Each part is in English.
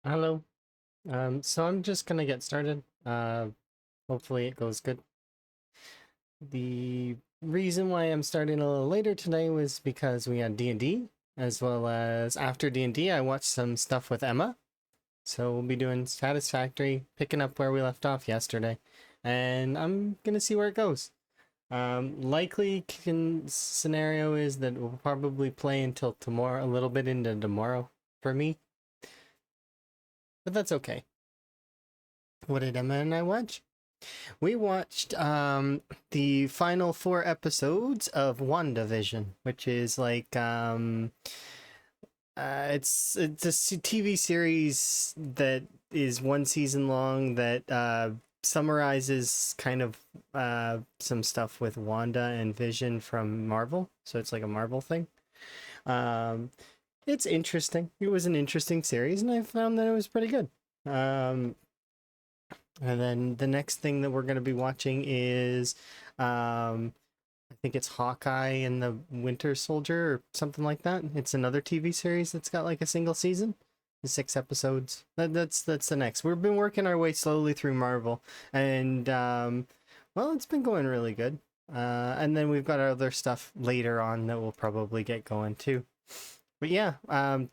Hello. So I'm just gonna get started. Hopefully it goes good. The reason why I'm starting a little later today was because we had D&D, as well as after D&D, I watched some stuff with Emma. So we'll be doing Satisfactory, picking up where we left off yesterday, and I'm gonna see where it goes. Scenario is that we'll probably play until tomorrow, a little bit into tomorrow for me, but that's okay. What did Emma and I watch? We watched the final four episodes of WandaVision, which is like it's a TV series that is one season long that summarizes kind of some stuff with Wanda and Vision from Marvel. So it's like a Marvel thing. Um it's interesting. It was an interesting series and I found that it was pretty good. Um and then the next thing that we're going to be watching is, I think it's Hawkeye and the Winter Soldier or something like that. It's another TV series that's got like a single season, 6 episodes. That's the next. We've been working our way slowly through Marvel, and well, it's been going really good. And then we've got our other stuff later on that we'll probably get going too. But yeah,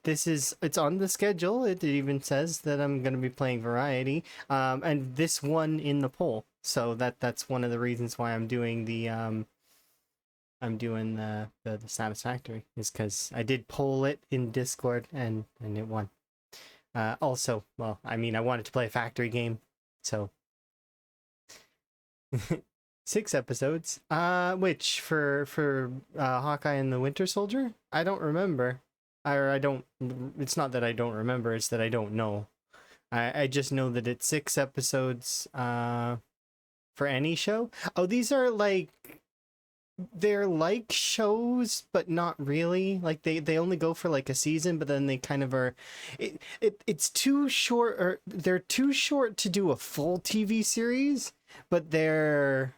it's on the schedule. It even says that I'm going to be playing variety, and this one in the poll. So that's one of the reasons why I'm doing the satisfactory is because I did poll it in Discord and it won. Also, well, I mean, I wanted to play a factory game, so 6 episodes. Which for Hawkeye and the Winter Soldier? I don't remember. I don't. It's not that I don't remember. It's that I don't know. I just know that it's 6 episodes. For any show. Oh, these are like they're like shows, but not really. Like they only go for like a season, but then they kind of are. It's too short, or they're too short to do a full TV series, but they're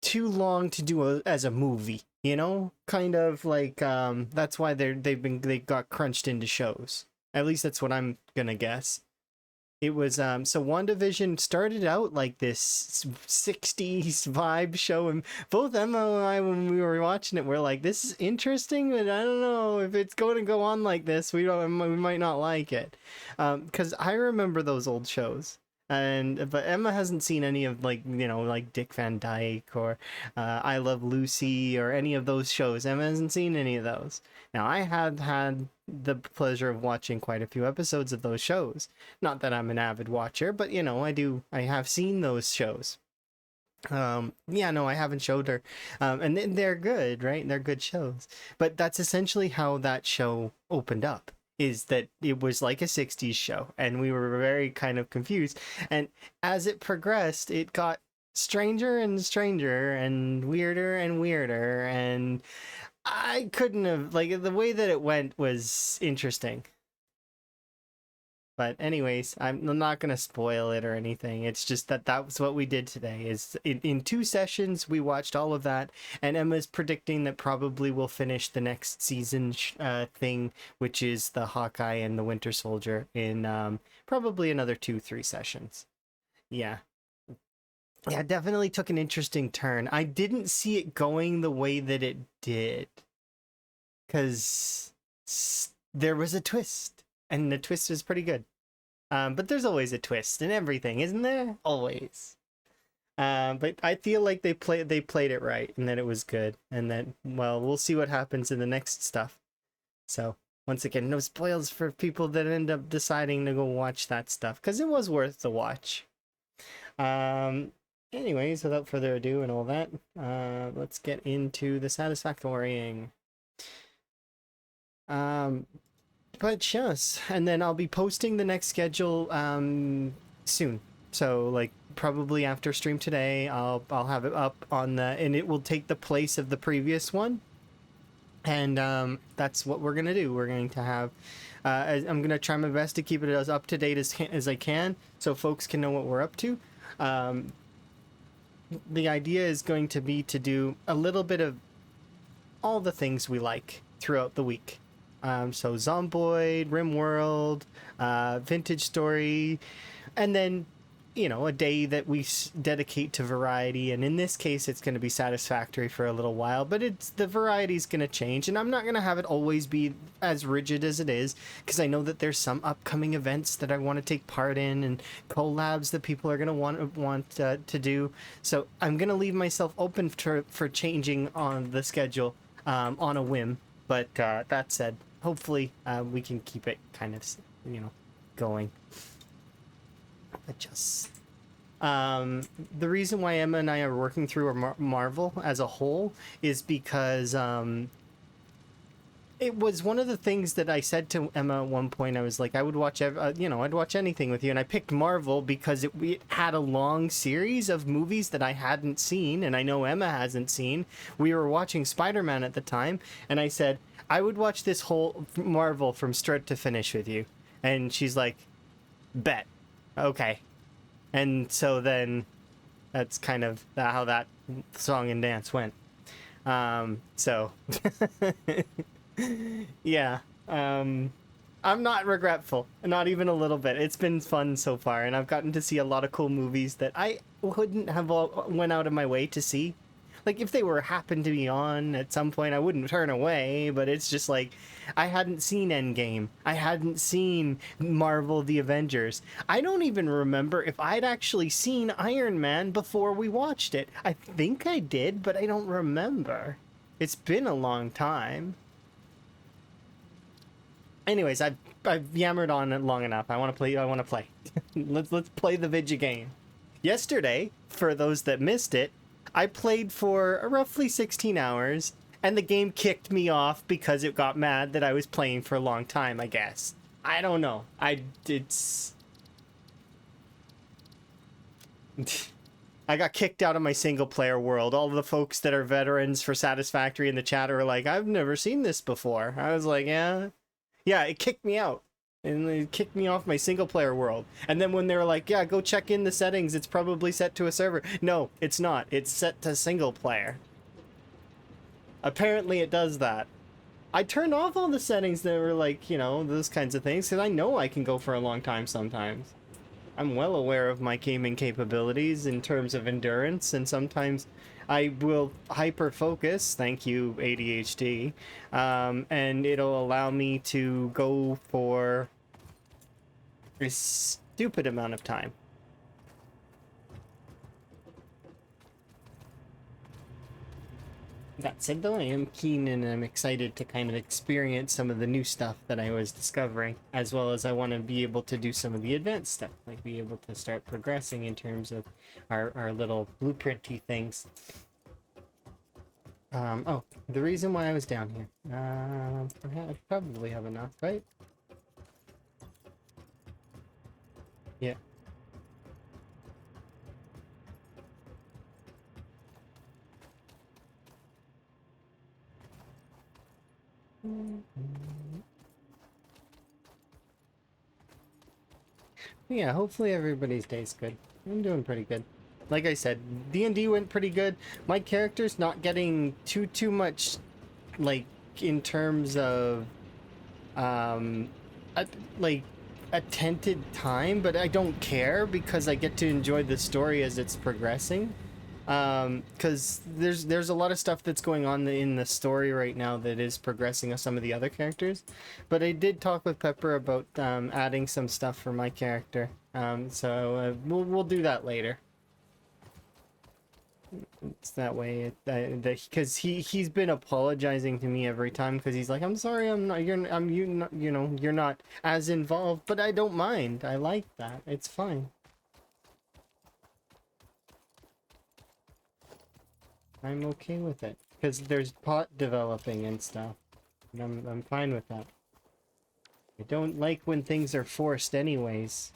too long to do as a movie, kind of like that's why they got crunched into shows. At least that's what I'm gonna guess. It was so WandaVision started out like this 60s vibe show, and both Emma and I, when we were watching it, we're like, this is interesting, but I don't know if it's going to go on like this. We might not like it. Because I remember those old shows. But Emma hasn't seen any of, like, like Dick Van Dyke or I Love Lucy or any of those shows. Emma hasn't seen any of those. Now I have had the pleasure of watching quite a few episodes of those shows. Not that I'm an avid watcher, but I have seen those shows. Yeah, no, I haven't showed her. And they're good, right? They're good shows. But that's essentially how that show opened up. Is that it was like a 60s show, and we were very kind of confused. And as it progressed, it got stranger and stranger and weirder, and I couldn't have, like, the way that it went was interesting. But anyways, I'm not gonna spoil it or anything. It's just that was what we did today. Is in 2 sessions we watched all of that, and Emma's predicting that probably we'll finish the next season thing, which is the Hawkeye and the Winter Soldier in probably another 2-3 sessions. Yeah, yeah, definitely took an interesting turn. I didn't see it going the way that it did, because there was a twist, and the twist was pretty good. But there's always a twist in everything, isn't there? Always. But I feel like they played it right, and that it was good, and that, well, we'll see what happens in the next stuff. So once again, no spoils for people that end up deciding to go watch that stuff, because it was worth the watch. Um. Anyways, without further ado and all that, let's get into the satisfactorying. Um, but yes, and then I'll be posting the next schedule soon. So like probably after stream today, I'll have it up on and it will take the place of the previous one. And that's what we're gonna do. We're going to have. I'm gonna try my best to keep it as up to date as I can, so folks can know what we're up to. Um, the idea is going to be to do a little bit of all the things we like throughout the week. So Zomboid, Rimworld, Vintage Story, and then, you know, a day that we dedicate to variety. And in this case, it's going to be Satisfactory for a little while, but the variety's going to change, and I'm not going to have it always be as rigid as it is, because I know that there's some upcoming events that I want to take part in, and collabs that people are going to want to do. So I'm going to leave myself open for changing on the schedule on a whim. But that said, hopefully we can keep it kind of, you know, going. Adjust. The reason why Emma and I are working through Marvel as a whole is because it was one of the things that I said to Emma at one point. I was like, I would watch, I'd watch anything with you, and I picked Marvel because it had a long series of movies that I hadn't seen, and I know Emma hasn't seen. We were watching Spider-Man at the time, and I said I would watch this whole Marvel from start to finish with you, and she's like, bet. Okay. And so then that's kind of how that song and dance went. So yeah. I'm not regretful, not even a little bit. It's been fun so far, and I've gotten to see a lot of cool movies that I wouldn't have went out of my way to see. Like, if they happened to be on at some point, I wouldn't turn away, but it's just like, I hadn't seen Endgame. I hadn't seen Marvel The Avengers. I don't even remember if I'd actually seen Iron Man before we watched it. I think I did, but I don't remember. It's been a long time. Anyways, I've yammered on it long enough. I want to play. Let's play the video game. Yesterday, for those that missed it, I played for roughly 16 hours, and the game kicked me off because it got mad that I was playing for a long time, I guess. I don't know. I got kicked out of my single-player world. All the folks that are veterans for Satisfactory in the chat are like, I've never seen this before. I was like, yeah, it kicked me out. And they kicked me off my single-player world. And then when they were like, yeah, go check in the settings, it's probably set to a server. No, it's not. It's set to single-player. Apparently it does that. I turned off all the settings that were like, you know, those kinds of things, because I know I can go for a long time sometimes. I'm well aware of my gaming capabilities in terms of endurance, and sometimes I will hyper-focus, thank you, ADHD, and it'll allow me to go for a stupid amount of time. That said, though, I am keen and I'm excited to kind of experience some of the new stuff that I was discovering, as well as I want to be able to do some of the advanced stuff, like be able to start progressing in terms of our little blueprinty things. Oh, the reason why I was down here. I probably have enough, right? Yeah. Yeah, hopefully everybody's day's good. I'm doing pretty good. Like I said, D&D went pretty good. My character's not getting too much, like, in terms of, like, attentive time, but I don't care because I get to enjoy the story as it's progressing. Because there's a lot of stuff that's going on in the story right now that is progressing of some of the other characters, but I did talk with Pepper about adding some stuff for my character, so we'll do that later. It's that way, because he's been apologizing to me every time, because he's like, I'm sorry, you're not as involved, but I don't mind. I like that. It's fine. I'm okay with it, because there's pot developing and stuff, and I'm fine with that. I don't like when things are forced anyways.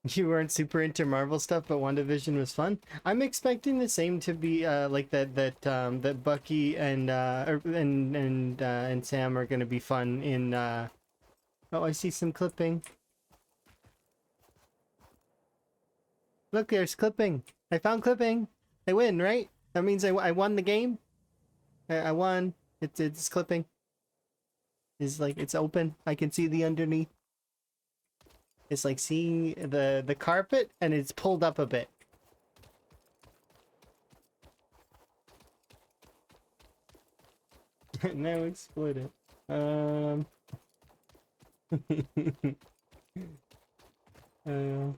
You weren't super into Marvel stuff, but WandaVision was fun. I'm expecting the same to be like that Bucky and and Sam are gonna be fun in oh, I see some clipping. Look, there's clipping. I found clipping. I win, right? That means I won the game. I won. It's clipping. It's like it's open. I can see the underneath. It's like seeing the carpet and it's pulled up a bit. Now exploit it. uh,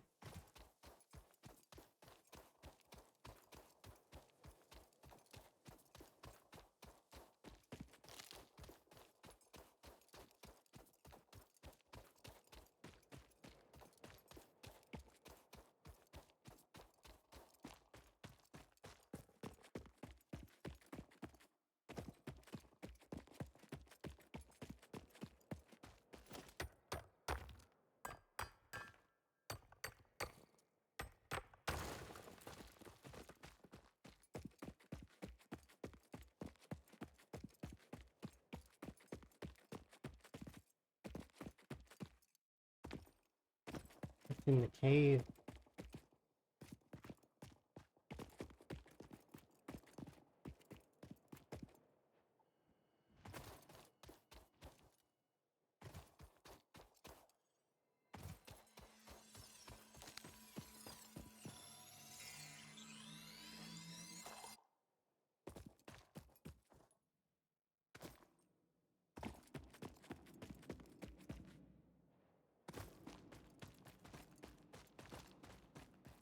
in the cave.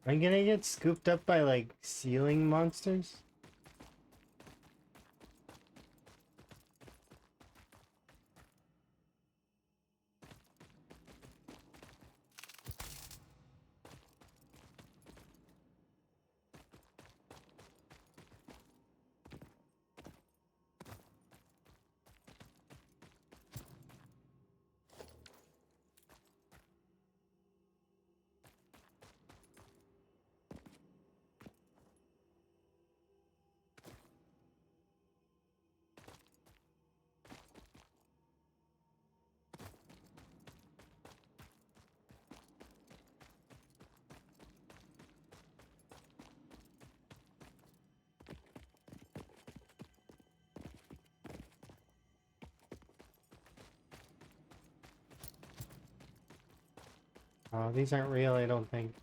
Am I gonna get scooped up by like ceiling monsters? Oh, these aren't real, I don't think.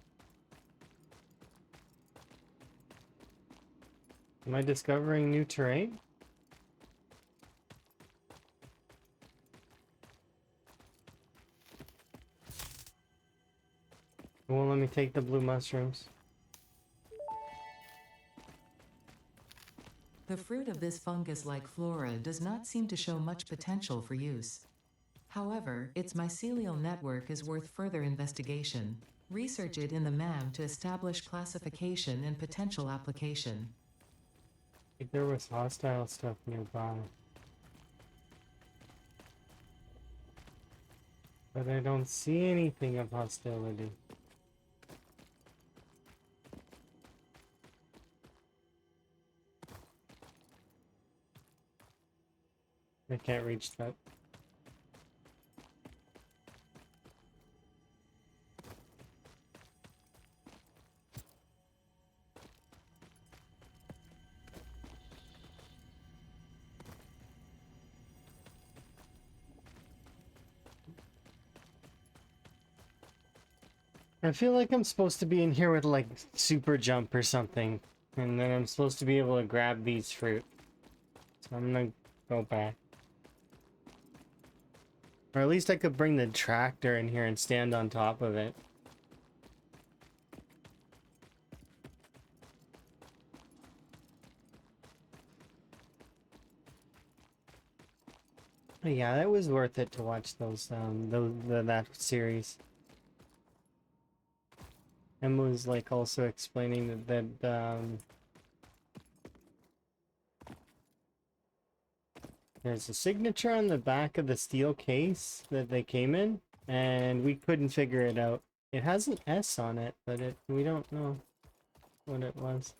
Am I discovering new terrain? Well, let me take the blue mushrooms. The fruit of this fungus-like flora does not seem to show much potential for use. However, its mycelial network is worth further investigation. Research it in the MAM to establish classification and potential application. Like there was hostile stuff nearby. But I don't see anything of hostility. I can't reach that. I feel like I'm supposed to be in here with like super jump or something. And then I'm supposed to be able to grab these fruit. So I'm gonna go back. Or at least I could bring the tractor in here and stand on top of it. But yeah, that was worth it to watch those that series. And was like also explaining that There's a signature on the back of the steel case that they came in, and we couldn't figure it out. It has an S on it, but we don't know what it was.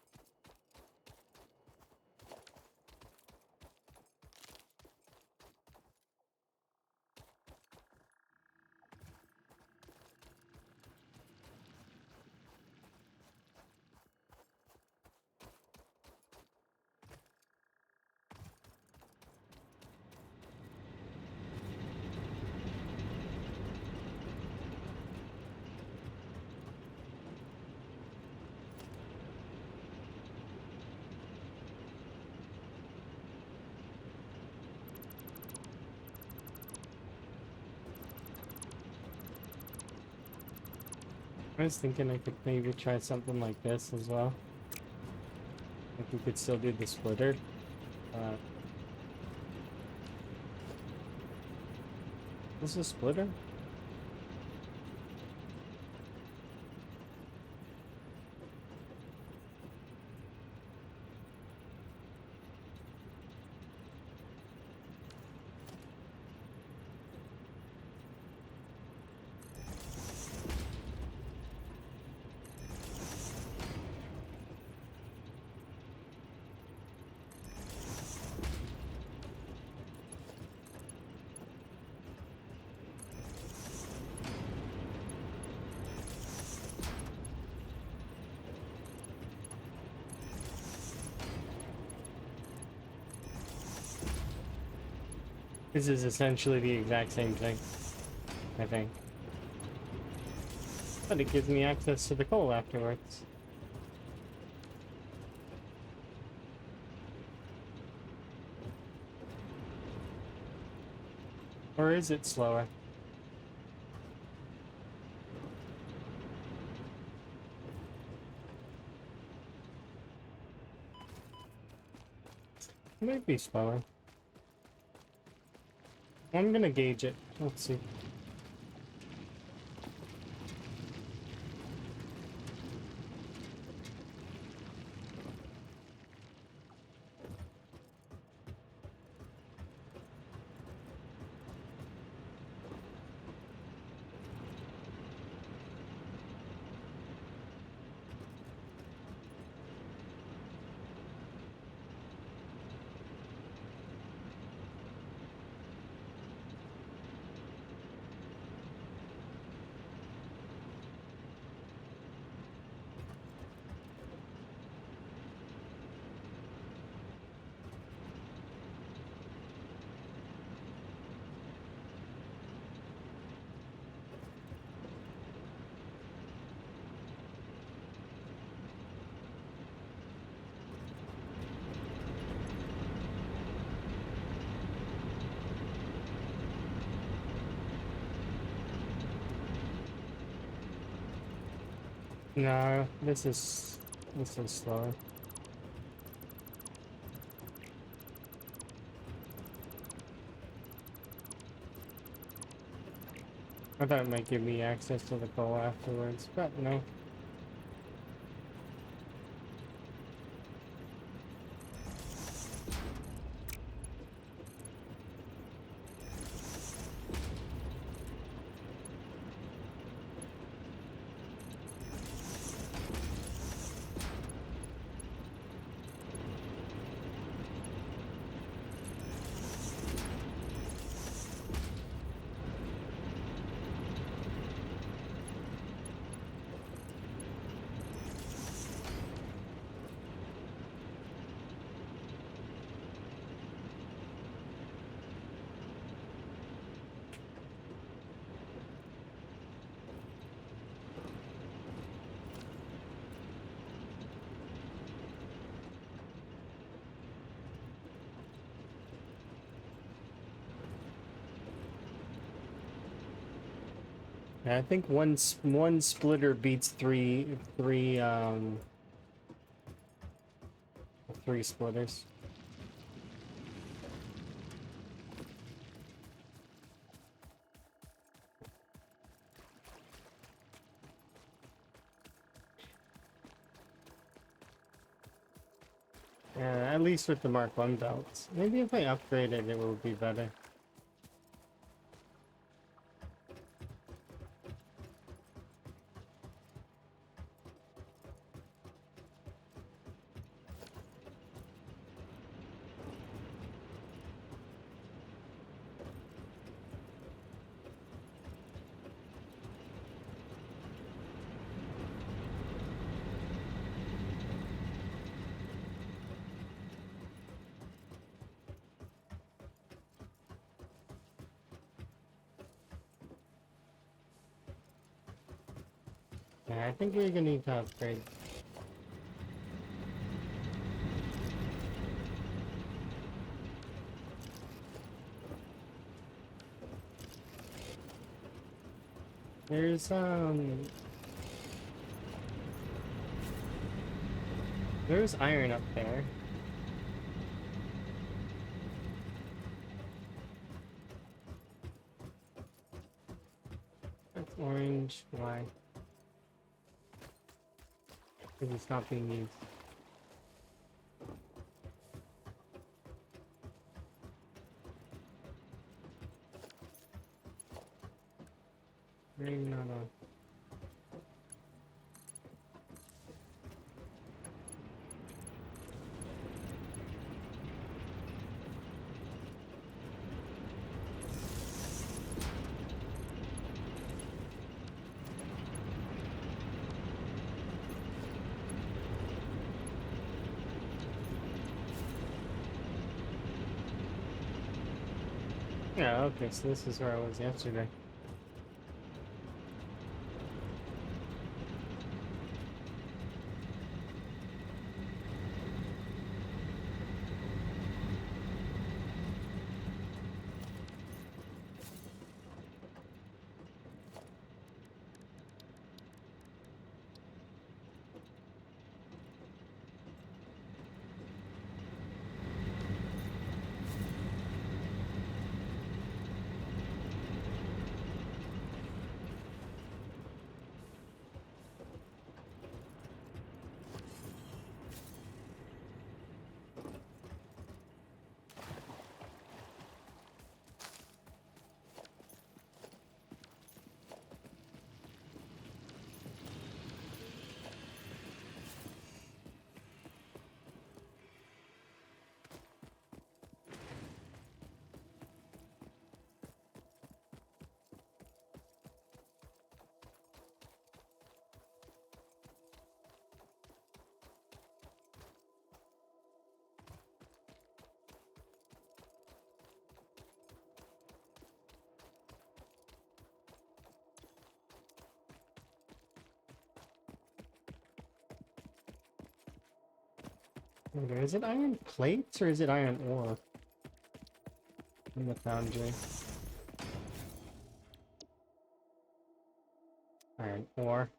I was thinking I could maybe try something like this as well. Like we could still do the splitter. This is a splitter? This is essentially the exact same thing, I think. But it gives me access to the coal afterwards. Or is it slower? It might be slower. I'm gonna gauge it. Let's see. No, this is slower. I thought it might give me access to the coal afterwards, but no. Yeah, I think one splitter beats three splitters. At least with the Mark 1 belts. Maybe if I upgrade it, it will be better. Yeah, I think we're gonna need to upgrade. There's there's iron up there. That's orange. Why? Because it's not being used. Maybe not on. Yeah, okay, so this is where I was yesterday. Okay, is it iron plates or is it iron ore in the foundry? Iron ore.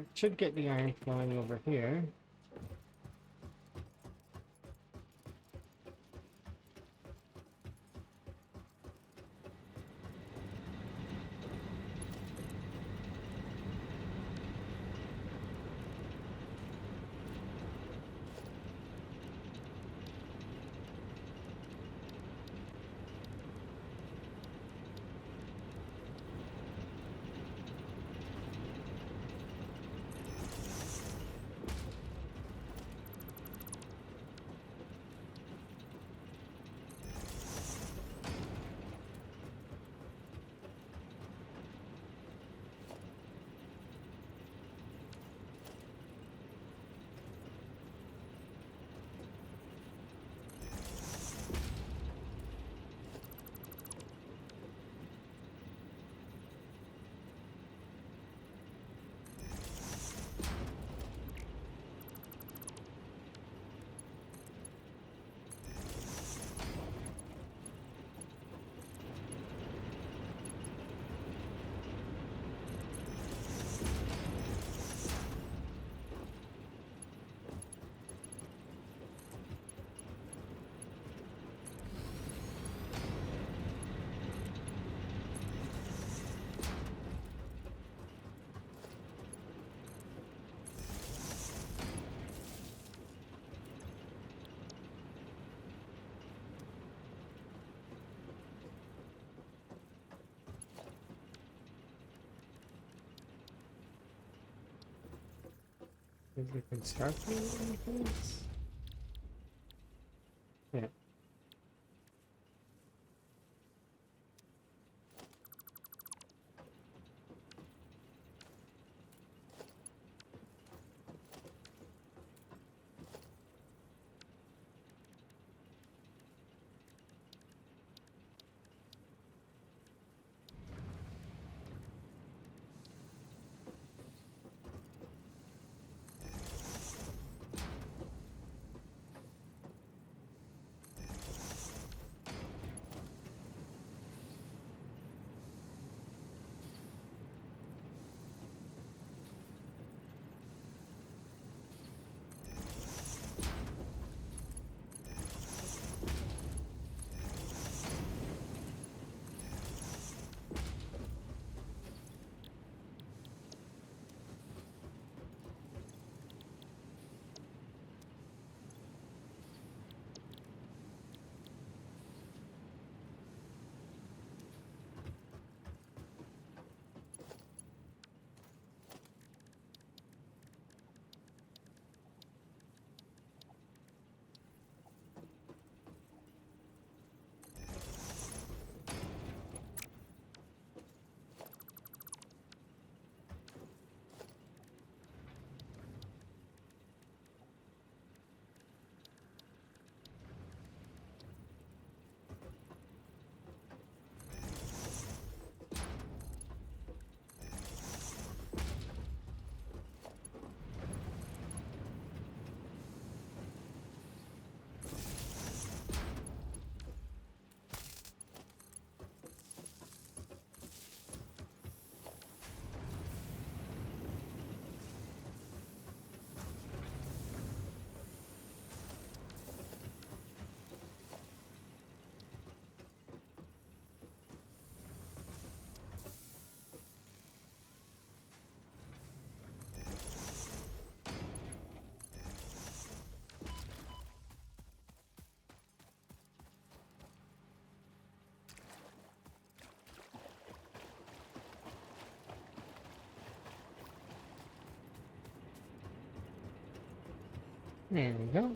I should get the iron flowing over here. Is it constructing anything? Yeah. There we go.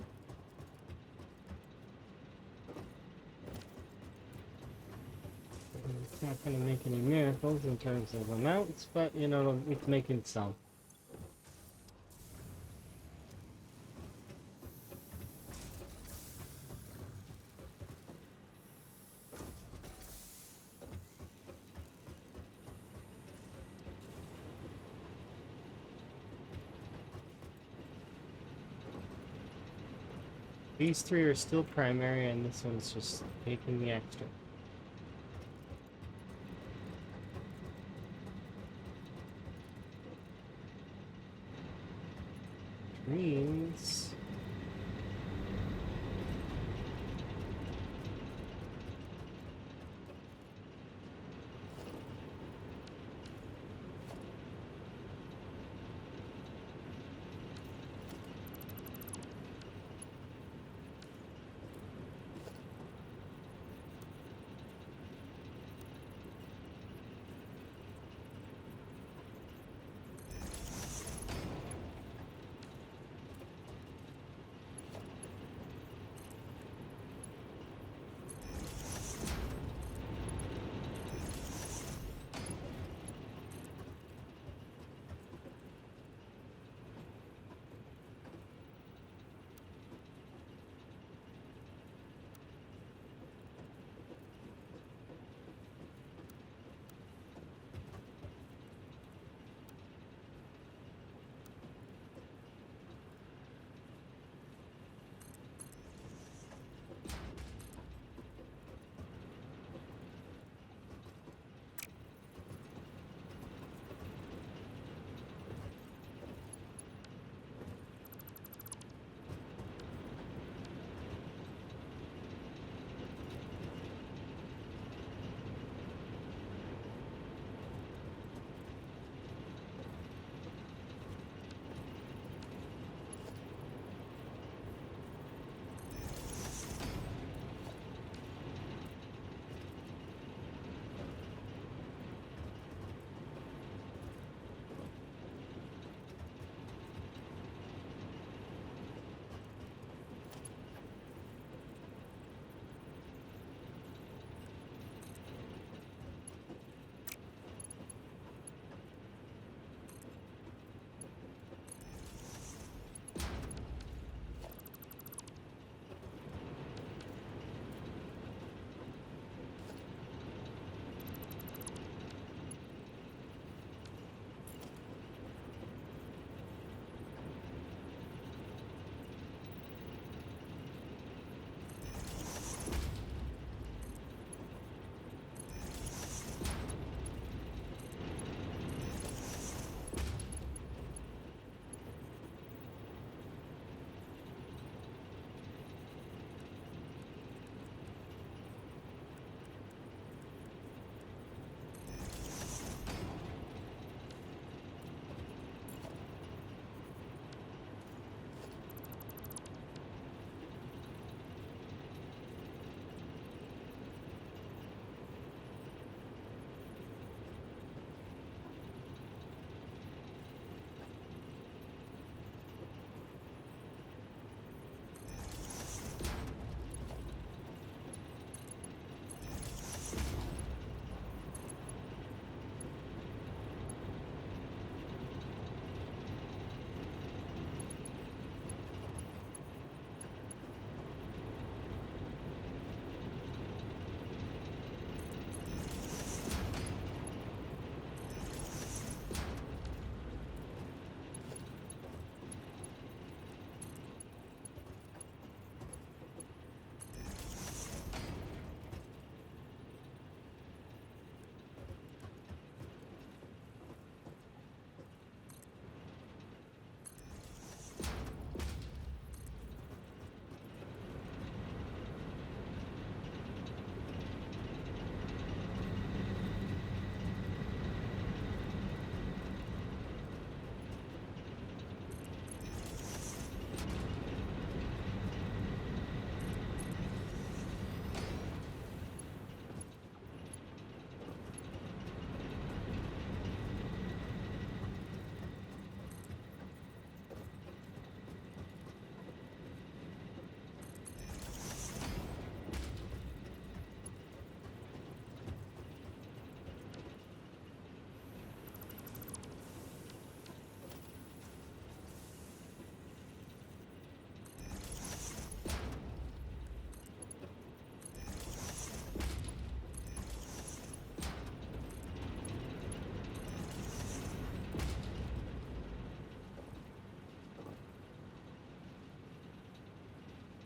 It's not going to make any miracles in terms of amounts, but you know, it's making some. These three are still primary, and this one's just taking the extra.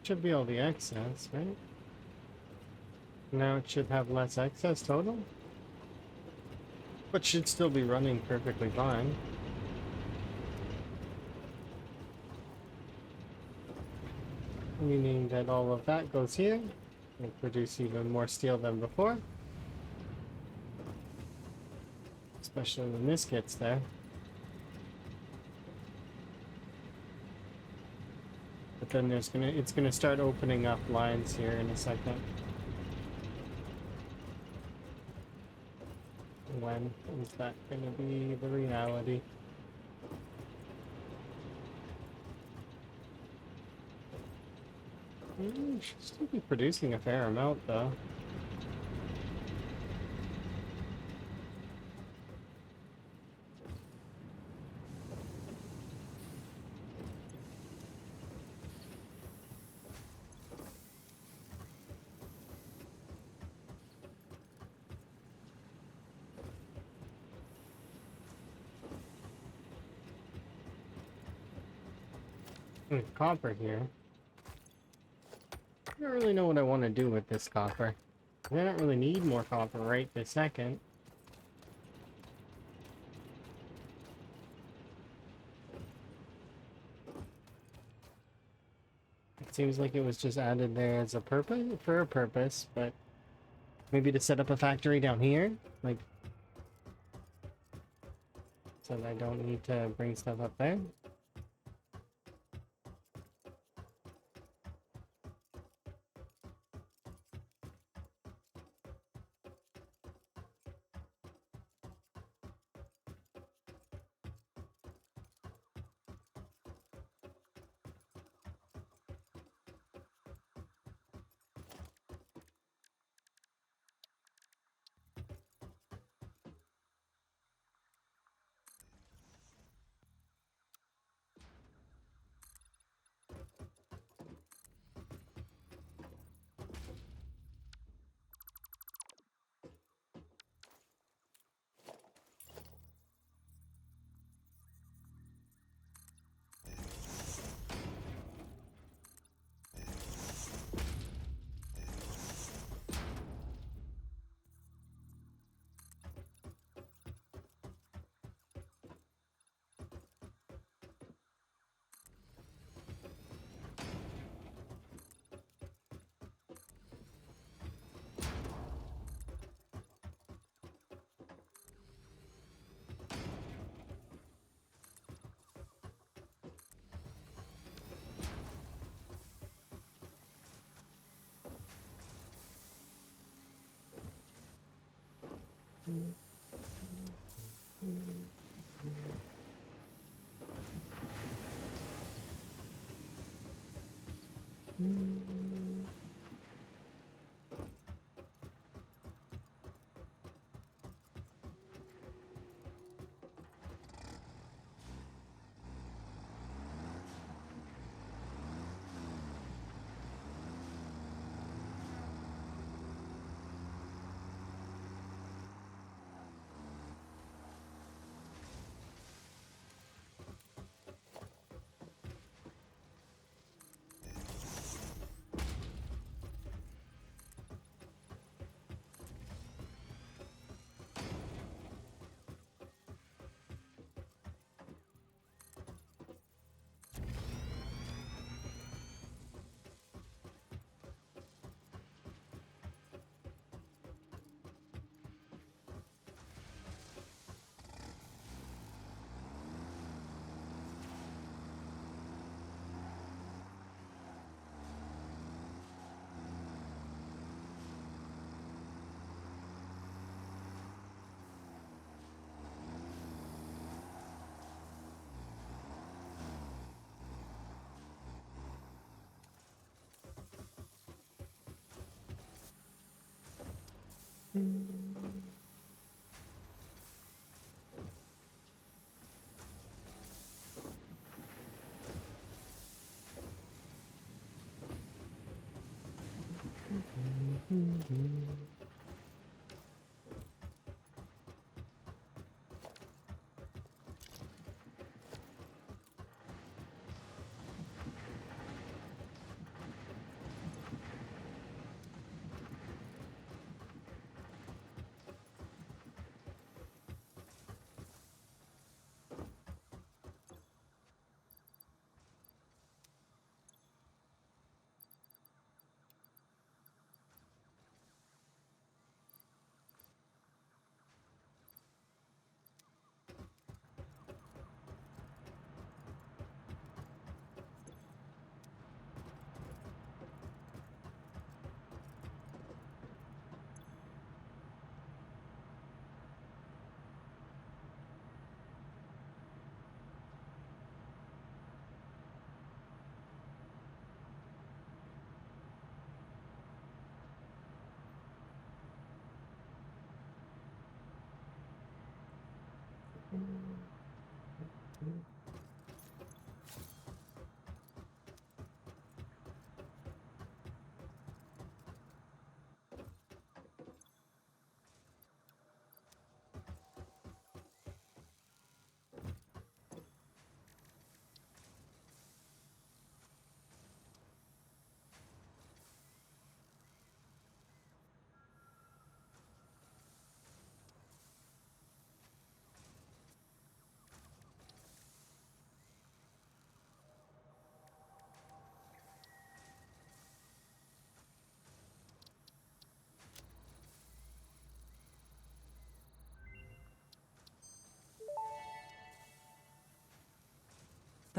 Should be all the excess, right? Now it should have less excess total, but should still be running perfectly fine. Meaning that all of that goes here. Will produce even more steel than before. Especially when this gets there. But then it's gonna start opening up lines here in a second. When is that gonna be the reality? Should still be producing a fair amount though. Copper here. I don't really know what I want to do with this copper. I don't really need more copper right this second. It seems like it was just added there as a purpose, for a purpose, but maybe to set up a factory down here, like, so that I don't need to bring stuff up there.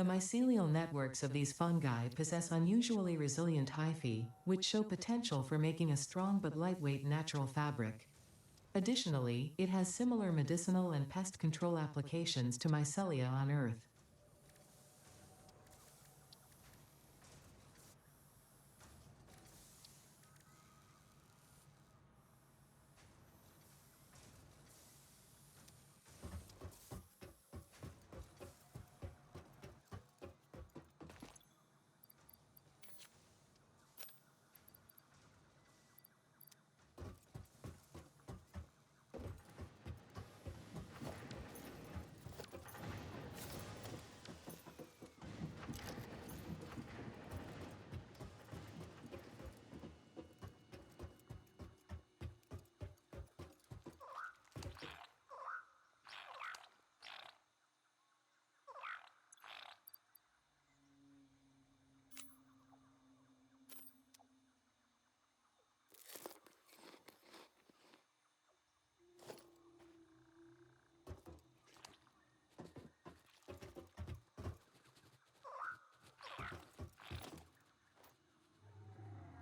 The mycelial networks of these fungi possess unusually resilient hyphae, which show potential for making a strong but lightweight natural fabric. Additionally, it has similar medicinal and pest control applications to mycelia on Earth.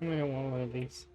I don't want one of these.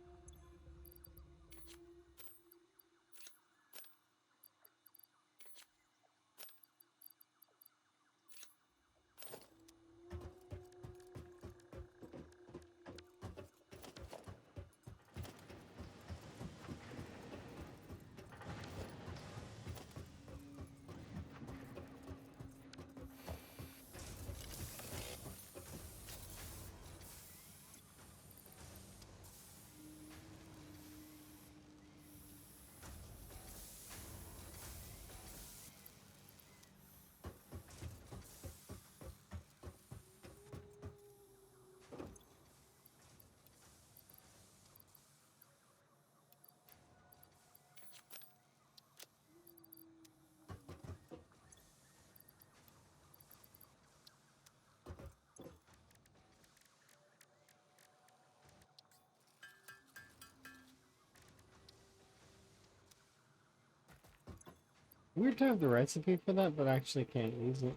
Weird to have the recipe for that, but I actually can't use it.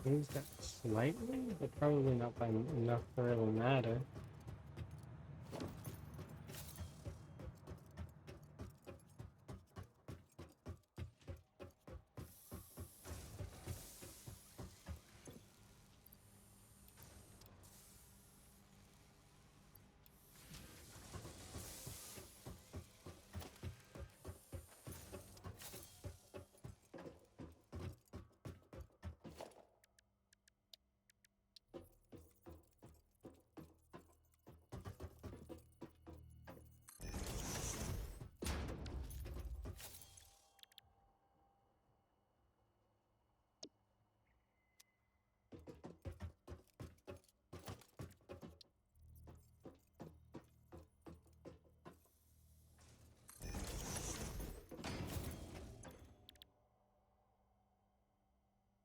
Is that slightly, but probably not by enough to really matter.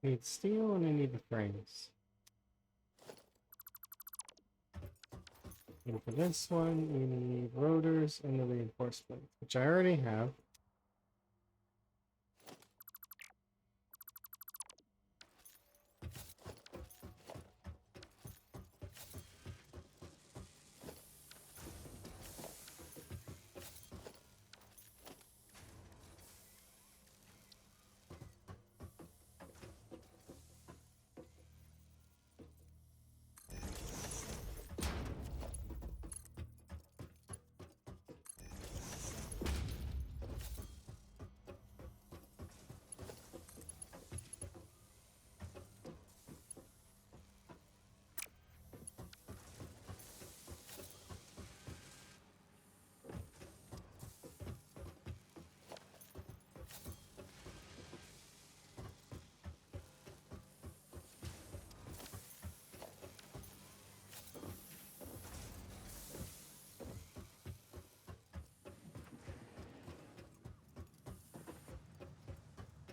I need steel and I need the frames. And for this one, we need rotors and the reinforcements, which I already have.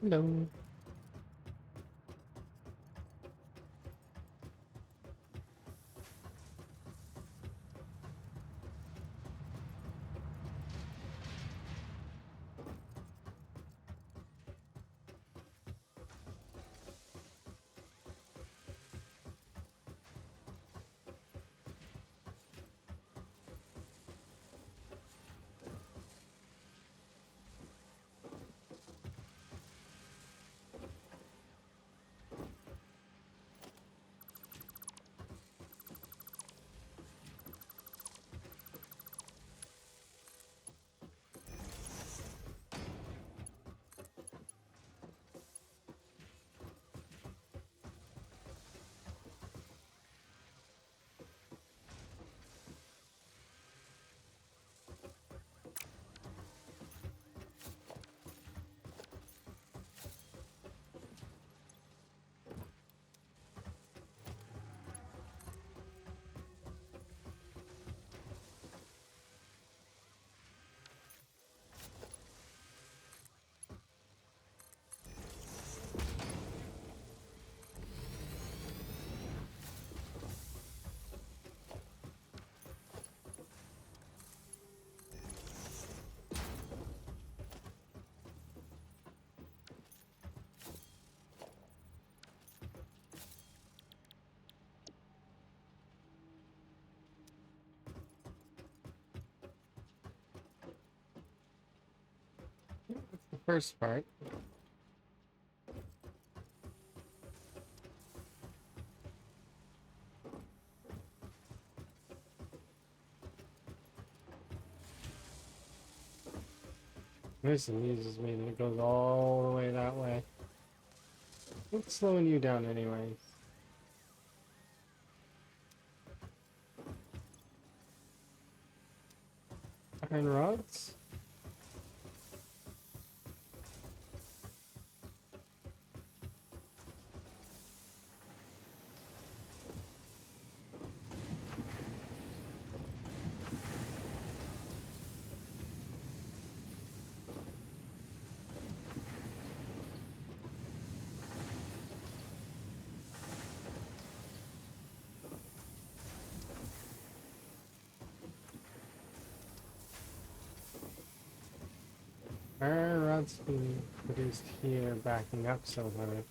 Hello. first part. This amuses me that it goes all the way that way. What's slowing you down anyways? Iron rods? Iron rods being produced here, backing up so hard.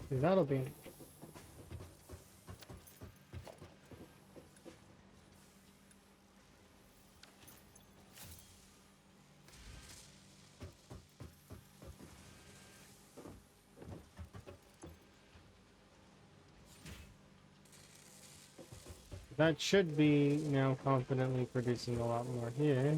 That'll be. That should be now confidently producing a lot more here.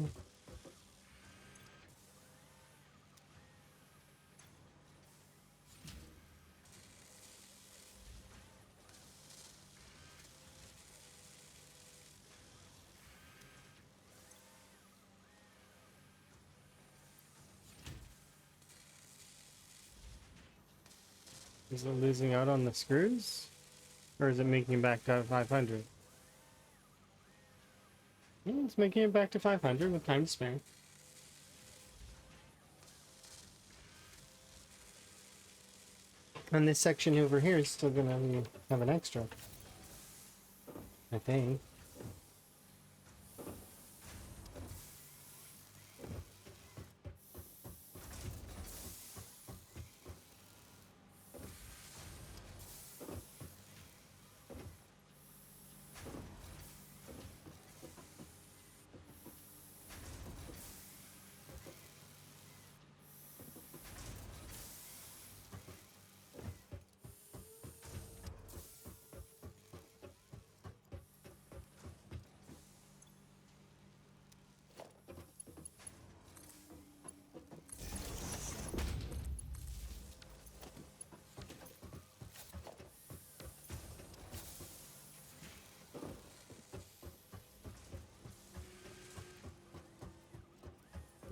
Is it losing out on the screws? Or is it making it back to 500? It's making it back to 500 with time to spare. And this section over here is still gonna have an extra, I think.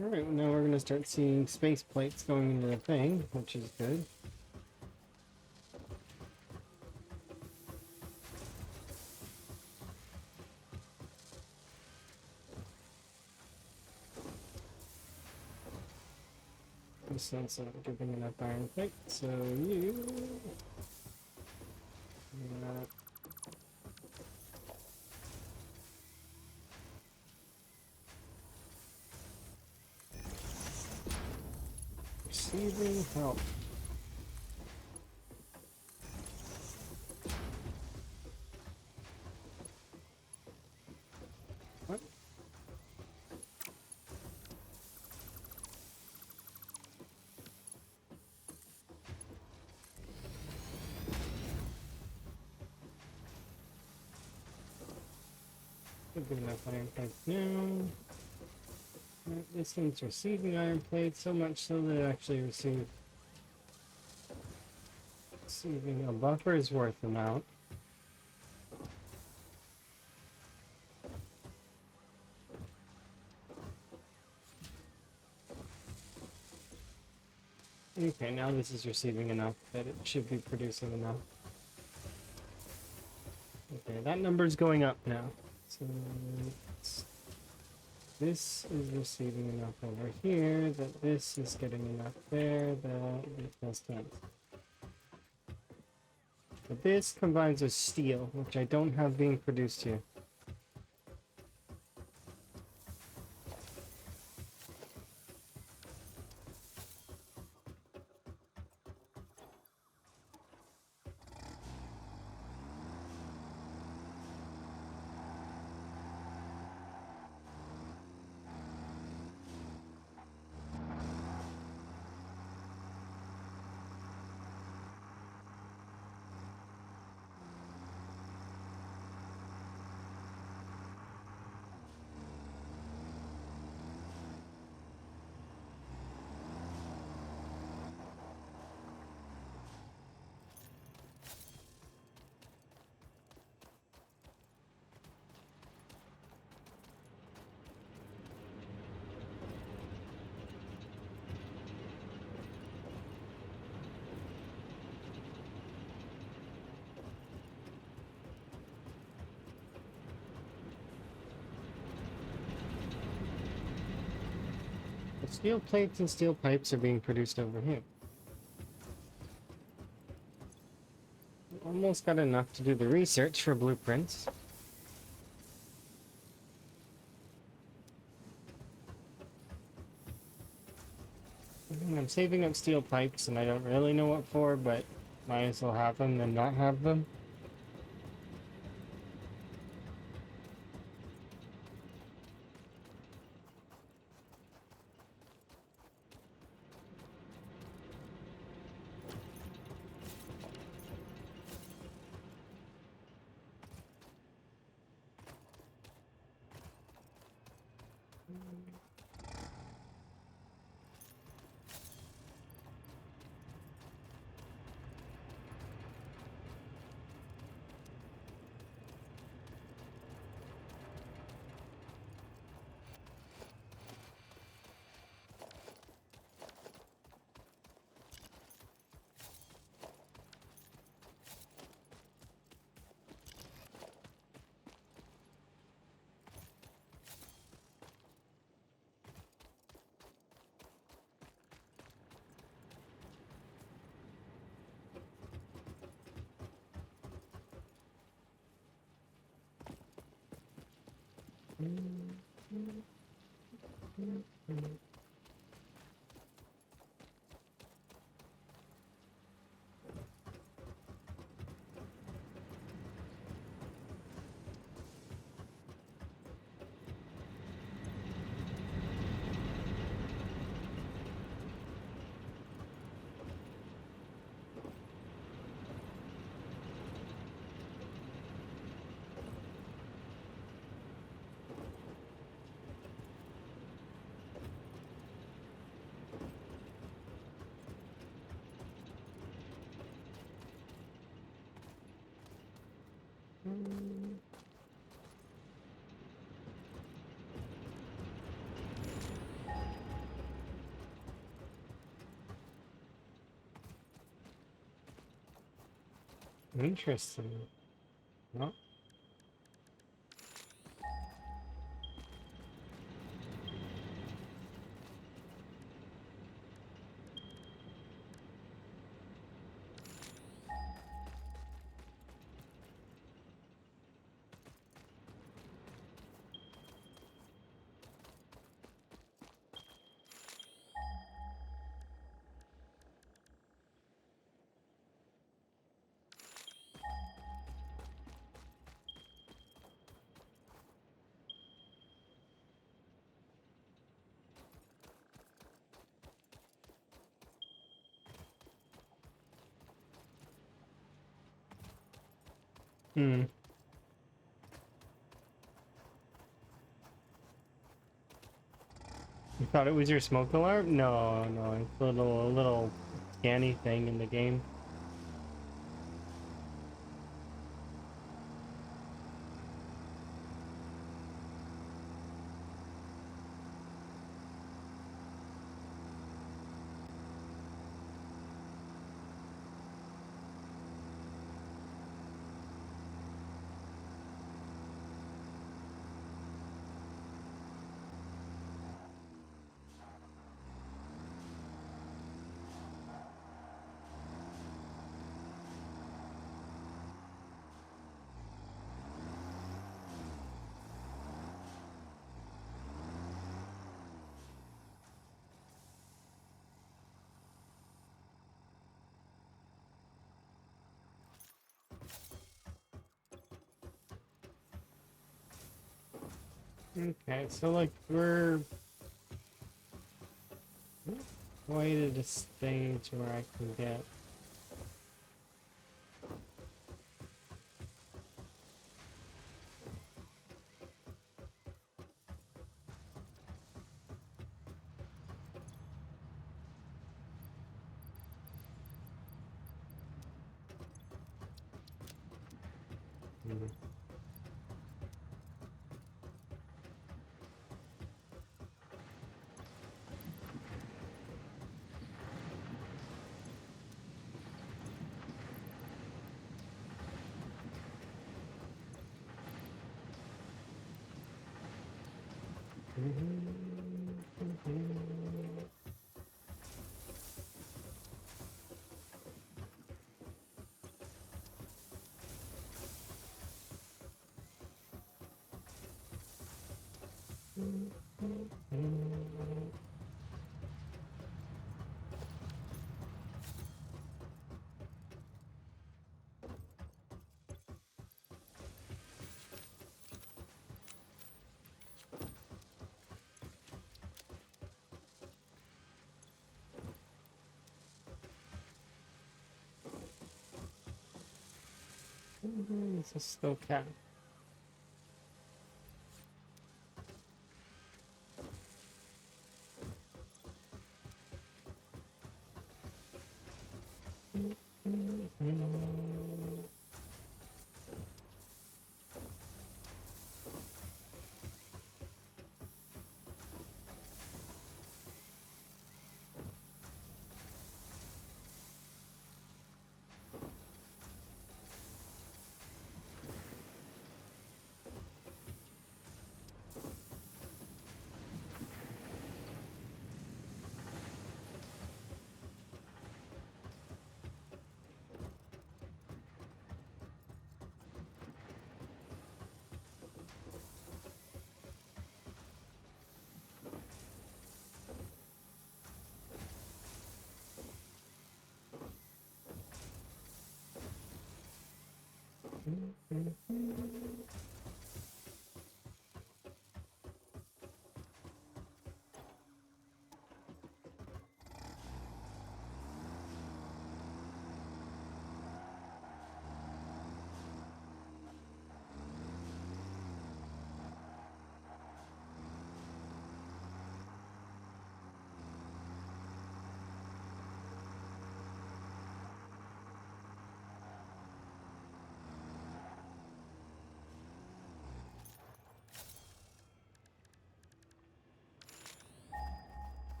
Alright, well now we're gonna start seeing space plates going into the thing, which is good. This one's not giving enough iron plate, so you... Receiving help. What? Good enough iron plates now. This one's receiving iron plates, so much so that it actually receiving a buffer is worth amount. Okay, now this is receiving enough that it should be producing enough. Okay, that number's going up now. So this is receiving enough over here, that this is getting enough there, that it makes sense. But this combines with steel, which I don't have being produced here. Steel plates and steel pipes are being produced over here. Almost got enough to do the research for blueprints. I'm saving up steel pipes and I don't really know what for, but might as well have them than not have them. Interesting. Well, Hmm. You thought it was your smoke alarm? No, no, it's a little scanny thing in the game. Okay, so like we're quite at a stage where I can get. Mhm. It's a still cat.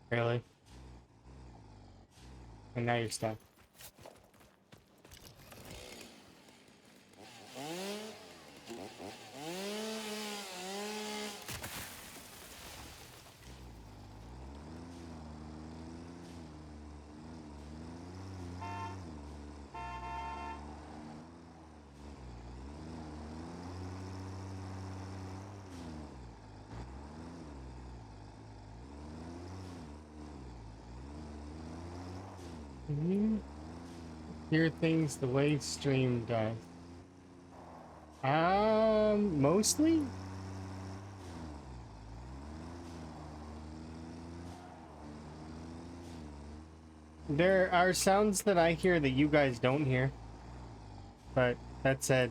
Really? And now you're stuck. You hear things the way stream does. Mostly? There are sounds that I hear that you guys don't hear. But that said,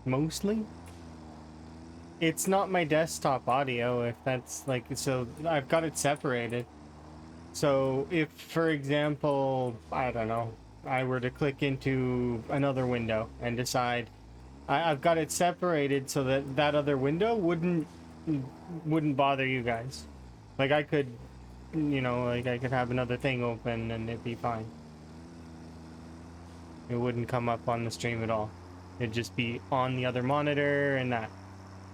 mostly it's not my desktop audio, if that's like, so I've got it separated. So if, for example, I don't know, I were to click into another window and decide I've got it separated so that that other window wouldn't bother you guys. Like I could, you know, like I could have another thing open and it'd be fine. It wouldn't come up on the stream at all. It'd just be on the other monitor and that.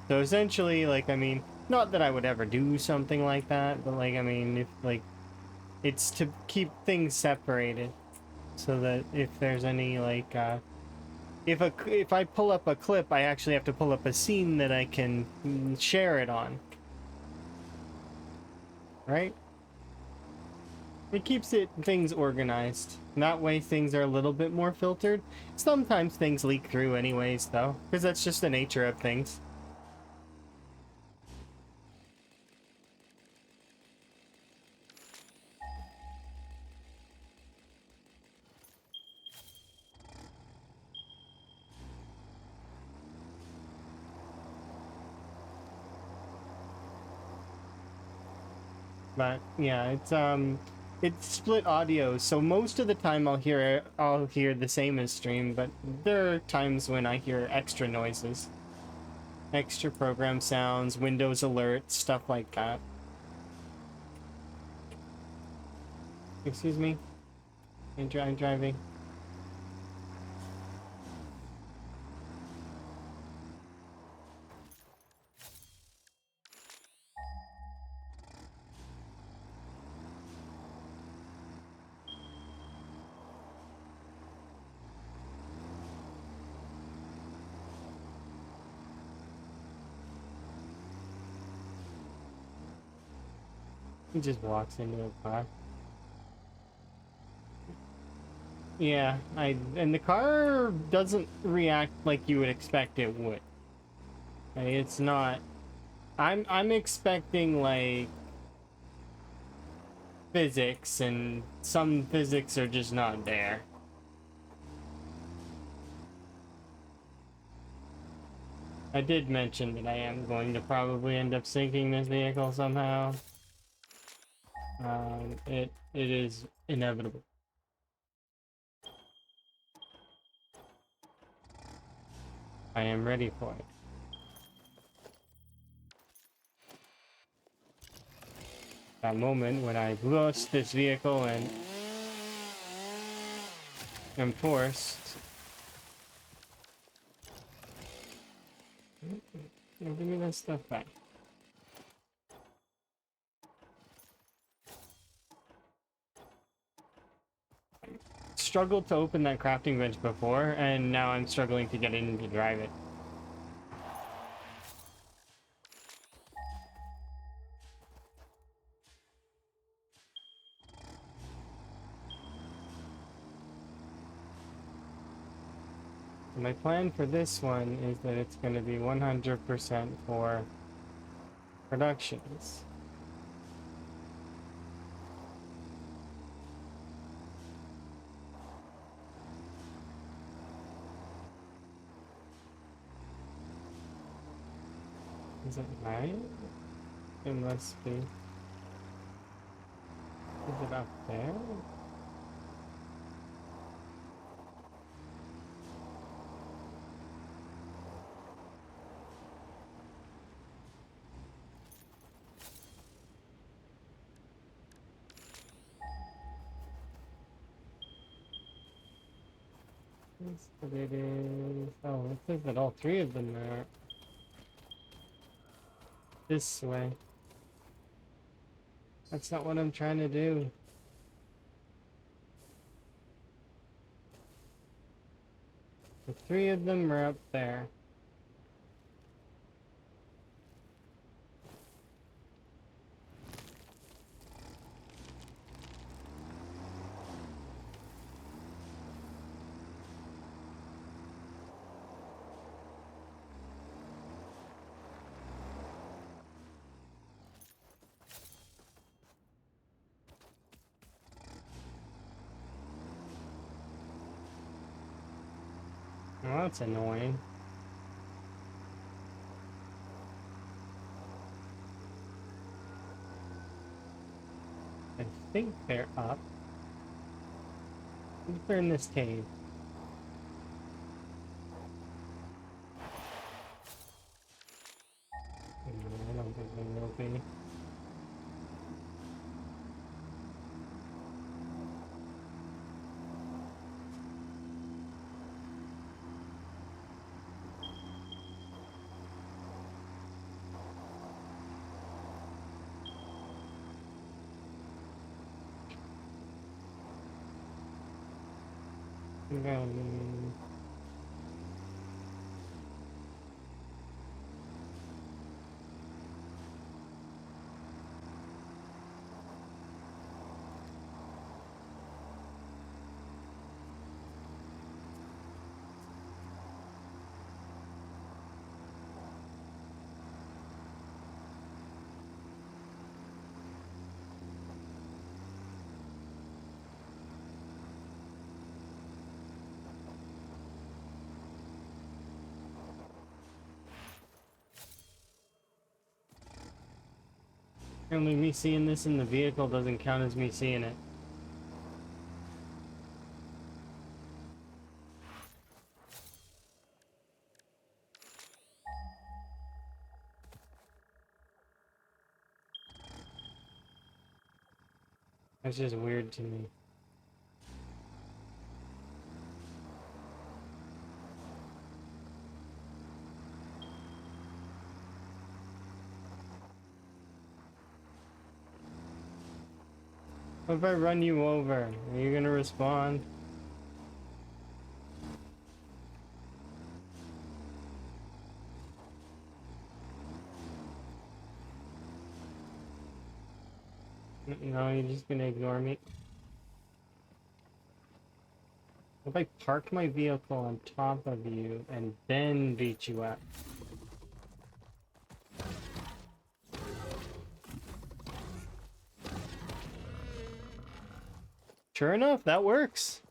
So essentially, like, I mean, not that I would ever do something like that, but like, I mean, if like, it's to keep things separated so that if there's any like, if I pull up a clip, I actually have to pull up a scene that I can share it on. Right? It keeps things organized. That way things are a little bit more filtered. Sometimes things leak through anyways, though, because that's just the nature of things. But yeah, it's split audio, so most of the time I'll hear the same as stream, but there are times when I hear extra noises. Extra program sounds, Windows alerts, stuff like that. Excuse me? I'm driving. He just walks into a car. Yeah, and the car doesn't react like you would expect it would. Like, it's not. I'm expecting like physics, and some physics are just not there. I did mention that I am going to probably end up sinking this vehicle somehow. It is inevitable. I am ready for it. That moment when I lost this vehicle and am forced. Give me that stuff back. Struggled to open that crafting bench before, and now I'm struggling to get in to drive it. My plan for this one is that it's going to be 100% for productions. Is it right? It must be. Is it up there? That's what it is. Oh, it says that all three of them are this way. That's not what I'm trying to do. The three of them are up there. Well, that's annoying. I think they're up. I think they're in this cave. No, I don't think they will be. Um, Apparently me seeing this in the vehicle doesn't count as me seeing it. That's just weird to me. What if I run you over? Are you gonna respond? No, you're just gonna ignore me. If I park my vehicle on top of you and then beat you up. Sure enough, that works.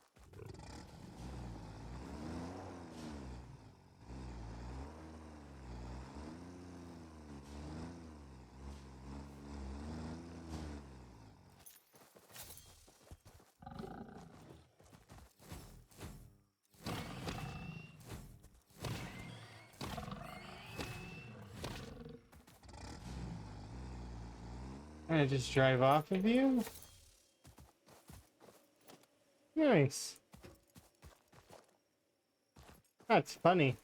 I just drive off of you? Nice. That's funny.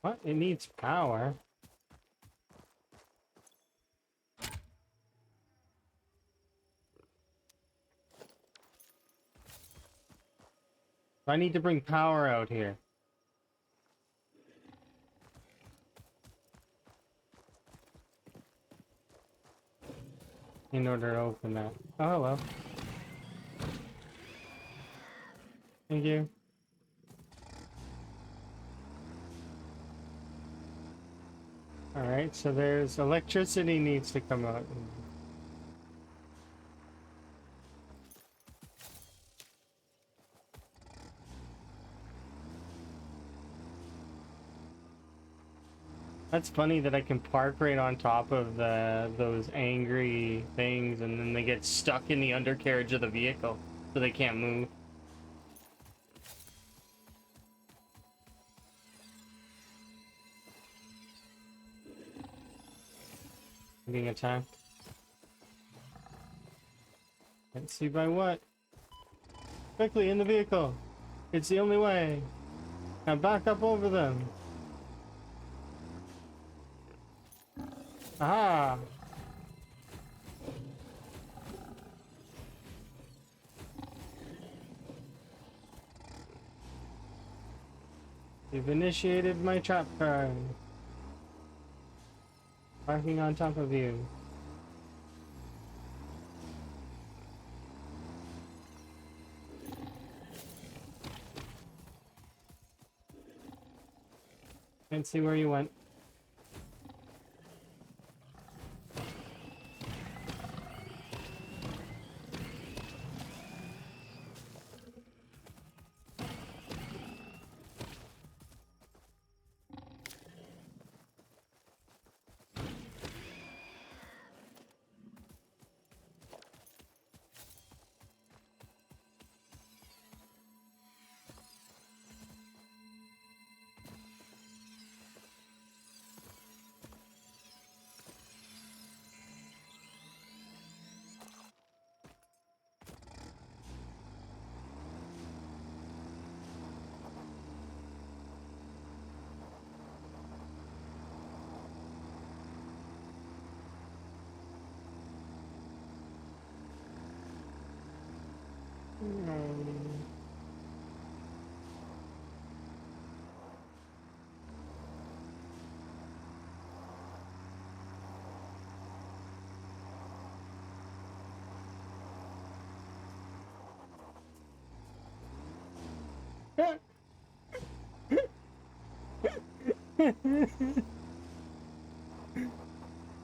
What? It needs power. I need to bring power out here. In order to open that. Oh, hello. Thank you. Alright, so there's electricity needs to come out. That's funny that I can park right on top of those angry things and then they get stuck in the undercarriage of the vehicle so they can't move. Being attacked. Can't see by what. Quickly in the vehicle. It's the only way. Now back up over them. Aha! You've initiated my trap card. Parking on top of you. Can't see where you went.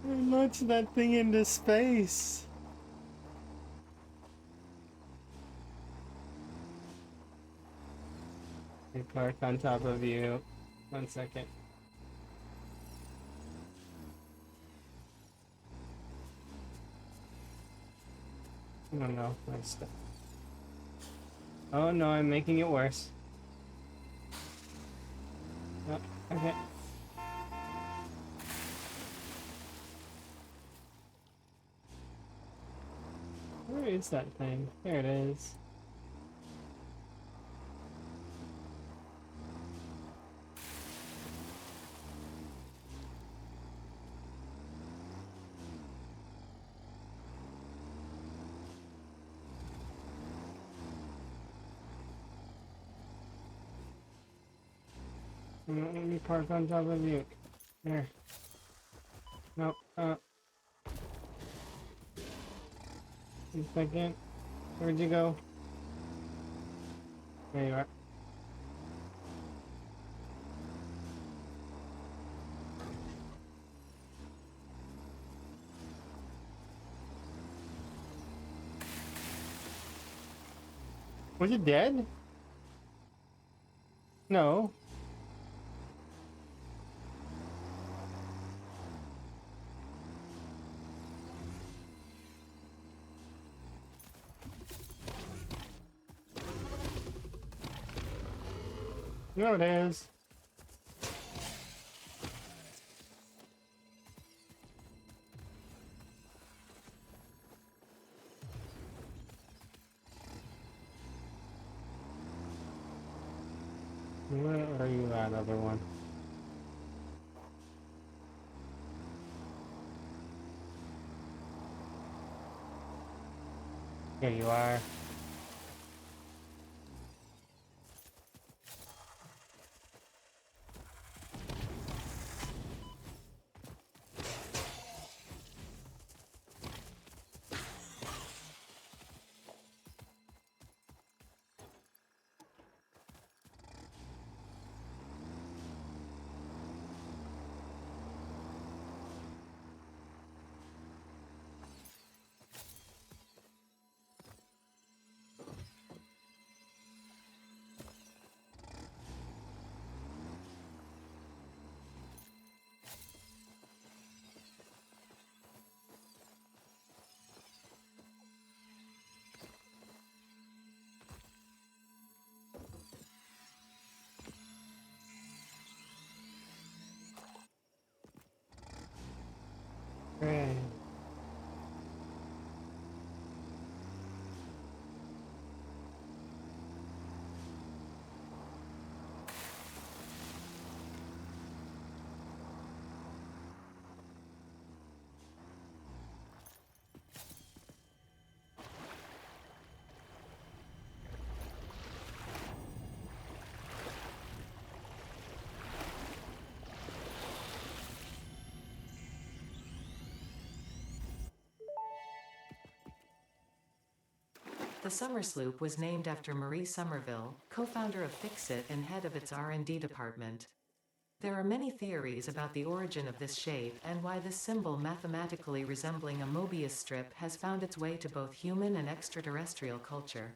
Launch that thing into space. I park on top of you. 1 second. Oh no, my stuff. Oh no, I'm making it worse. Oh, okay. Where is that thing? There it is. Let me park on top of you. There. No, 1 second. Where'd you go? There you are. Was it dead? No. No, it is. Where are you at, other one? Here you are. Hooray. The Summer Sloop was named after Marie Somerville, co-founder of Fixit and head of its R&D department. There are many theories about the origin of this shape and why this symbol mathematically resembling a Mobius strip has found its way to both human and extraterrestrial culture.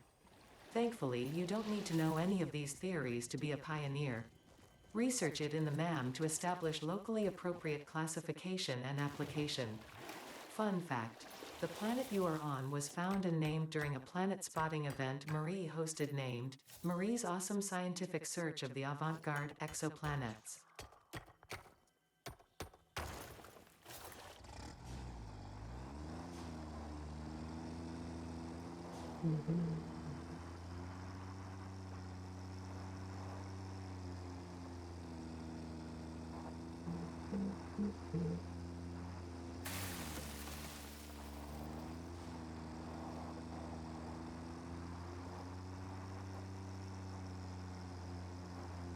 Thankfully, you don't need to know any of these theories to be a pioneer. Research it in the MAM to establish locally appropriate classification and application. Fun fact: the planet you are on was found and named during a planet spotting event Marie hosted named Marie's Awesome Scientific Search of the Avant-Garde Exoplanets.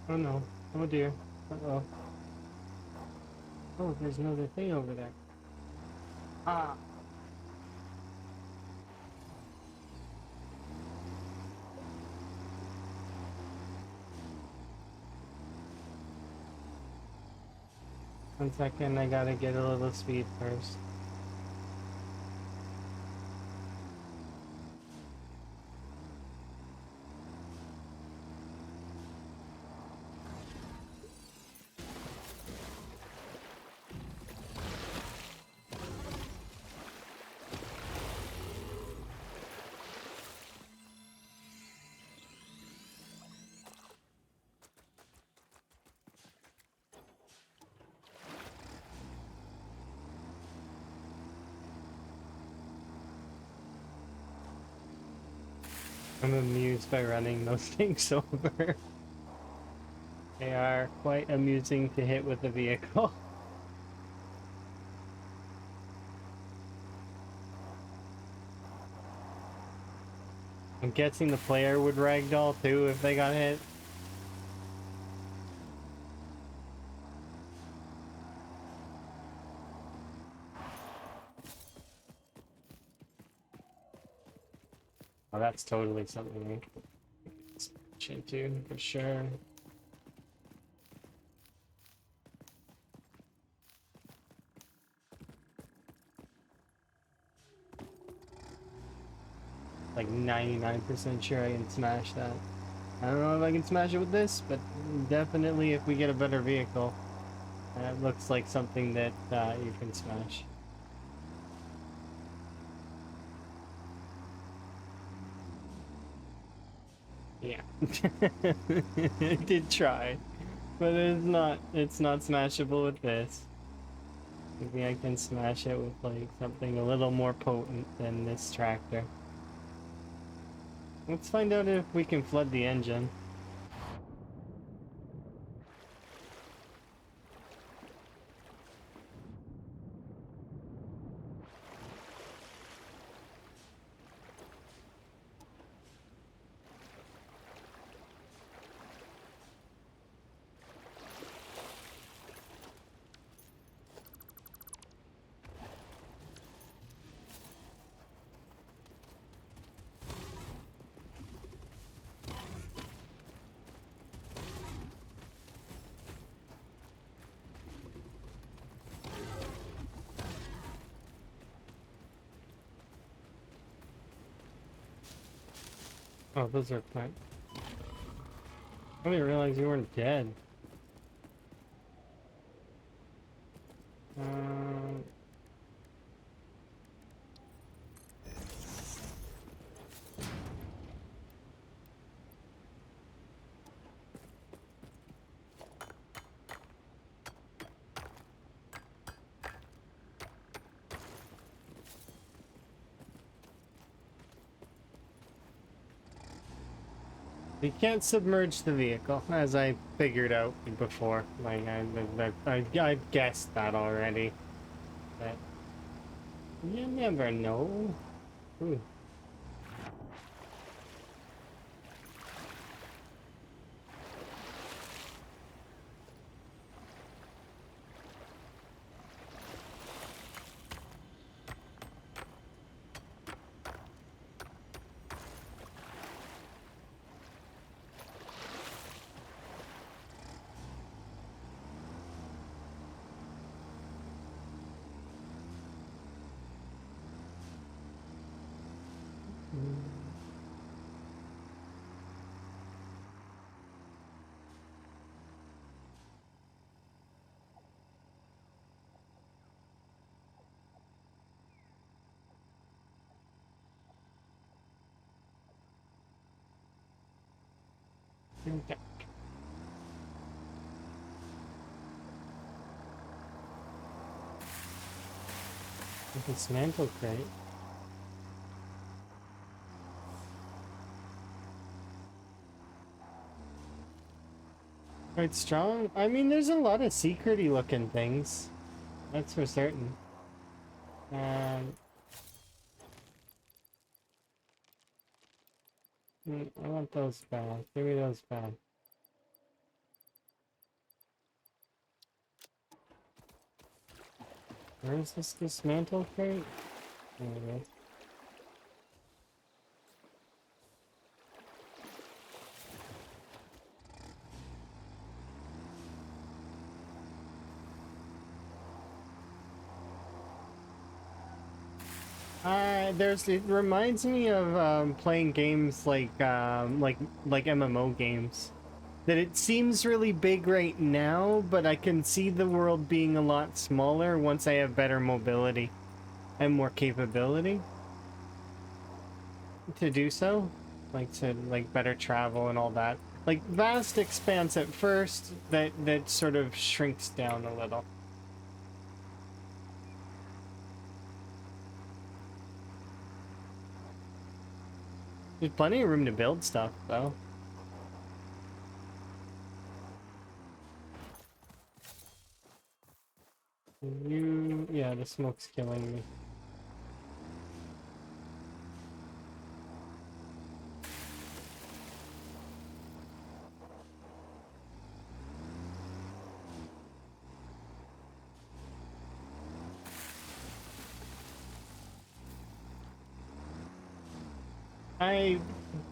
Oh no. Oh dear. Uh-oh. Oh, there's another thing over there. Ah. 1 second, I gotta get a little speed first. I'm amused by running those things over. They are quite amusing to hit with the vehicle. I'm guessing the player would ragdoll too if they got hit. Oh, that's totally something we can switch into for sure. Like 99% sure I can smash that. I don't know if I can smash it with this, but definitely if we get a better vehicle, that looks like something that you can smash. Yeah. I did try, but it's not smashable with this. Maybe I can smash it with like something a little more potent than this tractor. Let's find out if we can flood the engine. Oh, those are quite... I didn't realize you weren't dead. Um... You can't submerge the vehicle, as I figured out before. Like, I guessed that already. But you never know. Ooh. Okay. Dismantle crate. Quite strong. I mean, there's a lot of secrety looking things. That's for certain. Um, I want those back. Give me those back. Where's this dismantle crate? There it is. It reminds me of playing games like MMO games. That it seems really big right now, but I can see the world being a lot smaller once I have better mobility and more capability to do so. Like to better travel and all that. Like vast expanse at first that sort of shrinks down a little. There's plenty of room to build stuff though. Yeah, the smoke's killing me. I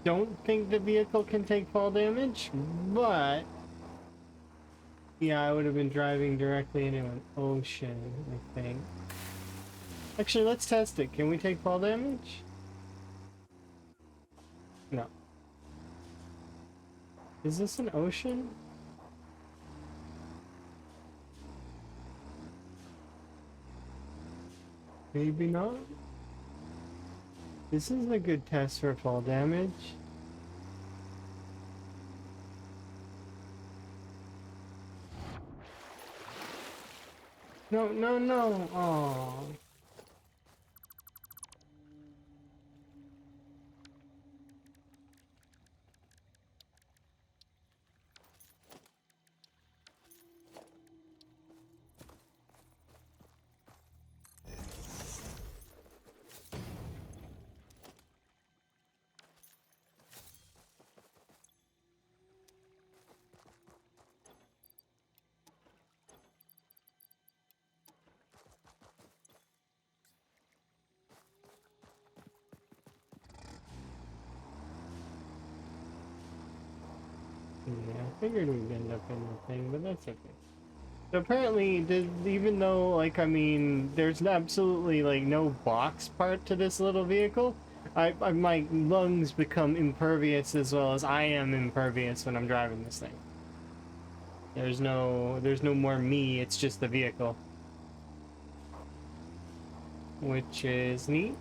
don't think the vehicle can take fall damage, but yeah, I would have been driving directly into an ocean, I think. Actually, let's test it. Can we take fall damage? No. Is this an ocean? Maybe not. This is a good test for fall damage. No, no, no. Oh. Yeah, I figured we'd end up in the thing, but that's okay. So apparently, even though, like, I mean, there's absolutely, like, no box part to this little vehicle, my lungs become impervious as well as I am impervious when I'm driving this thing. There's no more me, it's just the vehicle. Which is neat.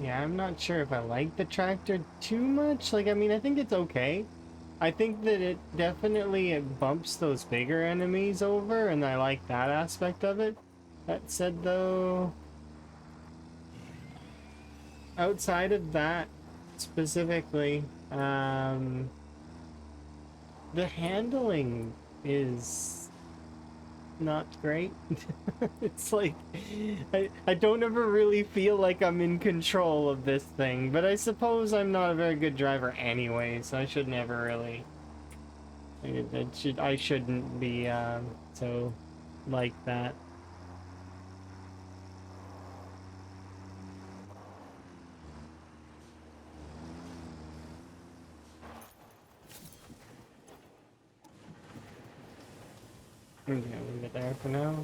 Yeah, I'm not sure if I like the tractor too much. Like, I mean, I think it's okay. I think that it bumps those bigger enemies over, and I like that aspect of it. That said, though, outside of that specifically, the handling is not great. It's like I don't ever really feel like I'm in control of this thing, but I suppose I'm not a very good driver anyway, so I should never really I shouldn't be so like that. Okay, leave it there for now.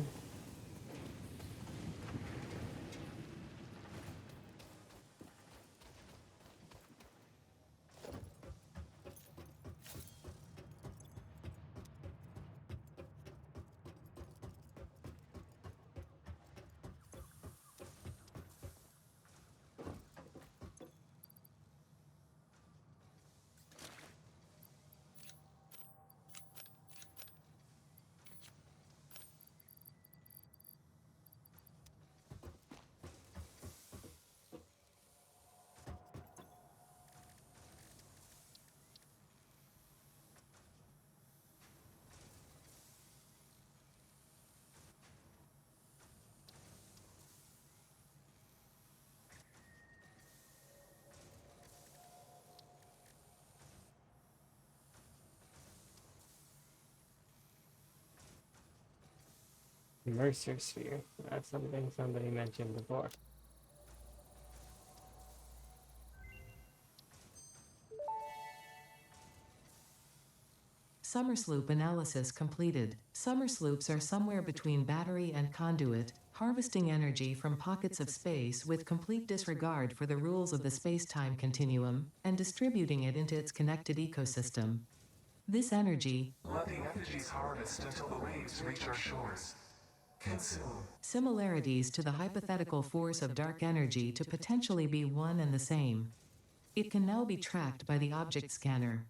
Mercer sphere. That's something somebody mentioned before. Summersloop analysis completed. Summersloops are somewhere between battery and conduit, harvesting energy from pockets of space with complete disregard for the rules of the space-time continuum, and distributing it into its connected ecosystem. This energy, Let the energies harvest until the waves reach our shores. Consume. similarities to the hypothetical force of dark energy to potentially be one and the same. It can now be tracked by the object scanner.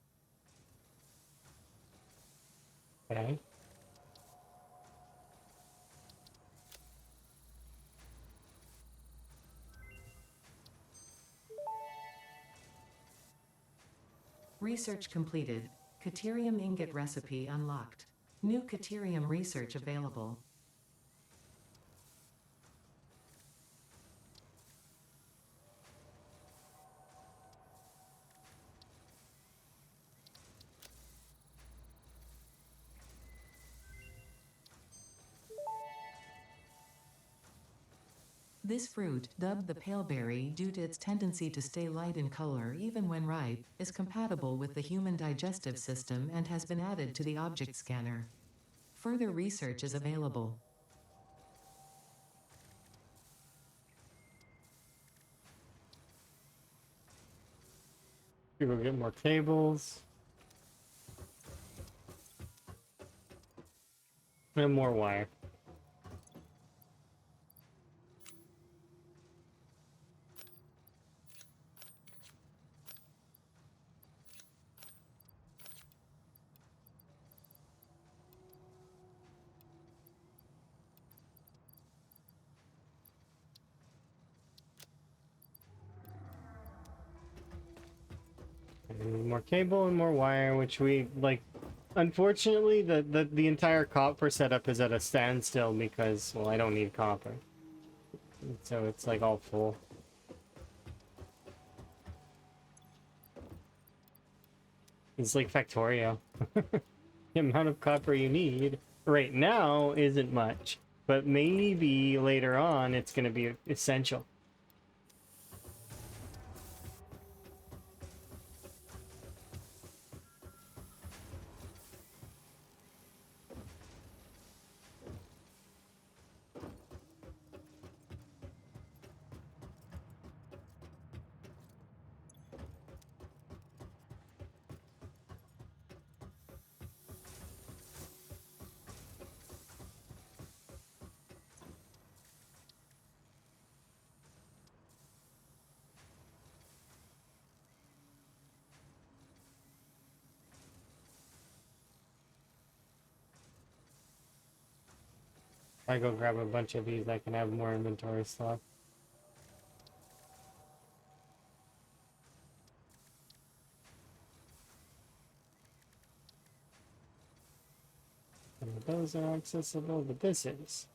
Okay. Research completed. Caterium ingot recipe unlocked. New caterium research available. This fruit, dubbed the paleberry due to its tendency to stay light in color even when ripe, is compatible with the human digestive system and has been added to the object scanner. Further research is available. People get more cables. And more wire. And more cable and more wire, which we like. Unfortunately, the entire copper setup is at a standstill because, well, I don't need copper. So it's like all full. It's like Factorio. The amount of copper you need right now isn't much, but maybe later on it's going to be essential. If I go grab a bunch of these, I can have more inventory slot. And those are accessible, but this is.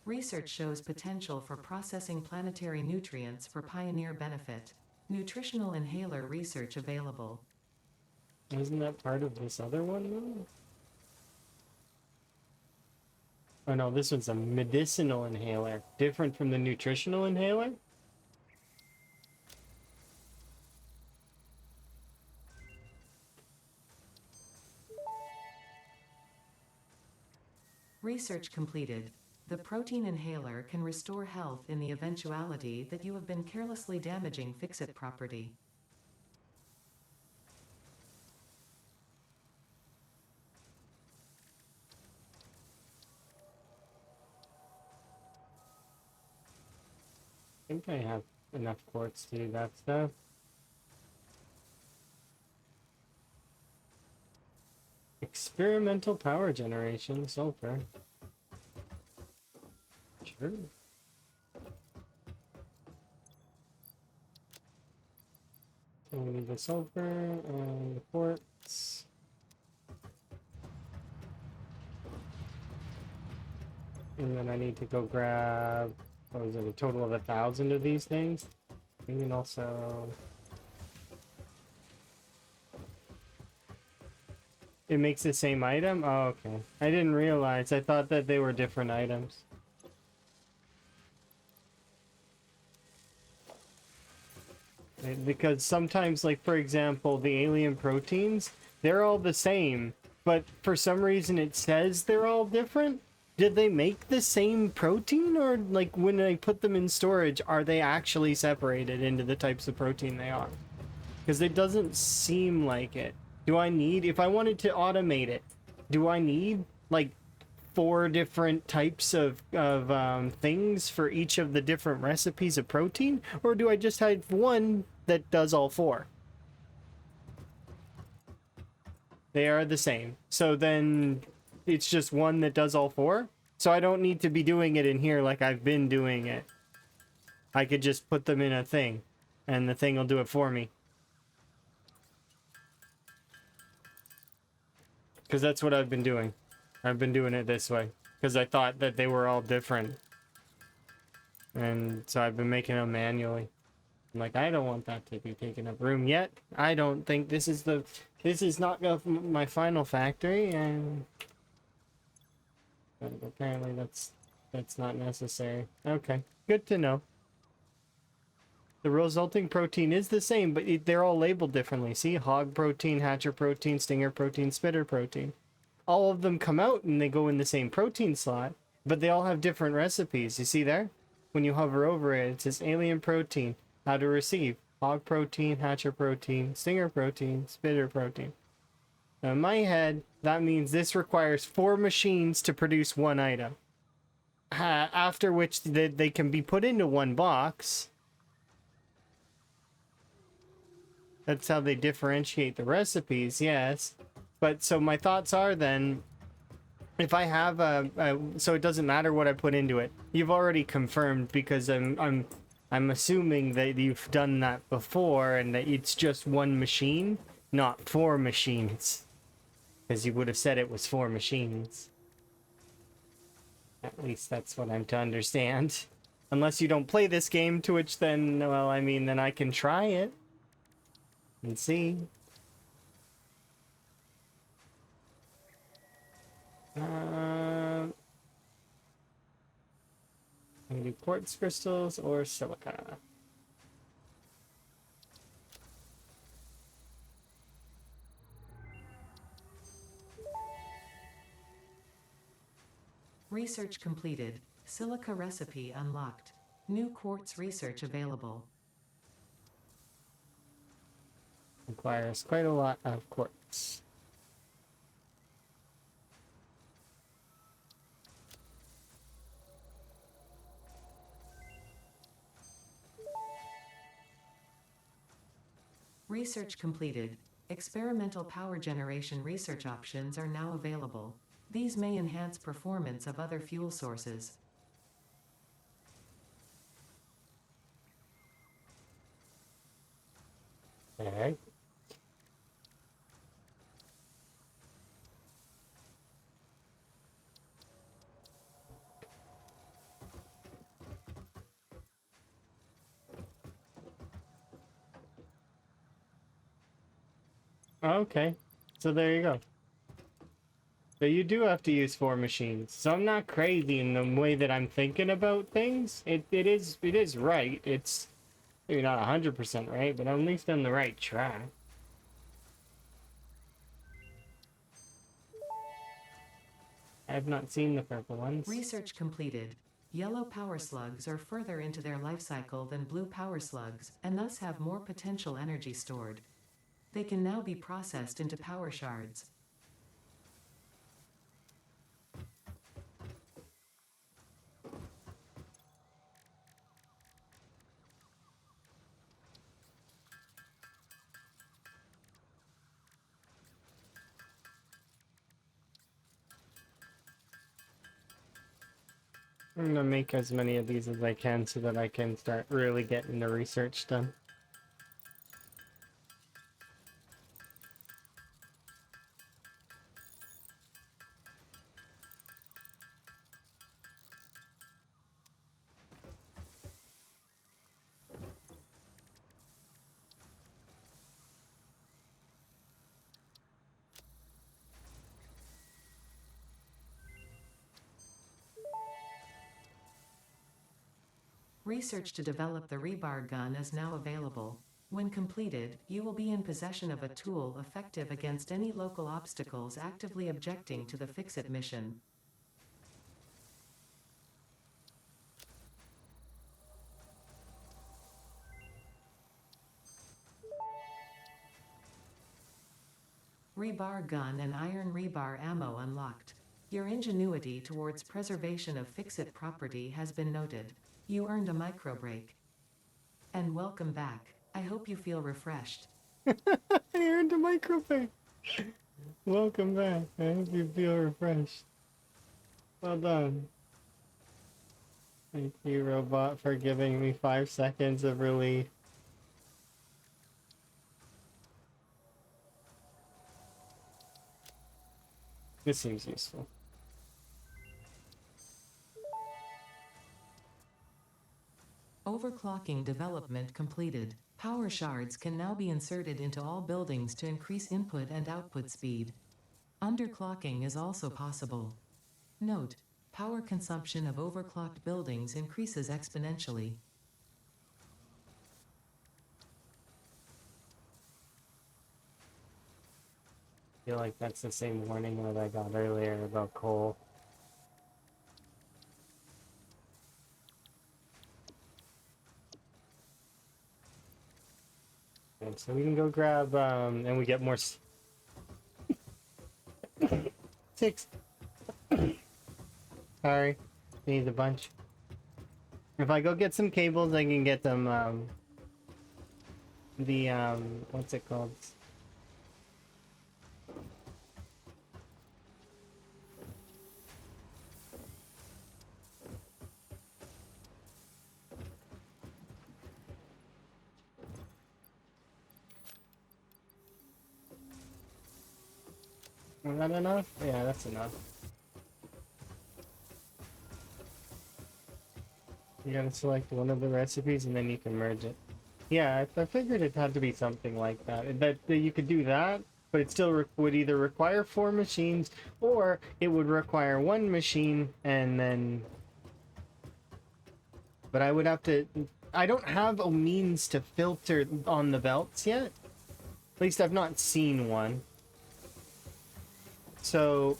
Research shows potential for processing planetary nutrients for pioneer benefit. Nutritional inhaler research available. Isn't that part of this other one, though? Oh no, this one's a medicinal inhaler. Different from the nutritional inhaler? Research completed. The protein inhaler can restore health in the eventuality that you have been carelessly damaging fix-it property. I think I have enough quartz to do that stuff. Experimental power generation, sulfur. Sure. So we need the sulfur and the quartz. And then I need to go grab, what was it, a total of 1,000 of these things? And then also It makes the same item? Oh, okay. I didn't realize. I thought that they were different items. Because sometimes, like, for example, the alien proteins, they're all the same, but for some reason it says they're all different. Did they make the same protein, or, like, when I put them in storage, are they actually separated into the types of protein they are? Because it doesn't seem like it. Do I need, if I wanted to automate it, do I need, like, 4 different types of things for each of the different recipes of protein? Or do I just have one that does all 4? They are the same. So then it's just one that does all 4? So I don't need to be doing it in here like I've been doing it. I could just put them in a thing, and the thing will do it for me. Because that's what I've been doing. I've been doing it this way. Because I thought that they were all different. And so I've been making them manually. I'm like, I don't want that to be taking up room yet. I don't think this is the... This is not my final factory, and... But apparently that's not necessary. Okay, good to know. The resulting protein is the same, but they're all labeled differently. See? Hog protein, hatcher protein, stinger protein, spitter protein. All of them come out and they go in the same protein slot, but they all have different recipes. You see there? When you hover over it, it says alien protein, how to receive. Hog protein, hatcher protein, stinger protein, spitter protein. Now in my head, that means this requires 4 machines to produce one item. After which they can be put into one box. That's how they differentiate the recipes, yes. But so my thoughts are then, if I have so it doesn't matter what I put into it. You've already confirmed, because I'm assuming that you've done that before and that it's just one machine, not 4 machines. Because you would have said it was 4 machines. At least that's what I'm to understand. Unless you don't play this game, to which then, well, I mean, then I can try it. And see. I'm gonna do quartz crystals or silica. Research completed. Silica recipe unlocked. New quartz research available. Requires quite a lot of quartz. Research completed. Experimental power generation research options are now available. These may enhance performance of other fuel sources. Okay. Okay. So there you go. So you do have to use 4 machines. So I'm not crazy in the way that I'm thinking about things. It is right. It's maybe not 100% right, but I'm at least on the right track. I have not seen the purple ones. Research completed. Yellow power slugs are further into their life cycle than blue power slugs, and thus have more potential energy stored. They can now be processed into power shards. I'm gonna make as many of these as I can so that I can start really getting the research done. Research to develop the rebar gun is now available. When completed, you will be in possession of a tool effective against any local obstacles actively objecting to the Fix-It mission. Rebar gun and iron rebar ammo unlocked. Your ingenuity towards preservation of Fix-It property has been noted. You earned a micro break. And welcome back. I hope you feel refreshed. I earned a microphone. Welcome back. I hope you feel refreshed. Well done. Thank you, robot, for giving me 5 seconds of relief. This seems useful. Overclocking development completed. Power shards can now be inserted into all buildings to increase input and output speed. Underclocking is also possible. Note: power consumption of overclocked buildings increases exponentially. I feel like that's the same warning that I got earlier about coal. And so we can go grab, and we get more 6. Sorry, need a bunch. If I go get some cables, I can get them, what's it called? Is that enough? Yeah, that's enough. You gotta select one of the recipes and then you can merge it. Yeah, I figured it had to be something like that. That you could do that, but it still would either require 4 machines or it would require 1 machine and then. But I would have to. I don't have a means to filter on the belts yet. At least I've not seen one. So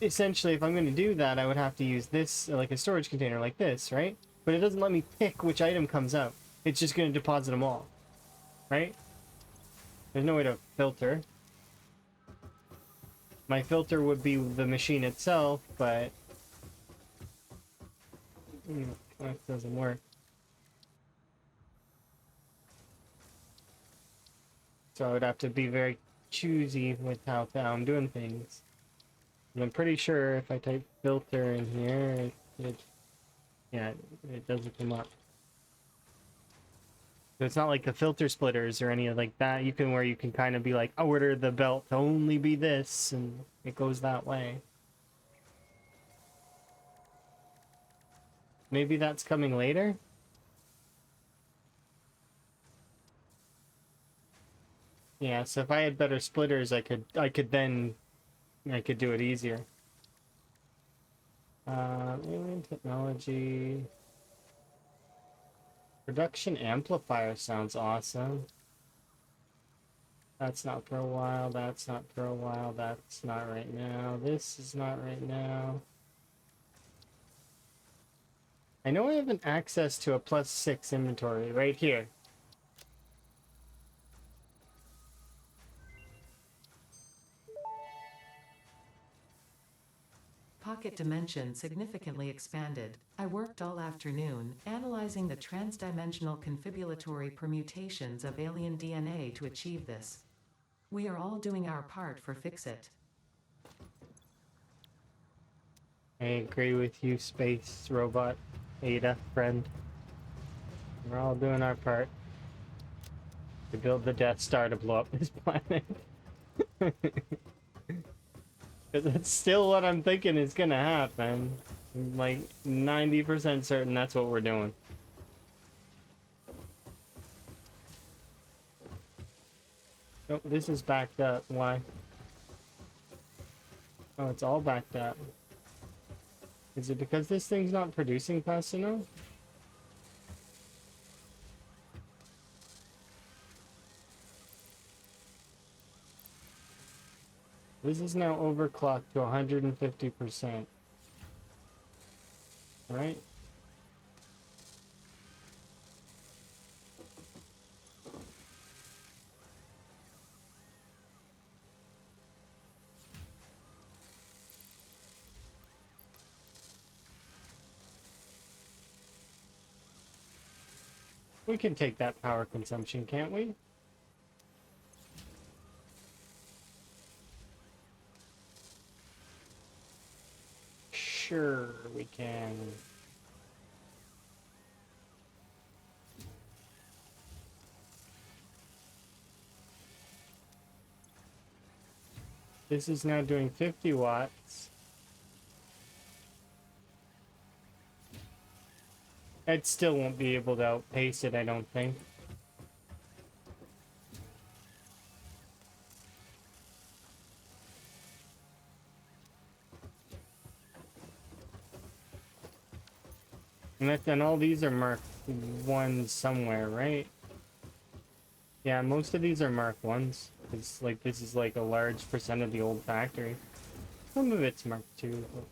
essentially, if I'm going to do that, I would have to use this, like a storage container like this, right? But it doesn't let me pick which item comes out. It's just going to deposit them all, right? There's no way to filter. My filter would be the machine itself, but that doesn't work. So I would have to be very choosy with how I'm doing things. And I'm pretty sure if I type filter in here, it doesn't come up. So it's not like the filter splitters or any of like that. You can where you can kind of be like, oh, order the belt to only be this, and it goes that way. Maybe that's coming later. Yeah, so if I had better splitters, I could do it easier. Alien technology. Production amplifier sounds awesome. That's not for a while, that's not for a while, that's not right now, this is not right now. I know I have an access to a +6 inventory right here. Pocket dimension significantly expanded. I worked all afternoon, analyzing the transdimensional confibulatory permutations of alien DNA to achieve this. We are all doing our part for Fix-It. I agree with you, space robot Ada friend. We're all doing our part to build the Death Star to blow up this planet. Because that's still what I'm thinking is gonna happen. I'm like 90% certain that's what we're doing. Oh, this is backed up. Why? Oh, it's all backed up. Is it because this thing's not producing fast enough? This is now overclocked to 150%. Right? We can take that power consumption, can't we? Sure, we can. This is now doing 50 watts. It still won't be able to outpace it, I don't think. And all these are marked 1 somewhere, right? Yeah, most of these are marked 1s. It's like this is like a large percent of the old factory. Some of it's marked 2, but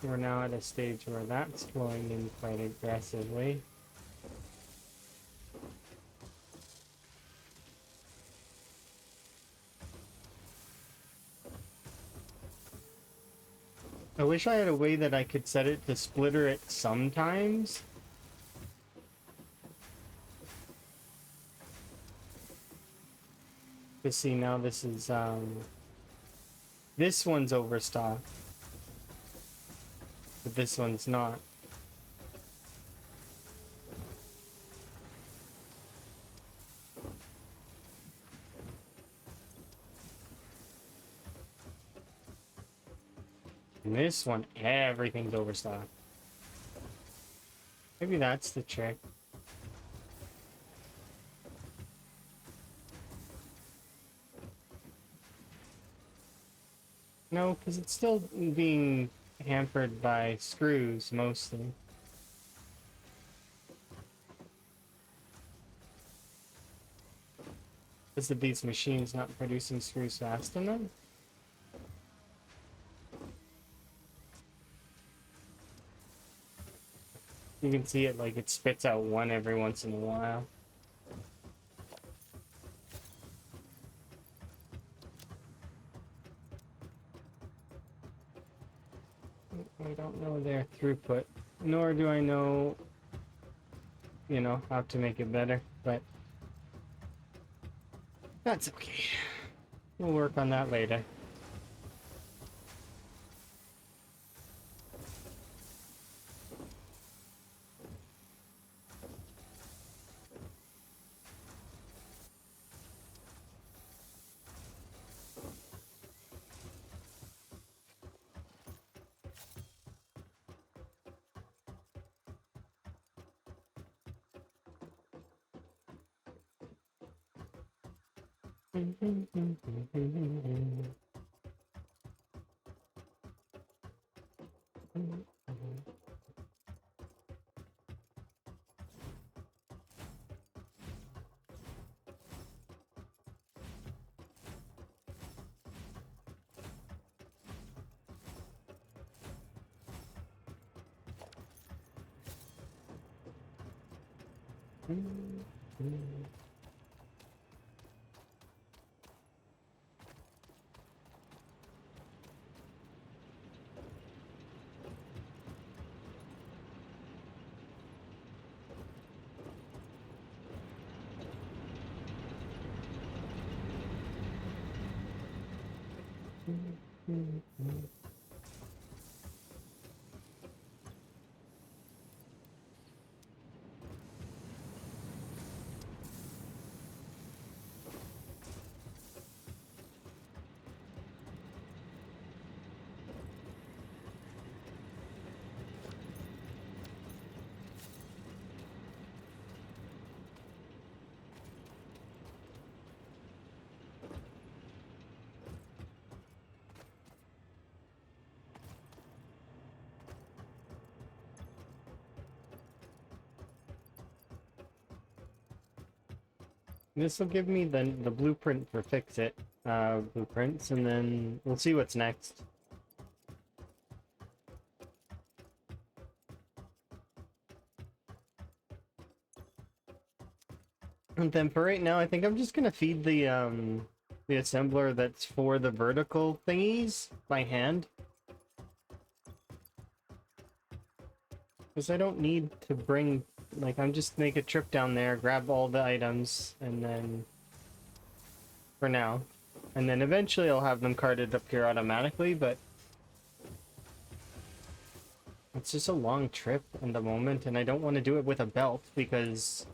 we're now at a stage where that's flowing in quite aggressively. I wish I had a way that I could set it to splitter it sometimes. To see now this is this one's overstocked. But this one's not. And this one, everything's overstocked. Maybe that's the trick. No, because it's still being hampered by screws, mostly. Because of these machines not producing screws fast enough? You can see it like it spits out 1 every once in a while. I don't know their throughput, nor do I know, you know, how to make it better, but that's okay. We'll work on that later. This will give me the blueprint for fix it. blueprints, and then we'll see what's next. And then for right now, I think I'm just gonna feed the assembler that's for the vertical thingies by hand. Because I don't need to bring, like, I'm just make a trip down there, grab all the items, and then, for now. And then eventually I'll have them carted up here automatically, but it's just a long trip in the moment, and I don't want to do it with a belt, because...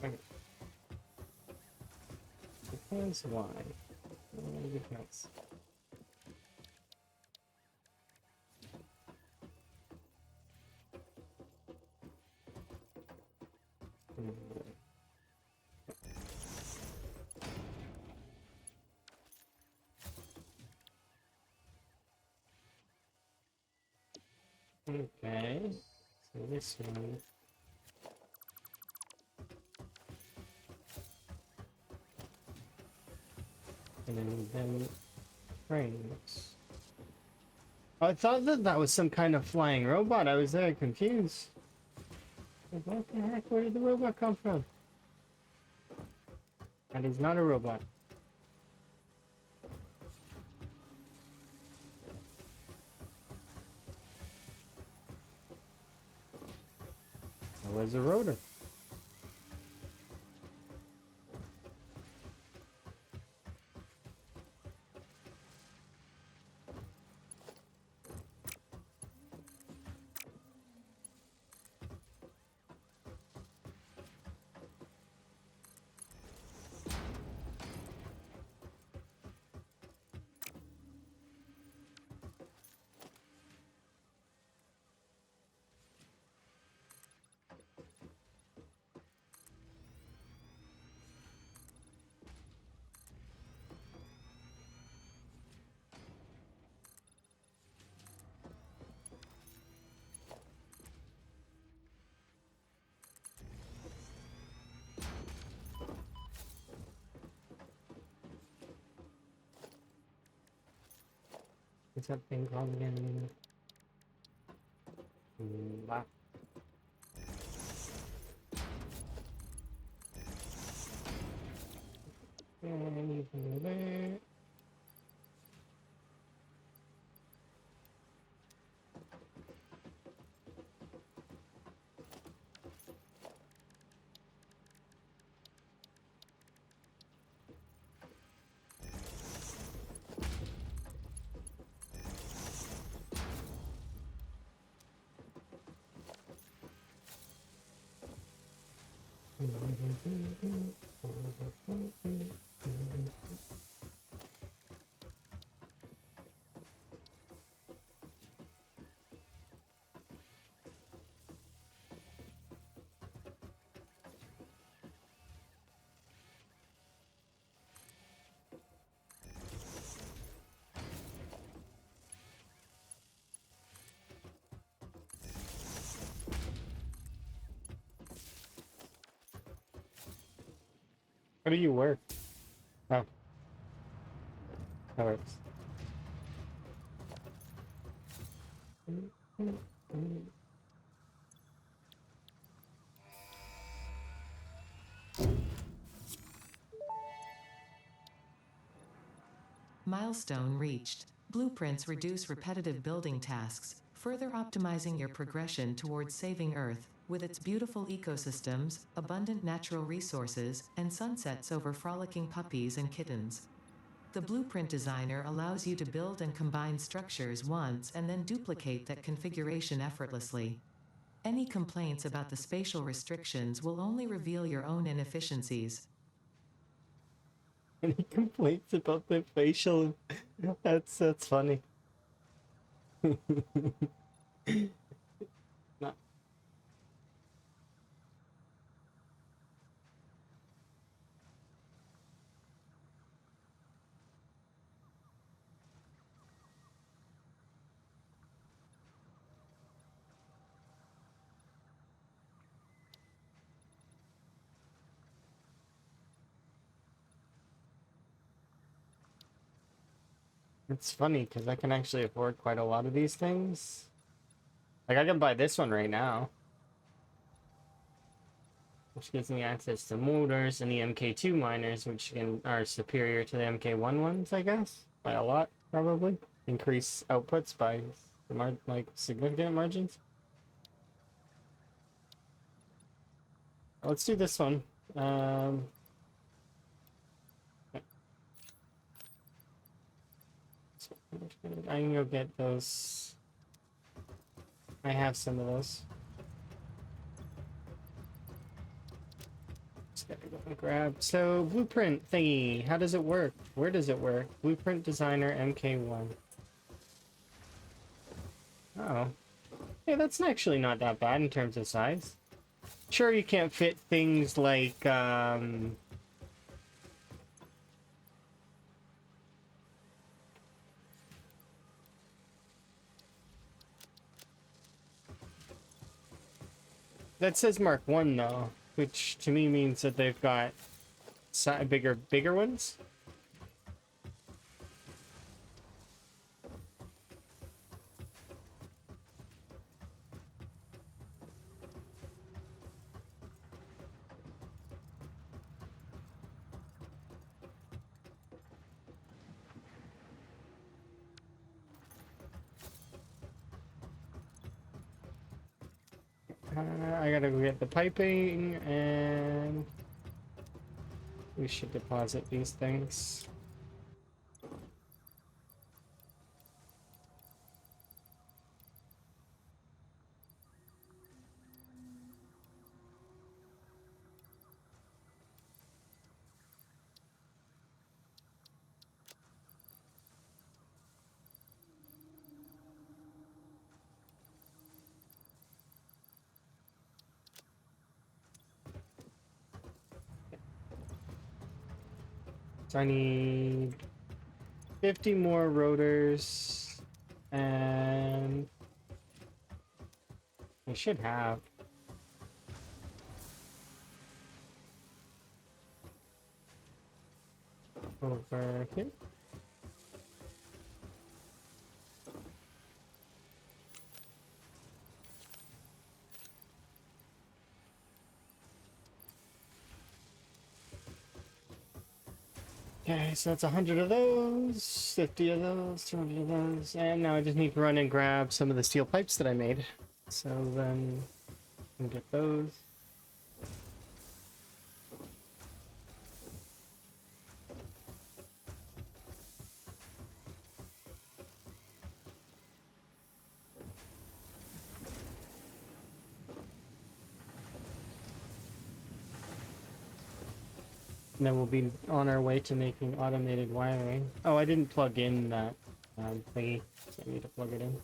Okay. Because why? Because... Okay, so this one... And then frames. I thought that that was some kind of flying robot. I was very confused. Like, what the heck? Where did the robot come from? That is not a robot. It was a rotor. What's that thing called again? Wow. Anything there? How do you work? Oh, that works. Milestone reached. Blueprints reduce repetitive building tasks, further optimizing your progression towards saving Earth, with its beautiful ecosystems, abundant natural resources, and sunsets over frolicking puppies and kittens. The blueprint designer allows you to build and combine structures once and then duplicate that configuration effortlessly. Any complaints about the spatial restrictions will only reveal your own inefficiencies. Any complaints about the facial? That's funny. Not... It's funny because I can actually afford quite a lot of these things. Like I can buy this one right now, which gives me access to motors and the MK2 miners, which are superior to the MK1 ones, I guess, by a lot, probably. Increase outputs by like significant margins. Let's do this one. I can go get those. I have some of those. Just gotta go and grab. So, blueprint thingy. How does it work? Where does it work? Blueprint designer MK1. Oh. Hey, that's actually not that bad in terms of size. Sure, you can't fit things like, that says Mark 1 though, which to me means that they've got bigger ones. I gotta go get the piping, and we should deposit these things. So I need 50 more rotors, and I should have. Over here. Okay, so that's 100 of those, 50 of those, 200 of those, and now I just need to run and grab some of the steel pipes that I made. So then I can get those. And then we'll be on our way to making automated wiring. Oh, I didn't plug in that thingy, so I need to plug it in.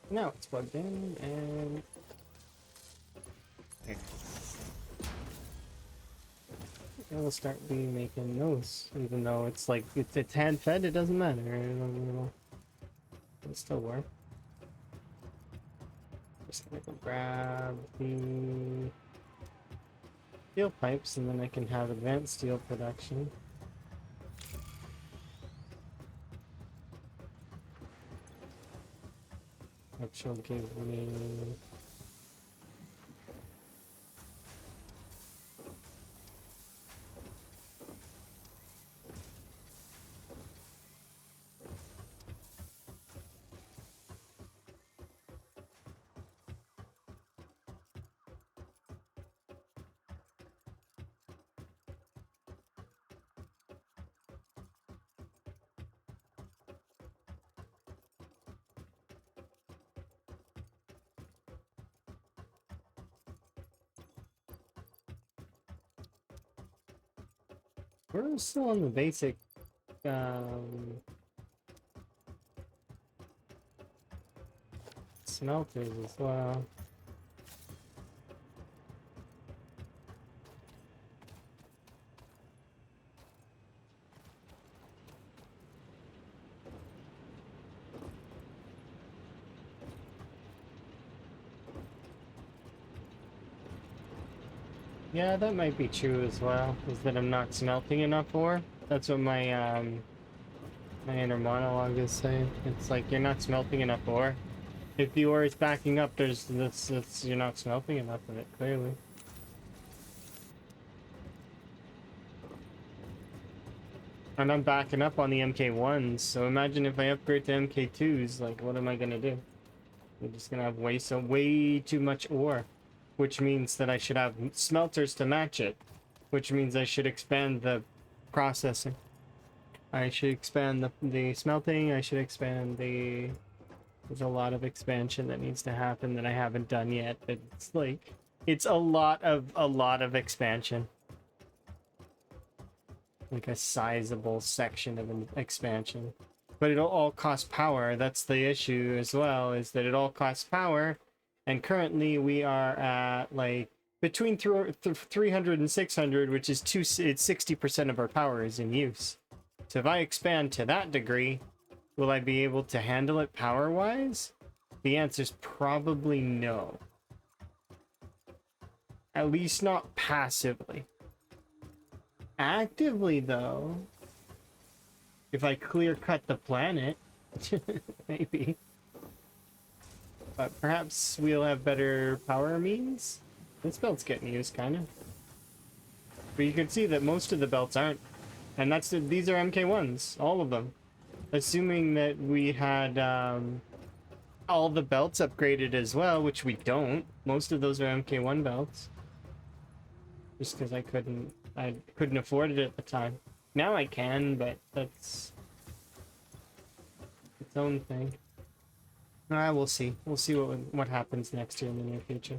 Now it's plugged in, and there. And we'll start making those, even though it's like it's hand fed. It doesn't matter. It'll still work. Just gonna go grab the steel pipes, and then I can have advanced steel production. Which will give me we're still on the basic smelters as well. Yeah, that might be true as well, is that I'm not smelting enough ore. That's what my inner monologue is saying. It's like you're not smelting enough ore. If the ore is backing up, there's this you're not smelting enough of it, clearly. And I'm backing up on the MK1s, so imagine if I upgrade to MK2s, like what am I gonna do? I'm just gonna have way too much ore. Which means that I should have smelters to match it. Which means I should expand the processing. I should expand the smelting, I should expand the... There's a lot of expansion that needs to happen that I haven't done yet. It's like... It's a lot of expansion. Like a sizable section of an expansion. But it'll all cost power. That's the issue as well, is that it all costs power. And currently we are at like between 300 and 600, which is it's 60% of our power is in use. So if I expand to that degree, will I be able to handle it power-wise? The answer is probably no. At least not passively. Actively, though, if I clear-cut the planet, maybe. But perhaps we'll have better power means? This belt's getting used, kind of. But you can see that most of the belts aren't. And these are MK1s, all of them. Assuming that we had all the belts upgraded as well, which we don't. Most of those are MK1 belts. Just because I couldn't afford it at the time. Now I can, but that's its own thing. We'll see. We'll see what happens next year in the near future.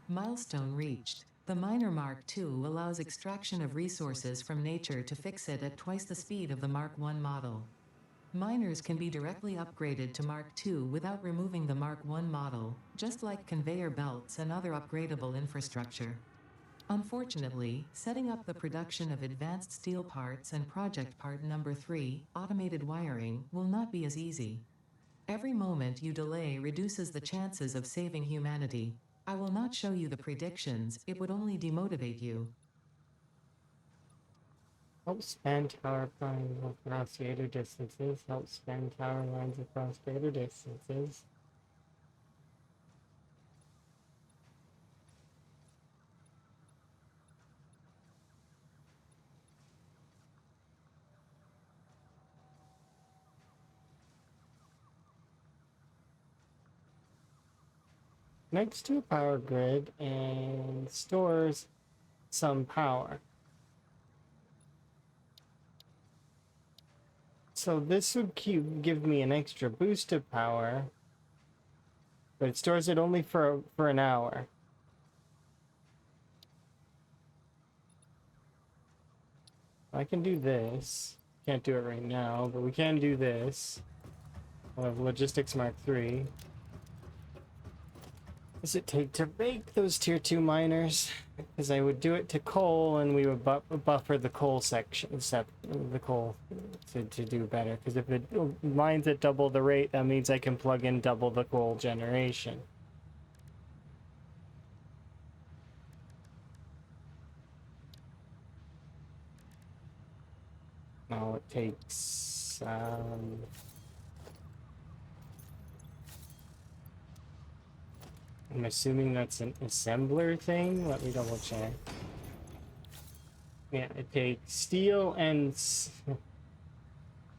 Milestone reached. The Miner Mark II allows extraction of resources from nature to fix it at twice the speed of the Mark I model. Miners can be directly upgraded to Mark II without removing the Mark I model, just like conveyor belts and other upgradable infrastructure. Unfortunately, setting up the production of advanced steel parts and project part number 3, automated wiring, will not be as easy. Every moment you delay reduces the chances of saving humanity. I will not show you the predictions, it would only demotivate you. Help span tower lines across greater distances. Help span tower lines across greater distances. Next to a power grid and stores some power. So this would give me an extra boost of power, but it stores it only for an hour. I can do this. Can't do it right now, but we can do this. We'll have Logistics Mark III. What does it take to make those tier 2 miners? Because I would do it to coal and we would buffer the coal section, the coal to do better. Because if it mines at double the rate, that means I can plug in double the coal generation. Now it takes I'm assuming that's an assembler thing. Let me double check. Yeah, it takes steel and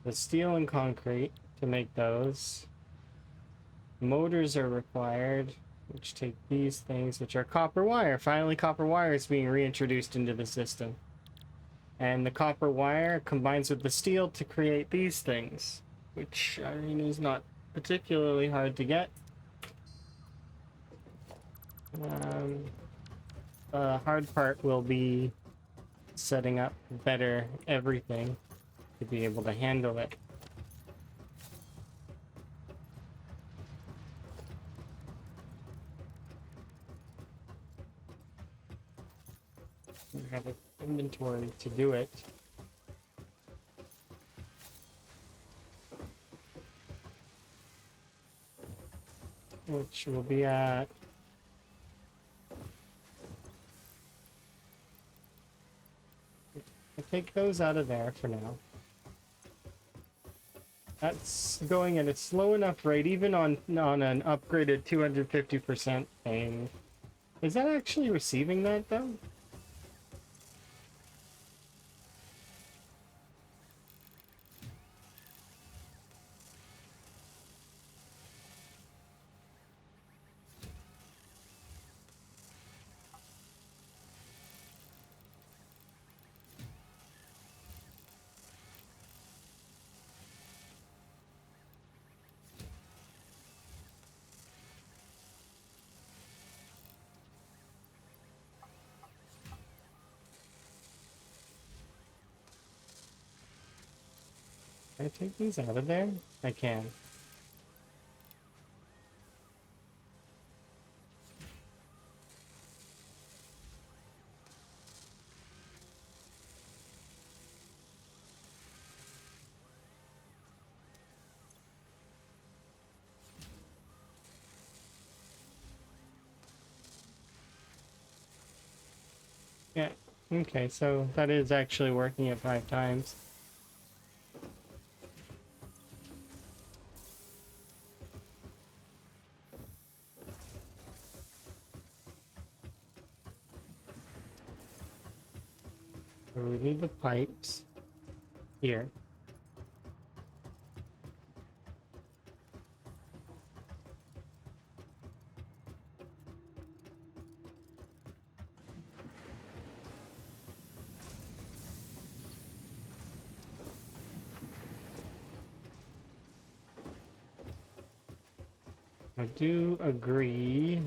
the steel and concrete to make those. Motors are required, which take these things, which are copper wire. Finally, copper wire is being reintroduced into the system. And the copper wire combines with the steel to create these things, which I mean is not particularly hard to get. The hard part will be setting up better everything to be able to handle it. I have an inventory to do it. Which will be at... I take those out of there for now. That's going at a slow enough rate, even on an upgraded 250% thing. Is that actually receiving that, though? Can I take these out of there? I can. Yeah. Okay, so that is actually working at 5 times. So we need the pipes here. I do agree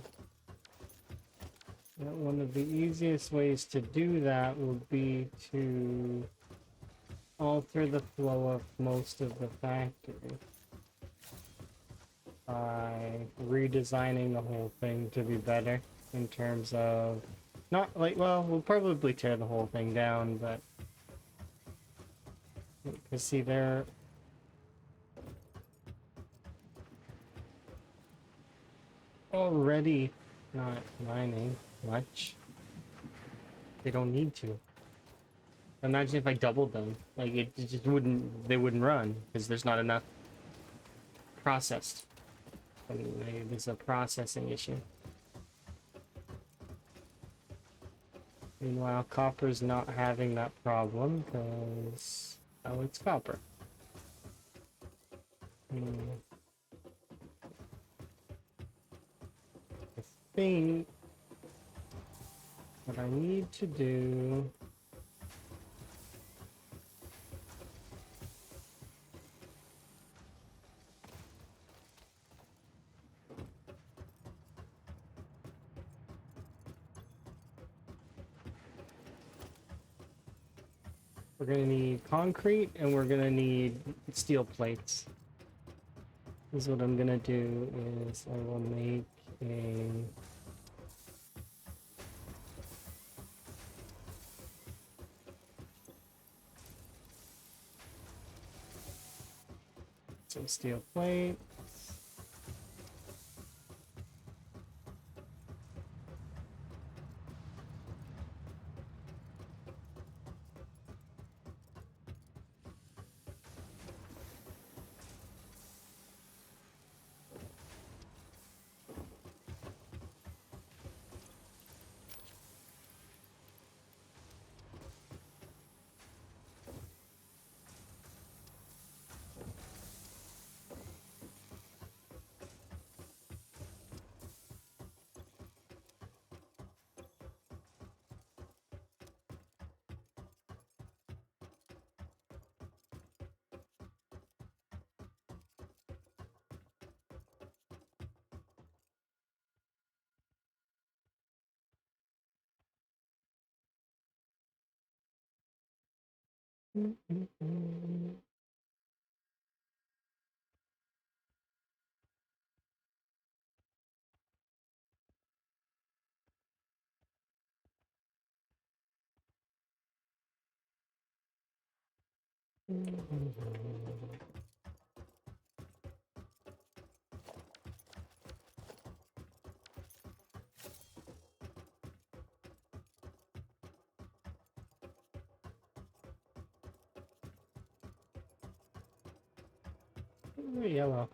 that one of the easiest ways to do that would be to alter the flow of most of the factory by redesigning the whole thing to be better in terms of not like, well, we'll probably tear the whole thing down, but because see, they're already not mining much. They don't need to. Imagine if I doubled them. Like, it just wouldn't, they wouldn't run because there's not enough processed. I mean, there's a processing issue. Meanwhile, copper's not having that problem because, oh, it's copper. I think what I need to do we're gonna need concrete and we're gonna need steel plates. This is what I'm gonna do is I will make a some steel plate. Ooh, yellow.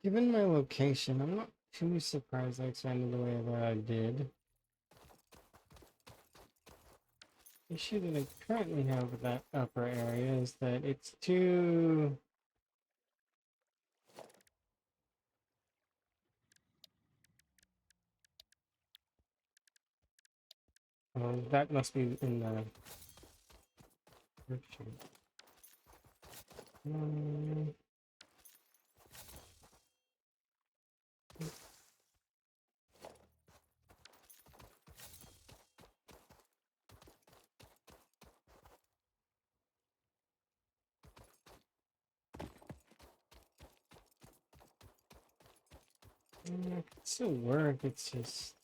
Given my location, I'm not too surprised I expanded the way that I did. The issue that I currently have with that upper area is that it's too... Oh, that must be in the worksheet. It could still work, it's just...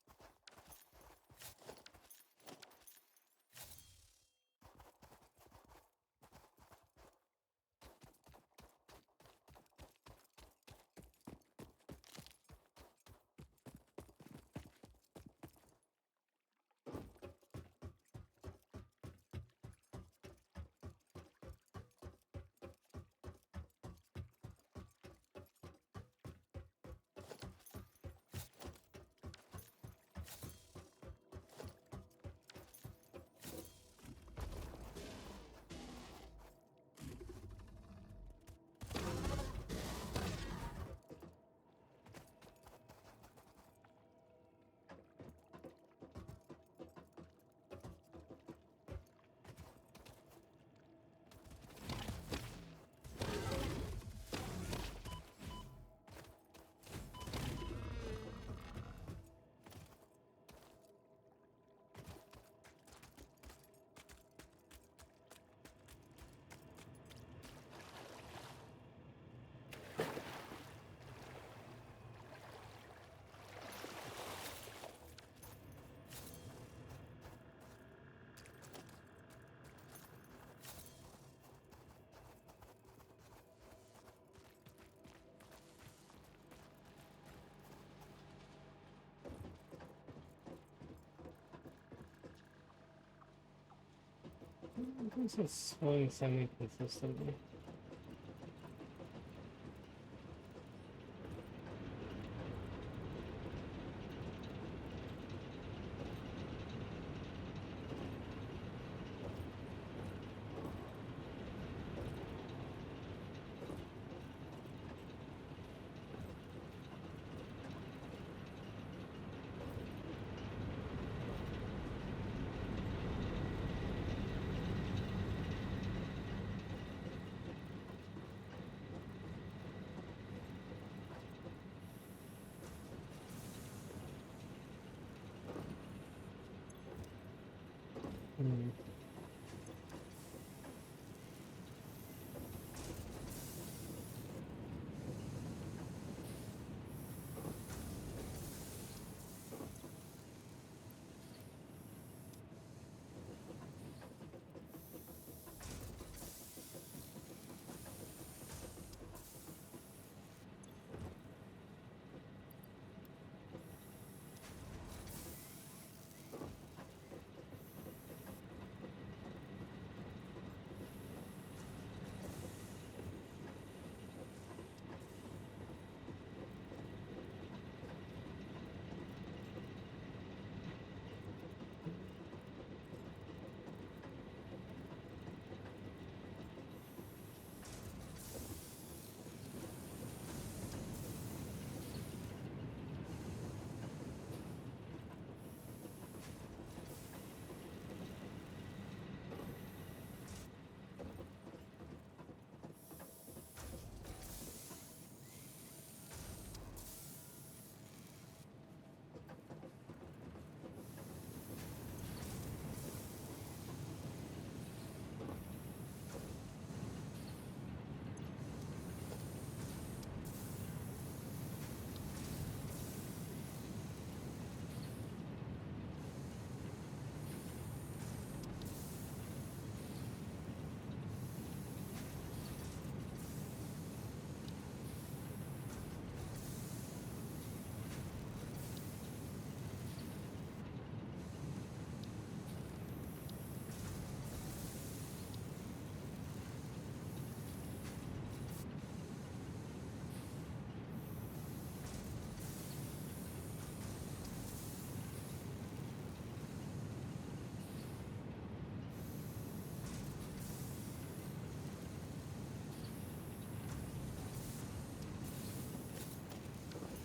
This is swing semi-consistently. Hmm.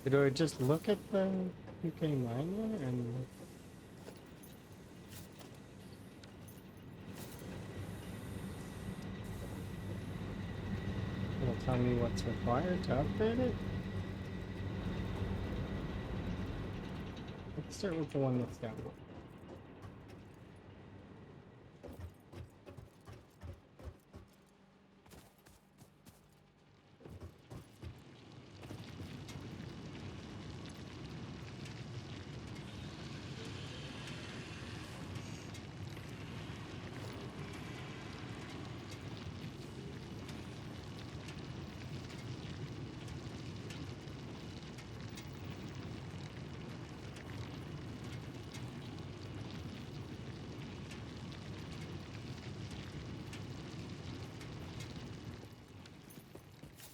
Do I just look at the UK miner and it'll tell me what's required to upgrade it? Let's start with the one that's down.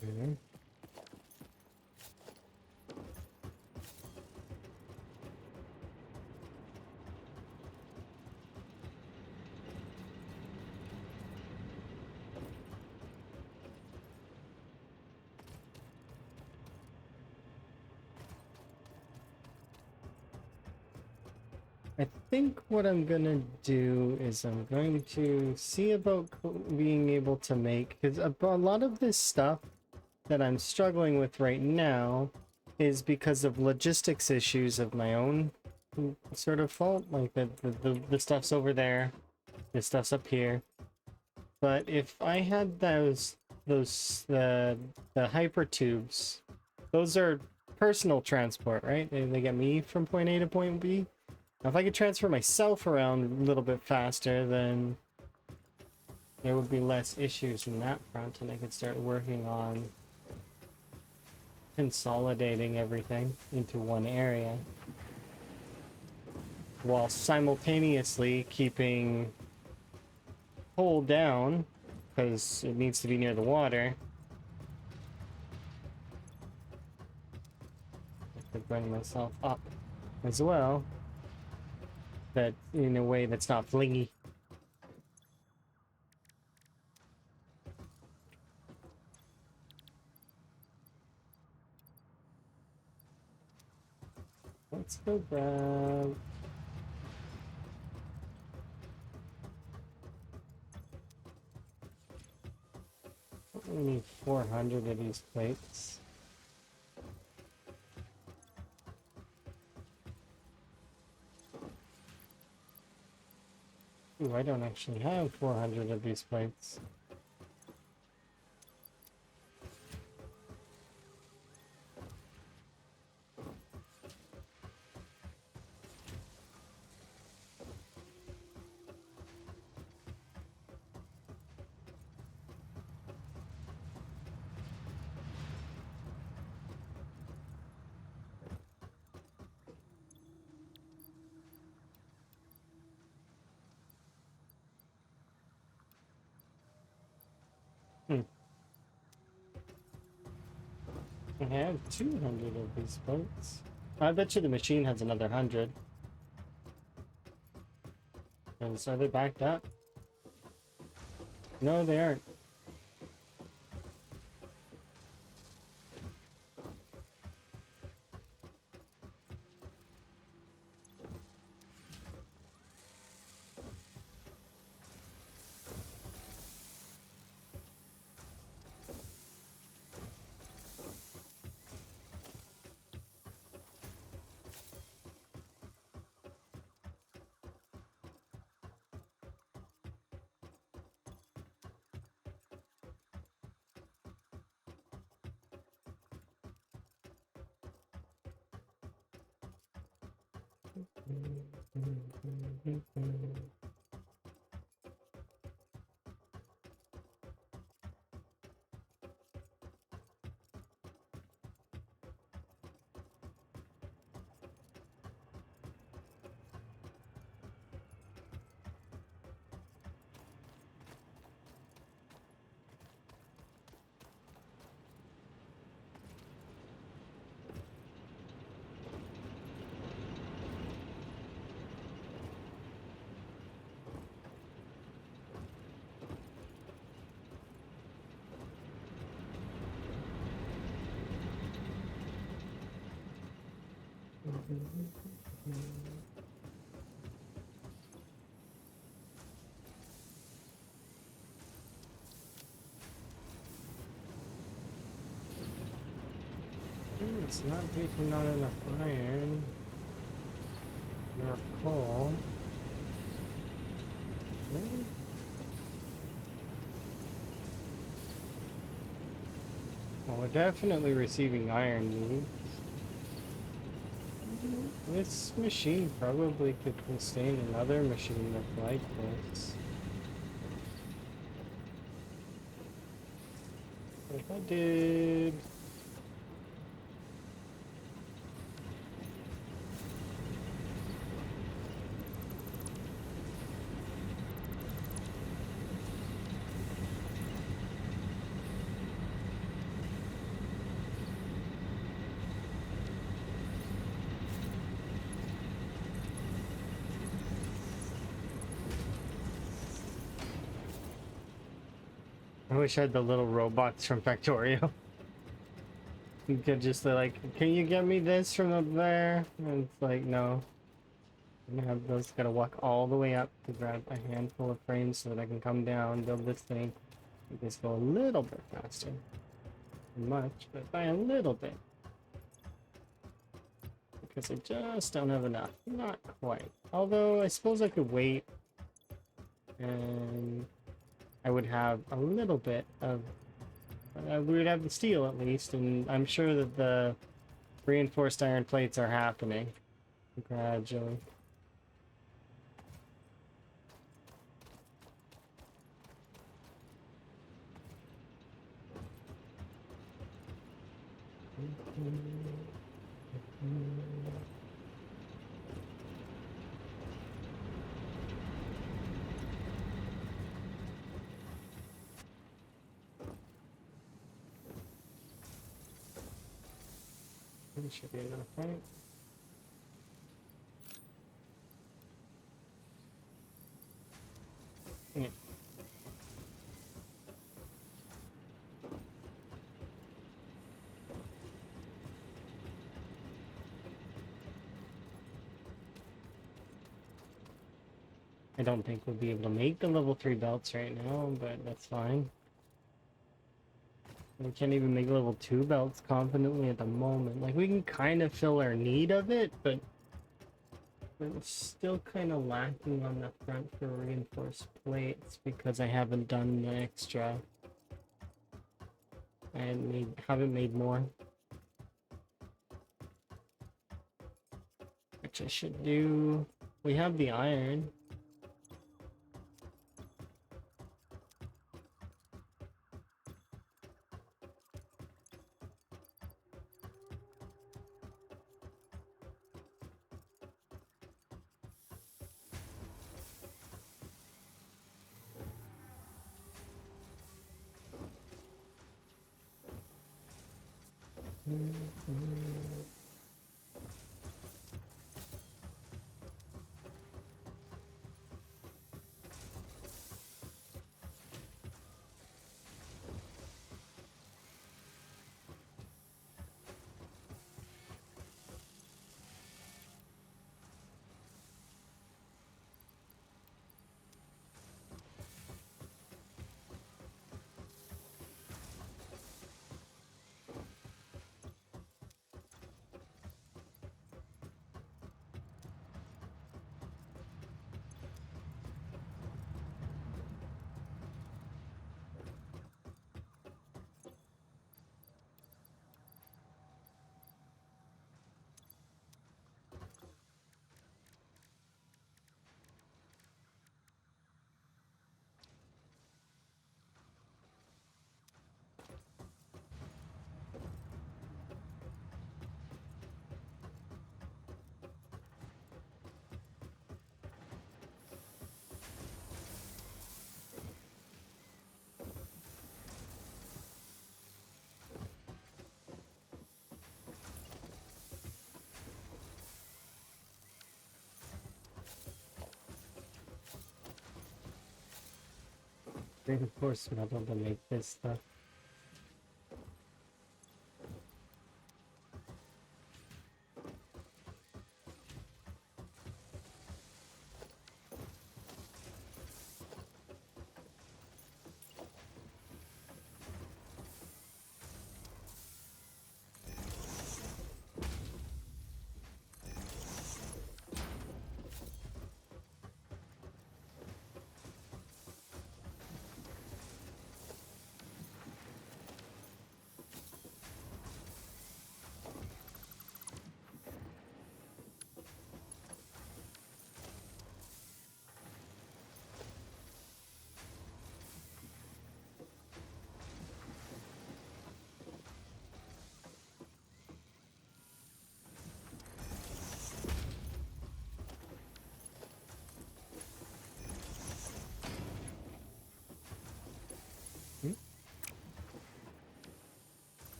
Okay. I think what I'm gonna do is I'm going to see about being able to make, because a lot of this stuff that I'm struggling with right now is because of logistics issues of my own sort of fault. Like the stuff's over there, this stuff's up here. But if I had the hyper tubes, those are personal transport, right? They get me from point A to point B. Now, if I could transfer myself around a little bit faster, then there would be less issues in that front, and I could start working on consolidating everything into one area while simultaneously keeping pole down because it needs to be near the water. I could bring myself up as well, that in a way that's not flingy. Let's go grab. We need 400 of these plates. Ooh, I don't actually have 400 of these plates. Hmm. I have 200 of these plates. I bet you the machine has another 100. And so are they backed up? No, they aren't. It's not taking not enough iron nor coal. Really? Well, we're definitely receiving iron needs. This machine probably could sustain another machine that's like this. If I did... I wish I had the little robots from Factorio. You could just like, can you get me this from up there? And it's like, no. I'm gonna have those, gotta walk all the way up to grab a handful of frames so that I can come down, build this thing, and just go a little bit faster. Not much, but by a little bit. Because I just don't have enough. Not quite. Although, I suppose I could wait. And I would have a little bit of... we would have the steel at least, and I'm sure that the reinforced iron plates are happening gradually. It should be enough, right? Yeah. I don't think we'll be able to make the level 3 belts right now, but that's fine. We can't even make level 2 belts confidently at the moment. Like, we can kind of fill our need of it, but we're still kind of lacking on the front for reinforced plates because I haven't done the extra. I haven't made more. Which I should do. We have the iron. Reinforced metal to make this stuff.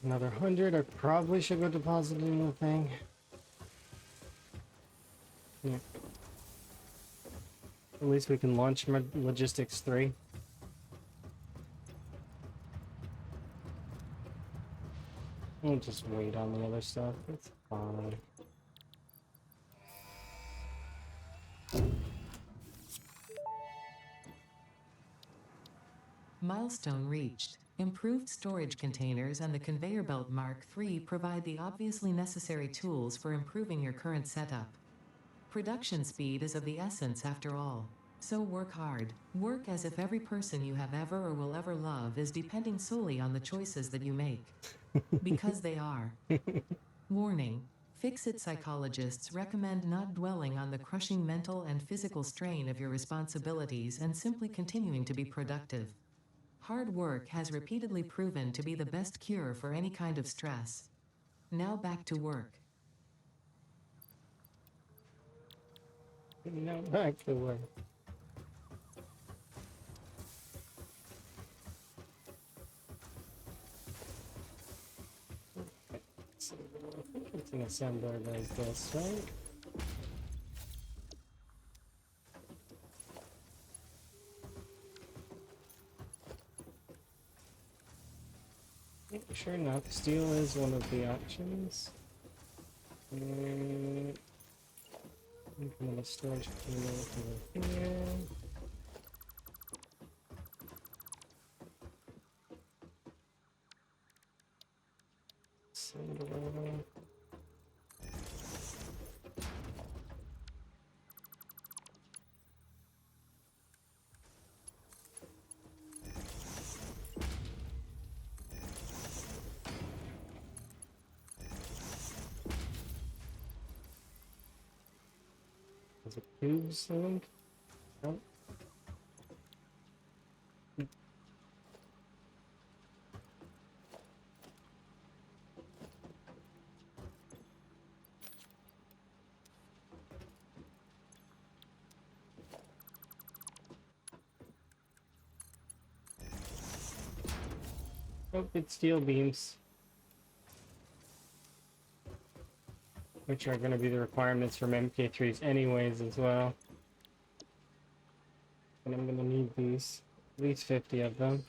Another 100. I probably should go depositing the thing. Yeah. At least we can launch Logistics 3. We'll just wait on the other stuff. It's fine. Milestone reached. Improved storage containers and the conveyor belt Mark III provide the obviously necessary tools for improving your current setup. Production speed is of the essence after all. So work hard. Work as if every person you have ever or will ever love is depending solely on the choices that you make. Because they are. Warning. Fix-it psychologists recommend not dwelling on the crushing mental and physical strain of your responsibilities and simply continuing to be productive. Hard work has repeatedly proven to be the best cure for any kind of stress. Now back to work. Now back to work. So, I think it's an assembler does this, right? Yeah, sure enough, steel is one of the options. And I'm gonna storage container over here. Assembler. Is it tubes link? Nope. Oh, it's steel beams, which are going to be the requirements from MK3s anyways as well. And I'm going to need these, at least 50 of them.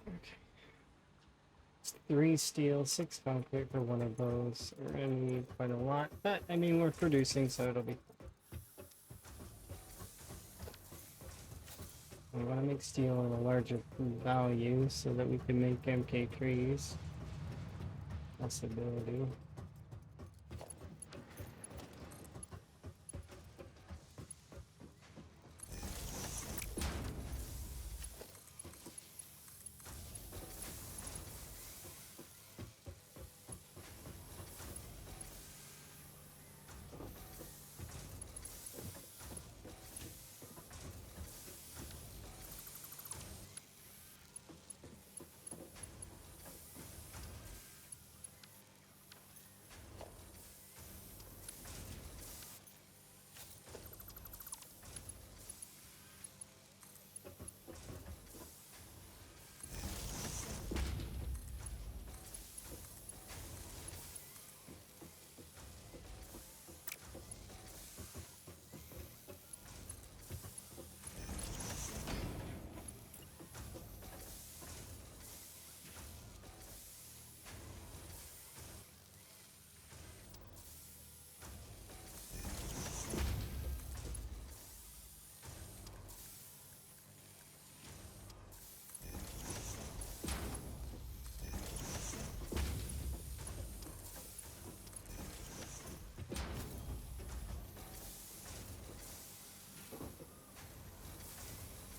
Okay. 3 steel, 6 concrete for one of those. We're going to need quite a lot, but I mean, we're producing, so it'll be. We want to make steel in a larger value so that we can make MK3s. Possibility.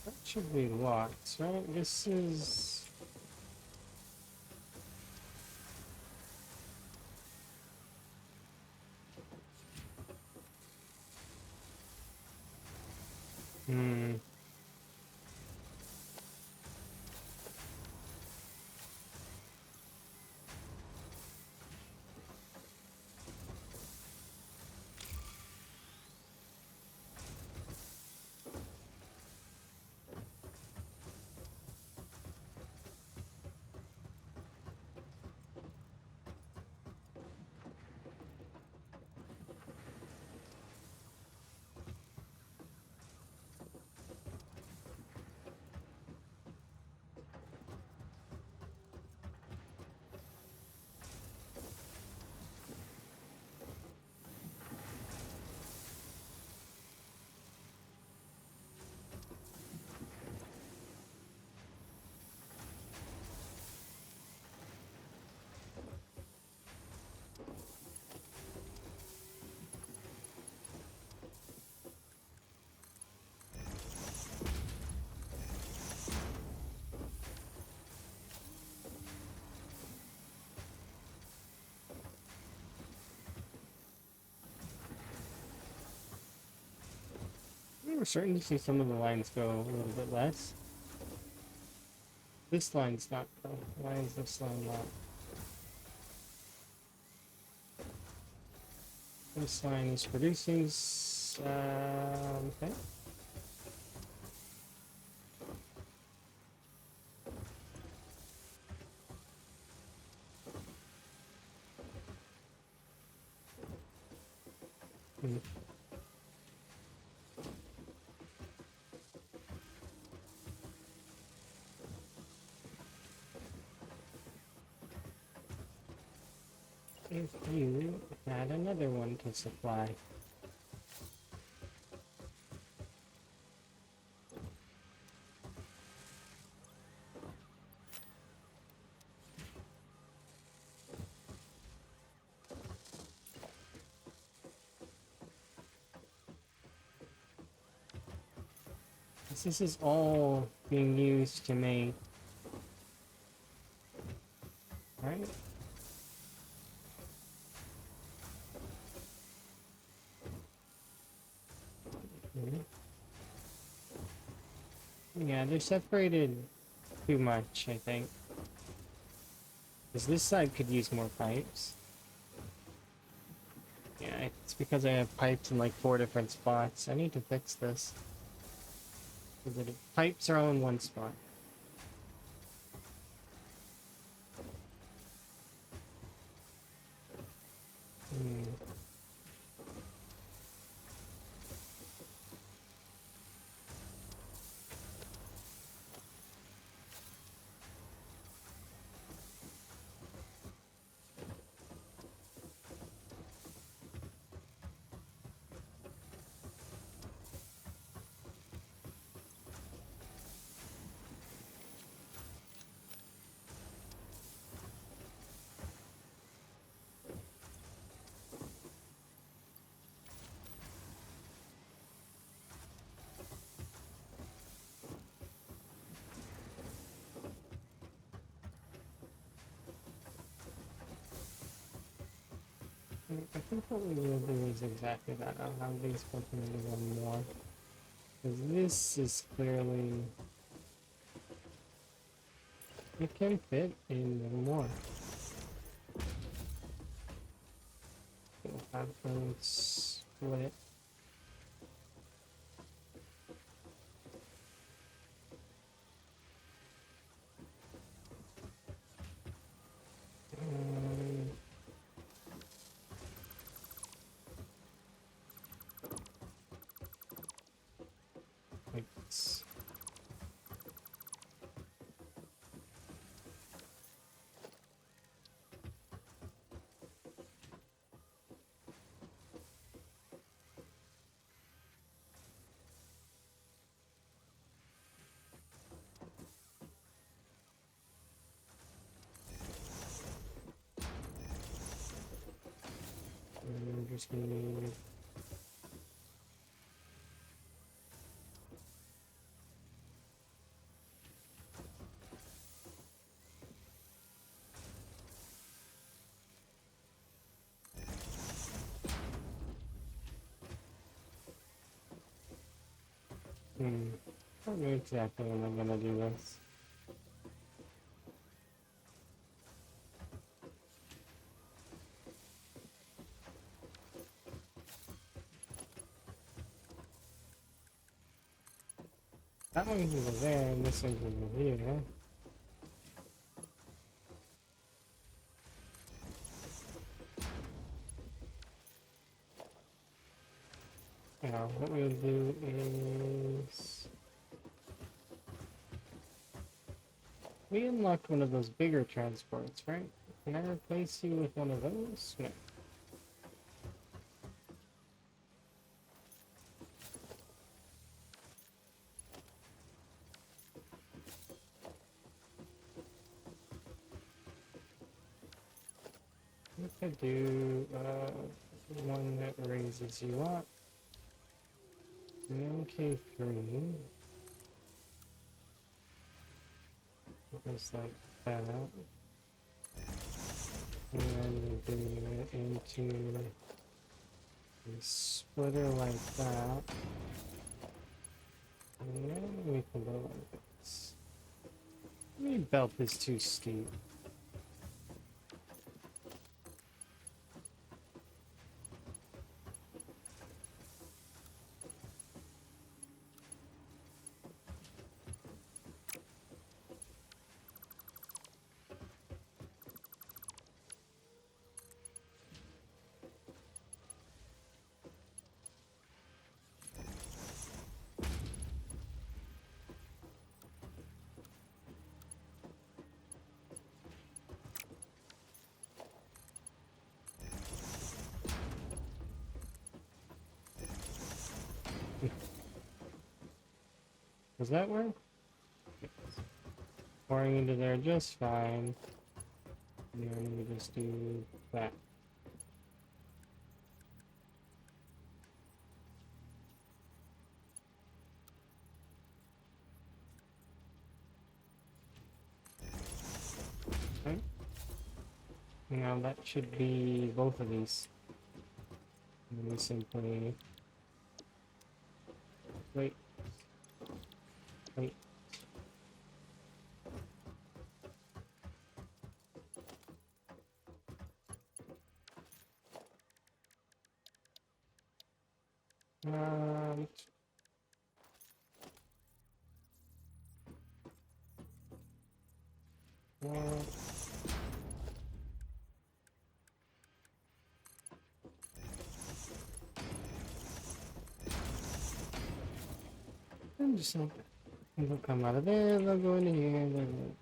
That should be locked, right? This is. Hmm. we're starting to see some of the lines go a little bit less. This line's not though. Why is this line not? This line is producing. Okay. Hmm. If you had another one to supply. This is all being used to make, right? Mhm. Yeah, they're separated too much, I think. Because this side could use more pipes. Yeah, it's because I have pipes in like 4 different spots. I need to fix this. The pipes are all in one spot. Hmm. I think what we will do is exactly that. I'll have these put into one more. Because this is clearly... It can fit in one more. We'll have them split. Like this. And we're just gonna need... I don't know exactly when I'm gonna do this. That one's over there, and this one's over here. Now, what we'll do is... We unlocked one of those bigger transports, right? Can I replace you with one of those? No. We could do one that raises you up. MK3 goes like that. And then we do it into a splitter like that. Yeah, we can go like this. Maybe belt is too steep. Does that work? Pouring into there just fine. And then we just do that. Okay. Now that should be both of these. And we simply wait, wait. Um, uh, I'm just like, they'll come out of there, they'll go into here, there we go.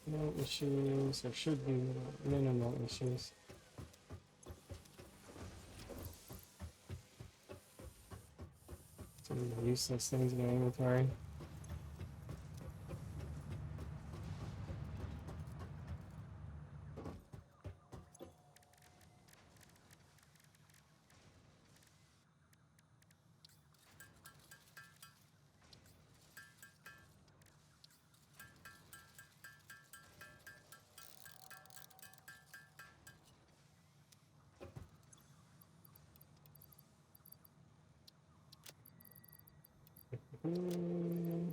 No issues, there should be minimal issues. Some useless things in my inventory. Hmm.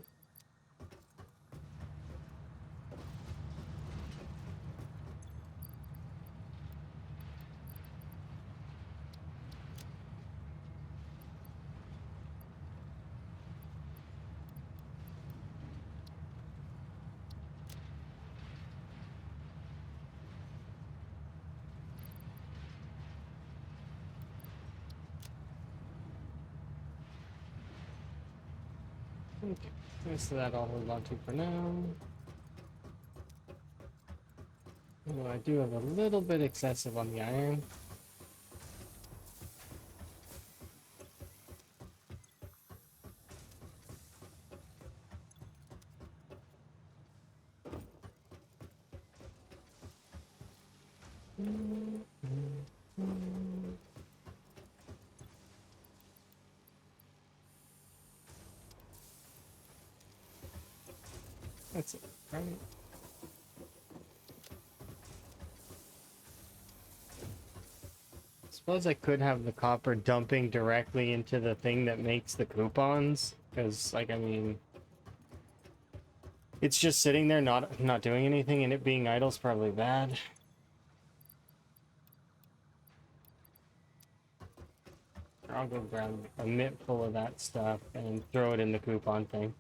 Okay, so that I'll hold on to for now. Oh, I do have a little bit excessive on the iron. That's it, right? Suppose I could have the copper dumping directly into the thing that makes the coupons, because, like, I mean, it's just sitting there, not doing anything, and it being idle is probably bad. I'll go grab a mitt full of that stuff and throw it in the coupon thing.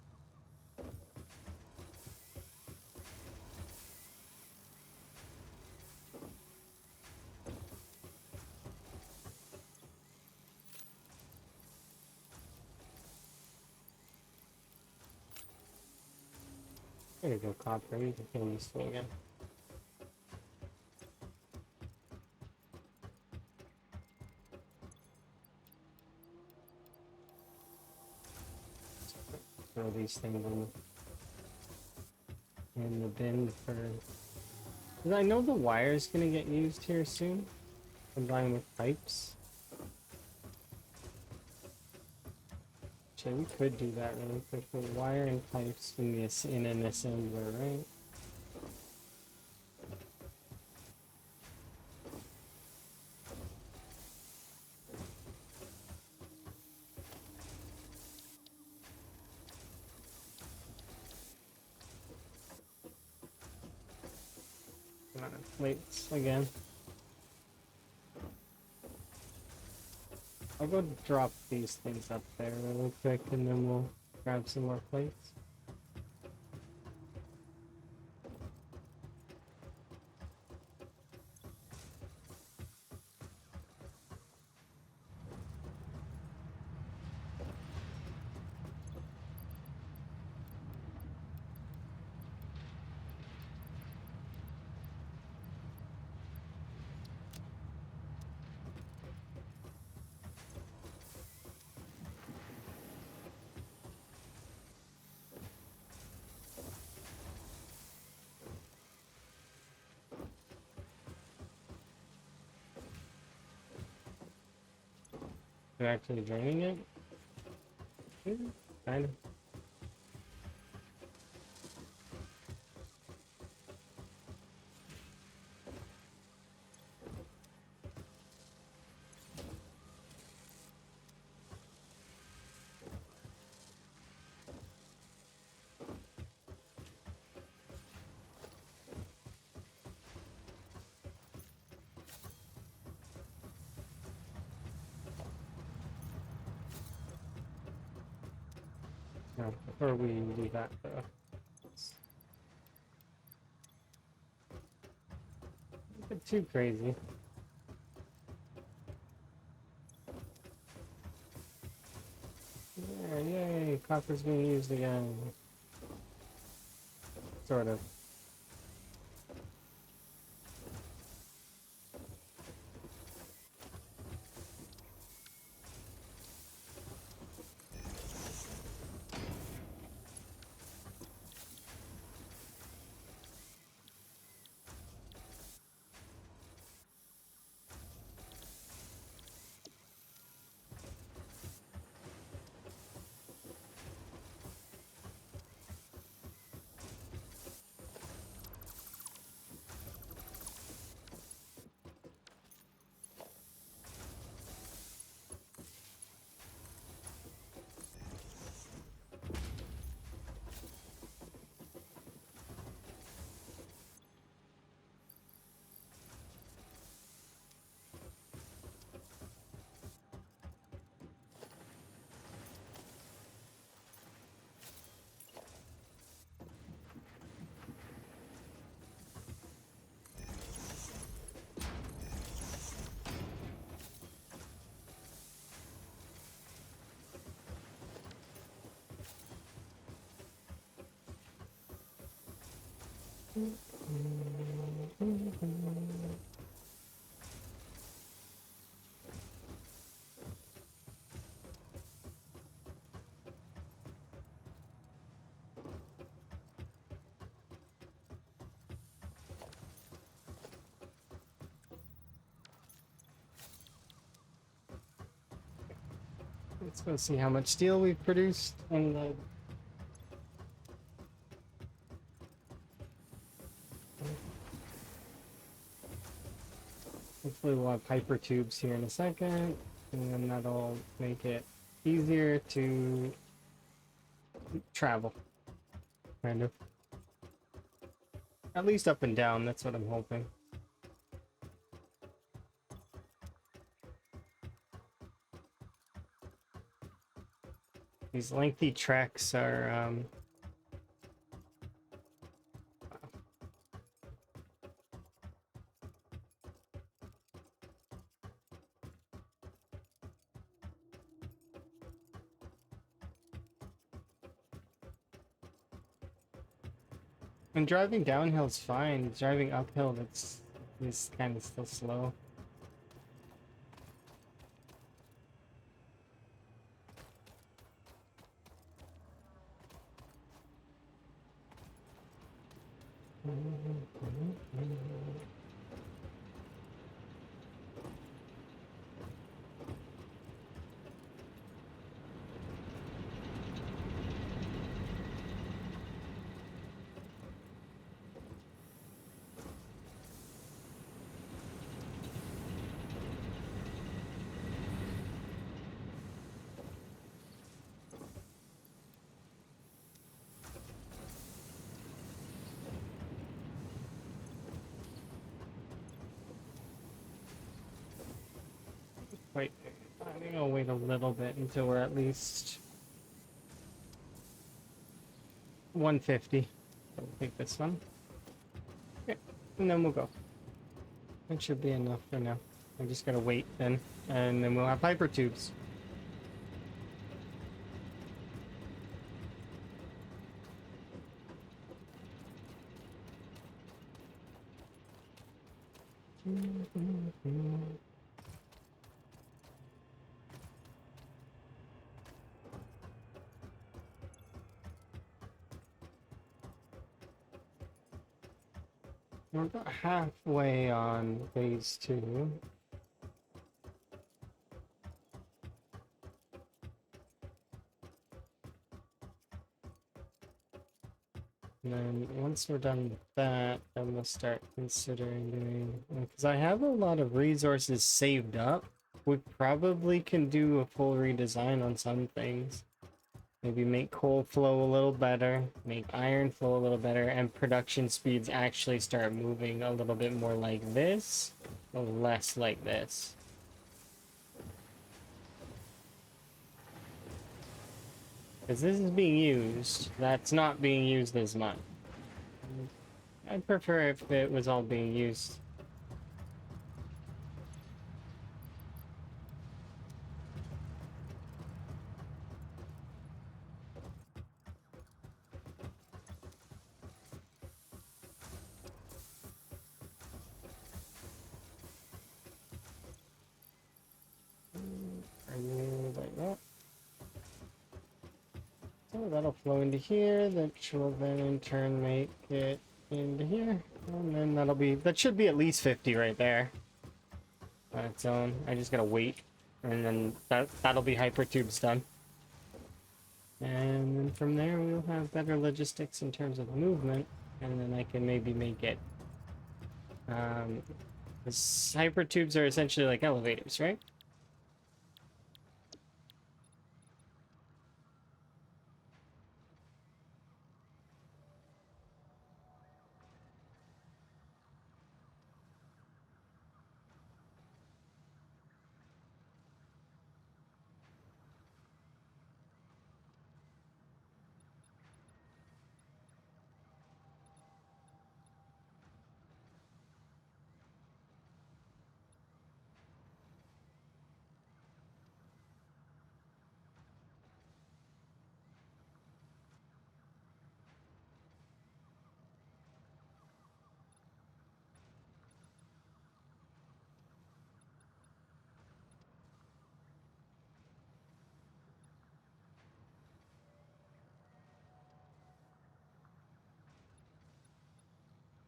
There you go, copper. You can feel this thing again. Throw these things in the bin for... 'Cause I know the wire's gonna get used here soon. combined with pipes. Actually, we could do that really quickly. Wire and pipes in this in an assembler, right? Come on, plates again. I'll go drop these things up there really quick and then we'll grab some more plates. They're actually draining it? Kind of. No, before we do that though. A bit too crazy. Yeah, yay, copper's being used again. Sort of. Let's go see how much steel we've produced and hopefully we'll have hyper tubes here in a second, and then that'll make it easier to travel. Kind of. At least up and down, that's what I'm hoping. These lengthy tracks are when driving downhill is fine. Driving uphill is kind of still slow. think I'll wait a little bit until we're at least 150. I'll take this one. Okay, and then we'll go. That should be enough for now. I just gotta wait then, and then we'll have hyper tubes. We're about halfway on phase 2. And then once we're done with that, then we'll start considering doing... Because I have a lot of resources saved up. We probably can do a full redesign on some things. Maybe make coal flow a little better, make iron flow a little better, and production speeds actually start moving a little bit more like this, or less like this. Because this is being used, that's not being used as much. I'd prefer if it was all being used. Like that. So that'll flow into here, that will then in turn make it into here. And then that'll be, that should be at least 50 right there. On its own. I just gotta wait. And then that'll be hypertubes done. And then from there we'll have better logistics in terms of movement. And then I can maybe make it... Because hypertubes are essentially like elevators, right?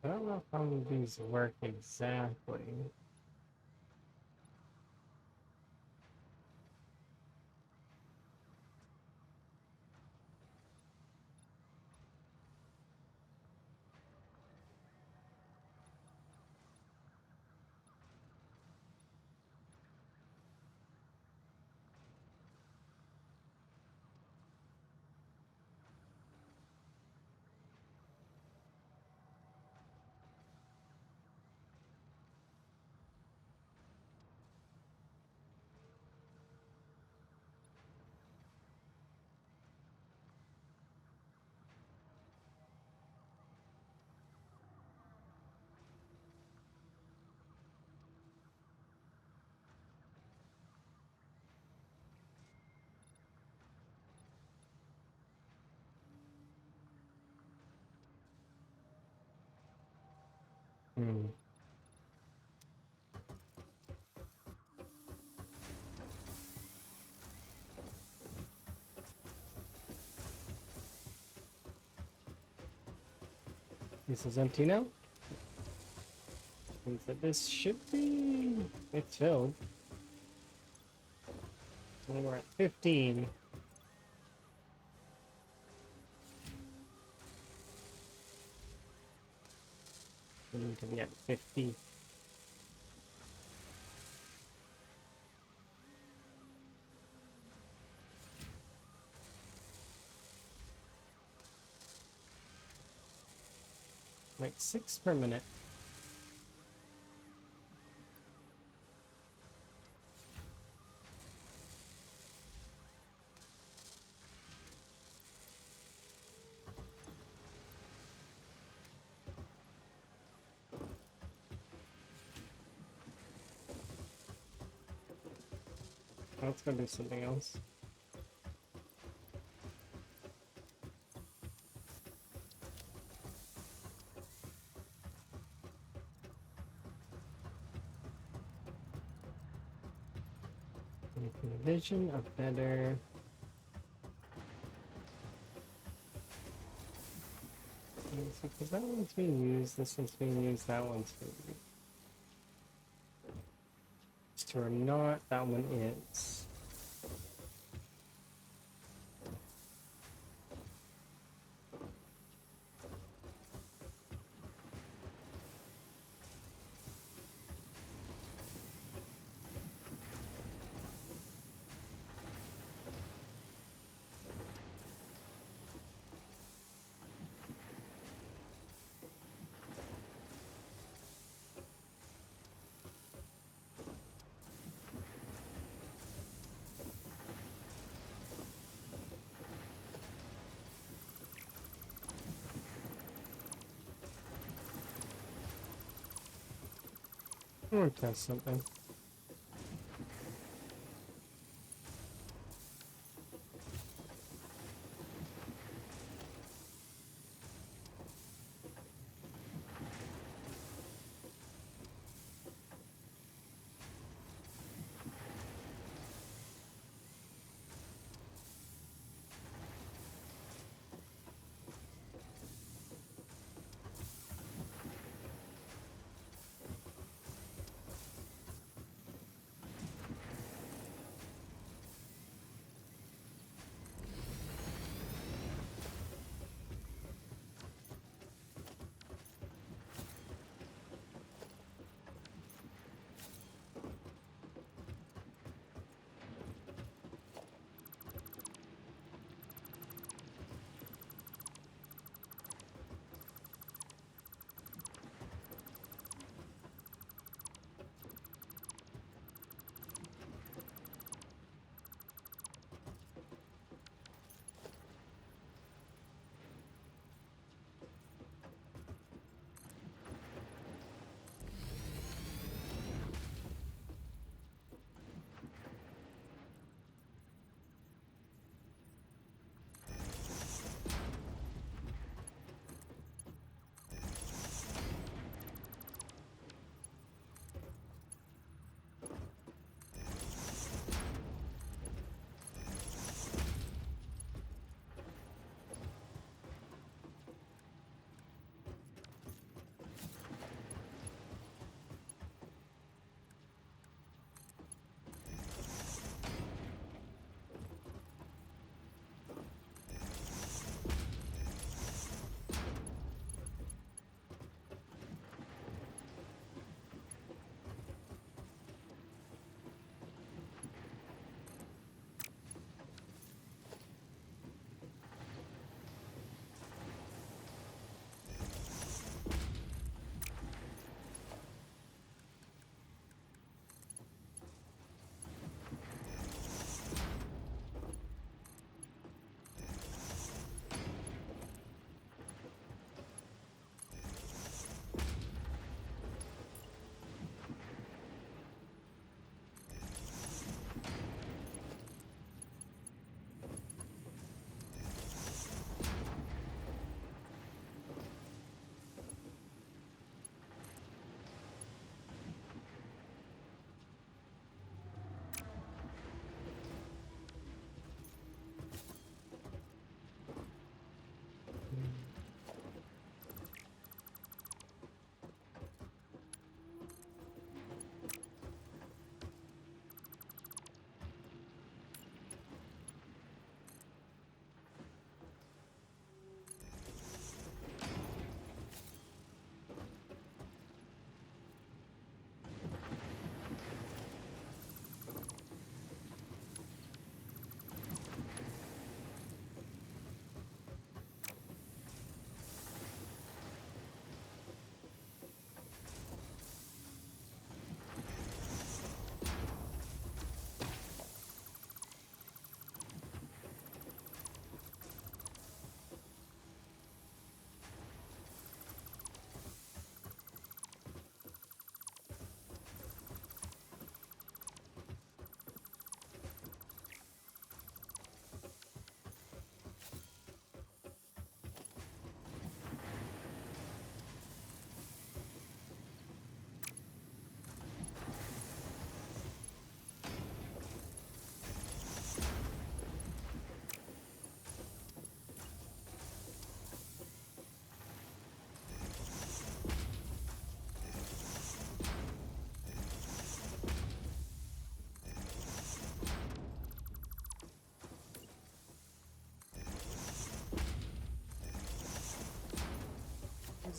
I don't know how these work exactly. Hmm. This is empty now. Means that this should be... It's filled. And we're at 15. We need to be at 50. Like 6 per minute. Let's go do something else. Vision of better. Because that one's being used, this one's being used, that one's being used. Or not, that one is. I'm gonna test something.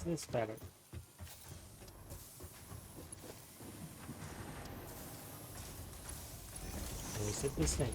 this better? Or is it the same?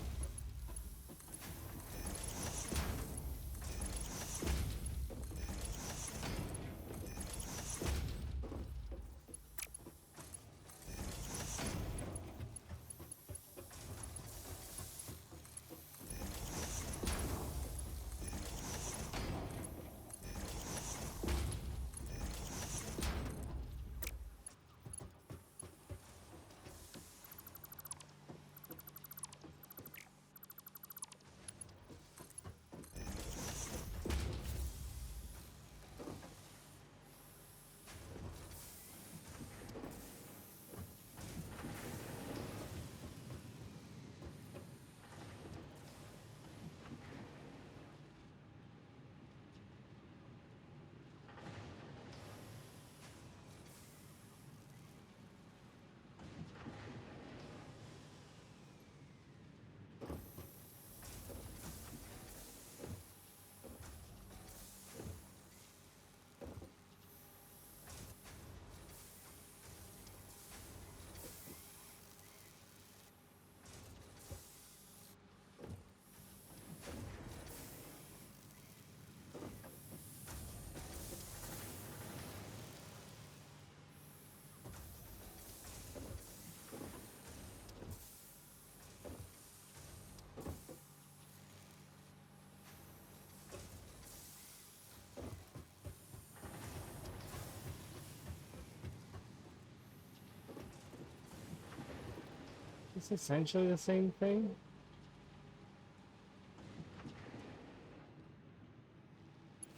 It's essentially the same thing.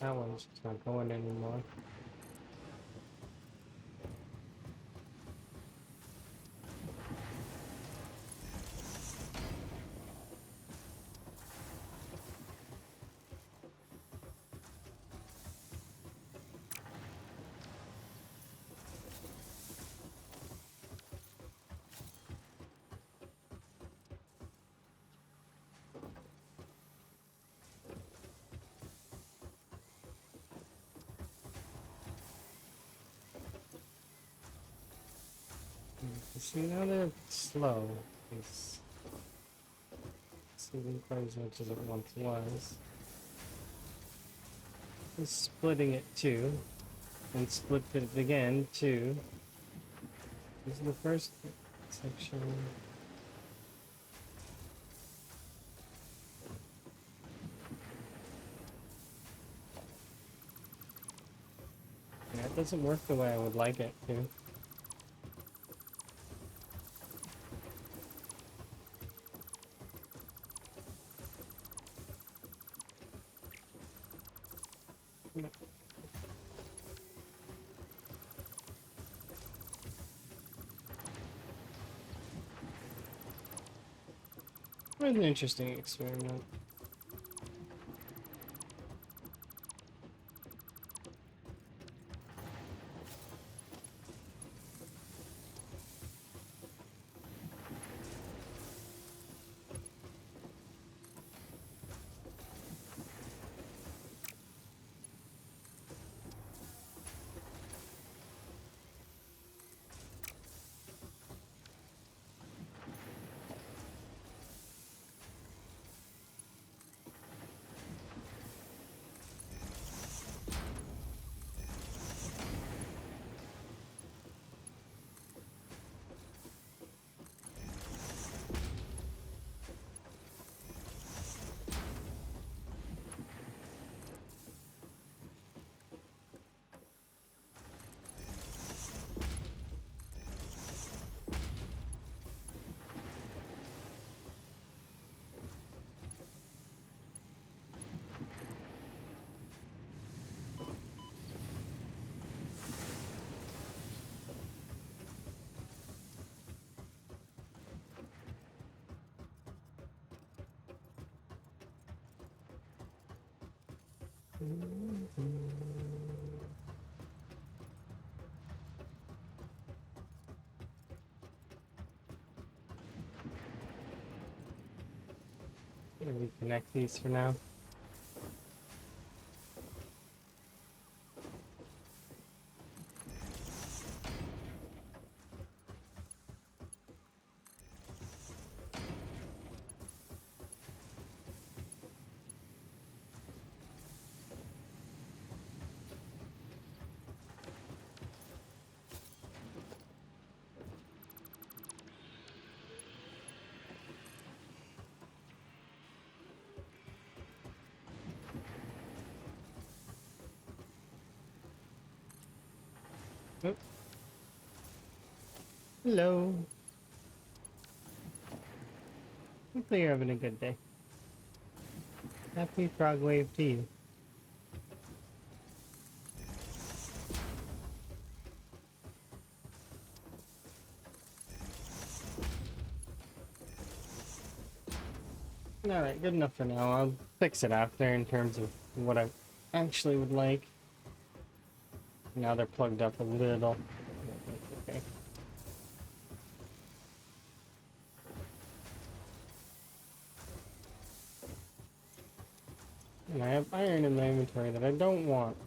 That one's just not going anymore. See, now they're slow. It's moving quite as much as it once was. Just splitting it too, and split it again too. This is the first section. Yeah, it doesn't work the way I would like it to. It was an interesting experiment. Gonna reconnect these for now. Oh, hello. Hopefully you're having a good day. Happy frog wave to you. Alright, good enough for now. I'll fix it after in terms of what I actually would like. Now they're plugged up a little. Okay. And I have iron in my inventory that I don't want.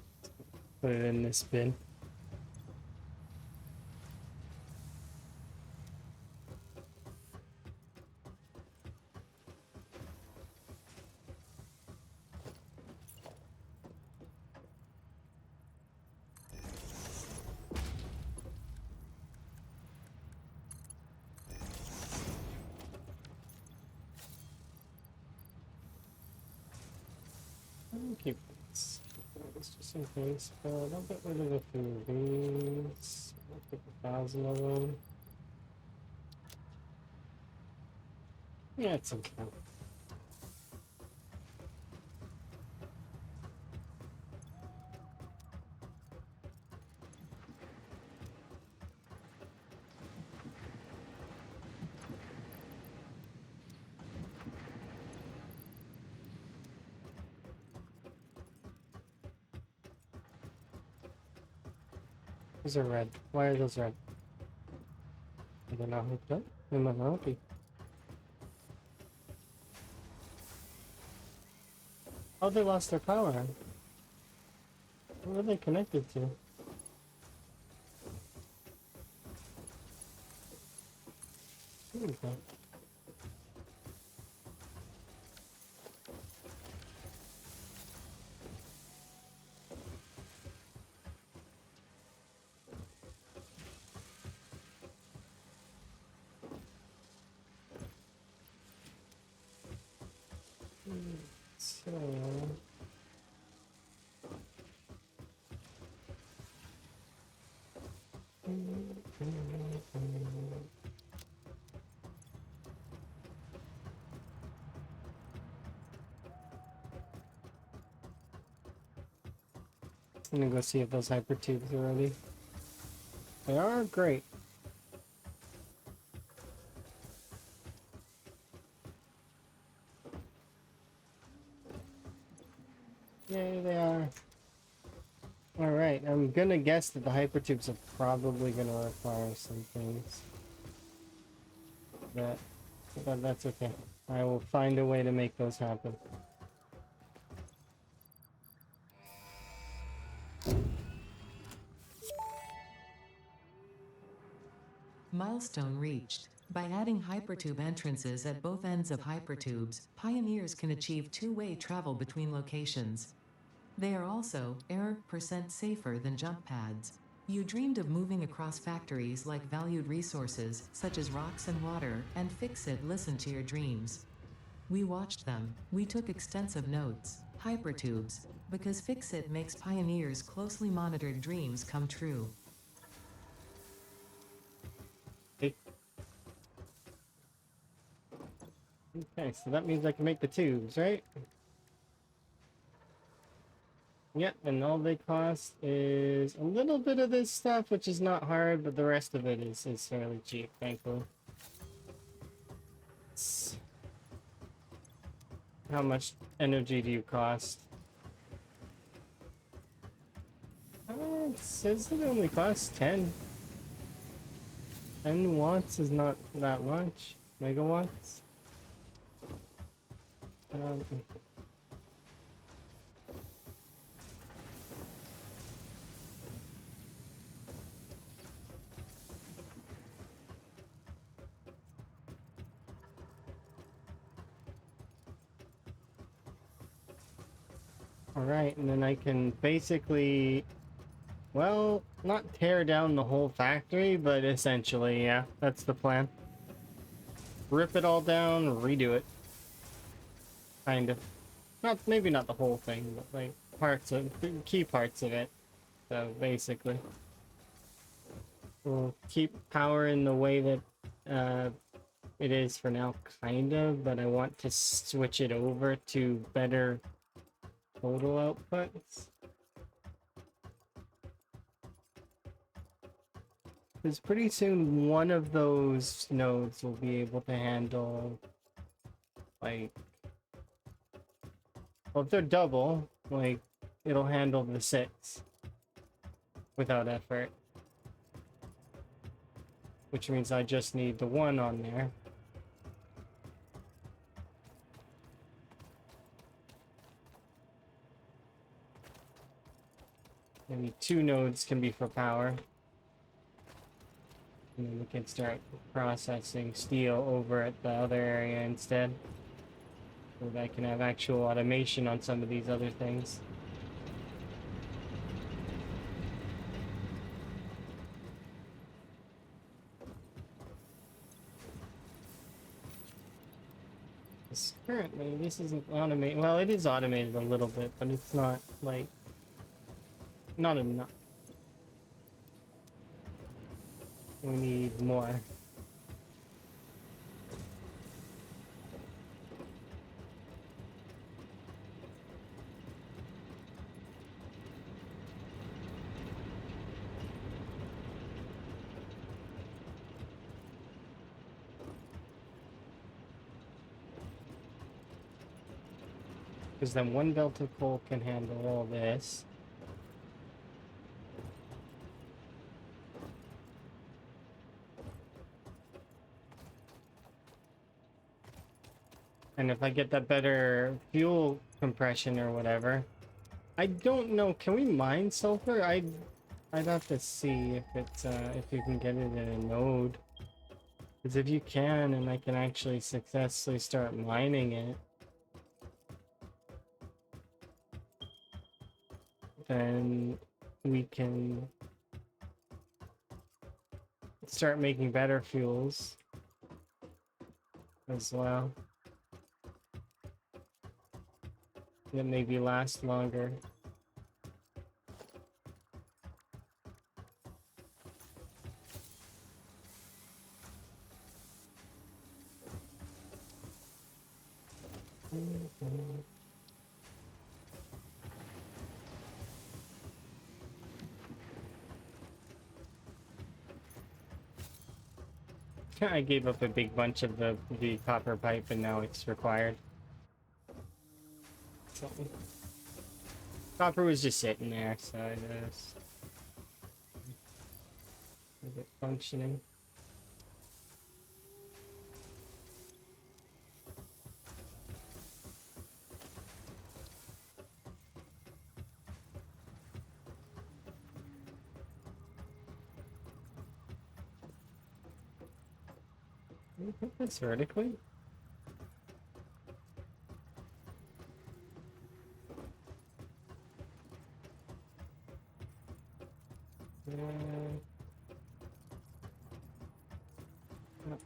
Put it in this bin. I'll keep this. It's just in case, but I'll get rid of a few of these. I'll keep 1,000 of them. Yeah, it's okay. Those are red. Why are those red? Are they not hooked up? They might not be. Oh, they lost their power. What are they connected to? There we go. So... I'm gonna go see if those hyper tubes are ready. They are great. Yay, they are. Alright, I'm gonna guess that the hypertubes are probably gonna require some things. But that's okay. I will find a way to make those happen. Milestone reached. By adding hypertube entrances at both ends of hypertubes, pioneers can achieve two-way travel between locations. They are also error% safer than jump pads. You dreamed of moving across factories like valued resources, such as rocks and water, and Fixit listened to your dreams. We watched them. We took extensive notes. Hypertubes. Because Fixit makes pioneers' closely monitored dreams come true. Okay, so that means I can make the tubes, right? Yep, and all they cost is a little bit of this stuff, which is not hard, but the rest of it is fairly cheap, thankfully. How much energy do you cost? It says it only costs 10. 10 watts is not that much. Megawatts? Um, Alright, and then I can basically, well, not tear down the whole factory, but essentially, yeah, that's the plan. Rip it all down, redo it. Kind of. Not, maybe not the whole thing, but like parts of, key parts of it. So basically. We'll keep power in the way that it is for now, kind of, but I want to switch it over to better total outputs. Because pretty soon one of those nodes will be able to handle, like, well, if they're double, like, it'll handle the 6 without effort. Which means I just need the 1 on there. Maybe 2 nodes can be for power. And then we can start processing steel over at the other area instead. So that I can have actual automation on some of these other things. Currently, this isn't automated. Well, it is automated a little bit, but it's not, like, not enough. We need more. Because then one belt of coal can handle all this. And if I get that better fuel compression or whatever, I don't know. Can we mine sulfur? I'd have to see if it's if you can get it in a node. Because if you can, and I can actually successfully start mining it, then we can start making better fuels as well. That maybe last longer. I gave up a big bunch of the copper pipe and now it's required. So, copper was just sitting there, so I just leave it functioning. Can you put this vertically?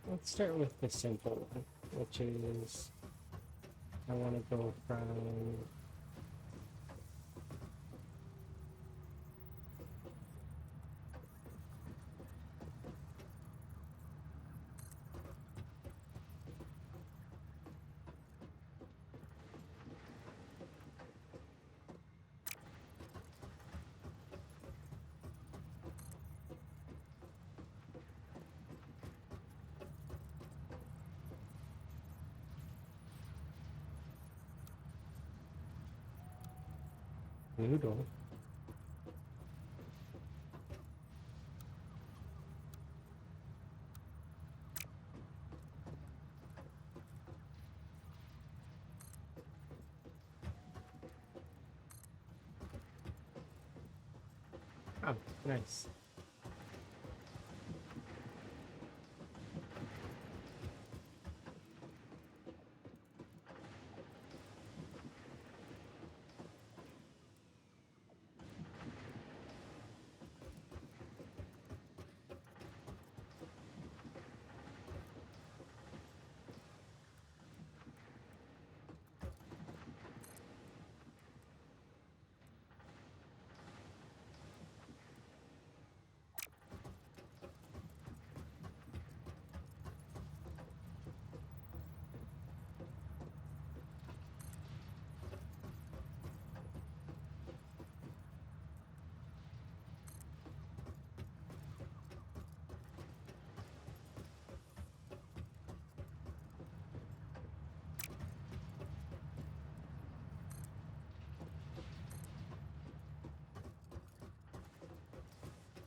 Let's start with the simple one, which is I want to go from noodle. Oh, nice.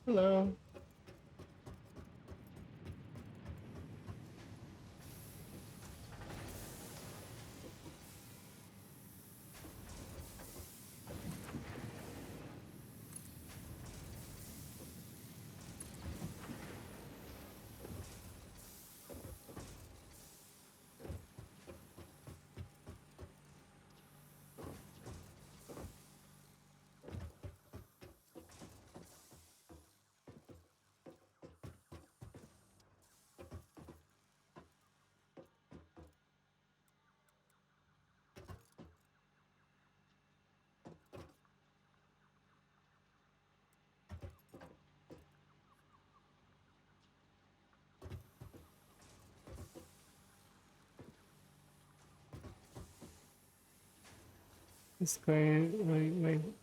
Hello. This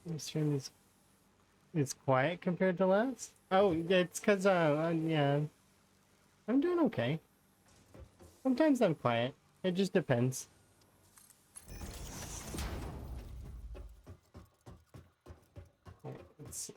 this room is quiet compared to last. Oh, it's because yeah, I'm doing okay. Sometimes I'm quiet. It just depends. Let's see.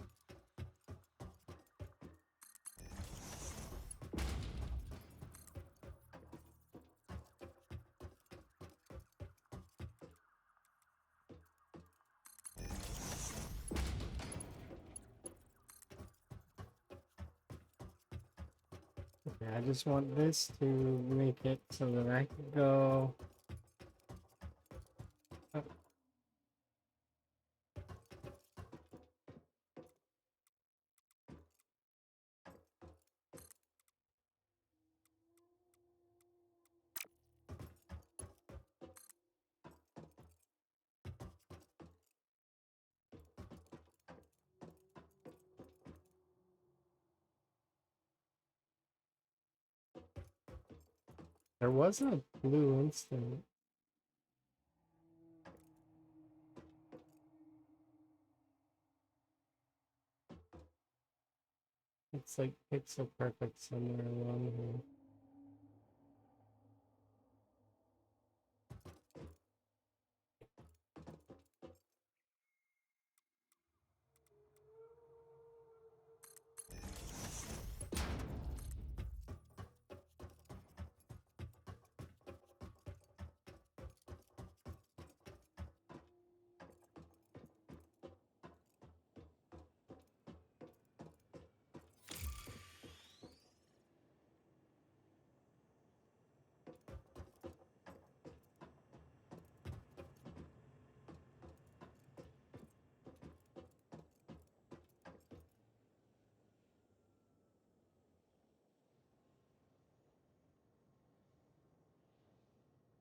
Okay, I just want this to make it so that I can go. Oh, there was a blue instant. It's like pixel perfect somewhere along here.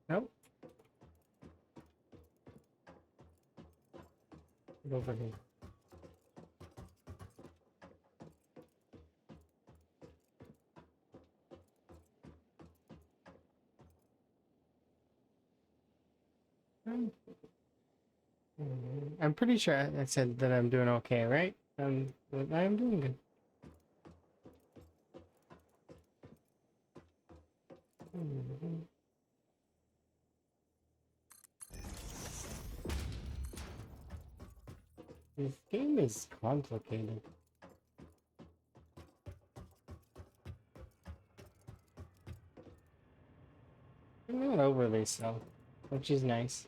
Nope. Get over here. Um, I'm pretty sure I said that I'm doing okay, right? But I'm doing good. This game is complicated. Not overly so, which is nice.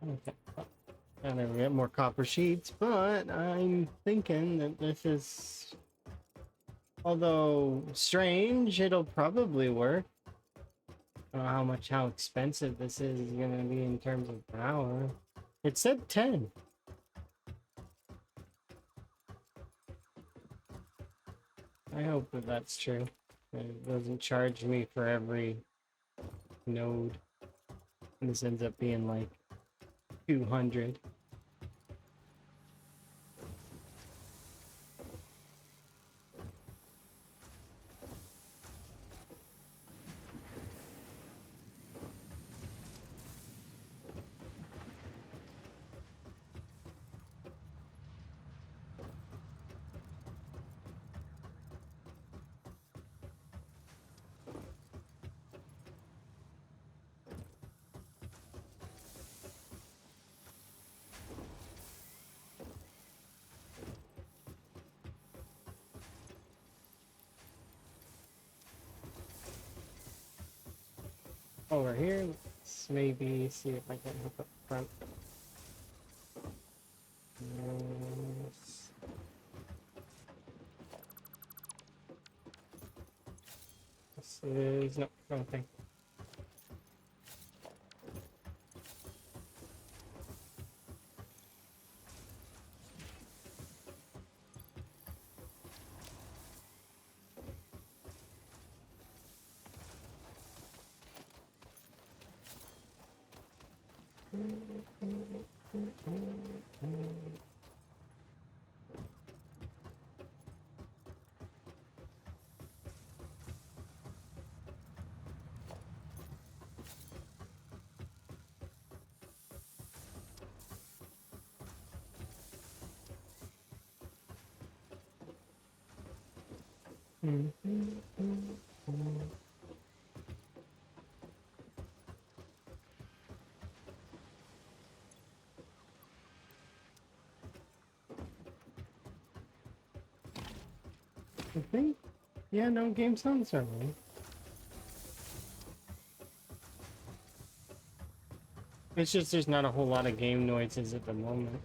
Okay. And then we get more copper sheets, but I'm thinking that this is, although strange, it'll probably work. I don't know how expensive this is gonna be in terms of power. It said 10. I hope that that's true. That it doesn't charge me for every node. And this ends up being like 200. over here. Let's maybe see if I can hook up front. Yes. This is no wrong thing. I think, yeah, no, game sounds alright. It's just there's not a whole lot of game noises at the moment.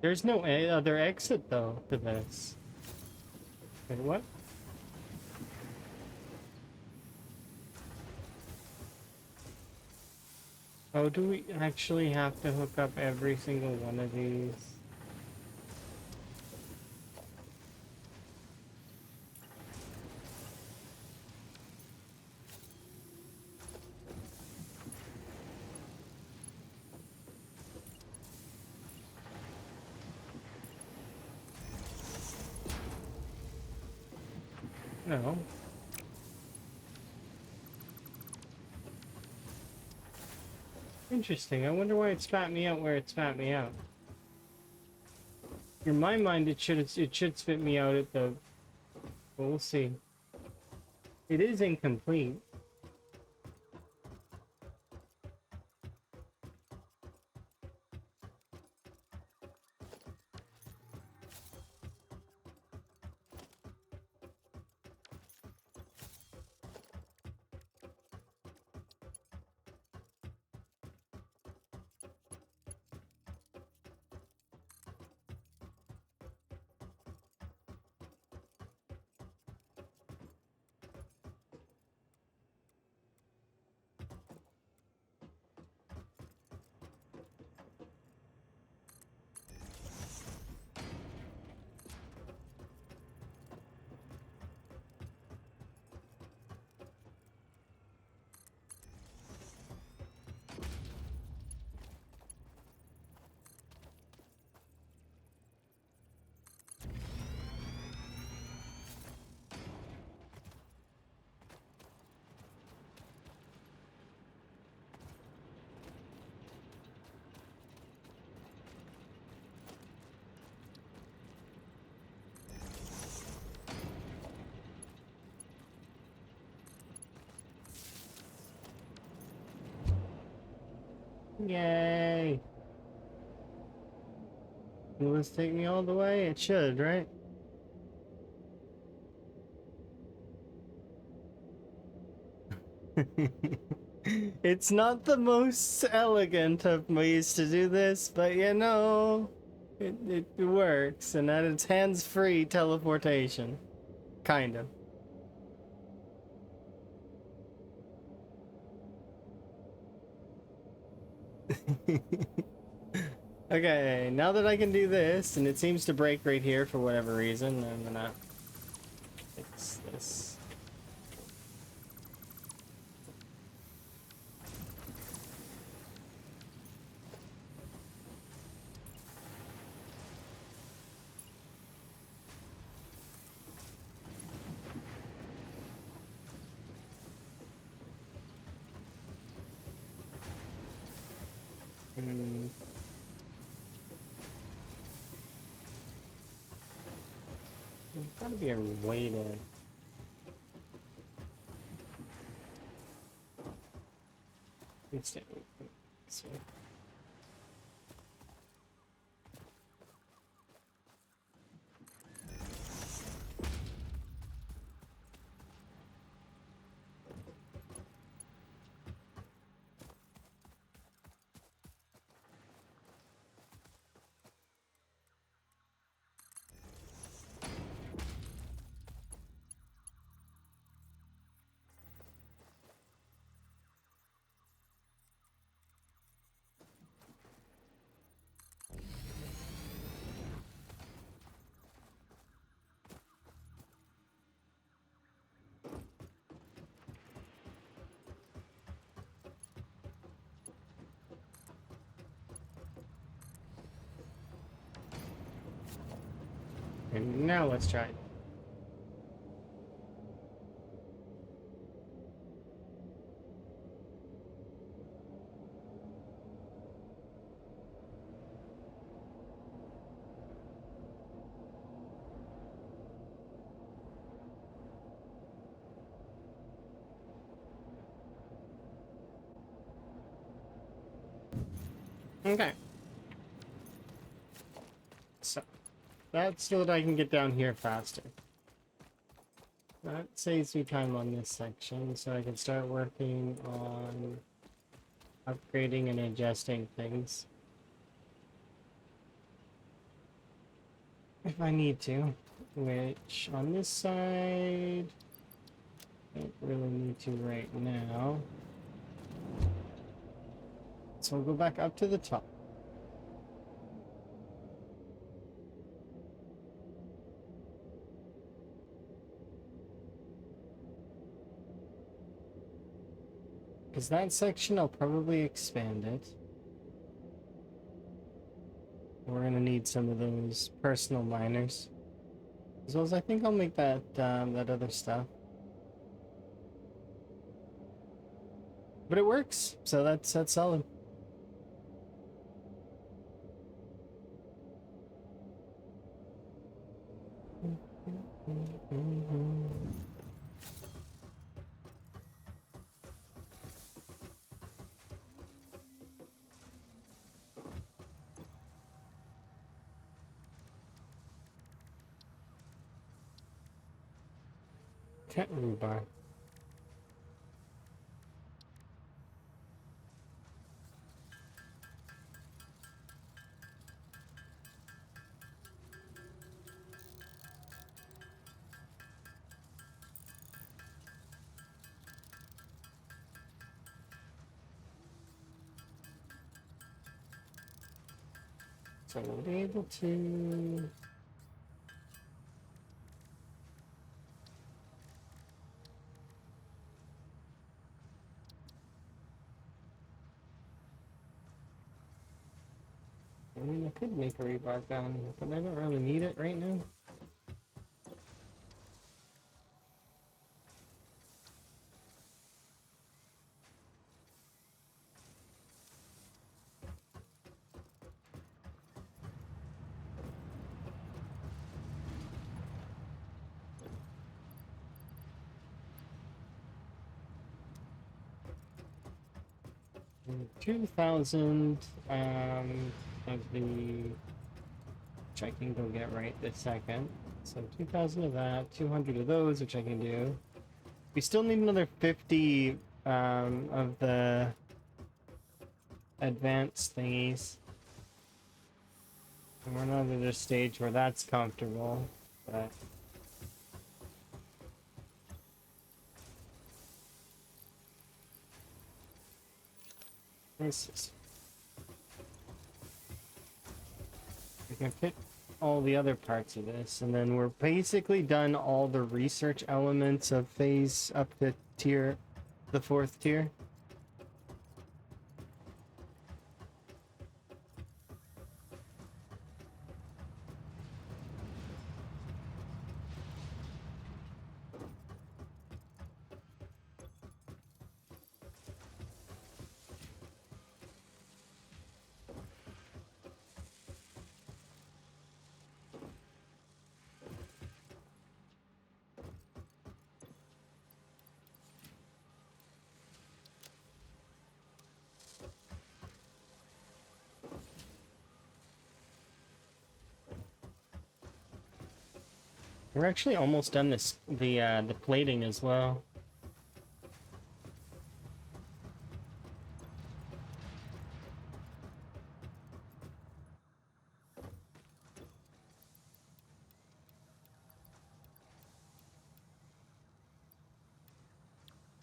There's no other exit though to this. Wait, what? Oh, do we actually have to hook up every single one of these? No. Interesting. I wonder why it spat me out where it spat me out. In my mind, it should spit me out at the. Well, we'll see. It is incomplete. Yay! Will this take me all the way? It should, right? It's not the most elegant of ways to do this, but you know, it works, and that it's hands-free teleportation. Kind of. Okay, now that I can do this, and it seems to break right here for whatever reason, I'm gonna fix this. Hmm. There's gotta be a way to... It's So, and now let's try it. Okay. So, that's so that I can get down here faster. That saves me time on this section, so I can start working on upgrading and adjusting things. If I need to. Which, on this side, don't really need to right now. So we'll go back up to the top. Because that section, I'll probably expand it. We're gonna need some of those personal miners. As well as I think I'll make that that other stuff. But it works, so that's solid. Tent rebar. So we'll be able to. I mean, I could make a rebar gun, but I don't really need it right now. And 2,000 of the, which I can go get right this second. So 2,000 of that, 200 of those, which I can do. We still need another 50 of the advanced thingies. And we're not at a stage where that's comfortable, but this is. We can fit all the other parts of this, and then we're basically done all the research elements of phase up to tier, the 4th tier. We're actually almost done the plating as well.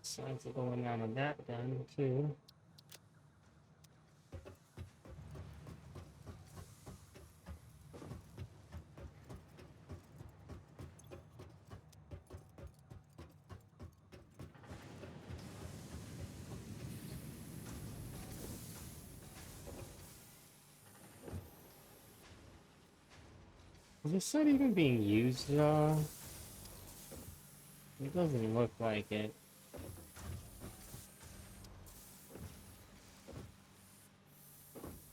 Sides are going out of that done too. Is this site even being used at all? It doesn't look like it.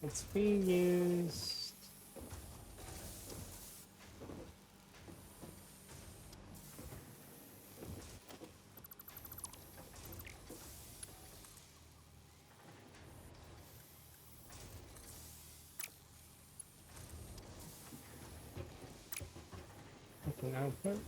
It's being used. Nothing output.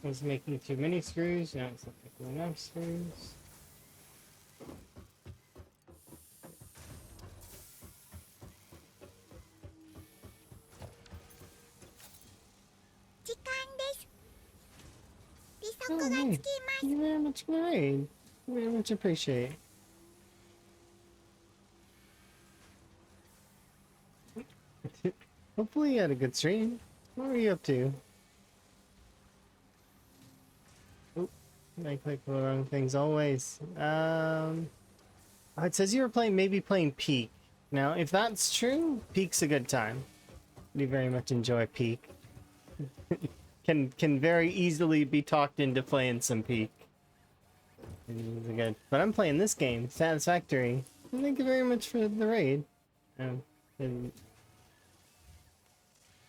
I was making too many screws, now it's not making enough screws. Oh, hey. Thank you very much, Grade. Very much appreciate. Hopefully you had a good stream. What were you up to? Oop, I clicked the wrong things always. It says you were maybe playing Peak. Now, if that's true, Peak's a good time. We very much enjoy Peak. can very easily be talked into playing some Peak. Good. But I'm playing this game, Satisfactory. Thank you very much for the raid.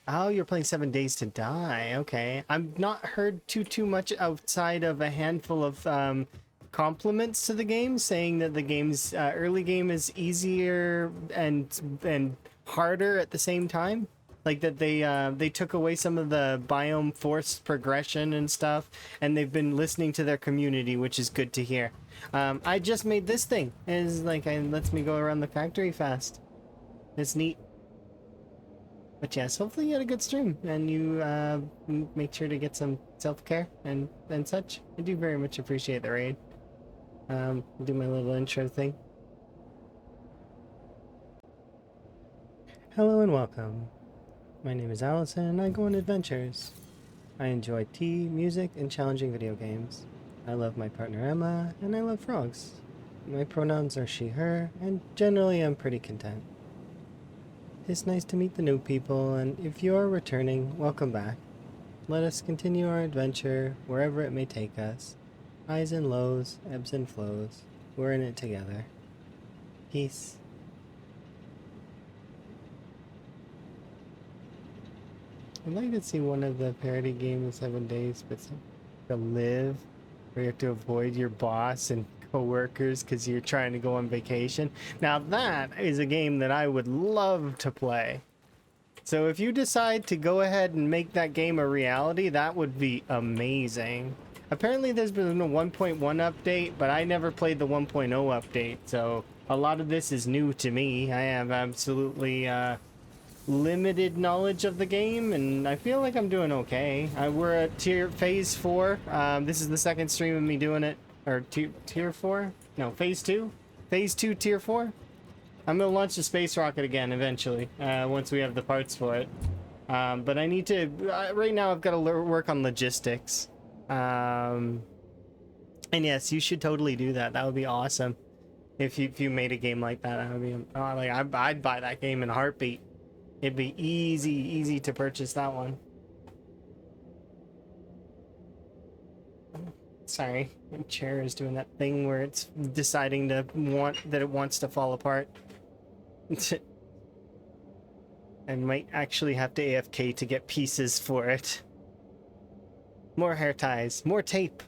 Oh, you're playing 7 Days to Die. Okay. I've not heard too much outside of a handful of compliments to the game, saying that the game's early game is easier and harder at the same time. Like that they took away some of the biome forced progression and stuff, and they've been listening to their community, which is good to hear. I just made this thing. It's like it lets me go around the factory fast. It's neat. But yes, hopefully you had a good stream and you make sure to get some self-care and such. I do very much appreciate the raid. Do my little intro thing. Hello and welcome. My name is Allison and I go on adventures. I enjoy tea, music, and challenging video games. I love my partner Emma and I love frogs. My pronouns are she, her, and generally I'm pretty content. It's nice to meet the new people, and if you are returning, welcome back. Let us continue our adventure wherever it may take us. Highs and lows, ebbs and flows. We're in it together. Peace. I'd like to see one of the parody games 7 Days, but to live, where you have to avoid your boss and co-workers because you're trying to go on vacation. Now that is a game that I would love to play. So if you decide to go ahead and make that game a reality, that would be amazing. Apparently there's been a 1.1 update, but I never played the 1.0 update, so a lot of this is new to me. I have absolutely limited knowledge of the game, and I feel like I'm doing okay. We're at phase 4. This is the second stream of me doing it. Or tier 4? No, phase 2? Phase 2, tier 4? I'm gonna launch the space rocket again eventually, once we have the parts for it. But I need to, right now I've got to work on logistics. And yes, you should totally do that. That would be awesome. If you made a game like that, that would be, like, I'd buy that game in a heartbeat. It'd be easy to purchase that one. Sorry, my chair is doing that thing where it's deciding to it wants to fall apart. I might actually have to AFK to get pieces for it. More hair ties, more tape.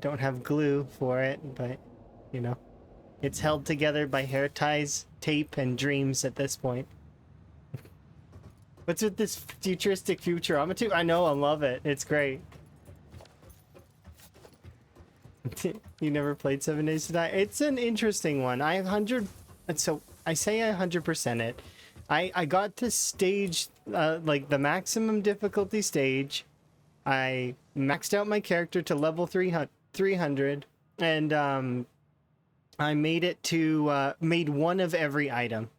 Don't have glue for it, but you know, it's held together by hair ties, tape, and dreams at this point. What's with this futuristic Futurama too? I know, I love it. It's great. You never played 7 Days to Die? It's an interesting one. I have 100, so I say I 100% it. I got to stage, like the maximum difficulty stage. I maxed out my character to level 300, and I made it to, made one of every item.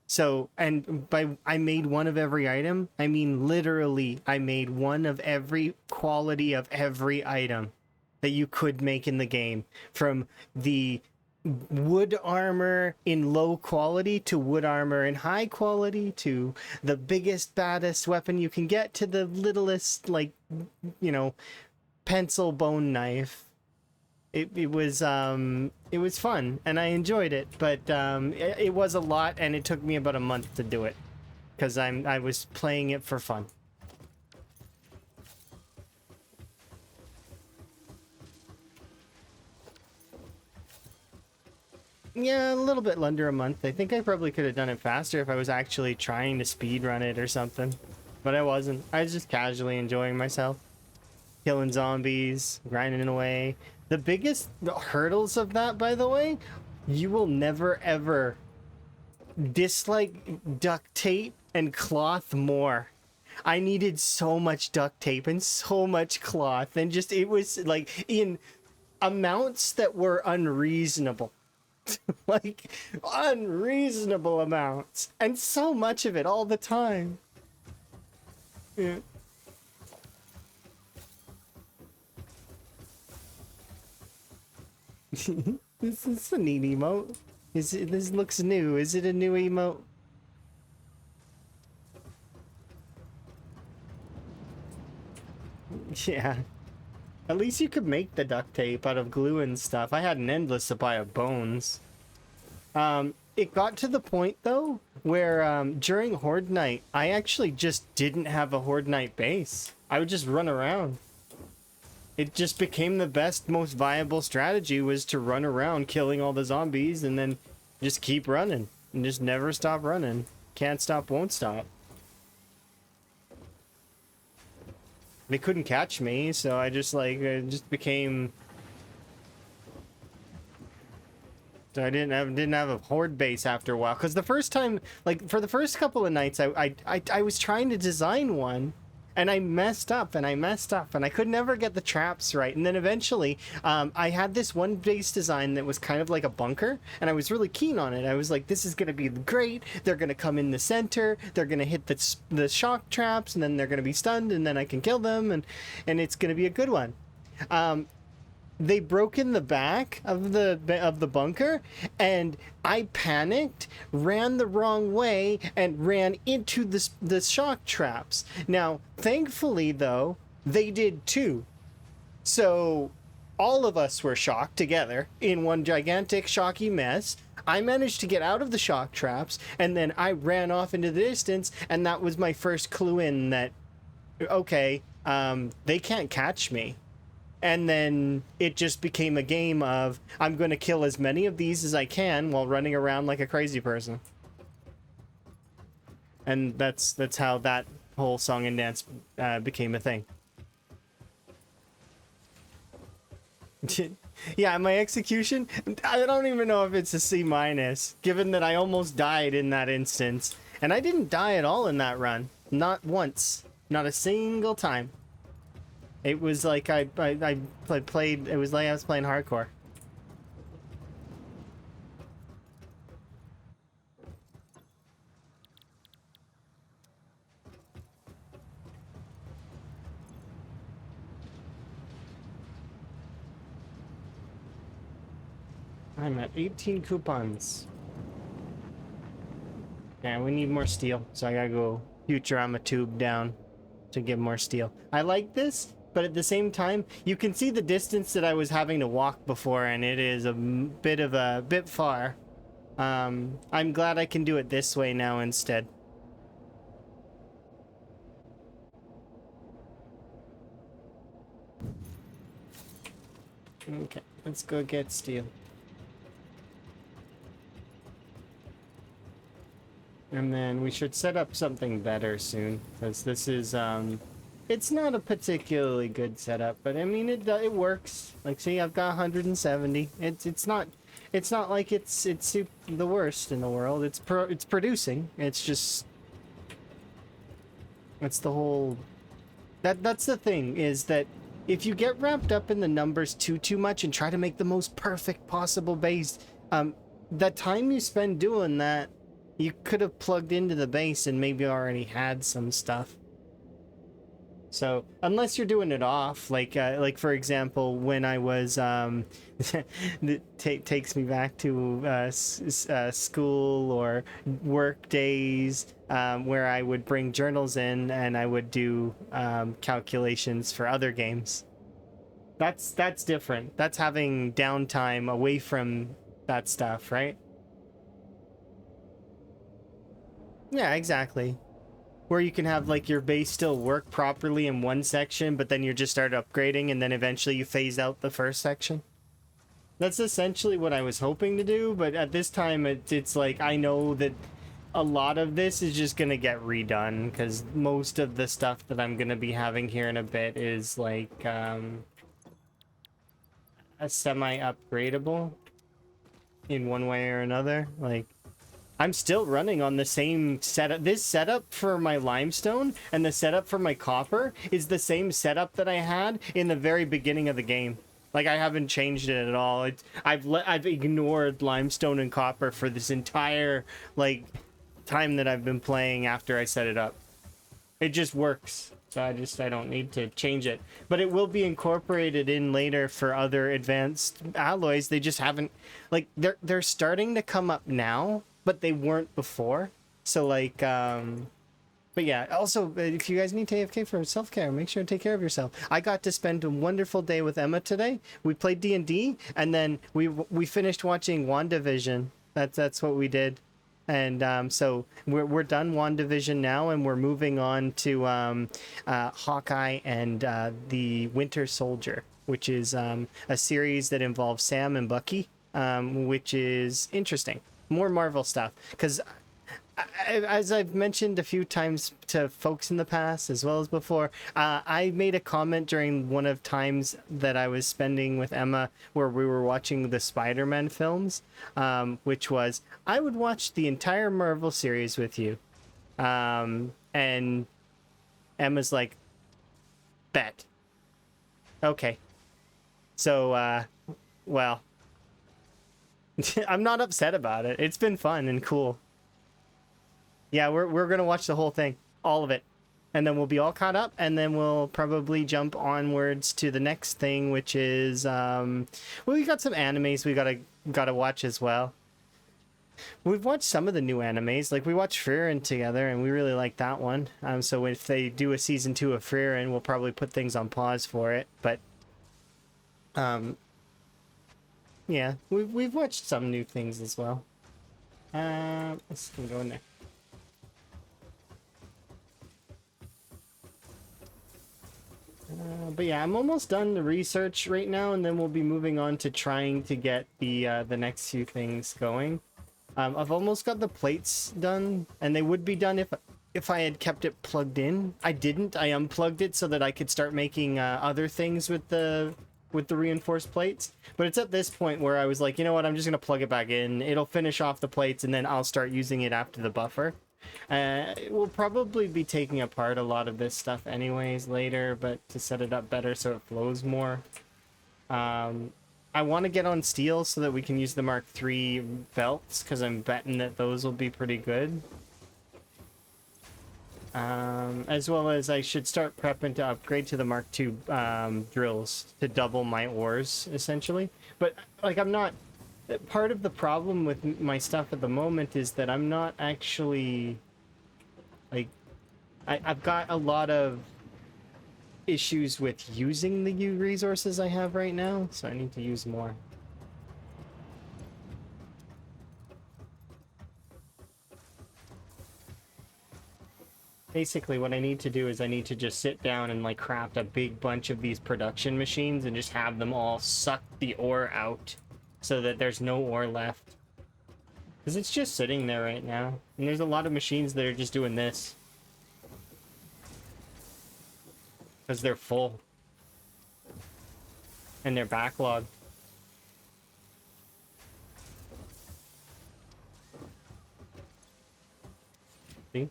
So, and by I made one of every item, I mean literally I made one of every quality of every item that you could make in the game, from the wood armor in low quality to wood armor in high quality, to the biggest baddest weapon you can get to the littlest, like, you know, pencil bone knife. It was fun and I enjoyed it, but it was a lot and it took me about a month to do it because I was playing it for fun. Yeah, a little bit under a month. I think I probably could have done it faster if I was actually trying to speed run it or something. But I wasn't. I was just casually enjoying myself. Killing zombies, grinding away. The biggest hurdles of that, by the way, you will never ever dislike duct tape and cloth more. I needed so much duct tape and so much cloth, and just, it was like in amounts that were unreasonable. Like unreasonable amounts, and so much of it all the time. Yeah. This is a neat emote. This looks new. Is it a new emote? Yeah. At least you could make the duct tape out of glue and stuff. I had an endless supply of bones. It got to the point, though, where during Horde Night, I actually just didn't have a Horde Night base. I would just run around. It just became the best, most viable strategy, was to run around killing all the zombies and then just keep running. And just never stop running. Can't stop, won't stop. They couldn't catch me, so I just, like, it just became... So I didn't have a horde base after a while, because the first time, like, for the first couple of nights, I was trying to design one, and I messed up, and I could never get the traps right. And then eventually, I had this one base design that was kind of like a bunker, and I was really keen on it. I was like, this is going to be great. They're going to come in the center. They're going to hit the shock traps, and then they're going to be stunned, and then I can kill them, and it's going to be a good one. They broke in the back of the bunker, and I panicked, ran the wrong way, and ran into the shock traps. Now, thankfully, though, they did too. So all of us were shocked together in one gigantic shocky mess. I managed to get out of the shock traps, and then I ran off into the distance, and that was my first clue in that, okay, they can't catch me. And then it just became a game of, I'm going to kill as many of these as I can while running around like a crazy person. And that's how that whole song and dance became a thing. Yeah, my execution, I don't even know if it's a C-, given that I almost died in that instance. And I didn't die at all in that run. Not once. Not a single time. It was like I played, it was like I was playing hardcore. I'm at 18 coupons. Yeah, we need more steel, so I gotta go Futurama tube down to get more steel. I like this, but at the same time, you can see the distance that I was having to walk before, and it is a bit far. I'm glad I can do it this way now instead. Okay, let's go get steel. And then we should set up something better soon, because this is, it's not a particularly good setup, but I mean, it works. Like, see, I've got 170. It's not like it's the worst in the world. It's producing. It's just, that's the whole, that's the thing, is that if you get wrapped up in the numbers too much and try to make the most perfect possible base, the time you spend doing that, you could have plugged into the base and maybe already had some stuff. So unless you're doing it off, like for example, when I was takes me back to school or work days, where I would bring journals in and I would do calculations for other games. That's different. That's having downtime away from that stuff, right? Yeah, exactly. Where you can have like your base still work properly in one section, but then you just start upgrading and then eventually you phase out the first section. That's essentially what I was hoping to do, but at this time it's like I know that a lot of this is just gonna get redone because most of the stuff that I'm gonna be having here in a bit is like a semi-upgradable in one way or another. Like, I'm still running on the same setup. This setup for my limestone and the setup for my copper is the same setup that I had in the very beginning of the game. Like, I haven't changed it at all. I've ignored limestone and copper for this entire like time that I've been playing after I set it up. It just works. So I don't need to change it. But it will be incorporated in later for other advanced alloys. They just haven't, like, they're starting to come up now, but they weren't before. So like but yeah, also if you guys need to AFK for self-care, make sure to take care of yourself. I got to spend a wonderful day with Emma today. We played D&D and then we finished watching WandaVision. That's what we did. And so we're done WandaVision now, and we're moving on to Hawkeye and the Winter Soldier, which is a series that involves Sam and Bucky, which is interesting. More Marvel stuff, because as I've mentioned a few times to folks in the past as well as before, I made a comment during one of times that I was spending with Emma where we were watching the Spider-Man films, which was, I would watch the entire Marvel series with you. And Emma's like, bet. Okay. So, well, I'm not upset about it. It's been fun and cool. Yeah, we're gonna watch the whole thing, all of it, and then we'll be all caught up, and then we'll probably jump onwards to the next thing, which is well, we got some animes we gotta watch as well. We've watched some of the new animes, like we watched Frieren together, and we really like that one. So if they do a season 2 of Frieren, we'll probably put things on pause for it. But yeah, we've watched some new things as well. Let's go in there. But yeah, I'm almost done the research right now, and then we'll be moving on to trying to get the next few things going. I've almost got the plates done, and they would be done if I had kept it plugged in. I didn't. I unplugged it so that I could start making other things with the reinforced plates. But it's at this point where I was like, you know what? I'm just gonna plug it back in. It'll finish off the plates, and then I'll start using it after the buffer. We'll probably be taking apart a lot of this stuff anyways later, but to set it up better so it flows more. I want to get on steel so that we can use the Mark III belts, because I'm betting that those will be pretty good. As well as I should start prepping to upgrade to the Mark II drills to double my ores, essentially. But, like, I'm not Part of the problem with my stuff at the moment is that I'm not actually like I've got a lot of issues with using the resources I have right now, so I need to use more. Basically, what I need to do is I need to just sit down and like craft a big bunch of these production machines and just have them all suck the ore out so that there's no ore left. Because it's just sitting there right now. And there's a lot of machines that are just doing this. Because they're full. And they're backlogged. See?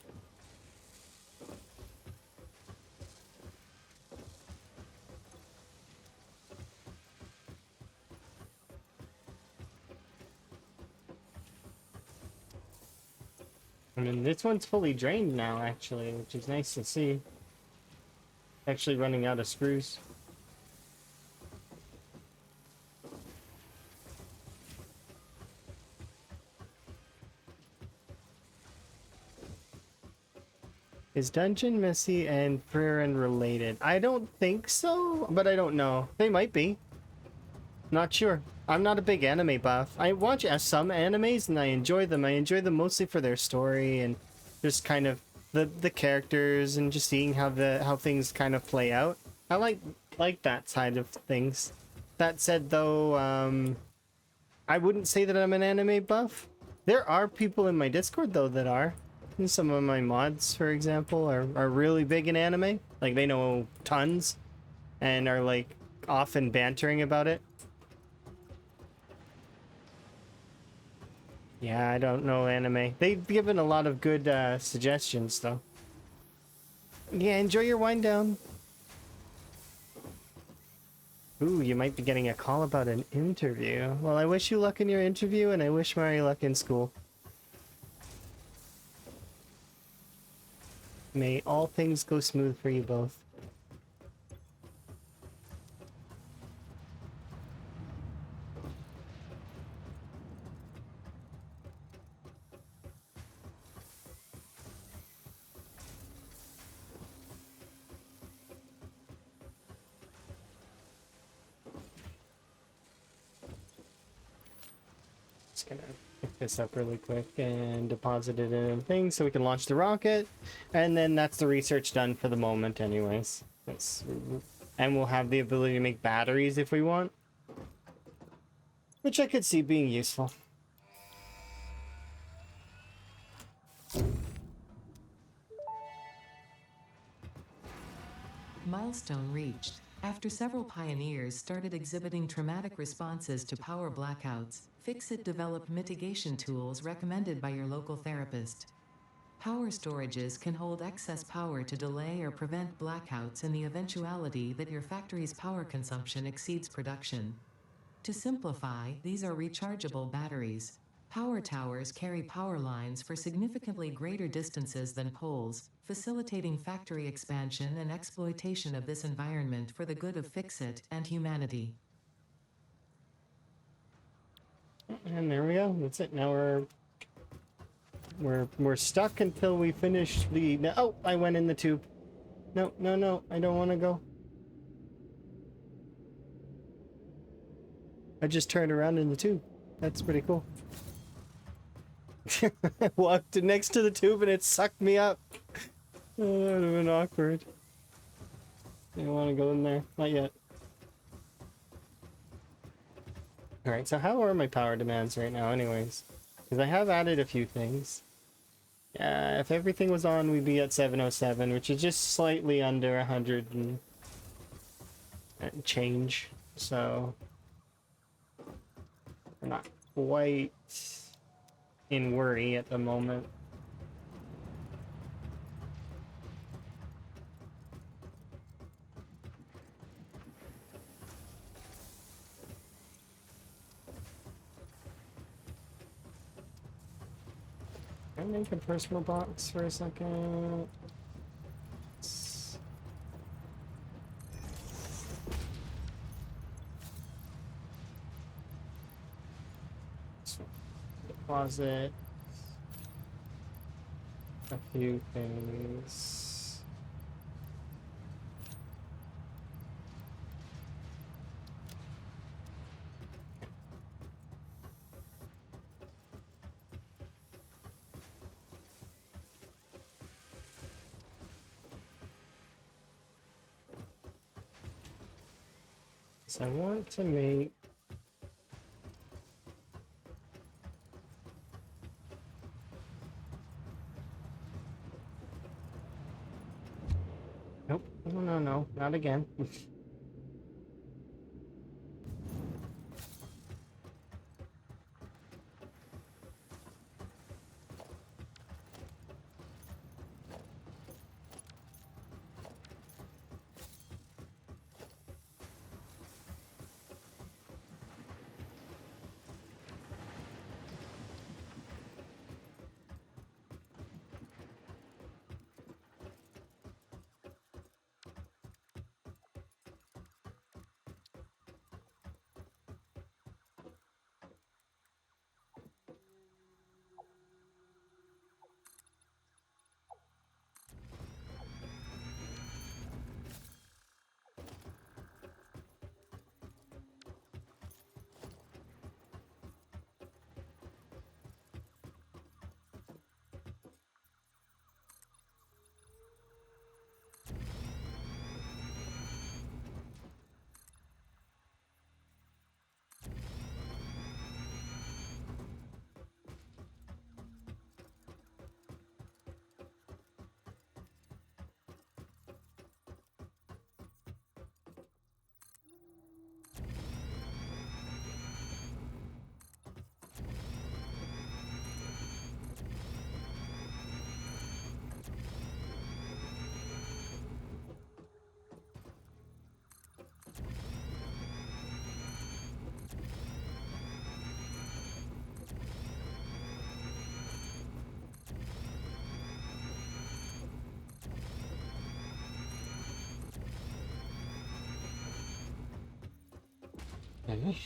I mean, this one's fully drained now, actually, which is nice to see. Actually running out of screws. Is Dungeon Messy and Frieren related? I don't think so, but I don't know. They might be. Not sure. I'm not a big anime buff. I watch some animes and I enjoy them. I enjoy them mostly for their story and just kind of the characters and just seeing how things kind of play out. I like that side of things. That said, though, I wouldn't say that I'm an anime buff. There are people in my Discord though that are. And some of my mods, for example, are really big in anime. Like they know tons and are like often bantering about it. Yeah, I don't know anime. They've given a lot of good suggestions, though. Yeah, enjoy your wind down. Ooh, you might be getting a call about an interview. Well, I wish you luck in your interview, and I wish Mari luck in school. May all things go smooth for you both. Just gonna pick this up really quick and deposit it in a thing so we can launch the rocket. And then that's the research done for the moment anyways. And we'll have the ability to make batteries if we want. Which I could see being useful. Milestone reached. After several pioneers started exhibiting traumatic responses to power blackouts, Fixit developed mitigation tools recommended by your local therapist. Power storages can hold excess power to delay or prevent blackouts in the eventuality that your factory's power consumption exceeds production. To simplify, these are rechargeable batteries. Power towers carry power lines for significantly greater distances than poles, facilitating factory expansion and exploitation of this environment for the good of Fixit and humanity. And there we go. That's it. Now we're stuck until we finish the. Oh, I went in the tube. No, no, no. I don't want to go. I just turned around in the tube. That's pretty cool. I walked next to the tube and it sucked me up. Oh, that would have been awkward. I don't want to go in there. Not yet. Alright, so how are my power demands right now anyways? Because I have added a few things. Yeah, if everything was on, we'd be at 707, which is just slightly under 100 and change. So we're not quite in worry at the moment. Can I make a personal box for a second? closet. A few things. So I want to make nope. No, not again. Okay.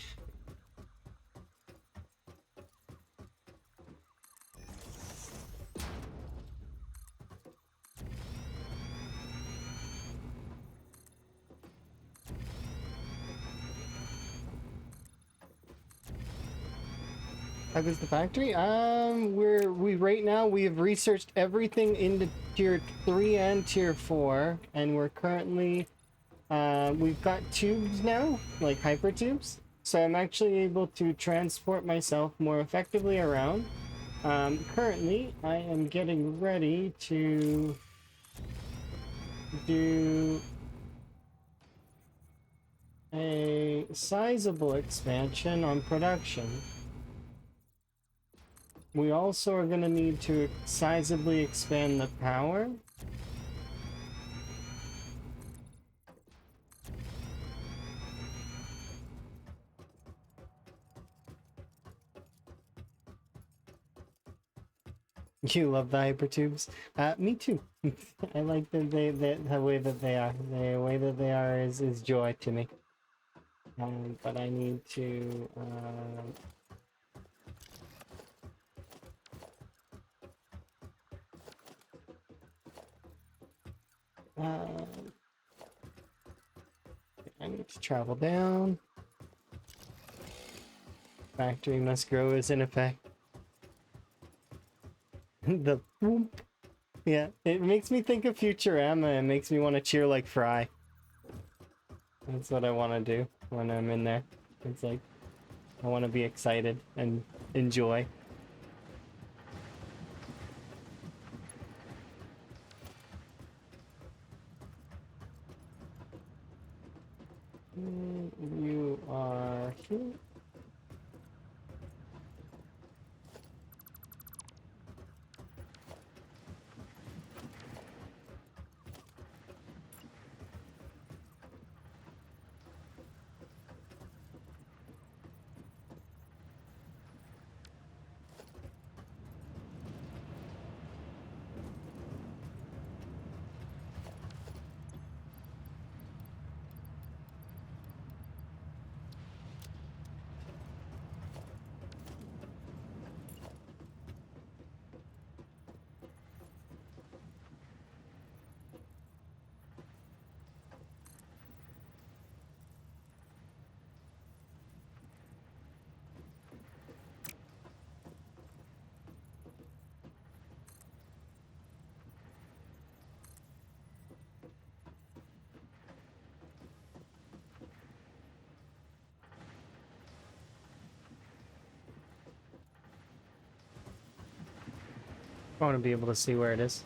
How goes the factory? We right now we have researched everything into tier 3 and tier 4, and we're currently we've got tubes now, like hyper tubes. So I'm actually able to transport myself more effectively around. Currently I am getting ready to do a sizable expansion on production. We also are going to need to sizably expand the power. You love the hypertubes? Me too. I like that the way that they are. The way that they are is joy to me. But I need to I need to travel down. Factory must grow is in effect. The boom. Yeah, it makes me think of Futurama. It makes me want to cheer like Fry. That's what I want to do when I'm in there. It's like I want to be excited and enjoy. You are here. I want to be able to see where it is.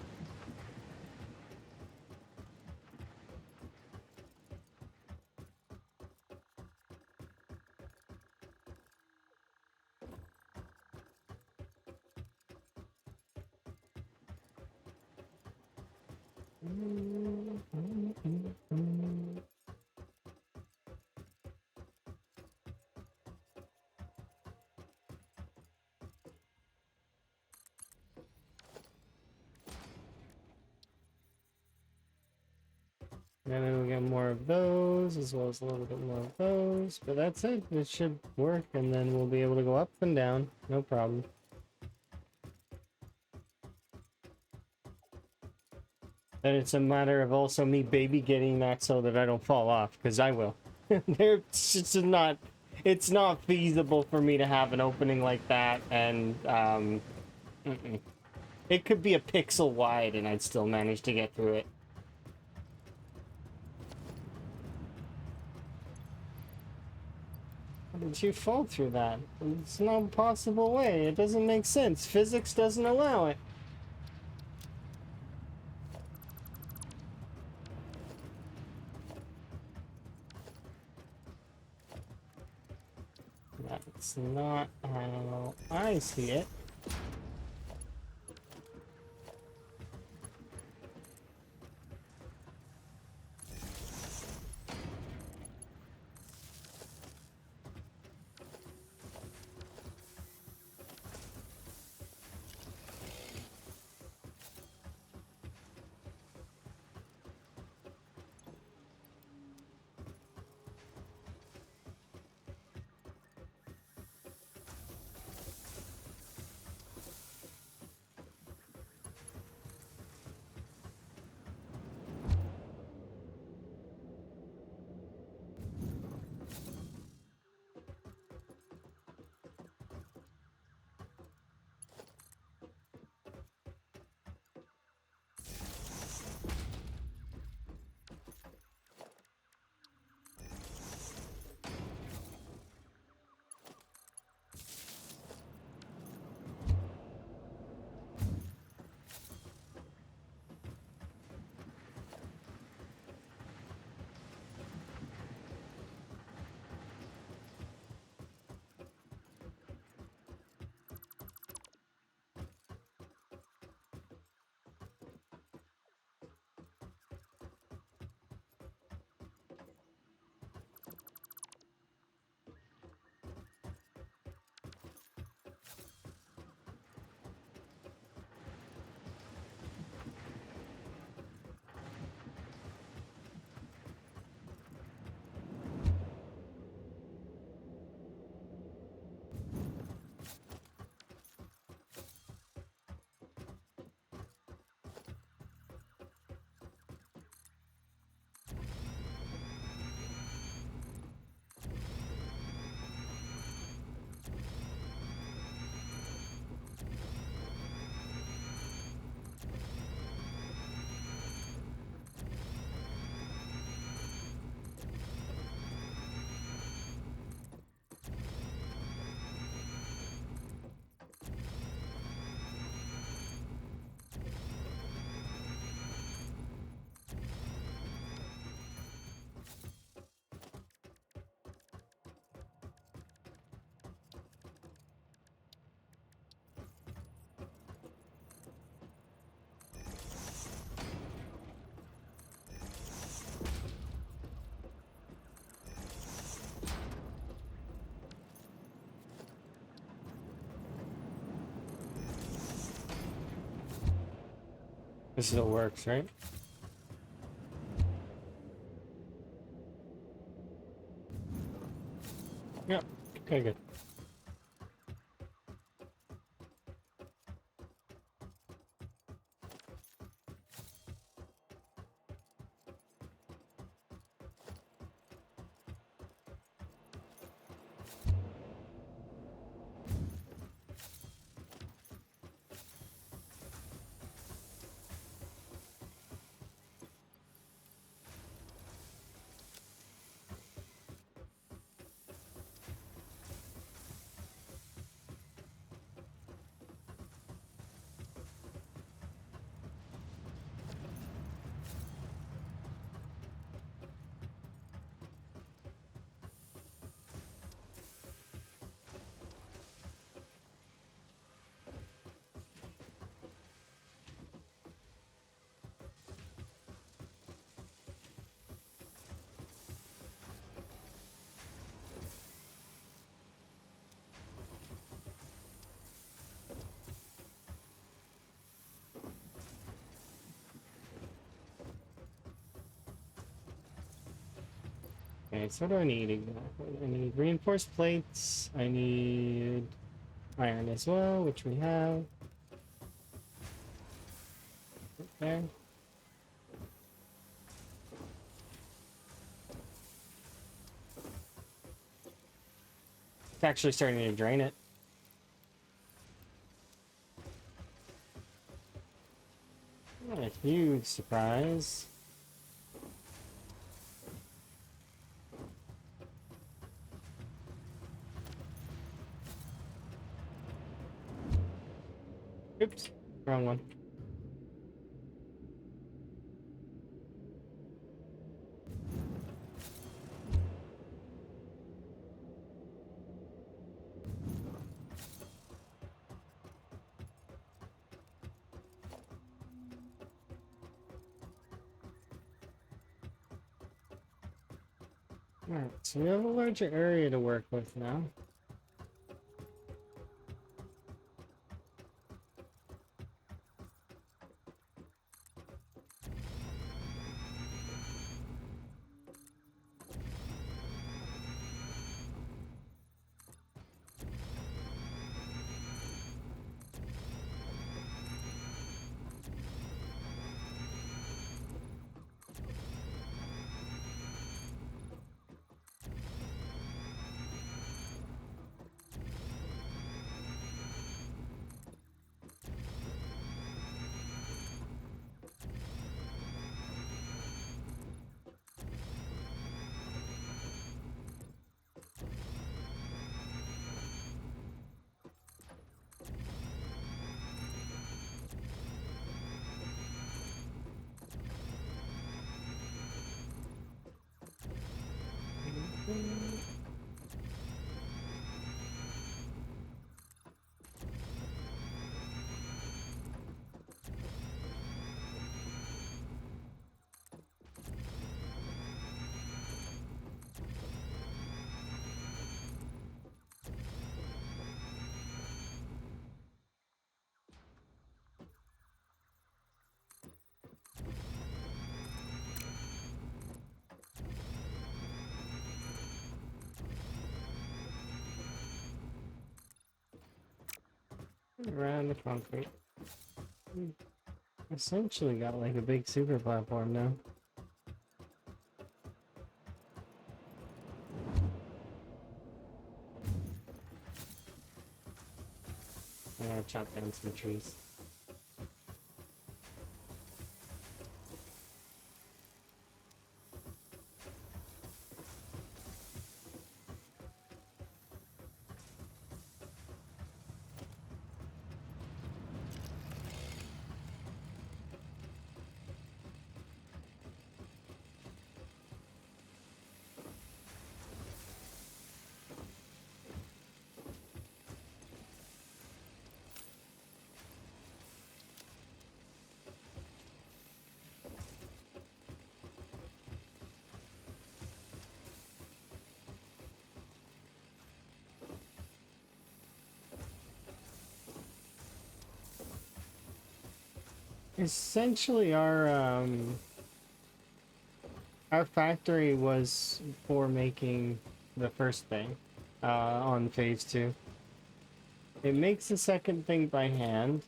And then we get more of those, as well as a little bit more of those. But that's it. It should work, and then we'll be able to go up and down. No problem. And it's a matter of also me baby getting that so that I don't fall off, because I will. It's just not... It's not feasible for me to have an opening like that, and, It could be a pixel wide, and I'd still manage to get through it. How did you fall through that? It's no possible way. It doesn't make sense. Physics doesn't allow it. That's not how I see it. This still works, right? Yep. Okay, good. Okay, so what do I need exactly? I need reinforced plates. I need iron as well, which we have. Okay. It's actually starting to drain it. Not a huge surprise. Oops, wrong one. Alright, so we have a larger area to work with now. Around the concrete. Essentially got like a big super platform now. I'm gonna chop down some trees. Essentially, our factory was for making the first thing on phase 2. It makes the second thing by hand.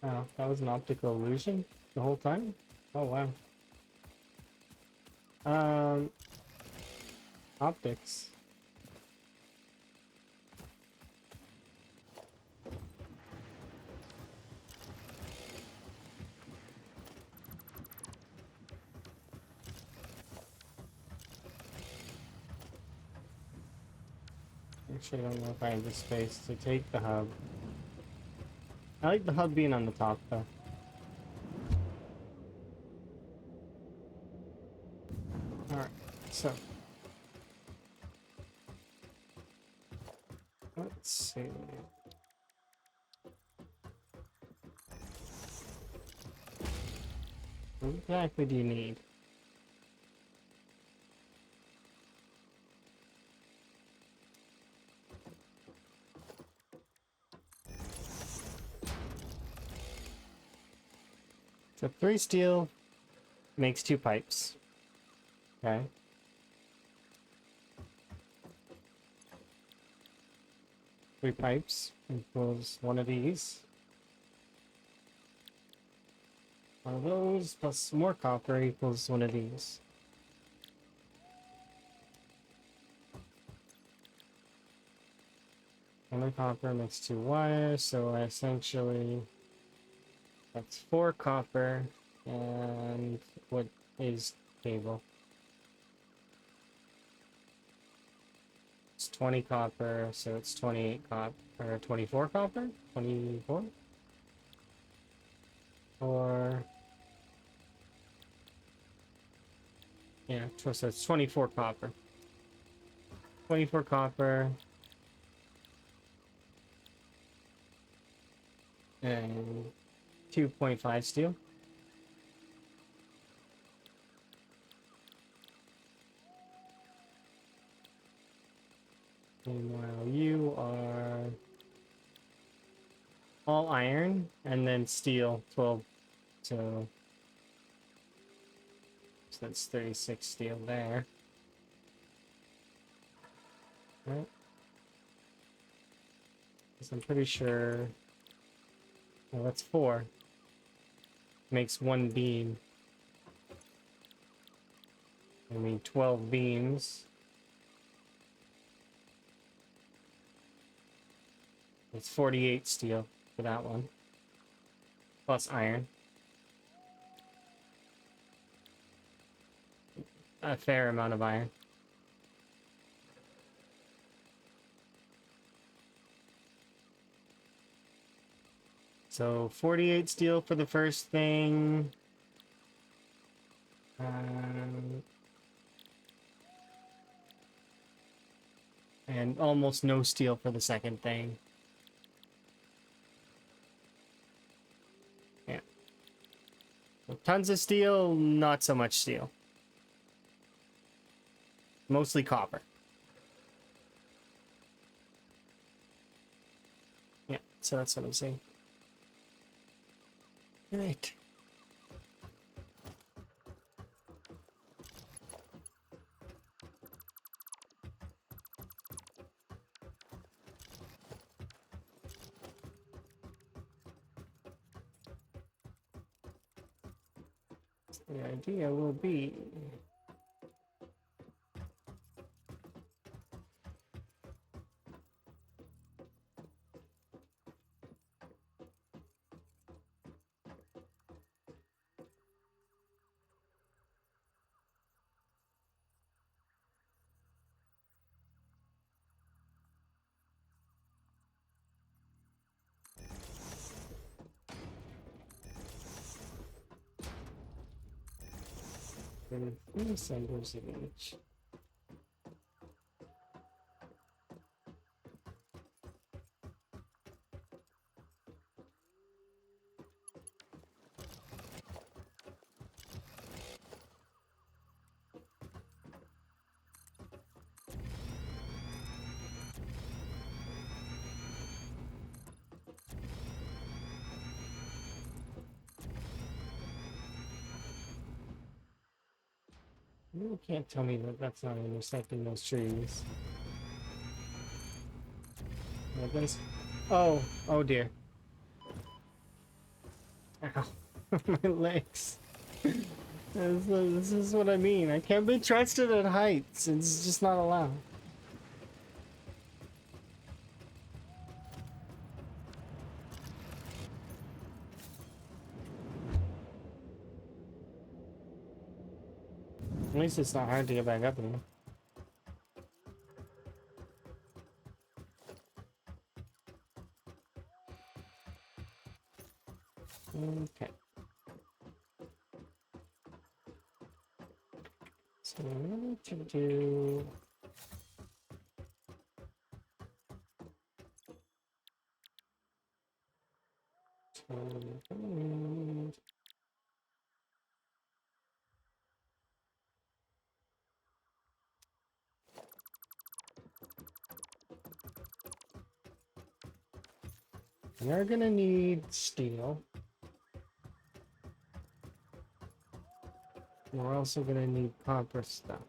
Oh, that was an optical illusion the whole time? Oh, wow. Optics. Actually, I don't know if I have the space to take the hub. I like the hub being on the top, though. Alright, so. Let's see. What exactly do you need? So 3 steel makes 2 pipes. Okay. Three pipes equals one of these. One of those plus more copper equals one of these. One of copper makes 2 wires, so essentially that's 4 copper and what is cable? It's 20 copper, so it's 28 copper, or 24 copper? 24? Or... yeah, so it's 24 copper. 24 copper. And 2.5 steel. Meanwhile, you are all iron and then steel 12. So that's 36 steel there. Right? Because I'm pretty sure. Well, that's 4. Makes 1 beam. I mean, 12 beams. It's 48 steel for that one. Plus iron. A fair amount of iron. So 48 steel for the first thing. And almost no steel for the second thing. Yeah. So tons of steel, not so much steel. Mostly copper. Yeah, so that's what I'm saying. Right. The idea will be... Then 3 centimeters of each. You can't tell me that that's not intersecting those trees. Yeah, that's... oh, oh dear. Ow. My legs. This is what I mean. I can't be trusted at heights. It's just not allowed. At least it's not hard to get back up here. Okay. So we need to do... we're gonna need steel. We're also gonna need copper stuff.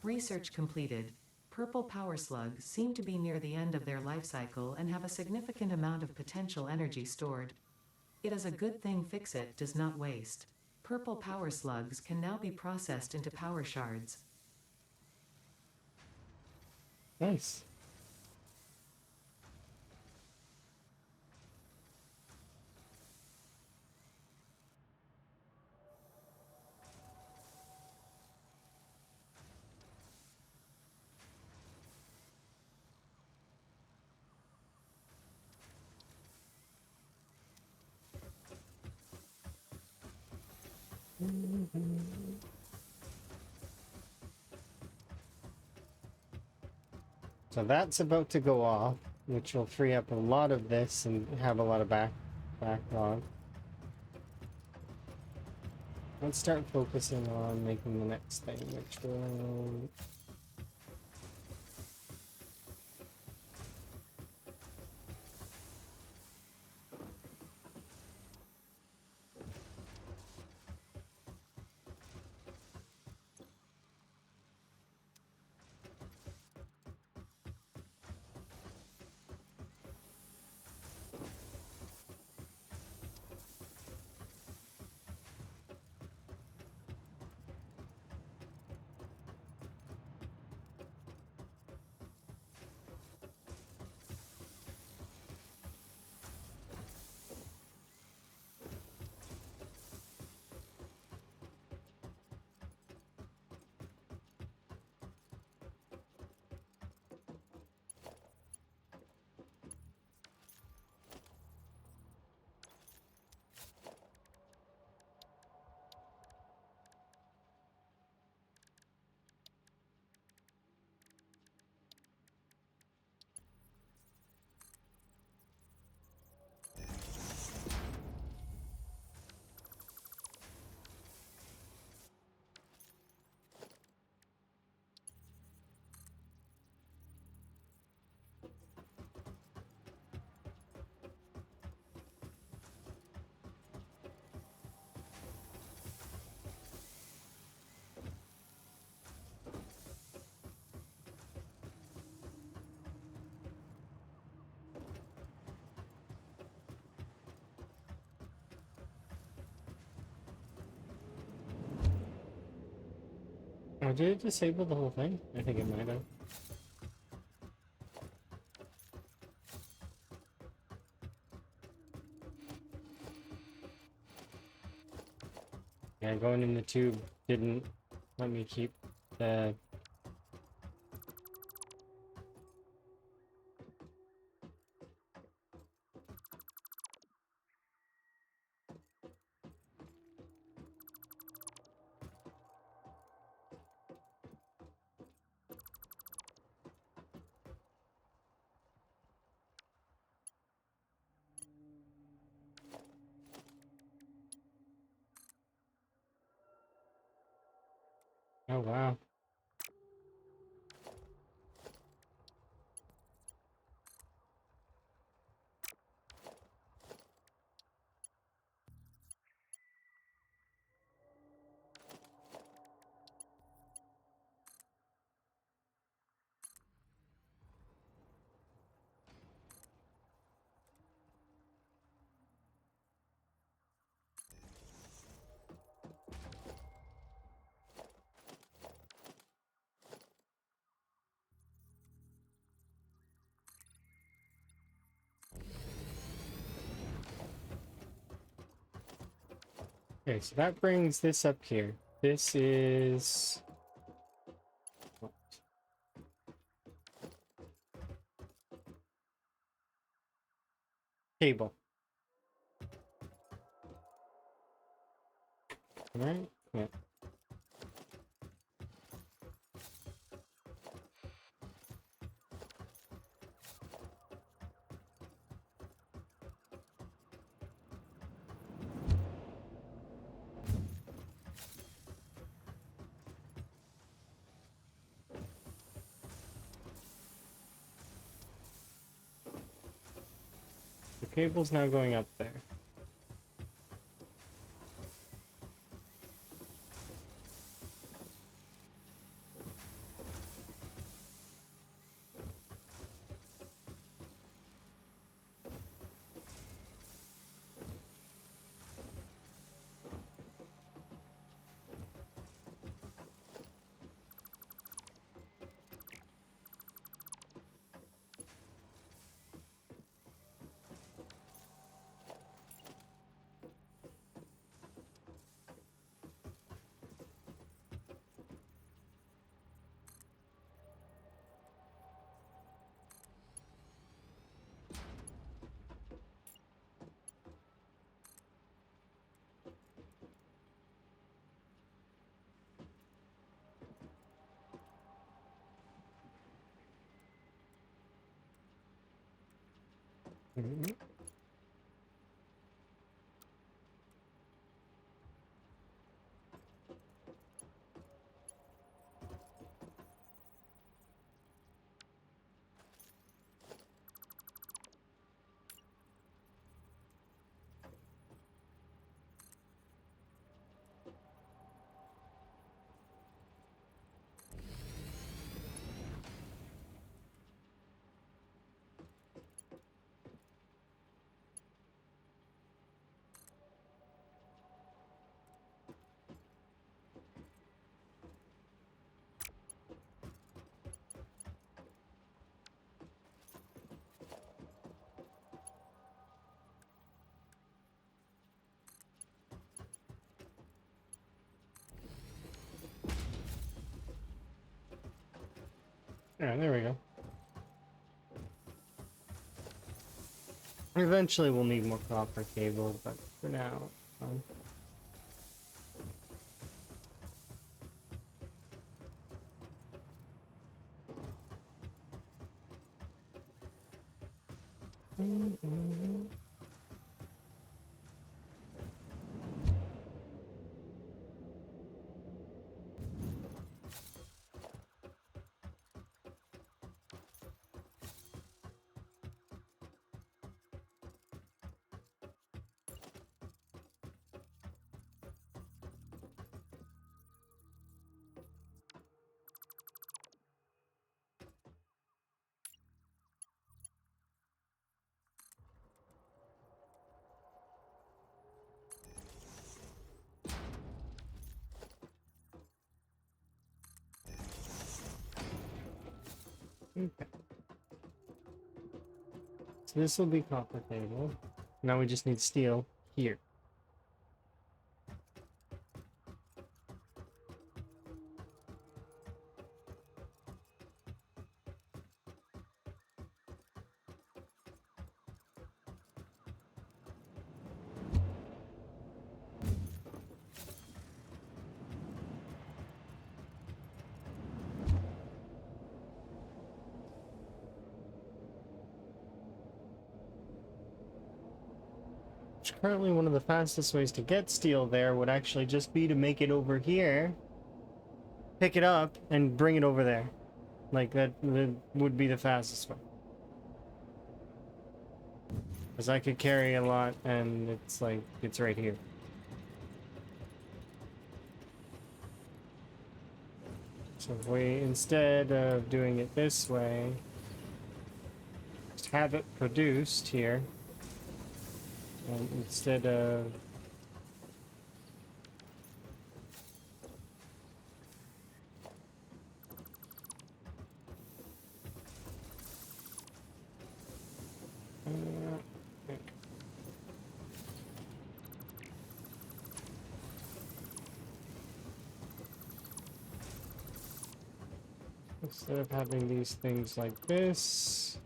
Research completed. Purple power slugs seem to be near the end of their life cycle and have a significant amount of potential energy stored. It is a good thing Fix-It does not waste. Purple power slugs can now be processed into power shards. Nice. So that's about to go off, which will free up a lot of this and have a lot of backlog. Let's start focusing on making the next thing, which will... Oh, did it disable the whole thing? I think it might have. Yeah, going in the tube didn't let me keep the... Oh, wow. Okay, so that brings this up here. This is... what? Cable. Right? Yeah. The cable's now going up there. Mhm. Yeah, there we go. Eventually we'll need more copper cable, but for now, So this will be copper cable. Now we just need steel here. Currently, one of the fastest ways to get steel there would actually just be to make it over here, pick it up, and bring it over there. Like, that would be the fastest way. Because I could carry a lot, and it's like, it's right here. So if we, instead of doing it this way, just have it produced here, and instead of instead of having these things like this,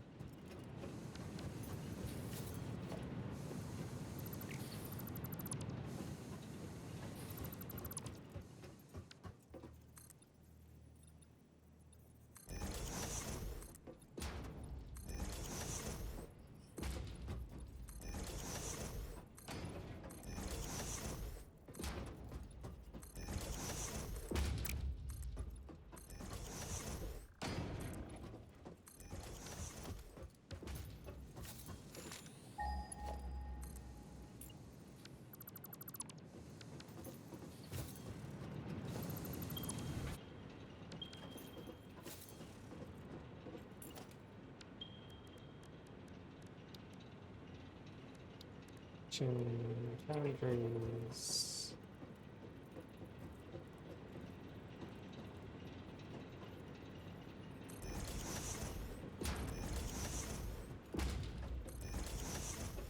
boundaries.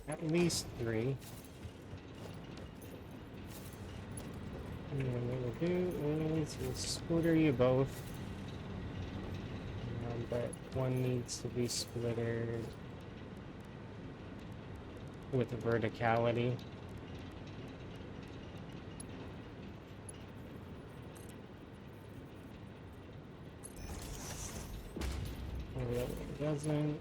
At least 3. And then what we'll do is we'll splitter you both. But one needs to be splittered with verticality. And the other one doesn't.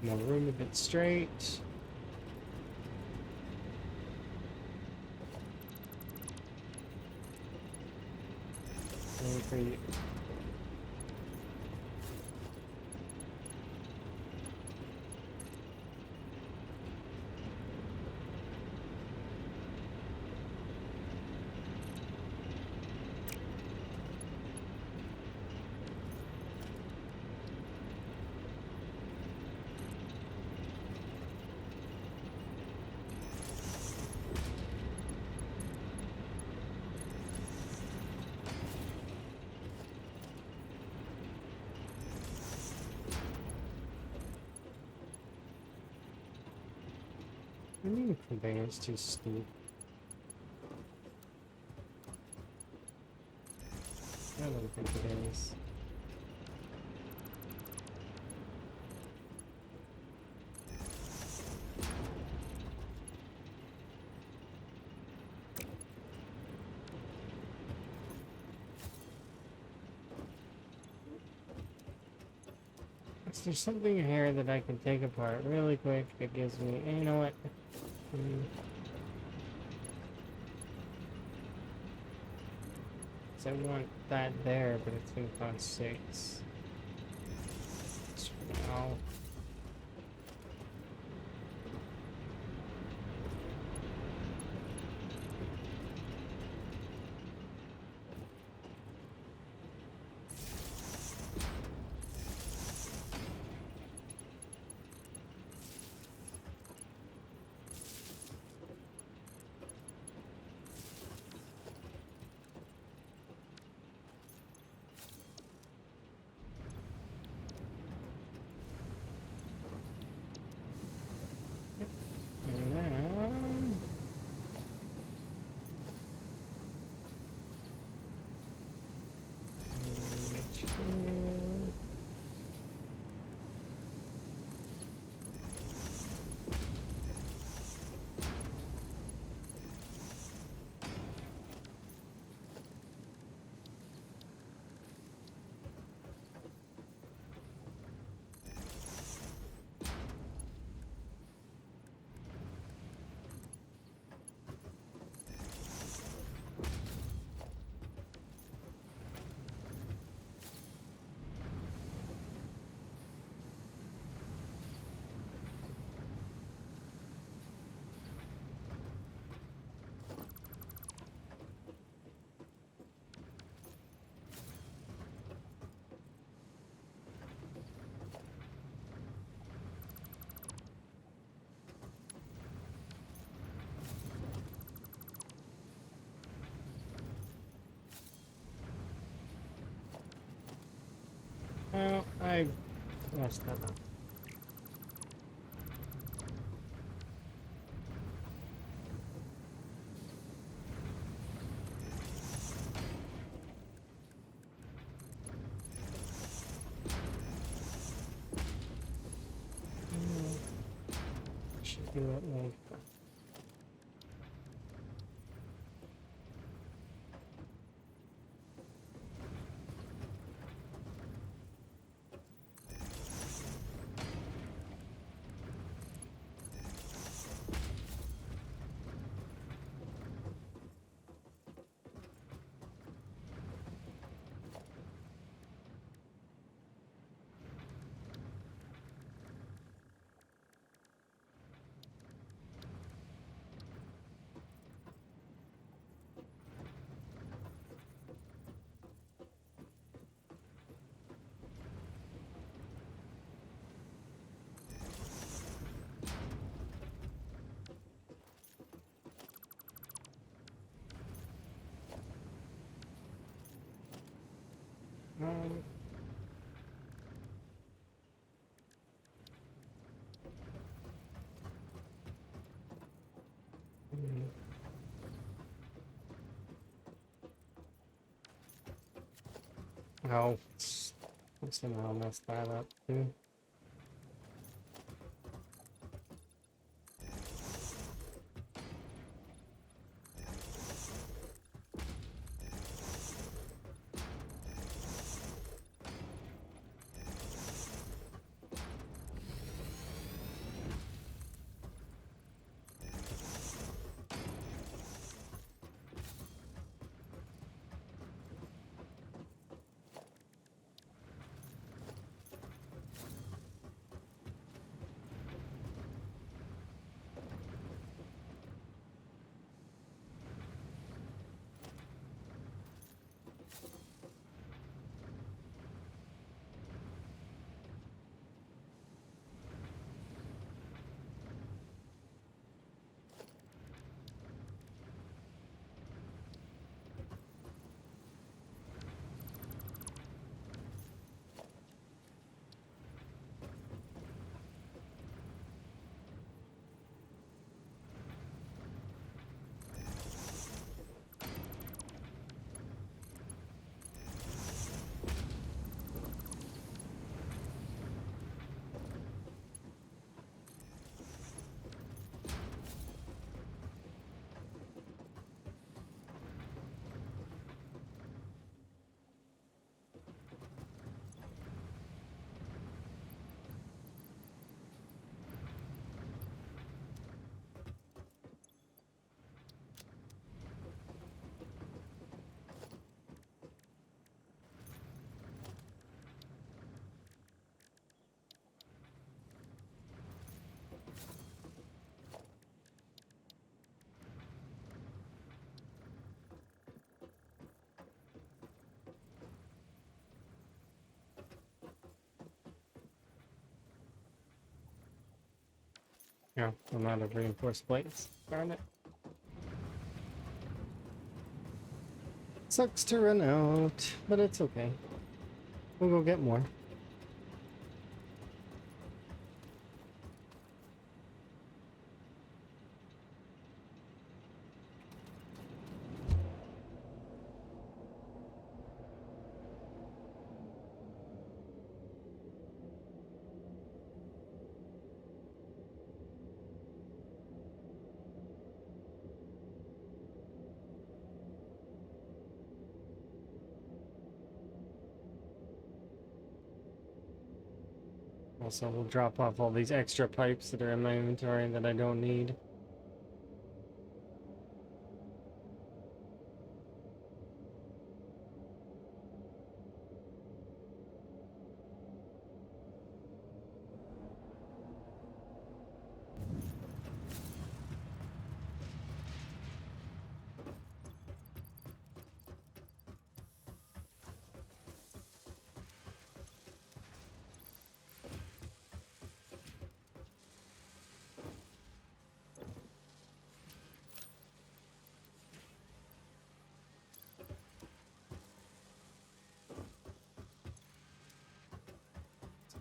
More room to get straight. And for you. I mean, the conveyor's too steep. I don't think it is. Is there something here that I can take apart really quick that gives me... You know what? Hmm. So I want that there, but it's gonna cost 6. Now. And then... Well, I messed that up. Should do it like that. Um, oh, I somehow messed that up too. No, I'm out of reinforced plates. Darn it. Sucks to run out, but it's okay. We'll go get more. Also, we'll drop off all these extra pipes that are in my inventory that I don't need.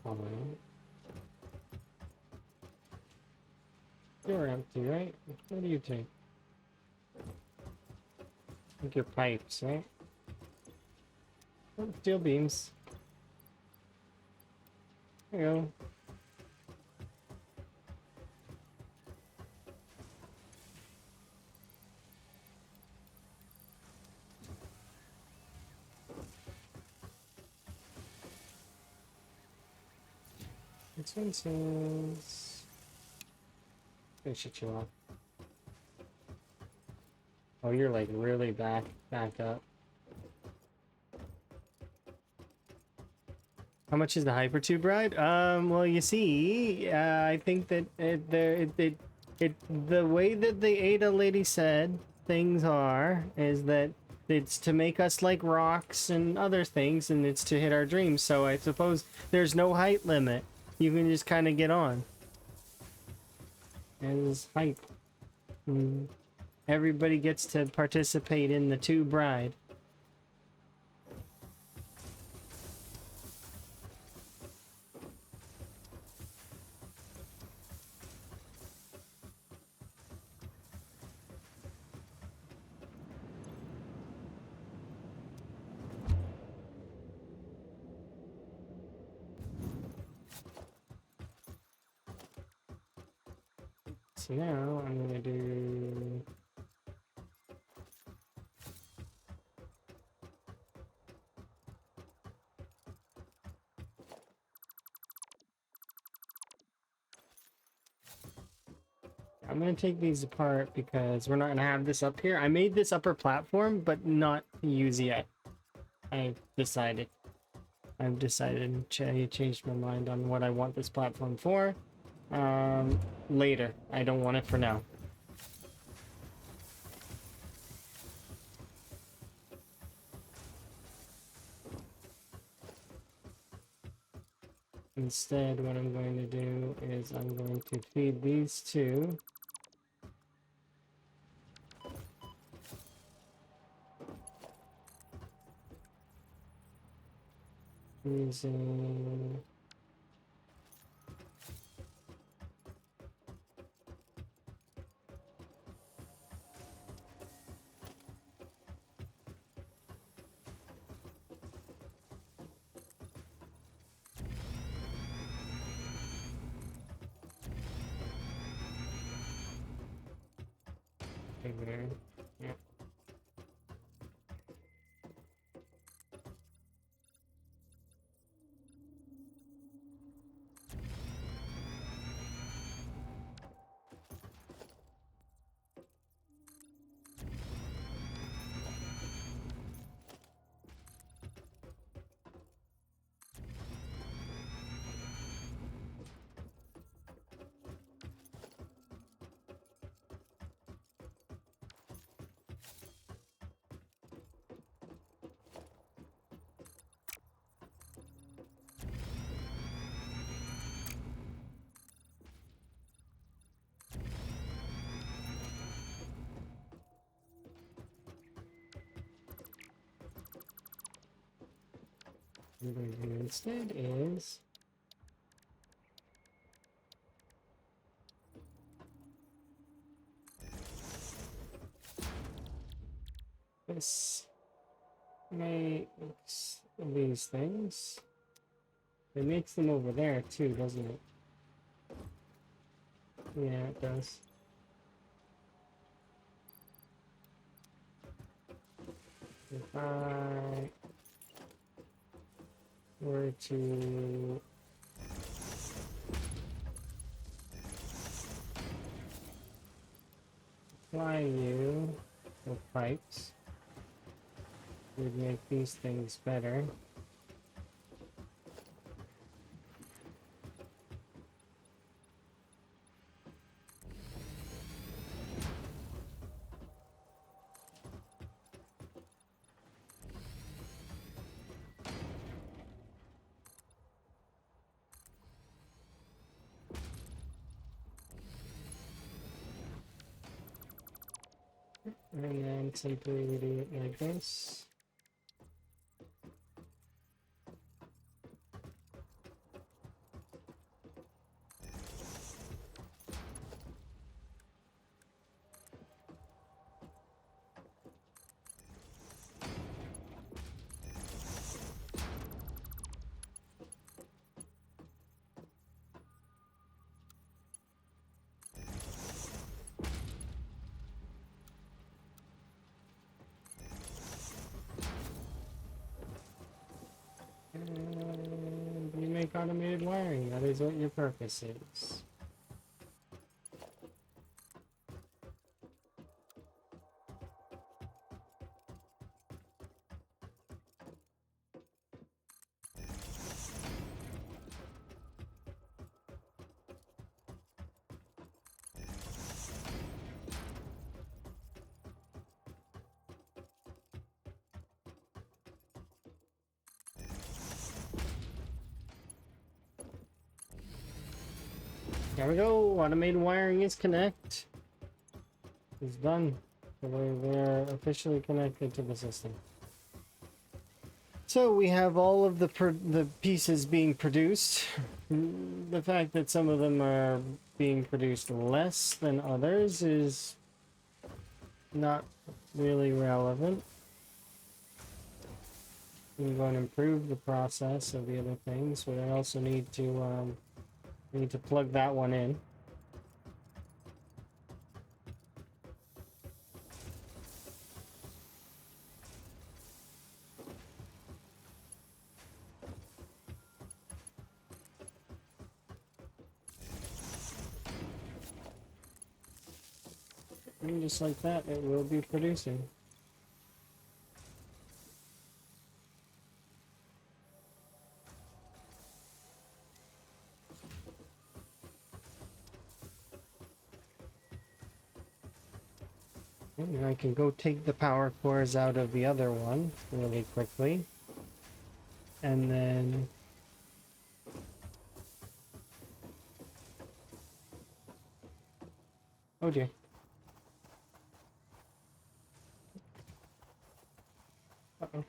Fine. You're empty, right? What do you take? I think your pipes, right? Oh, steel beams. There you go. This one says... They shut you off. Oh, you're like really back up. How much is the hypertube ride? Well, you see, I think that the way that the Ada lady said things are is that it's to make us like rocks and other things, and it's to hit our dreams. So I suppose there's no height limit. You can just kind of get on. There's height. Everybody gets to participate in the tube ride. So now I'm gonna do... I'm gonna take these apart because we're not gonna have this up here. I made this upper platform, but not to use yet. I've decided to change my mind on what I want this platform for. Later. I don't want it for now. Instead, what I'm going to do is I'm going to feed these two. Using... There. Yep. What I'm going to do instead is this makes these things. It makes them over there too, doesn't it? Yeah, it does. If I were to apply you with pipes, would make these things better. And then simply do it like this. And you make automated wiring. That is what your purpose is. There we go. Automated wiring is connect. It's done. So we're officially connected to the system. So we have all of the pieces being produced. The fact that some of them are being produced less than others is not really relevant. I'm going to improve the process of the other things, but I also need to plug that one in. And just like that, it will be producing. And I can go take the power cores out of the other one really quickly. And then oh dear. Uh-oh.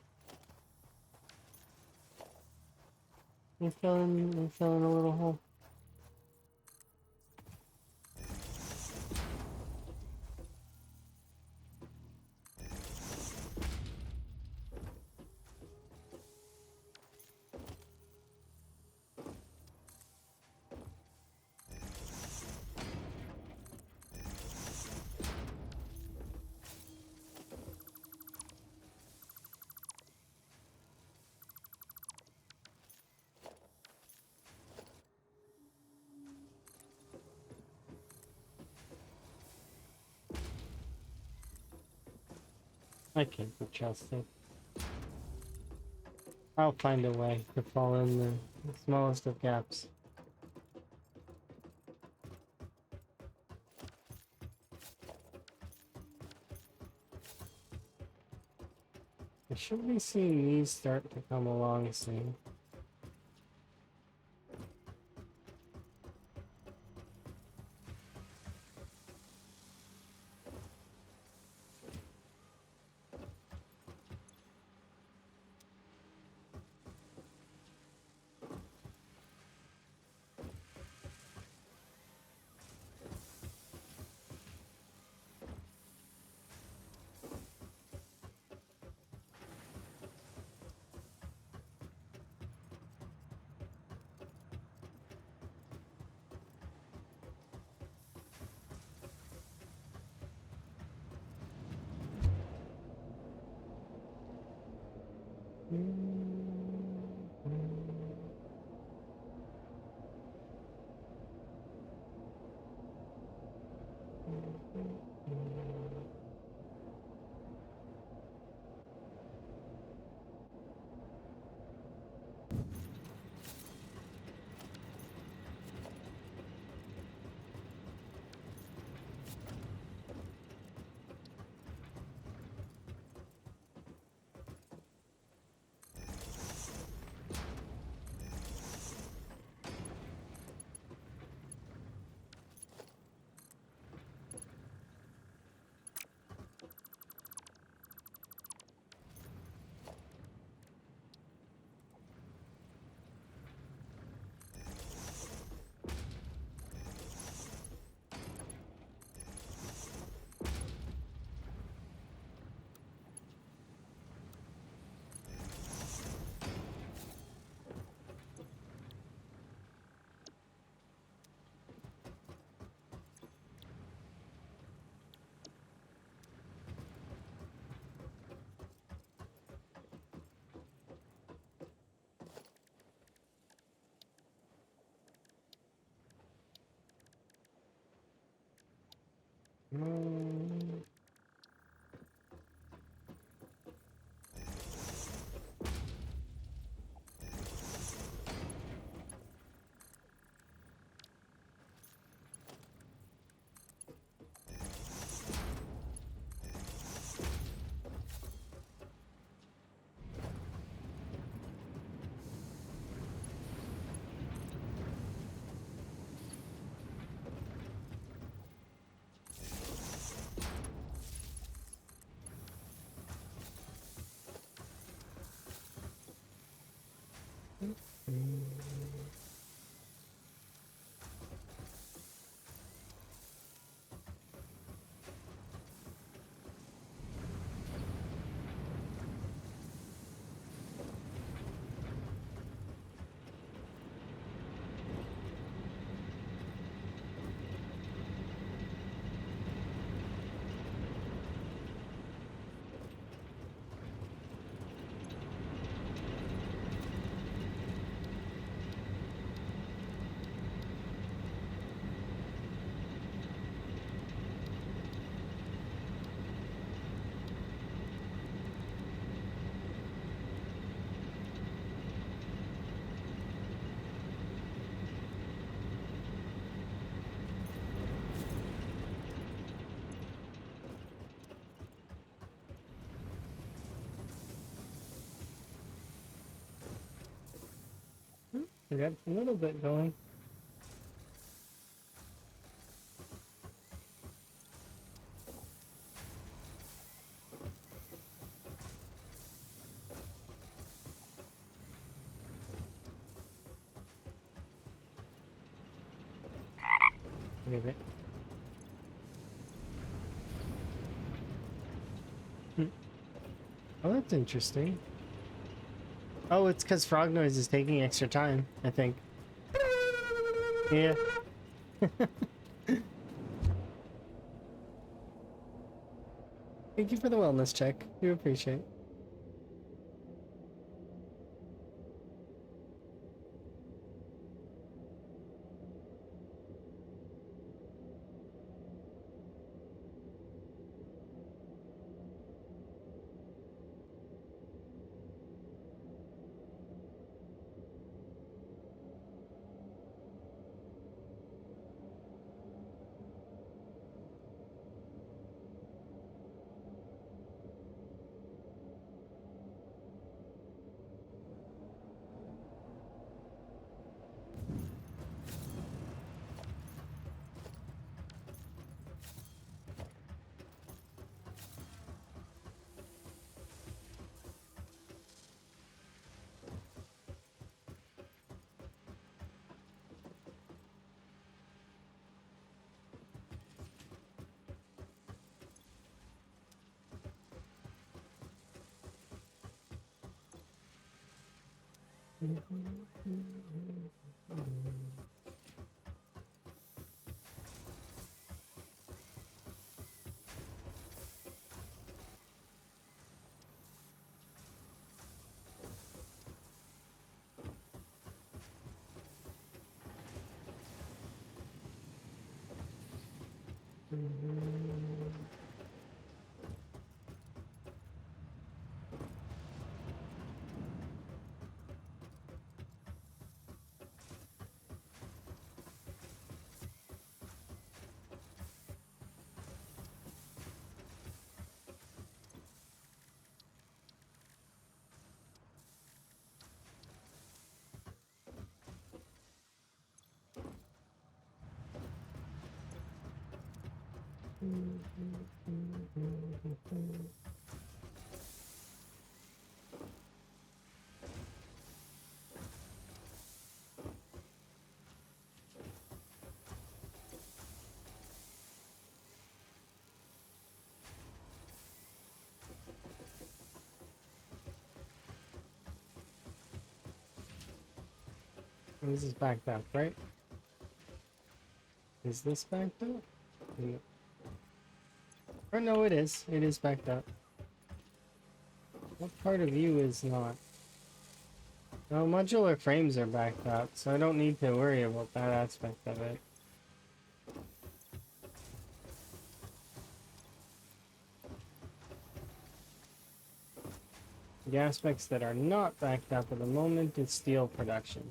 I fell in a little hole. I can't be trusted. I'll find a way to fall in the smallest of gaps. I should be seeing these start to come along soon. I got a little bit going. Wait a bit. Oh, that's interesting. Oh, it's because frog noise is taking extra time, I think. Yeah. Thank you for the wellness check. We appreciate it. This is backed up, right? Is this backed up? No. Or no, it is. It is backed up. What part of you is not? No, modular frames are backed up, so I don't need to worry about that aspect of it. The aspects that are not backed up at the moment is steel production.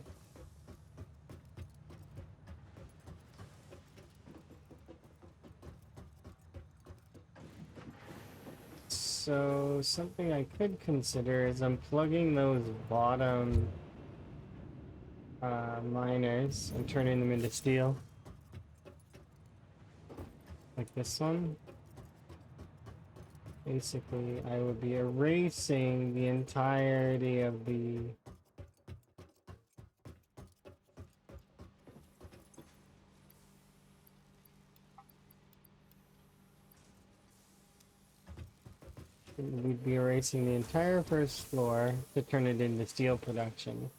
So something I could consider is unplugging those bottom miners and turning them into steel. Like this one. Basically, I would be erasing the entirety of the we'd be erasing the entire first floor to turn it into steel production.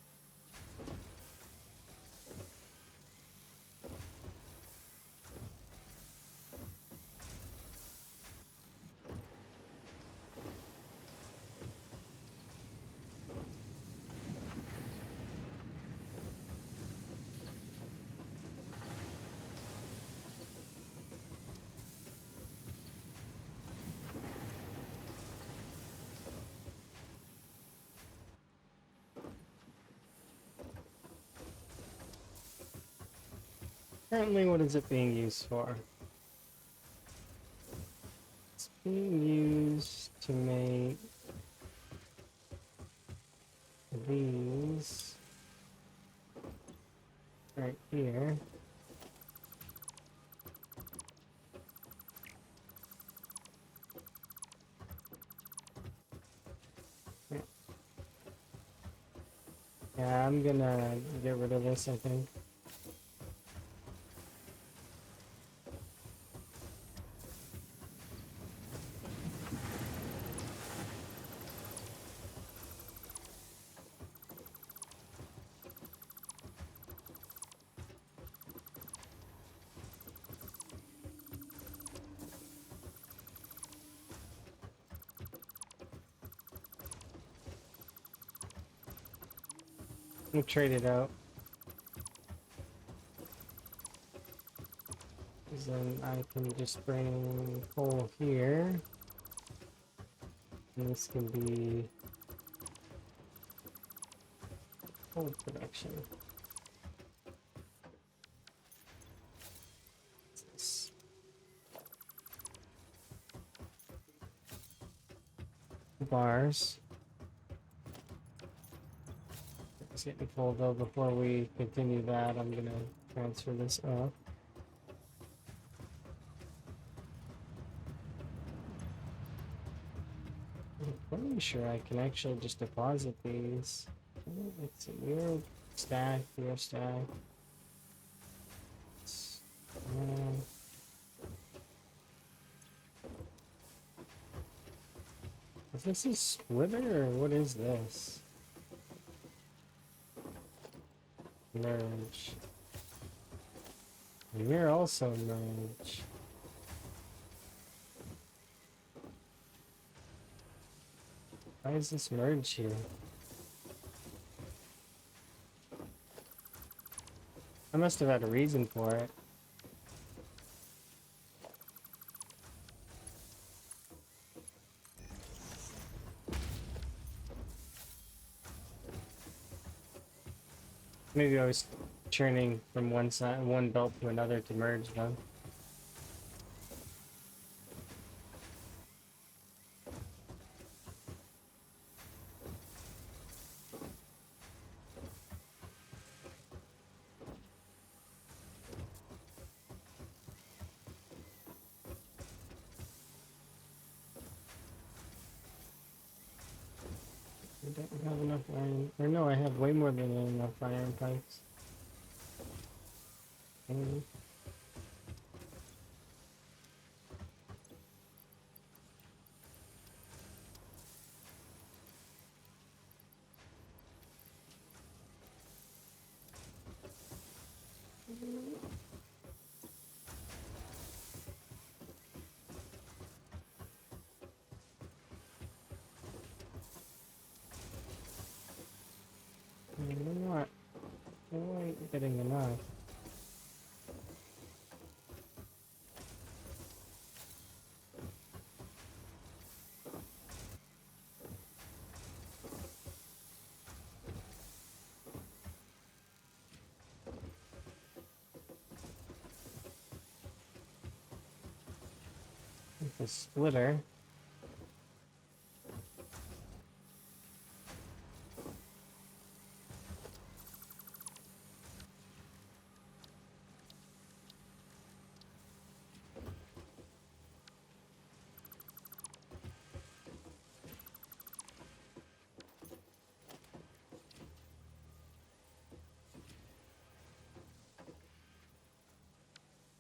Currently, what is it being used for? It's being used to make these right here. Yeah, I'm gonna get rid of this, I think. We'll trade it out. Because then I can just bring coal here. And this can be coal production. What's this? Bars. It's getting cold though. Before we continue that, I'm gonna transfer this up. I'm pretty sure I can actually just deposit these. It's your stack, your stack. Um, is this a splitter or what is this? Merge. And you're also merge. Why is this merge here? I must have had a reason for it. Maybe I was churning from one side, one belt to another to merge them. I don't have enough iron. Or no, I have way more than enough iron pipes. Mm. I'm not quite getting enough. With the splitter.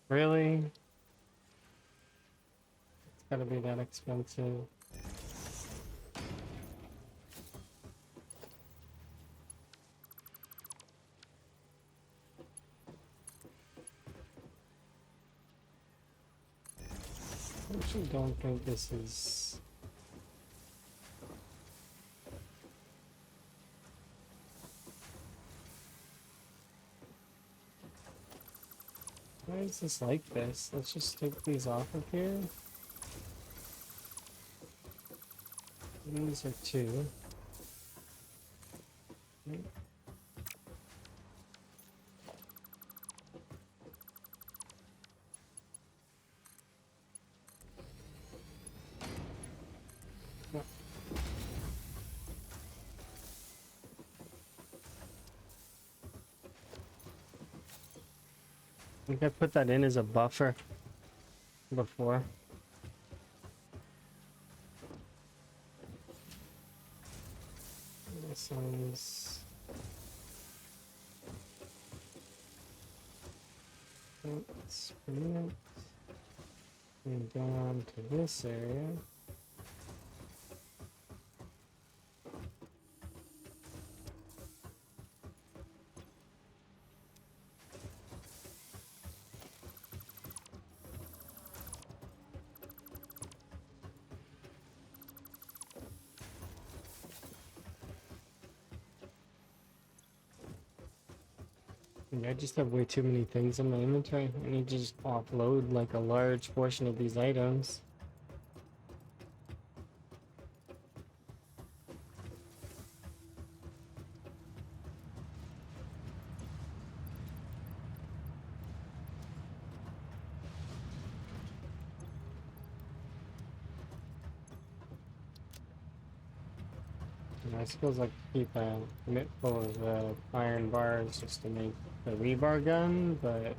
Really? It's gotta be that expensive. I actually don't think this is... Why is this like this? Let's just take these off of here. These are two. Right. No. I think I put that in as a buffer before. This one's... Let's bring it and down to this area. Yeah, I just have way too many things in my inventory. I need to just offload like a large portion of these items. And I suppose I could keep a mitt full of iron bars just to make the rebar gun, but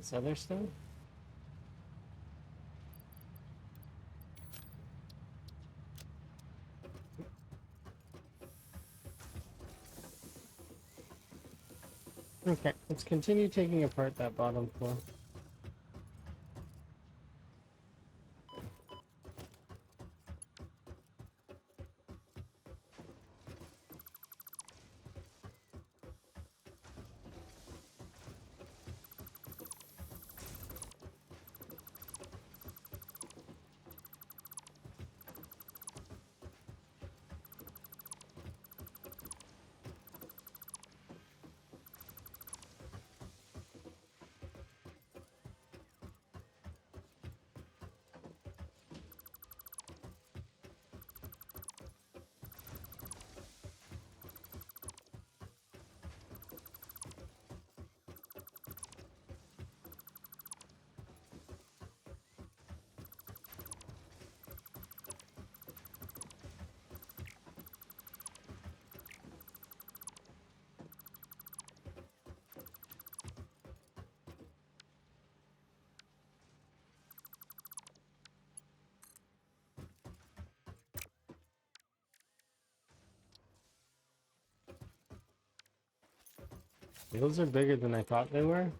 this other stuff. Okay, let's continue taking apart that bottom floor. Those are bigger than I thought they were.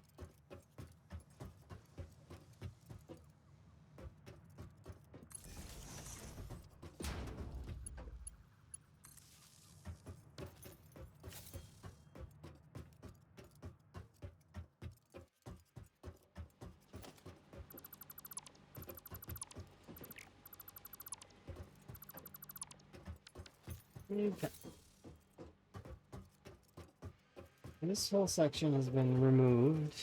Okay. This whole section has been removed.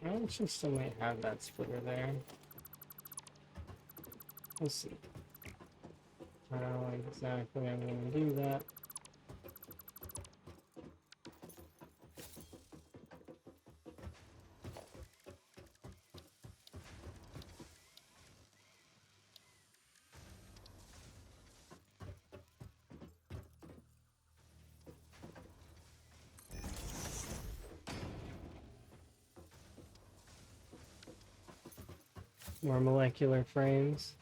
I actually still might have that splitter there. We'll see how exactly I'm going to do that. More molecular frames.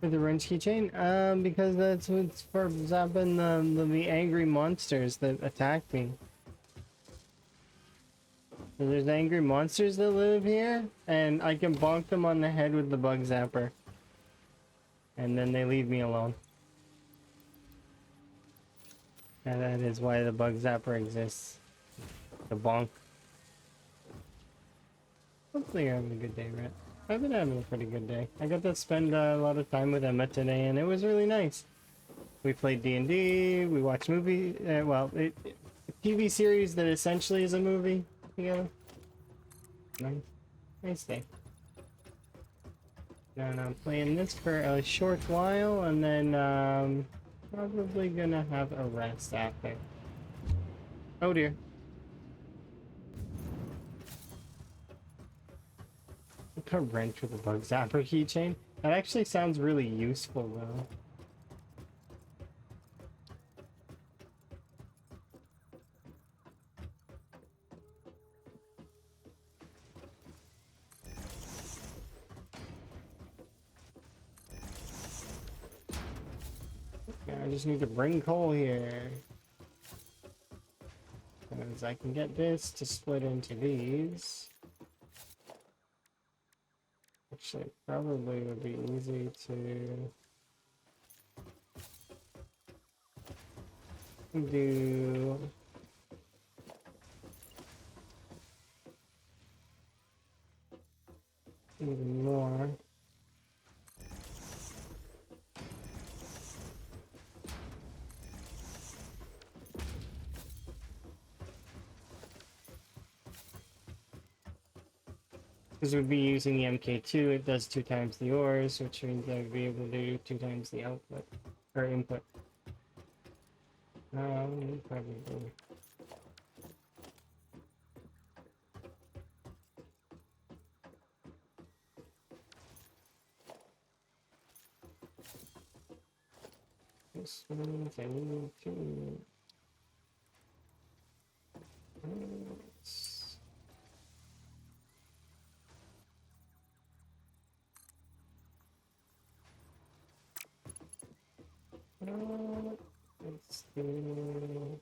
For the wrench keychain? Because that's what's for zapping the angry monsters that attack me. So there's angry monsters that live here, and I can bonk them on the head with the bug zapper. And then they leave me alone. And that is why the bug zapper exists. The bonk. Hopefully you're having a good day, Rhett. I've been having a pretty good day. I got to spend a lot of time with Emma today, and it was really nice. We played D&D, we watched movie, a TV series that essentially is a movie together. Nice day. And I'm playing this for a short while, and then probably gonna have a rest after. Oh dear. A wrench with a bug zapper keychain. That actually sounds really useful though. Yeah, I just need to bring coal here. Because I can get this to split into these. Actually, probably would be easy to do even more. Because we'd be using the MK2, it does 2 times the ores, which means I would be able to do 2 times the output, or input. Probably. This means I need to. Let's let's do.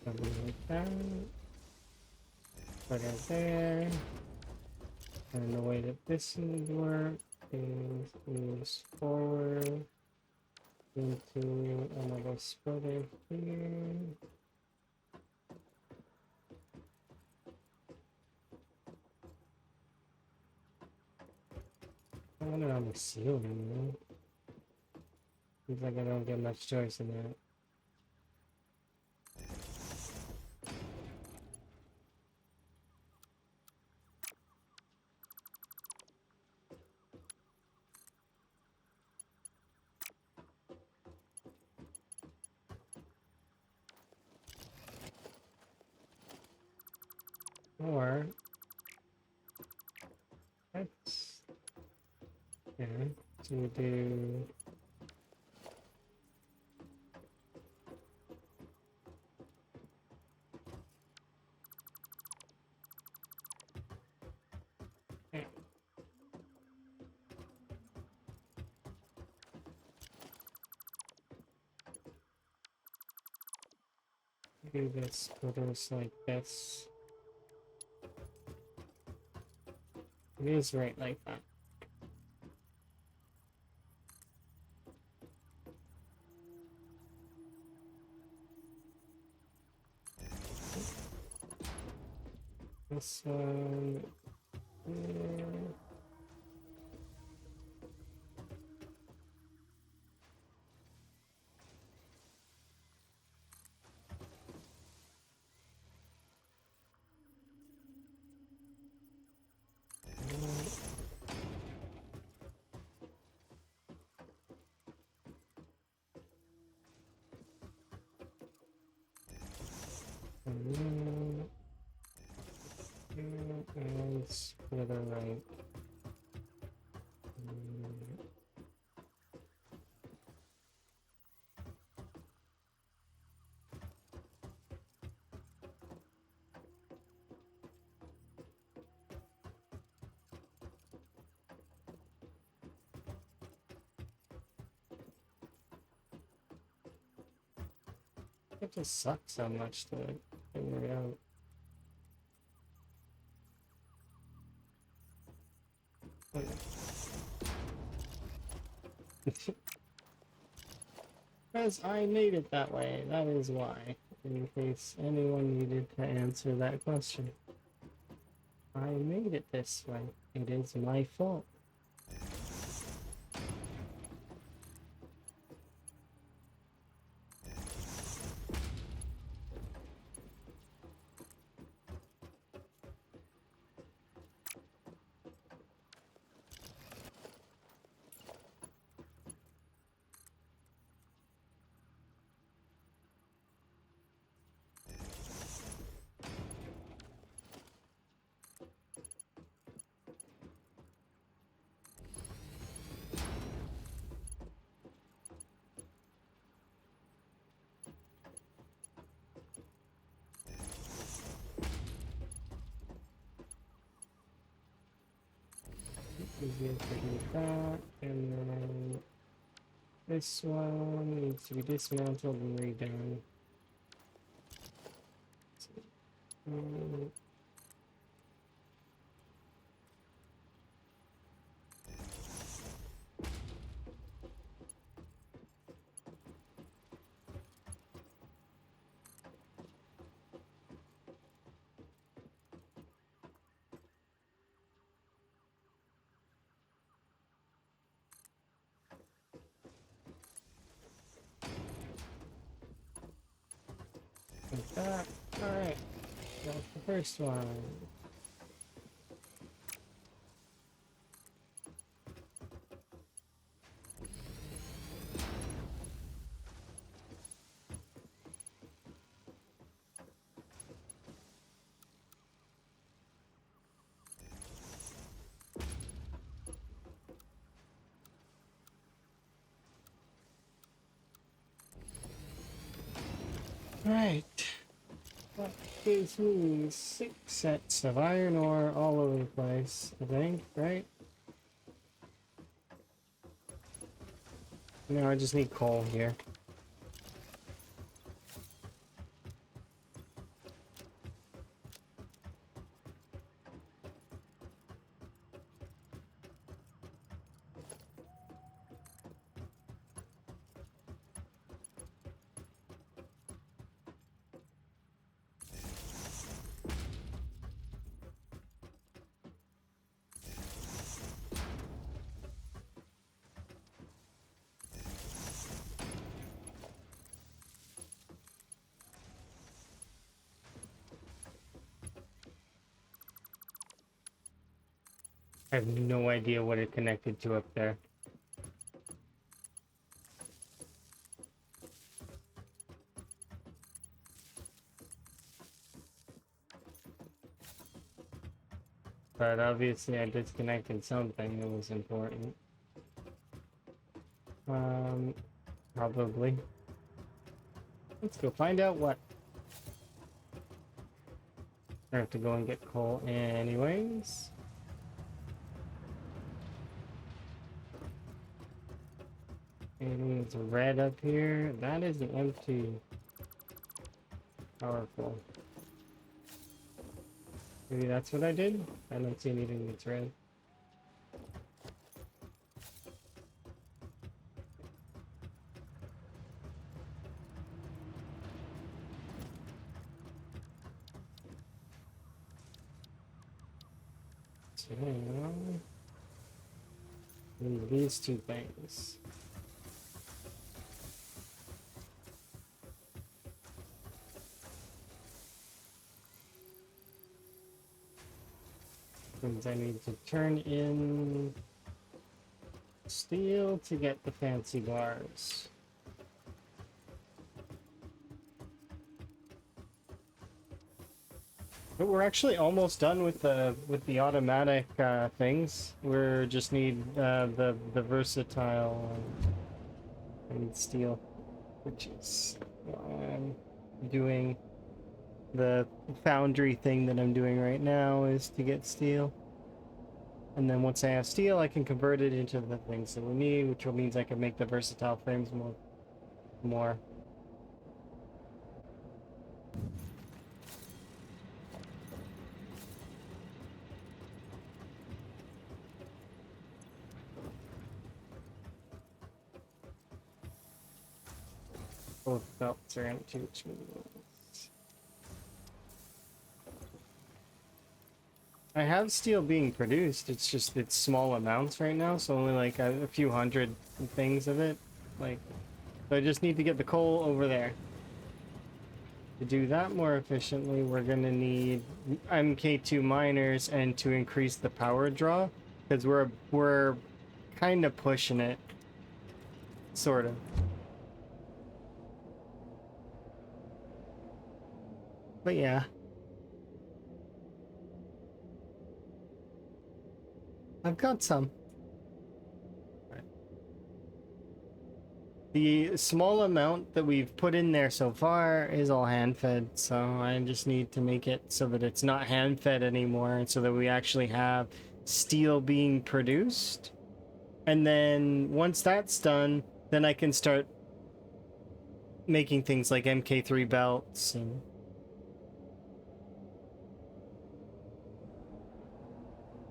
Something like that. Put it there. And the way that this would work is moves forward into another splitter here. I want it on the ceiling, you know? Seems like I don't get much choice in that. Or let's to do do this splitters like this. It is right like that. This one here. And splitter right. It just sucks so much to figure it out. Because I made it that way, that is why. In case anyone needed to answer that question. I made it this way. It is my fault. easier to do that, and then this one needs to be dismantled and redone. Um, like that. Alright, that's the first one. Right. That gives me 6 sets of iron ore all over the place, I think, right? No, I just need coal here. I have no idea what it connected to up there. But obviously I disconnected something that was important. Probably. Let's go find out what. I have to go and get coal anyways. It's red up here. That is an empty. Powerful. Maybe that's what I did? I don't see anything that's red. So, need these two things. Means I need to turn in steel to get the fancy bars. But we're actually almost done with the automatic things. We're just need the versatile and steel, which is why I'm doing the foundry thing that I'm doing right now is to get steel. And then once I have steel, I can convert it into the things that we need, which means I can make the versatile frames more. Both belts are empty, which means I have steel being produced. It's just it's small amounts right now, so only like a few hundred things of it. Like, so I just need to get the coal over there. To do that more efficiently, we're gonna need MK2 miners and to increase the power draw, because we're kind of pushing it, sort of. But yeah. I've got some. The small amount that we've put in there so far is all hand-fed, so I just need to make it so that it's not hand-fed anymore, and so that we actually have steel being produced. And then once that's done, then I can start making things like MK3 belts, and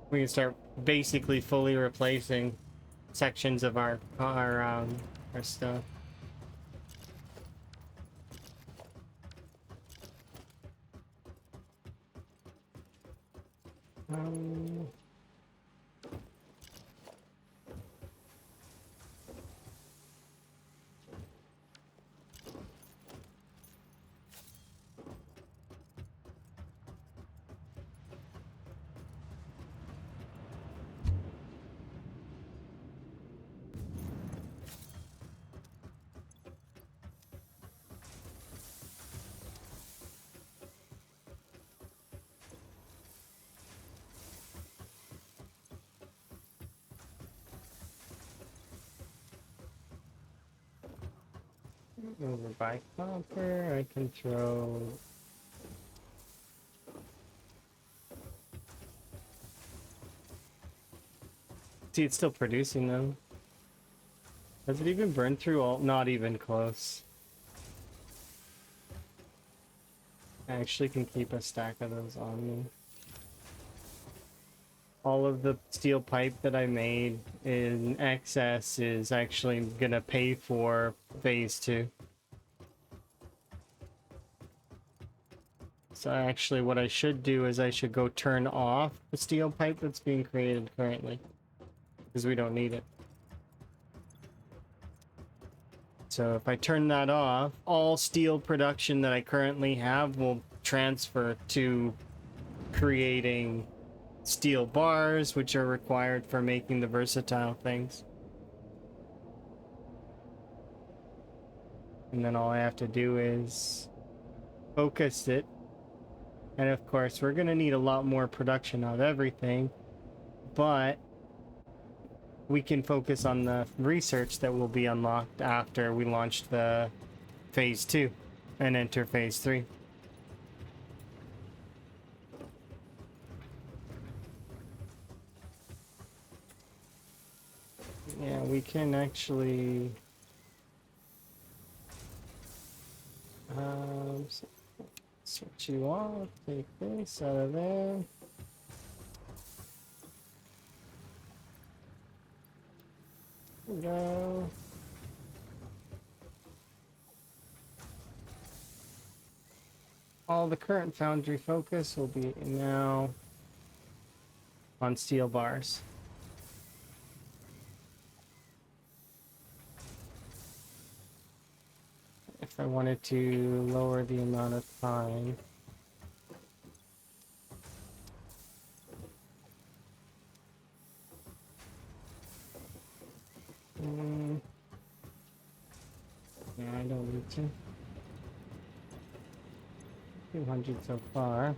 we can start basically fully replacing sections of our stuff. Um, over by copper, I can throw. See, it's still producing them. Does it even burn through all? Not even close. I actually can keep a stack of those on me. All of the steel pipe that I made in excess is actually gonna pay for phase 2. So actually what I should do is I should go turn off the steel pipe that's being created currently, because we don't need it. So if I turn that off, all steel production that I currently have will transfer to creating steel bars, which are required for making the versatile things. And then all I have to do is focus it. And of course, we're going to need a lot more production of everything, but we can focus on the research that will be unlocked after we launch the phase 2 and enter phase 3. Yeah, we can actually switch you off, take this out of there. There we go. All the current foundry focus will be now on steel bars. If I wanted to lower the amount of time, yeah, I don't need to. 200 so far.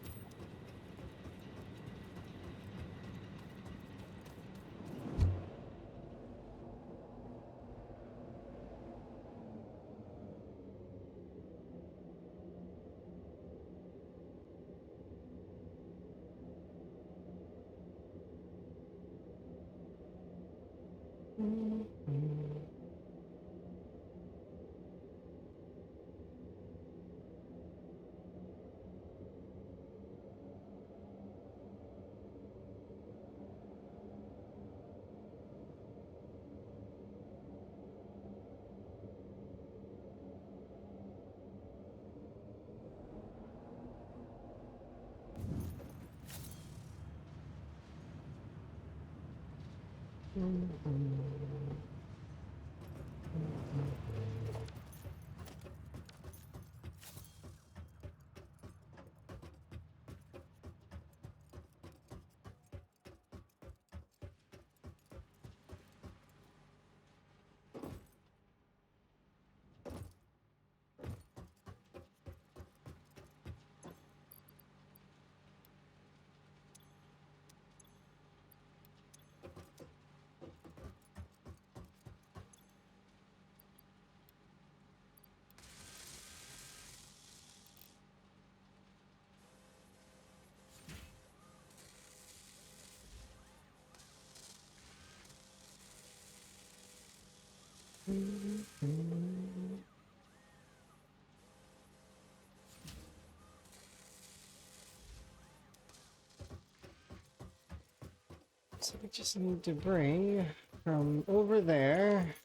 So we just need to bring from over there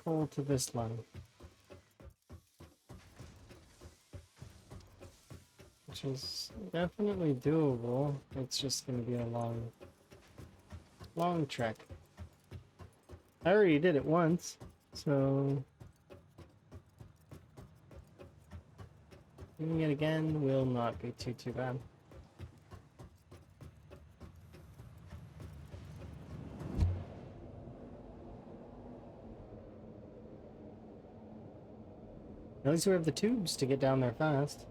coal to this line. Which is definitely doable. It's just gonna be a long trek. I already did it once, so doing it again will not be too bad. At least we have the tubes to get down there fast.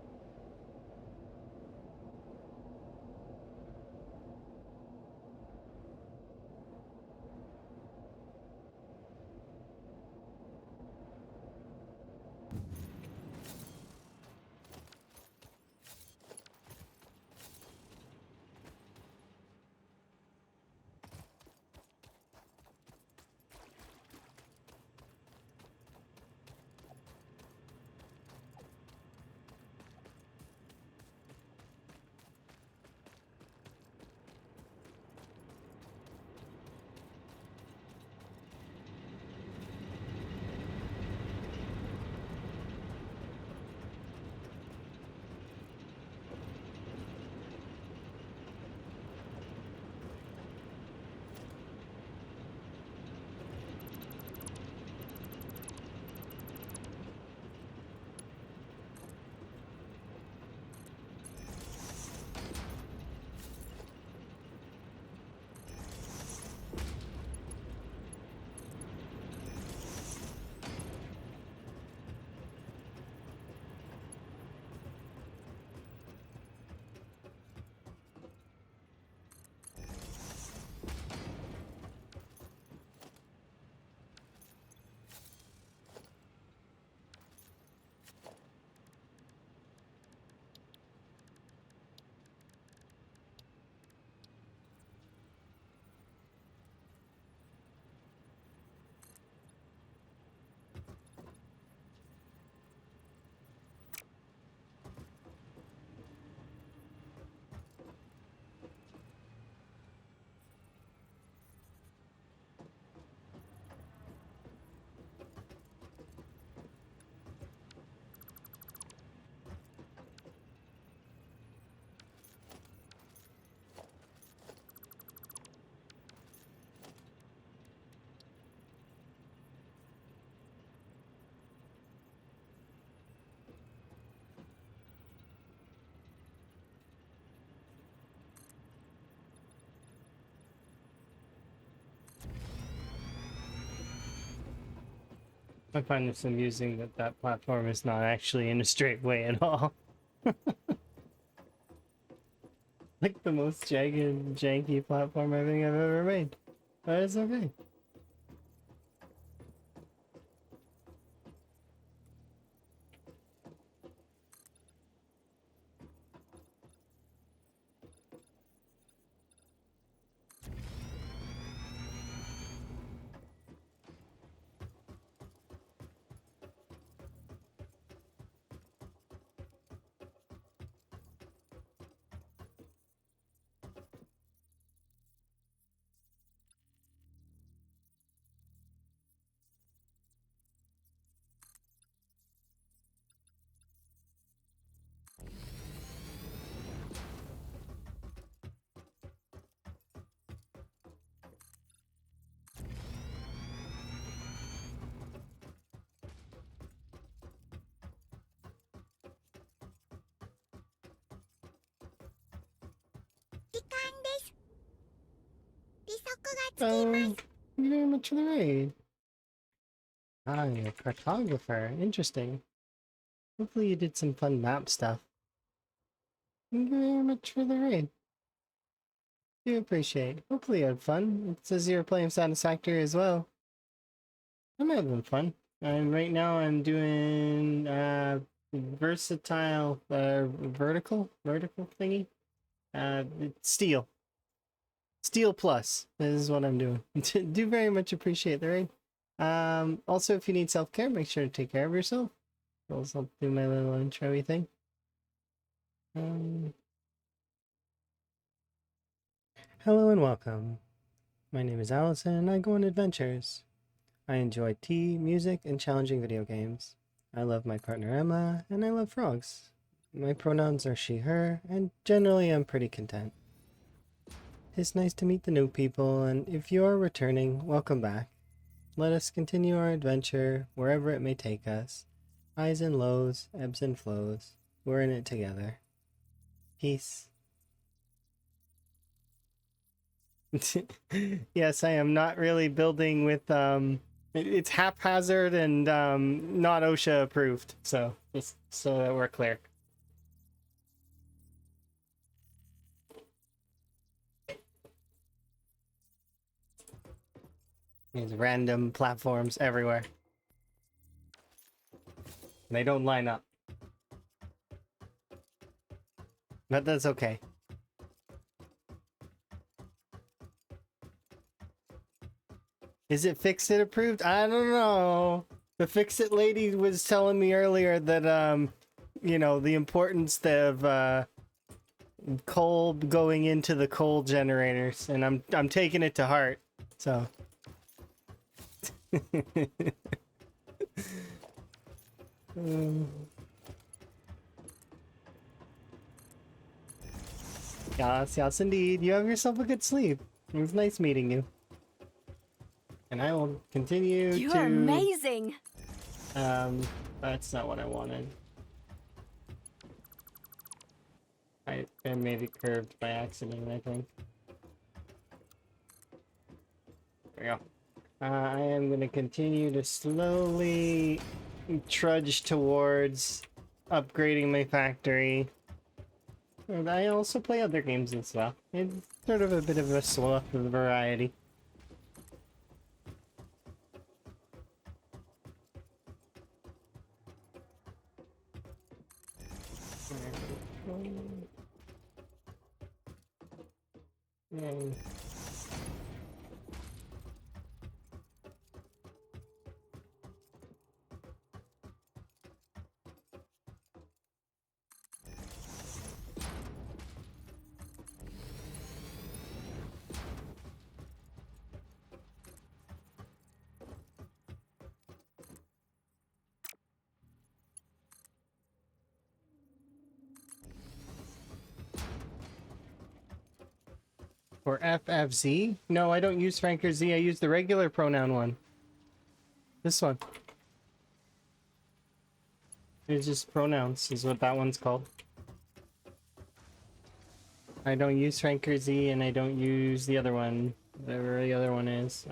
I find this amusing that that platform is not actually in a straight way at all. Like the most jagged, janky platform I think I've ever made. But it's okay. Thank you very much for the raid. Ah, you're a cartographer. Interesting. Hopefully you did some fun map stuff. Thank you very much for the raid. Do appreciate. Hopefully you had fun. It says you're playing Satisfactory as well. That might have been fun. Right now I'm doing versatile vertical thingy. It's steel. Steel Plus. This is what I'm doing. Do very much appreciate the raid. Also, if you need self-care, make sure to take care of yourself. I'll do my little intro thing. Hello and welcome. My name is Allison and I go on adventures. I enjoy tea, music, and challenging video games. I love my partner Emma, and I love frogs. My pronouns are she, her, and generally I'm pretty content. It's nice to meet the new people, and if you are returning, welcome back. Let us continue our adventure wherever it may take us. Highs and lows, ebbs and flows. We're in it together. Peace. Yes, I am not really building with it's haphazard and not OSHA approved, so just so that we're clear. There's random platforms everywhere. They don't line up. But that's okay. Is it Fix-It approved? I don't know. The Fix-It lady was telling me earlier that you know, the importance of coal going into the coal generators, and I'm taking it to heart. So yes, yes indeed. You have yourself a good sleep. It was nice meeting you. And I will continue to... You're amazing! That's not what I wanted. I made it curved by accident, I think. There we go. I am going to continue to slowly trudge towards upgrading my factory. And I also play other games and stuff. It's sort of a bit of a swath of variety. Yay. For FFZ? No, I don't use Franker Z. I use the regular pronoun one. This one. It's just pronouns is what that one's called. I don't use Franker Z and I don't use the other one. Whatever the other one is.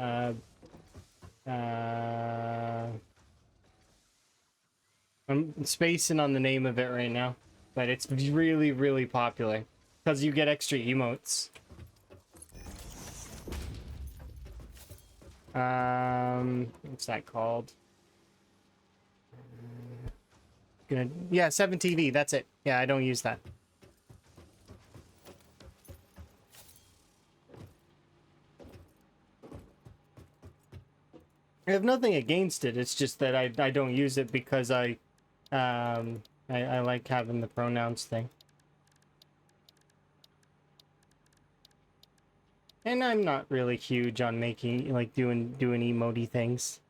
I'm spacing on the name of it right now. But it's really, really popular. Because you get extra emotes. What's that called? Yeah, 7TV, that's it. Yeah, I don't use that. I have nothing against it. It's just that I don't use it because I like having the pronouns thing. And I'm not really huge on making, like, doing emote things.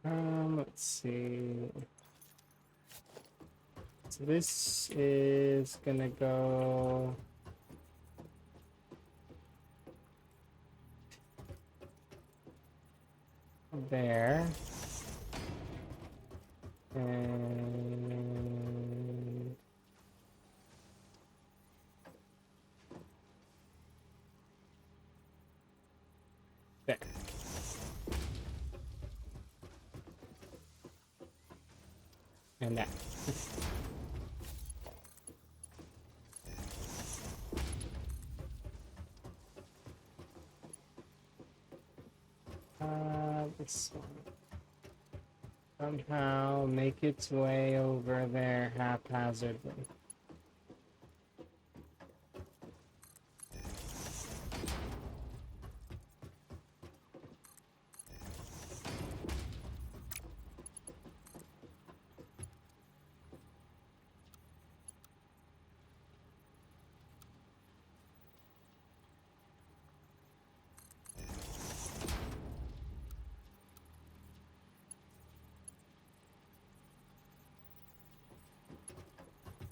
Let's see. So this is gonna go... there. And... there. And that. This one. Somehow make its way over there haphazardly.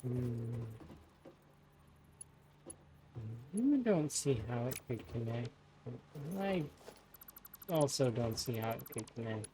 Hmm. I don't see how it could connect. I also don't see how it could connect.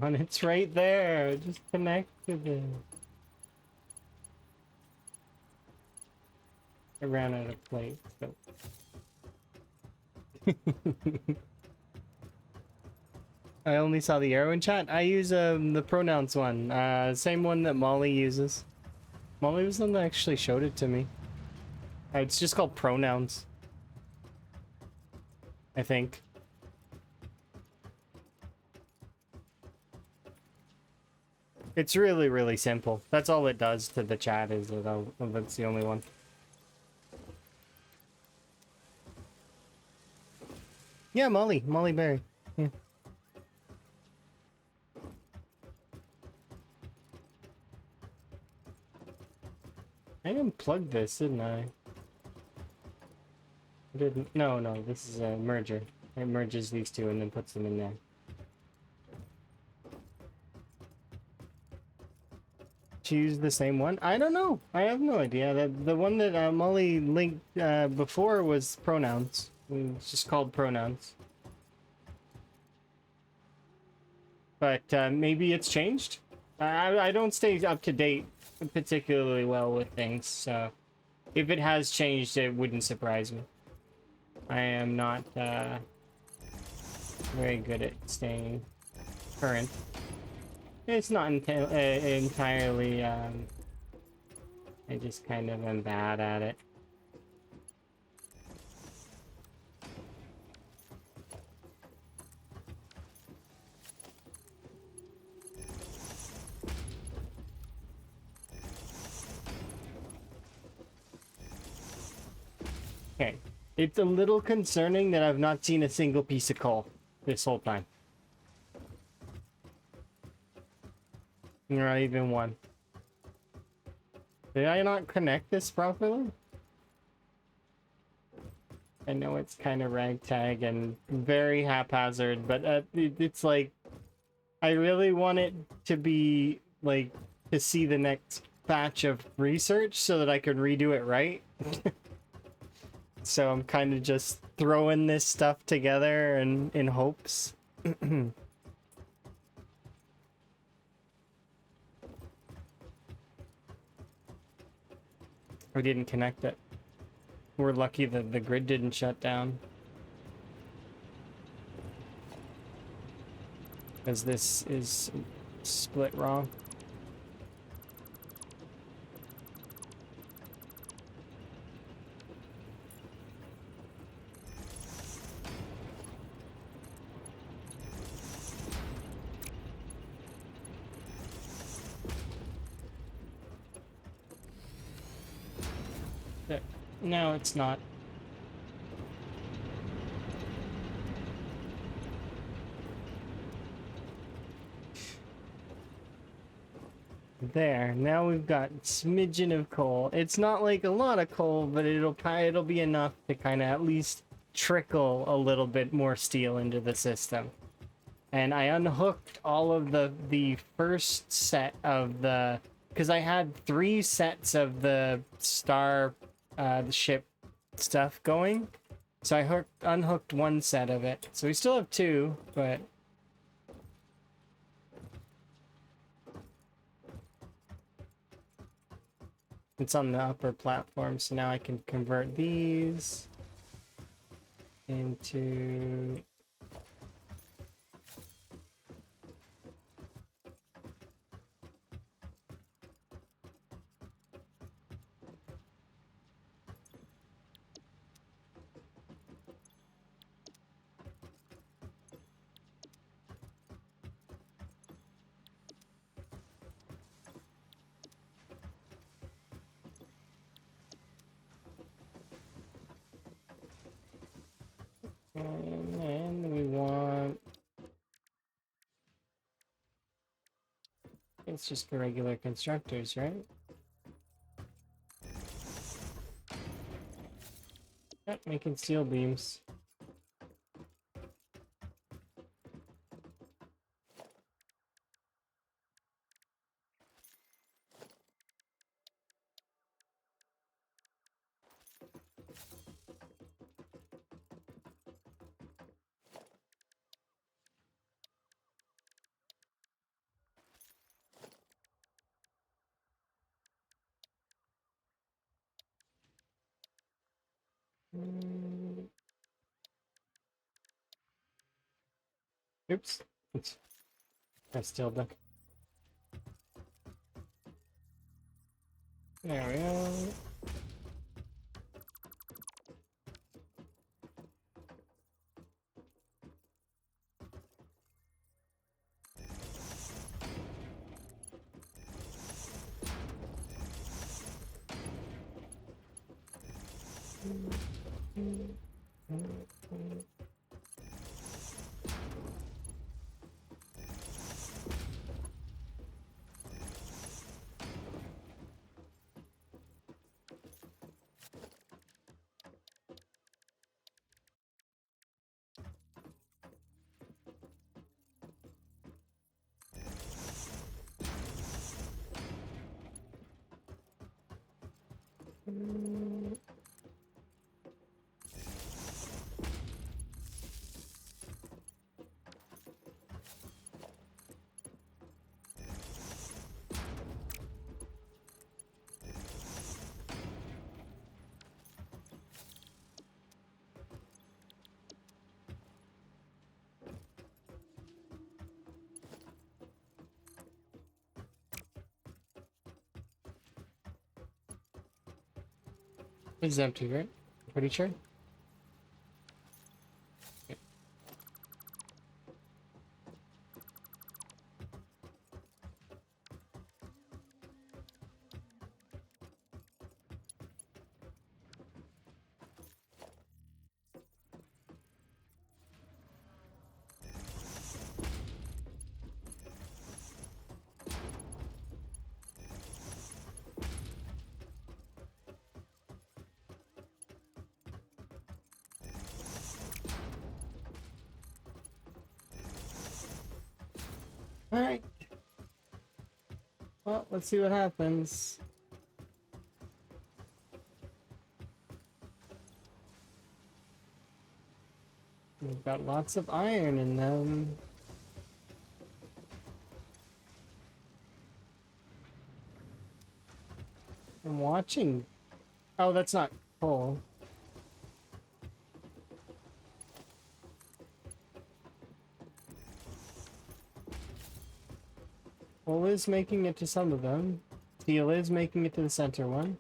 And it's right there. Just connect to it. I ran out of plates, but I only saw the arrow in chat. I use the pronouns one. Same one that Molly uses. Molly was the one that actually showed it to me. It's just called pronouns, I think. It's really, really simple. That's all it does to the chat is that's the only one. Yeah, Molly Berry. Yeah. I unplugged this, didn't I? I didn't. No, this is a merger. It merges these two and then puts them in there. Choose the same one? I don't know. I have no idea. The one that Molly linked before was pronouns. It's just called pronouns. But maybe it's changed. I don't stay up to date particularly well with things, so if it has changed, it wouldn't surprise me. I am not very good at staying current. It's not entirely, I just kind of am bad at it. Okay, it's a little concerning that I've not seen a single piece of coal this whole time. Not even one. Did I not connect this properly? I know it's kind of ragtag and very haphazard, but it's like, I really want it to be, like, to see the next batch of research so that I can redo it right. So I'm kind of just throwing this stuff together and in hopes. We didn't connect it. We're lucky that the grid didn't shut down. Because this is split wrong. No, it's not. There, now we've got smidgen of coal. It's not like a lot of coal, but it'll be enough to kind of at least trickle a little bit more steel into the system. And I unhooked all of the first set of the, because I had 3 sets of the the ship stuff going. So I unhooked 1 set of it. So we still have 2, but it's on the upper platform, so now I can convert these into... And then we want... It's just the regular constructors, right? Yep, making steel beams. Oops. I still duck. There we go. It's empty, right? Pretty sure. Alright. Well, let's see what happens. We've got lots of iron in them. I'm watching. Oh, that's not coal. Coal is making it to some of them. Steel is making it to the center one.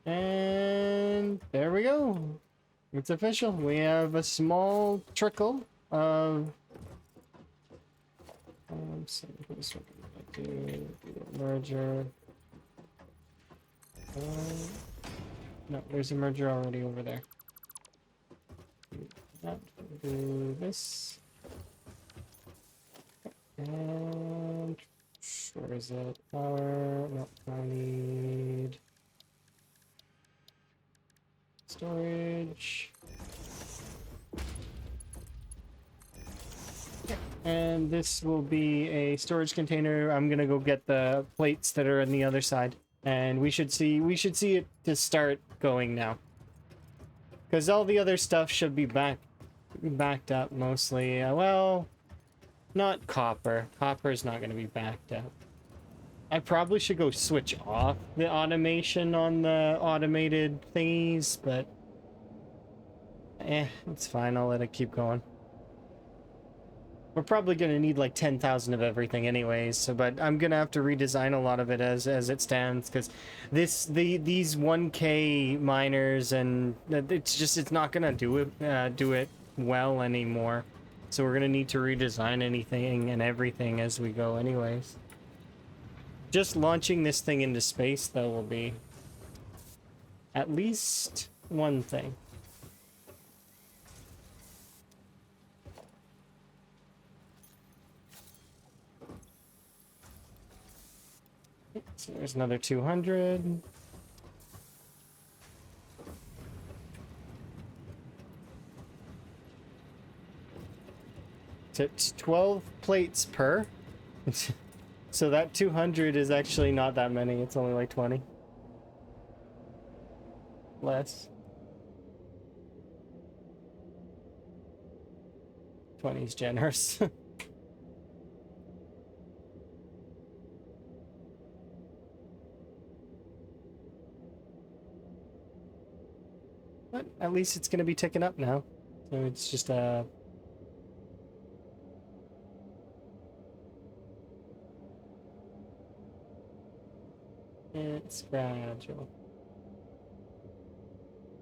And there we go. It's official. We have a small trickle of... so this one I'm gonna do a merger. No, there's a merger already over there. Do that. Do this. And where is it? Power. No, I need storage. And this will be a storage container. I'm gonna go get the plates that are on the other side, and we should see it to start going now. Because all the other stuff should be backed up mostly. Well, not copper. Copper is not gonna be backed up. I probably should go switch off the automation on the automated thingies, but it's fine. I'll let it keep going. We're probably gonna need like 10,000 of everything anyways, so but I'm gonna have to redesign a lot of it as it stands, because these 1K miners, and it's not gonna do it well anymore. So we're gonna need to redesign anything and everything as we go anyways. Just launching this thing into space though will be at least one thing. So there's another 200. It's 12 plates per. So that 200 is actually not that many. It's only like 20. Less. 20 is generous. But at least it's going to be ticking up now. So it's just it's gradual.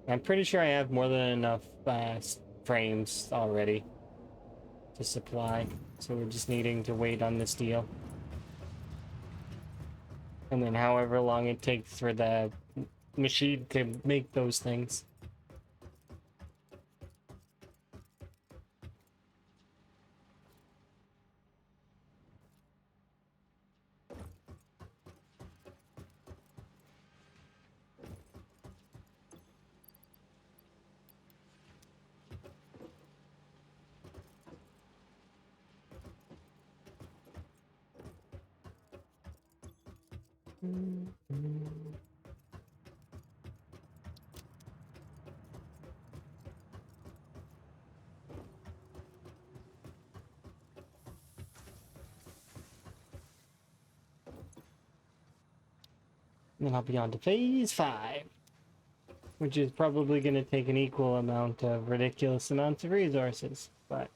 I'm pretty sure I have more than enough frames already to supply. So we're just needing to wait on this deal. And then however long it takes for the machine to make those things. Then I'll be on to phase 5, which is probably going to take an equal amount of ridiculous amounts of resources, but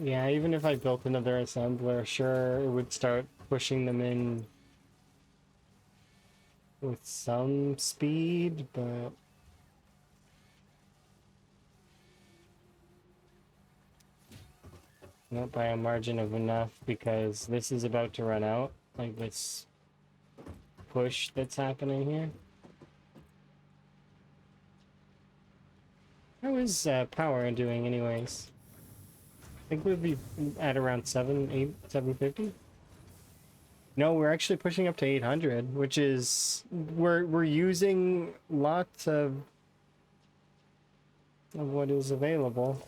yeah, even if I built another assembler, sure, it would start pushing them in with some speed, but not by a margin of enough, because this is about to run out, like this push that's happening here. How is power doing anyways? I think we'd be at around 750. No, we're actually pushing up to 800, which is we're using lots of what is available.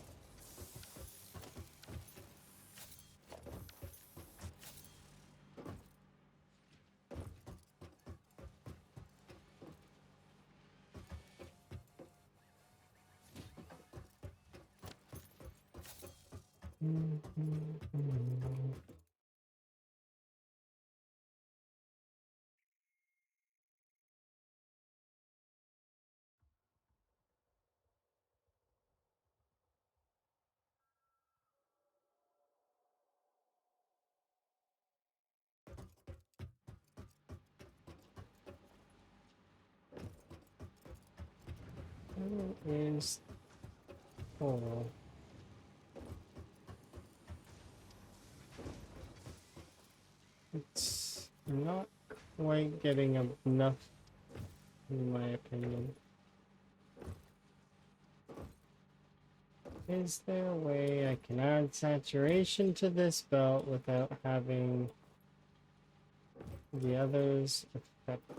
Is oh. It's not quite getting enough, in my opinion. Is there a way I can add saturation to this belt without having the others affected?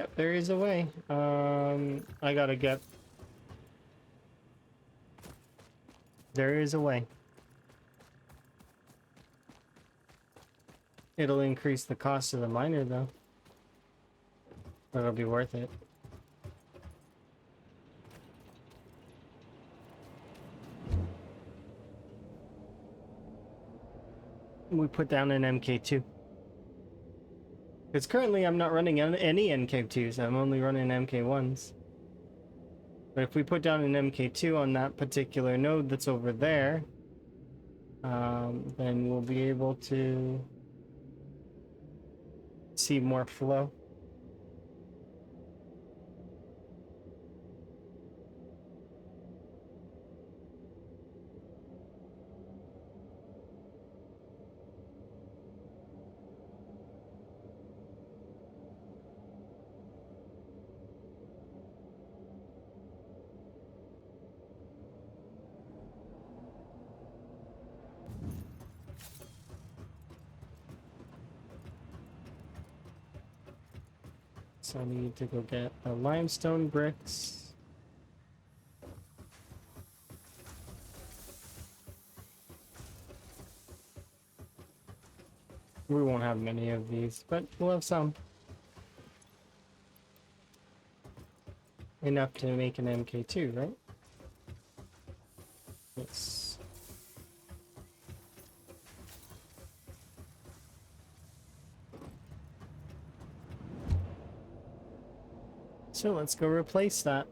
Yep, there is a way. I gotta get... There is a way. It'll increase the cost of the miner, though. But it'll be worth it. We put down an MK2. Because currently I'm not running any MK2s, I'm only running MK1s. But if we put down an MK2 on that particular node that's over there, then we'll be able to see more flow. So I need to go get the limestone bricks. We won't have many of these, but we'll have some. Enough to make an MK2, right? Yes. So let's go replace that.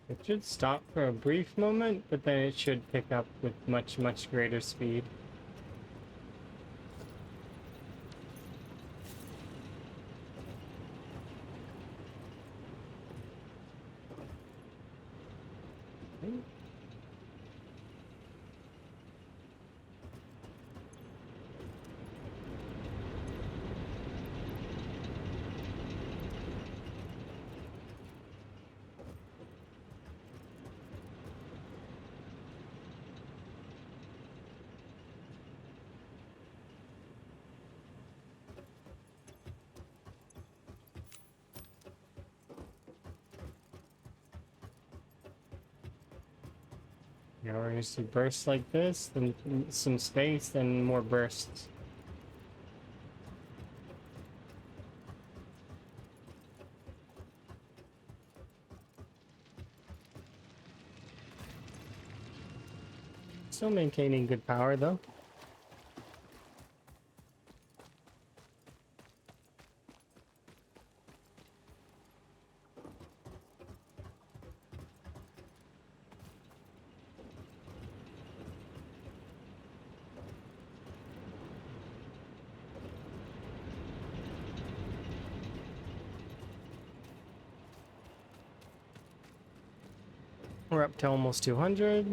It should stop for a brief moment, but then it should pick up with much, much greater speed. You know, we're gonna see bursts like this, then some space, then more bursts. Still maintaining good power though. We're up to almost 200.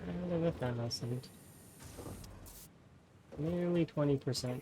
And a 1,000. Nearly 20%.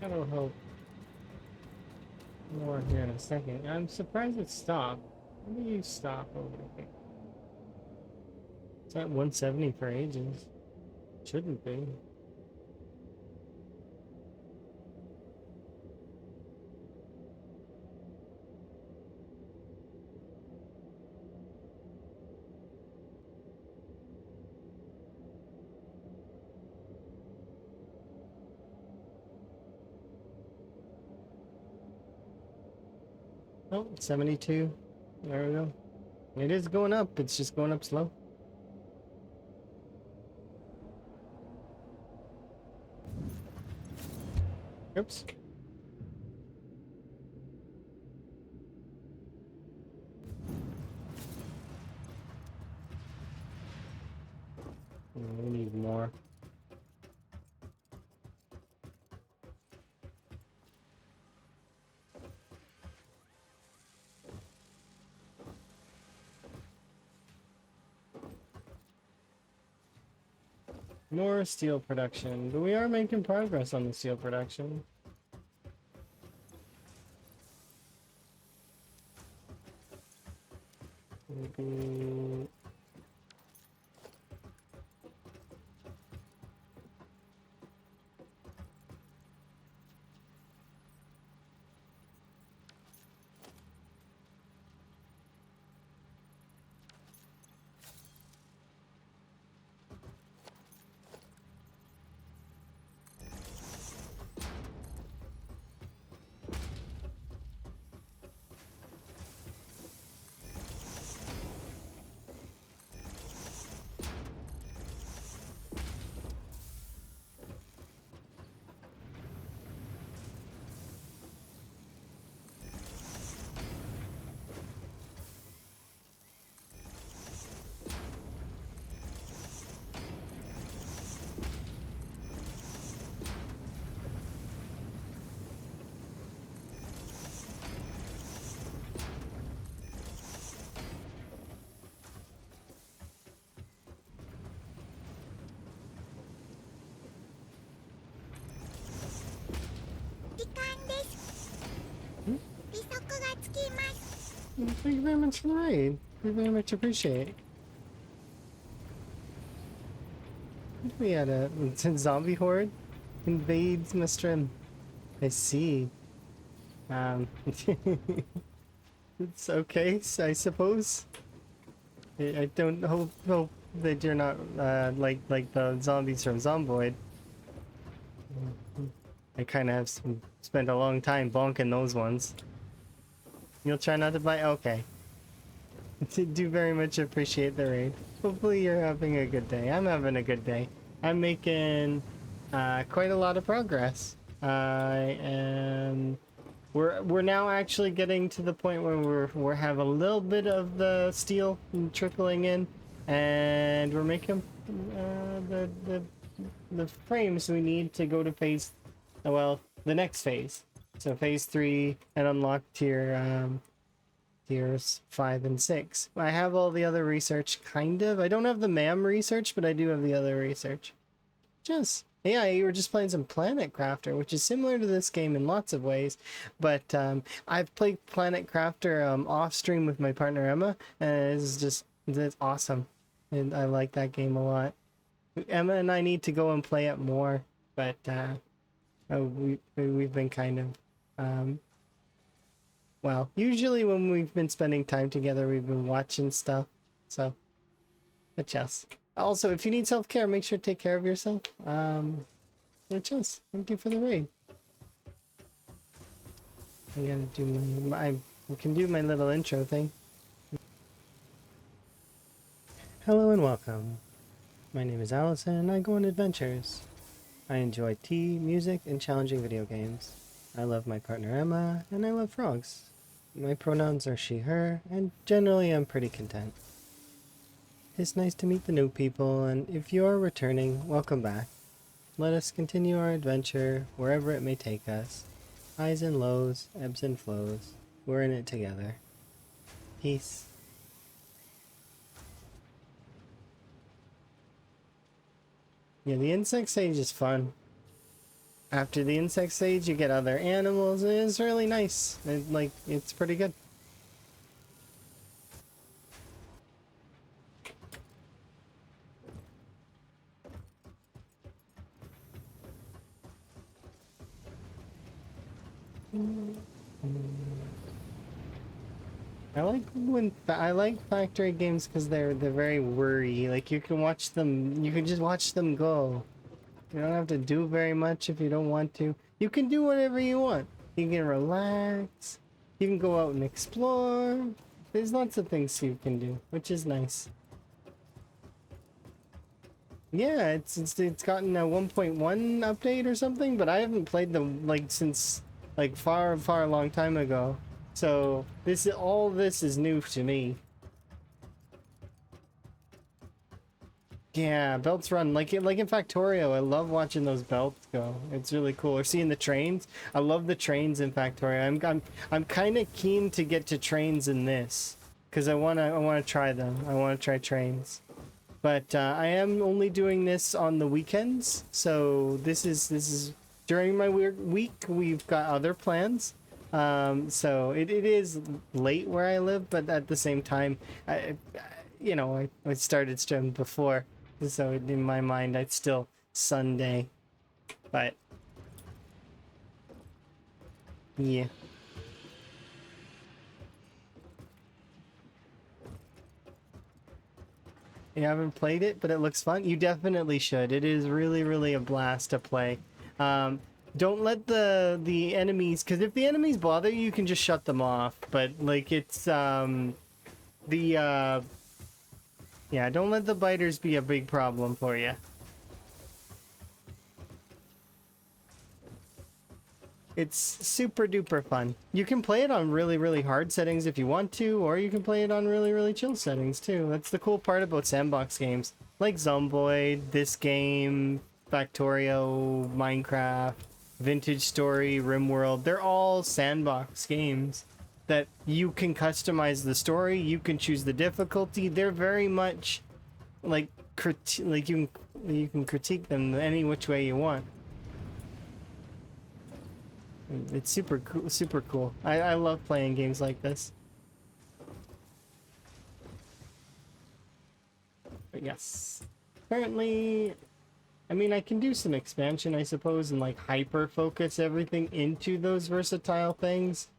That'll help more here in a second. I'm surprised it stopped. When do you stop over here? It's at 170 for ages. Shouldn't be. Oh, 72. There we go. It is going up. It's just going up slow. Oops. We need more. More steel production, but we are making progress on the steel production. Maybe... Thank you very much for the raid. We very much appreciate. We had a zombie horde invades Mr. M. I see. It's okay, I suppose. I don't hope that you're not like the zombies from Zomboid. I kind of have spent a long time bonking those ones. You'll try not to bite? Okay. Do very much appreciate the raid. Hopefully you're having a good day. I'm having a good day. I'm making quite a lot of progress. I am... We're now actually getting to the point where we have a little bit of the steel trickling in, and we're making the frames we need to go to phase, well, the next phase. So phase 3 and unlock tiers 5 and 6. I have all the other research, kind of. I don't have the MAM research, but I do have the other research. Just, yeah, you were just playing some Planet Crafter, which is similar to this game in lots of ways. But I've played Planet Crafter off stream with my partner Emma, and it's awesome. And I like that game a lot. Emma and I need to go and play it more, but we've been kind of well, usually when we've been spending time together, we've been watching stuff. So, but yes. Also, if you need self-care, make sure to take care of yourself. But yes, thank you for the raid. I gotta do I can do my little intro thing. Hello and welcome. My name is Allison and I go on adventures. I enjoy tea, music, and challenging video games. I love my partner Emma, and I love frogs. My pronouns are she, her, and generally I'm pretty content. It's nice to meet the new people, and if you are returning, welcome back. Let us continue our adventure wherever it may take us. Highs and lows, ebbs and flows. We're in it together. Peace. Yeah, the insect stage is fun. After the insect stage, you get other animals. It's really nice. It's pretty good. I like factory games because they're very worry. Like you can watch them, you can just watch them go. You don't have to do very much if you don't want to. You can do whatever you want. You can relax. You can go out and explore. There's lots of things you can do, which is nice. Yeah, it's gotten a 1.1 update or something, but I haven't played them like since like far long time ago. So all this is new to me. Yeah, belts run like in Factorio. I love watching those belts go. It's really cool. Or seeing the trains. I love the trains in Factorio. I'm kind of keen to get to trains in this because I wanna try them. I wanna try trains. But I am only doing this on the weekends. So this is during my week. We've got other plans. So it is late where I live, but at the same time, I started stream before, so in my mind, it's still Sunday. But yeah. You haven't played it, but it looks fun. You definitely should. It is really, really a blast to play. Don't let the enemies, because if the enemies bother you, you can just shut them off. But like it's yeah, don't let the biters be a big problem for you. It's super duper fun. You can play it on really, really hard settings if you want to, or you can play it on really, really chill settings too. That's the cool part about sandbox games. Like Zomboid, this game, Factorio, Minecraft, Vintage Story, RimWorld. They're all sandbox games that you can customize the story, you can choose the difficulty. They're very much like you can critique them any which way you want. It's super cool, super cool. I love playing games like this. But yes, currently, I mean, I can do some expansion, I suppose, and like hyper focus everything into those versatile things.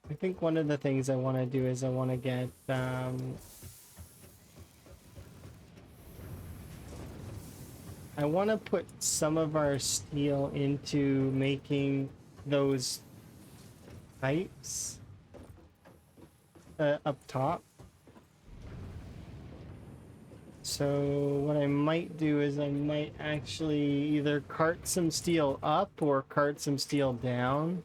I think one of the things I want to do is I want to get I want to put some of our steel into making those pipes up top. So what I might do is I might actually either cart some steel up or cart some steel down.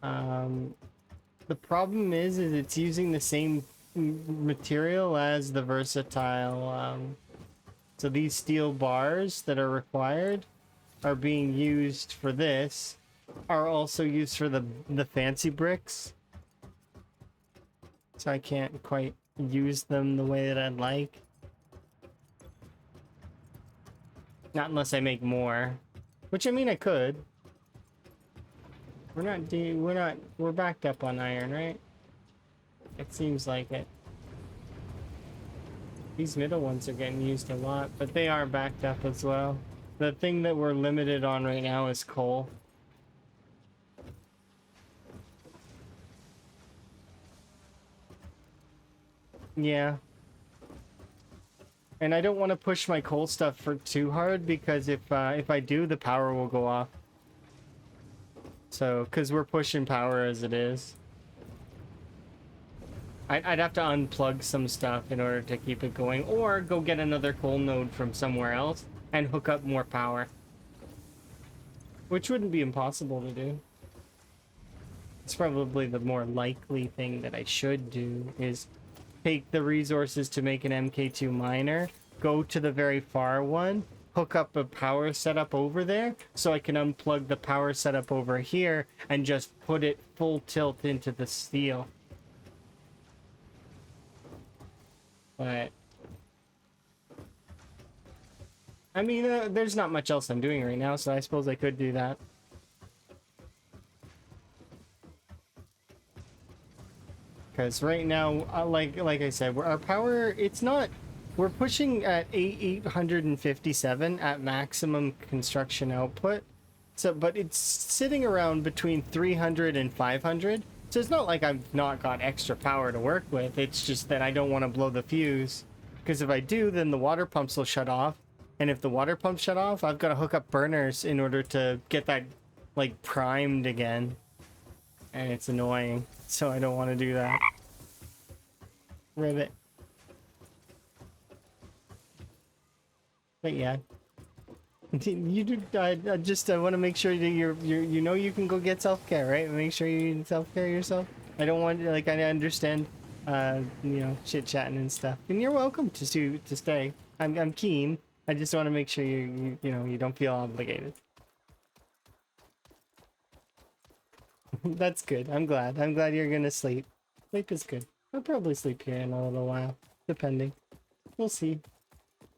The problem is it's using the same material as the versatile. So these steel bars that are required are being used for this, are also used for the fancy bricks. So I can't quite use them the way that I'd like. Not unless I make more. Which I mean I could. We're backed up on iron, right? It seems like it. These middle ones are getting used a lot, but they are backed up as well. The thing that we're limited on right now is coal. Yeah. And I don't want to push my coal stuff for too hard because if I do, the power will go off. So, because we're pushing power as it is. I'd have to unplug some stuff in order to keep it going, or go get another coal node from somewhere else and hook up more power. Which wouldn't be impossible to do. It's probably the more likely thing that I should do is take the resources to make an MK2 miner, go to the very far one, hook up a power setup over there, so I can unplug the power setup over here and just put it full tilt into the steel. But I mean, there's not much else I'm doing right now, so I suppose I could do that. Because right now, like I said, our power, it's not... We're pushing at 857 at maximum construction output. So, but it's sitting around between 300 and 500. So it's not like I've not got extra power to work with. It's just that I don't want to blow the fuse. Because if I do, then the water pumps will shut off. And if the water pumps shut off, I've got to hook up burners in order to get that, like, primed again. And it's annoying. So I don't want to do that. Ribbit. But yeah. You do. I just want to make sure that you know you can go get self-care, right? Make sure you self-care yourself. I don't want, like, I understand, you know, chit-chatting and stuff. And you're welcome to stay. I'm keen. I just want to make sure you know, you don't feel obligated. That's good. I'm glad you're gonna sleep. Sleep is good. I'll probably sleep here in a little while, depending. We'll see.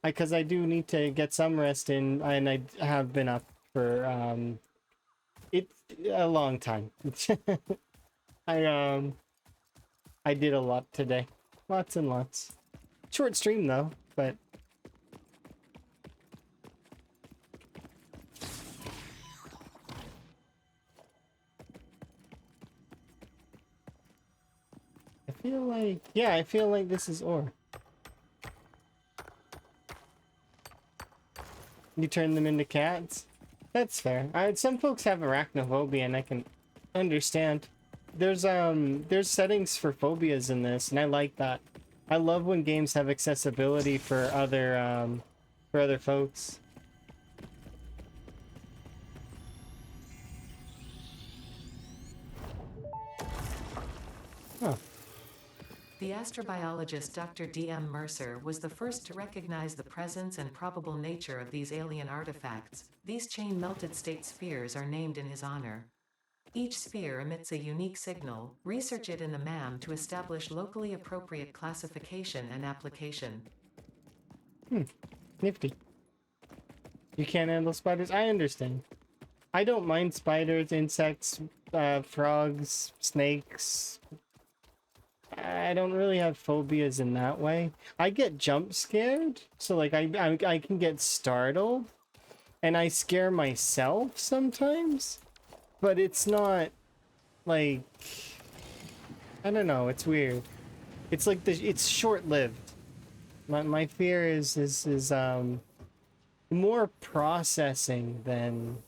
Because I do need to get some rest in, and I have been up for a long time. I did a lot today, lots and lots. Short stream though, but I feel like this is ore. You turn them into cats? That's fair. Some folks have arachnophobia, and I can understand. There's settings for phobias in this, and I like that. I love when games have accessibility for other folks. Huh. The astrobiologist Dr. D.M. Mercer was the first to recognize the presence and probable nature of these alien artifacts. These chain-melted state spheres are named in his honor. Each sphere emits a unique signal. Research it in the MAM to establish locally appropriate classification and application. Nifty. You can't handle spiders? I understand. I don't mind spiders, insects, frogs, snakes. I don't really have phobias in that way. I get jump scared, so like I can get startled, and I scare myself sometimes, but it's not like, I don't know, it's weird. It's like it's short-lived. My fear is more processing than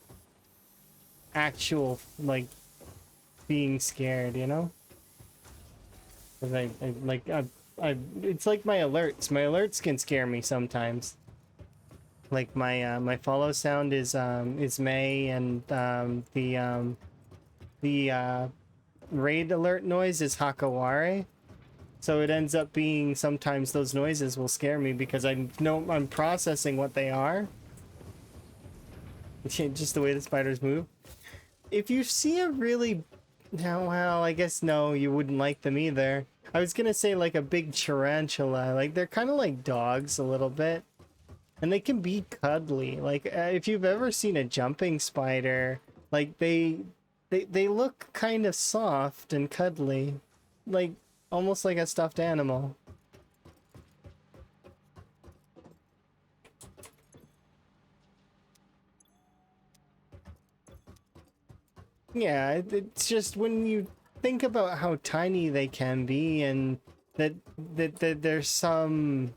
actual, like, being scared, you know? Cause it's like my alerts. My alerts can scare me sometimes. Like my follow sound is May, and the raid alert noise is Hakaware. So it ends up being sometimes those noises will scare me because I know I'm processing what they are. Just the way the spiders move. If you see a really, well, I guess no, you wouldn't like them either. I was gonna say like a big tarantula, like they're kind of like dogs a little bit, and they can be cuddly. Like if you've ever seen a jumping spider, like they look kind of soft and cuddly, like almost like a stuffed animal. Yeah, it's just when you think about how tiny they can be, and that there's some,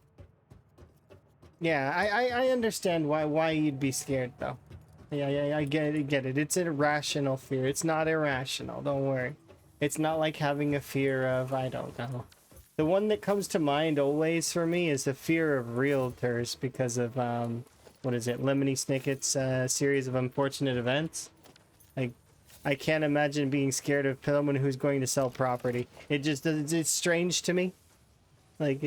yeah, I understand why you'd be scared though. Yeah, I get it. It's an irrational fear. It's not irrational, don't worry. It's not like having a fear of, I don't know. The one that comes to mind always for me is the fear of realtors because of what is it, Lemony Snicket's series of unfortunate events. Like, I can't imagine being scared of someone who's going to sell property. It just, it's strange to me. Like,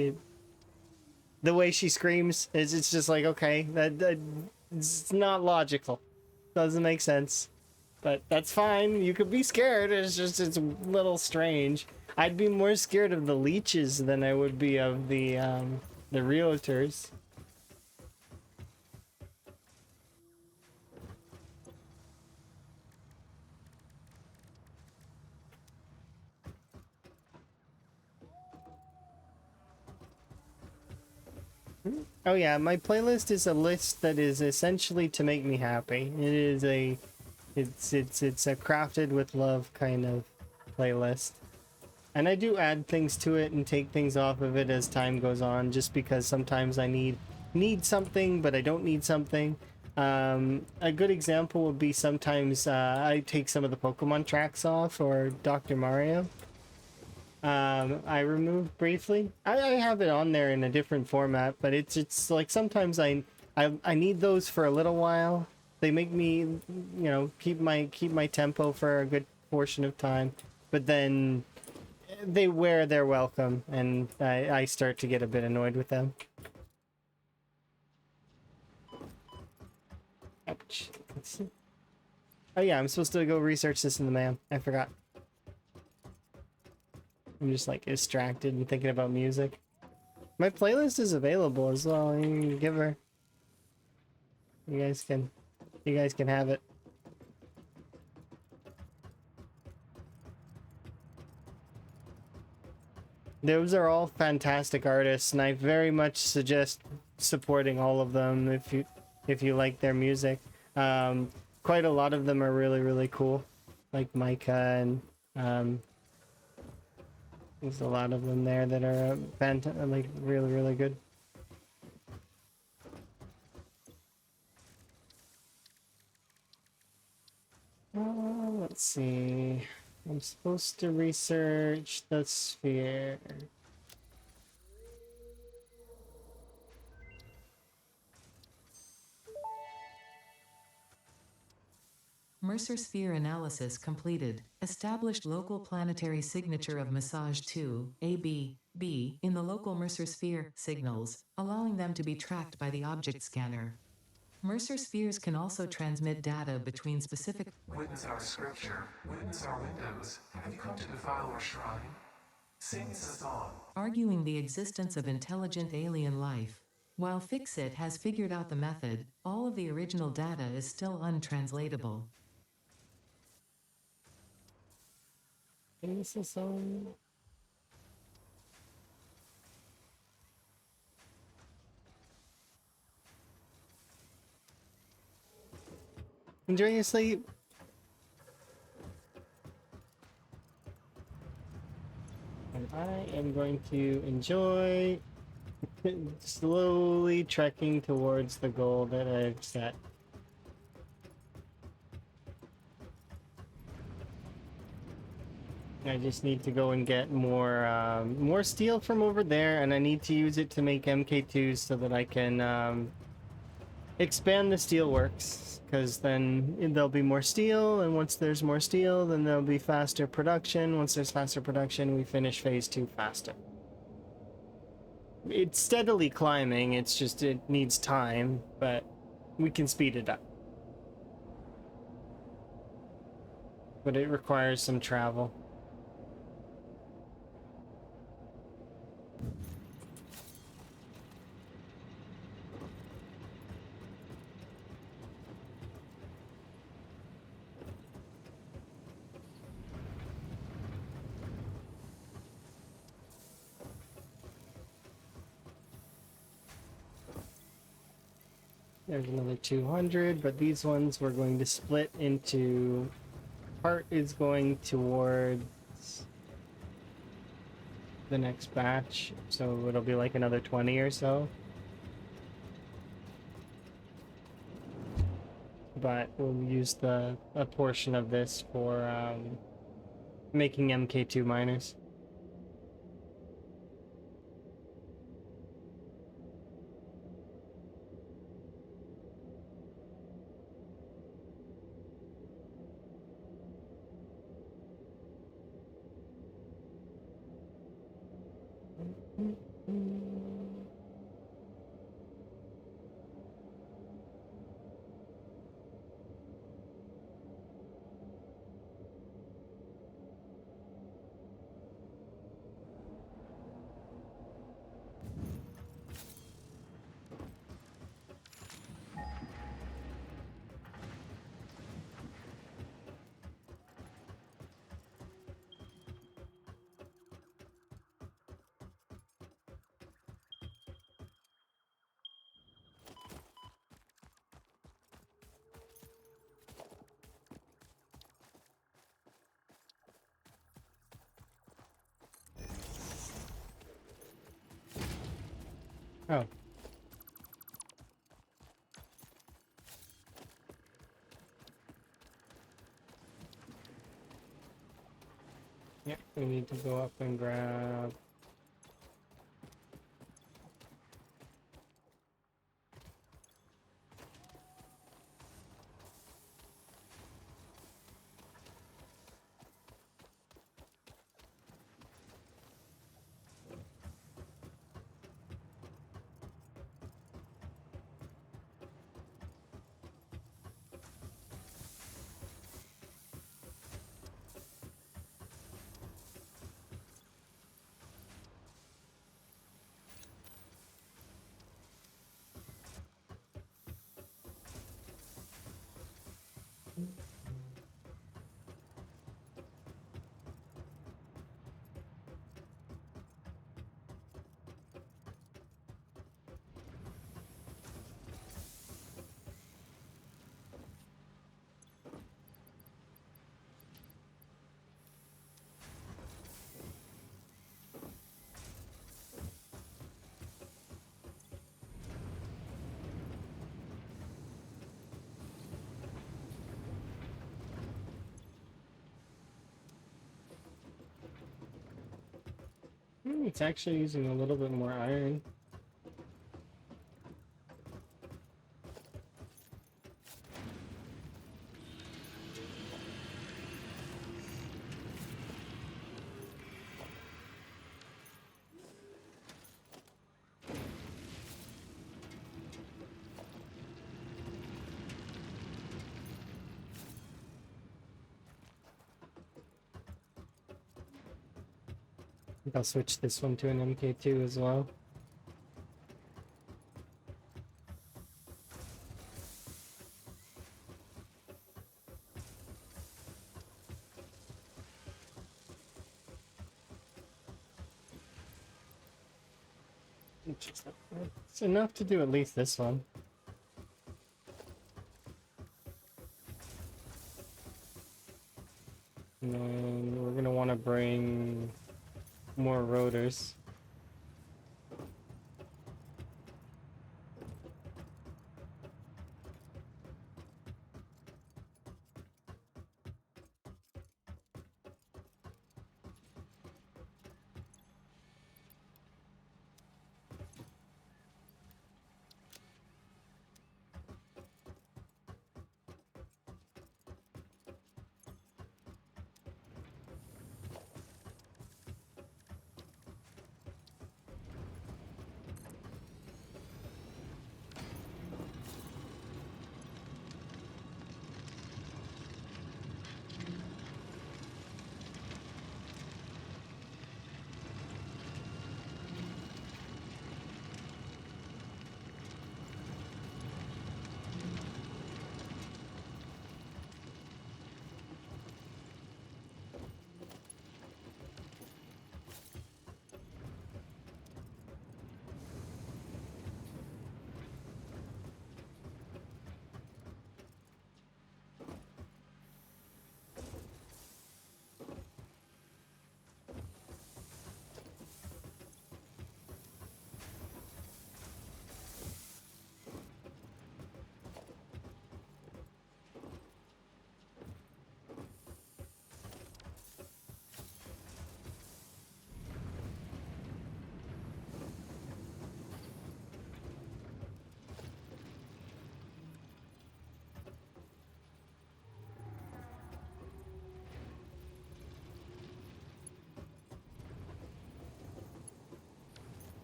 the way she screams is, it's just like, okay, that it's not logical. Doesn't make sense. But that's fine. You could be scared. It's just, it's a little strange. I'd be more scared of the leeches than I would be of the realtors. Oh yeah, my playlist is a list that is essentially to make me happy. It is a, it's a crafted with love kind of playlist. And I do add things to it and take things off of it as time goes on, just because sometimes I need something, but I don't need something. A good example would be sometimes I take some of the Pokemon tracks off, or Dr. Mario. I removed briefly. I have it on there in a different format, but it's like sometimes I need those for a little while. They make me, keep my tempo for a good portion of time, but then they wear their welcome, and I start to get a bit annoyed with them. Ouch. Let's see. Oh yeah, I'm supposed to go research this in the MAM. I forgot. I'm just like distracted and thinking about music. My playlist is available as well. You can give her. You guys can have it. Those are all fantastic artists, and I very much suggest supporting all of them if you like their music. Quite a lot of them are really, really cool, like Micah, and there's a lot of them there that are like really, really good. Let's see. I'm supposed to research the sphere. Mercer sphere analysis completed. Established local planetary signature of massage 2, AB, in the local Mercer sphere signals, allowing them to be tracked by the object scanner. Mercer spheres can also transmit data between specific. Witness our scripture. Witness our windows. Have you come to defile our shrine? Sing us a song. Arguing the existence of intelligent alien life. While Fixit has figured out the method, all of the original data is still untranslatable. This is on. Enjoying your sleep. And I am going to enjoy slowly trekking towards the goal that I've set. I just need to go and get more steel from over there, and I need to use it to make MK2s so that I can expand the steelworks, because then there'll be more steel, and once there's more steel, then there'll be faster production. Once there's faster production, we finish phase 2 faster. It's steadily climbing, it's just it needs time, but we can speed it up. But it requires some travel. There's another 200, but these ones we're going to split into... Part is going towards the next batch, so it'll be like another 20 or so. But we'll use a portion of this for making MK2 miners. Oh. Yep, we need to go up and grab. It's actually using a little bit more iron. I think I'll switch this one to an MK2 as well. It's enough to do at least this one. And then we're gonna want to bring more rotors.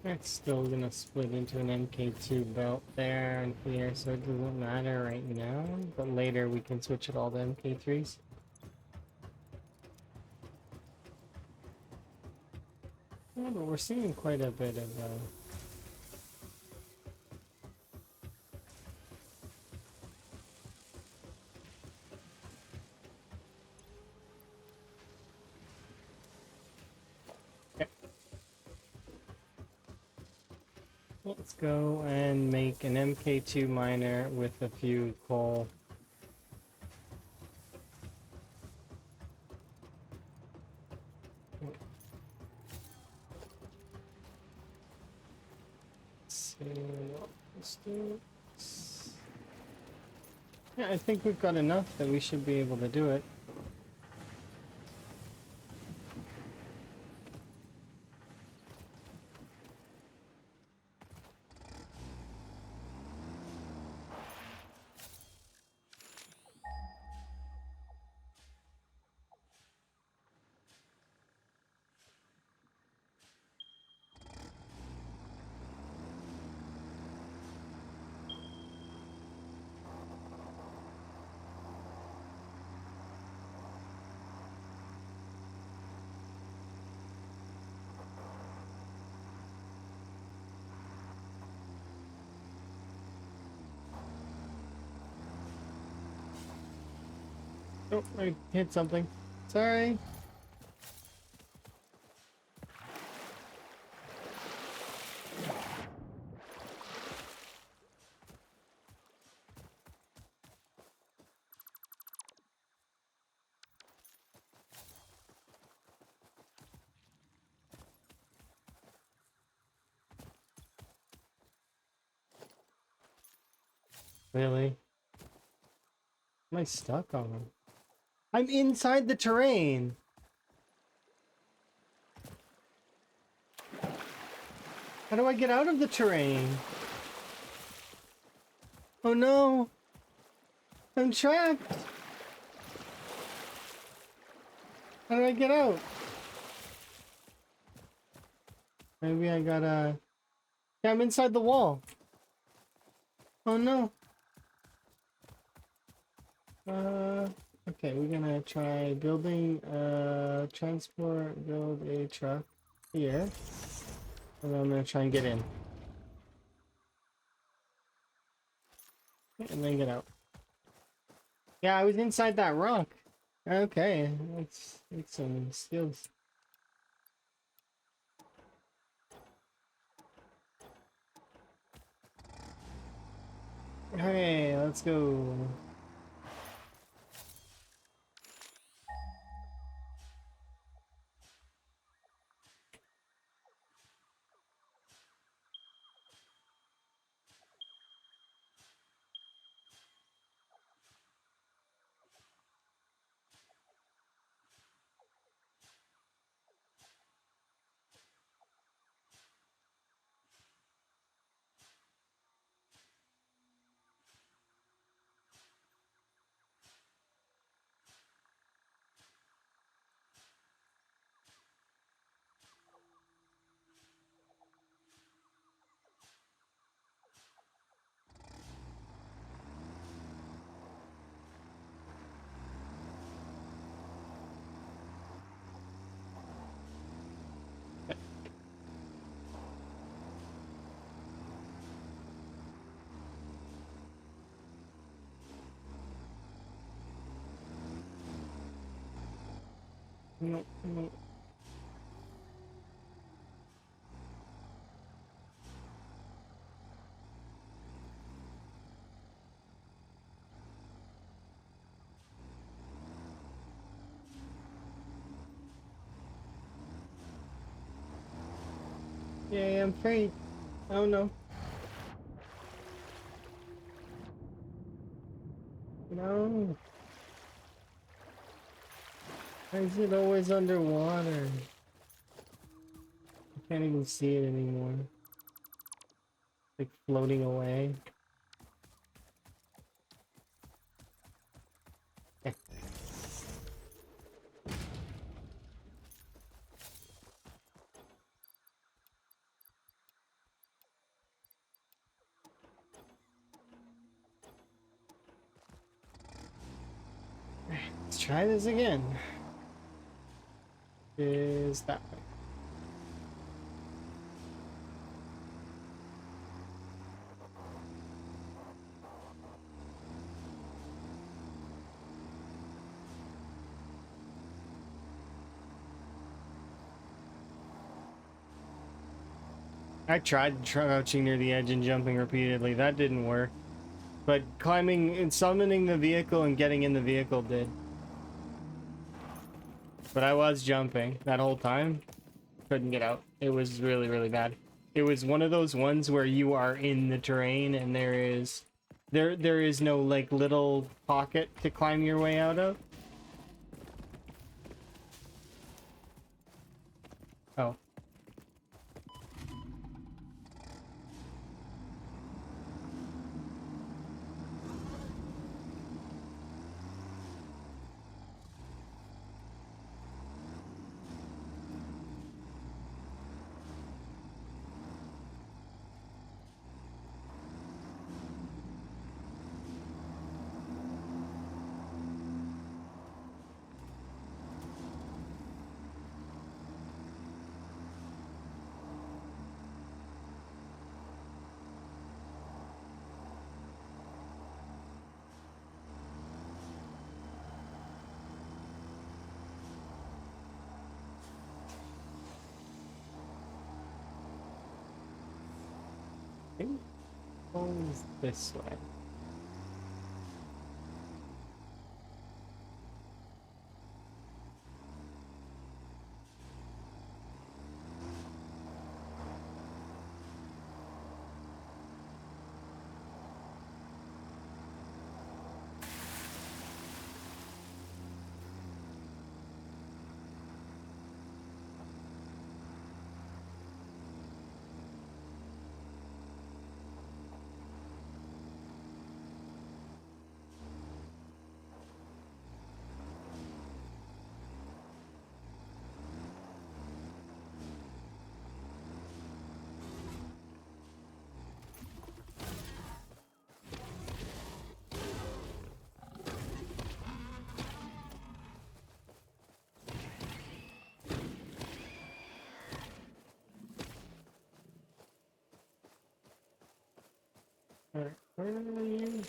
It's still gonna split into an MK2 belt there and here, so it doesn't matter right now, but later we can switch it all to MK3s. Yeah, but we're seeing quite a bit of okay. Let's go and make an MK2 miner with a few coal. So, let's do. Yeah, I think we've got enough that we should be able to do it. Oh, I hit something. Sorry. Really? Am I stuck on them? I'm inside the terrain. How do I get out of the terrain? Oh no! I'm trapped! How do I get out? Maybe I gotta... Yeah, I'm inside the wall. Oh no. Okay, we're gonna try building, transport, build a truck here. And then I'm gonna try and get in. And then get out. Yeah, I was inside that rock. Okay, let's get some skills. Hey, let's go. No, no. Yay, I'm free. Oh no. No. Why is it always underwater? I can't even see it anymore. Like floating away. Let's try this again. Is that way? I tried crouching near the edge and jumping repeatedly. That didn't work. But climbing and summoning the vehicle and getting in the vehicle did. But I was jumping that whole time. Couldn't get out. It was really, really bad. It was one of those ones where you are in the terrain and there is no like little pocket to climb your way out of. Oh. I think it goes this way. Alright, where are you?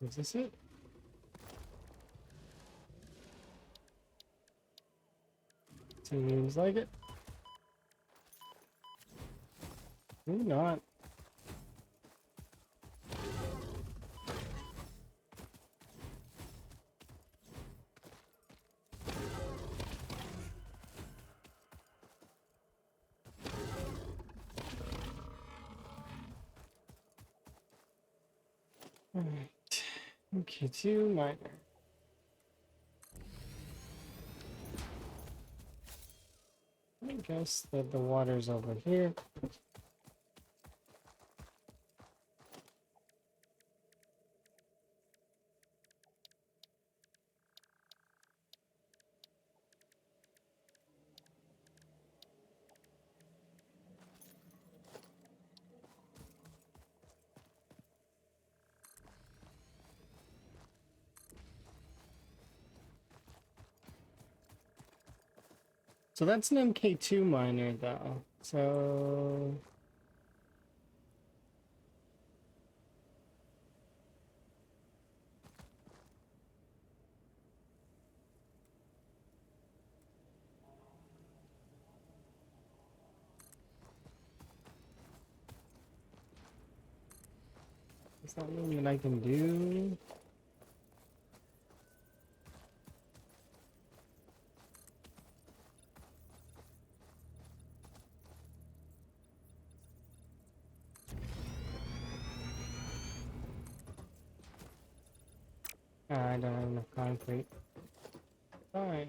Is this it? Seems like it. Maybe not. Alright. Okay, 2 minor. I guess that the water's over here. So that's an MK2 miner though. So is that something that I can do? I don't have enough concrete. Fine.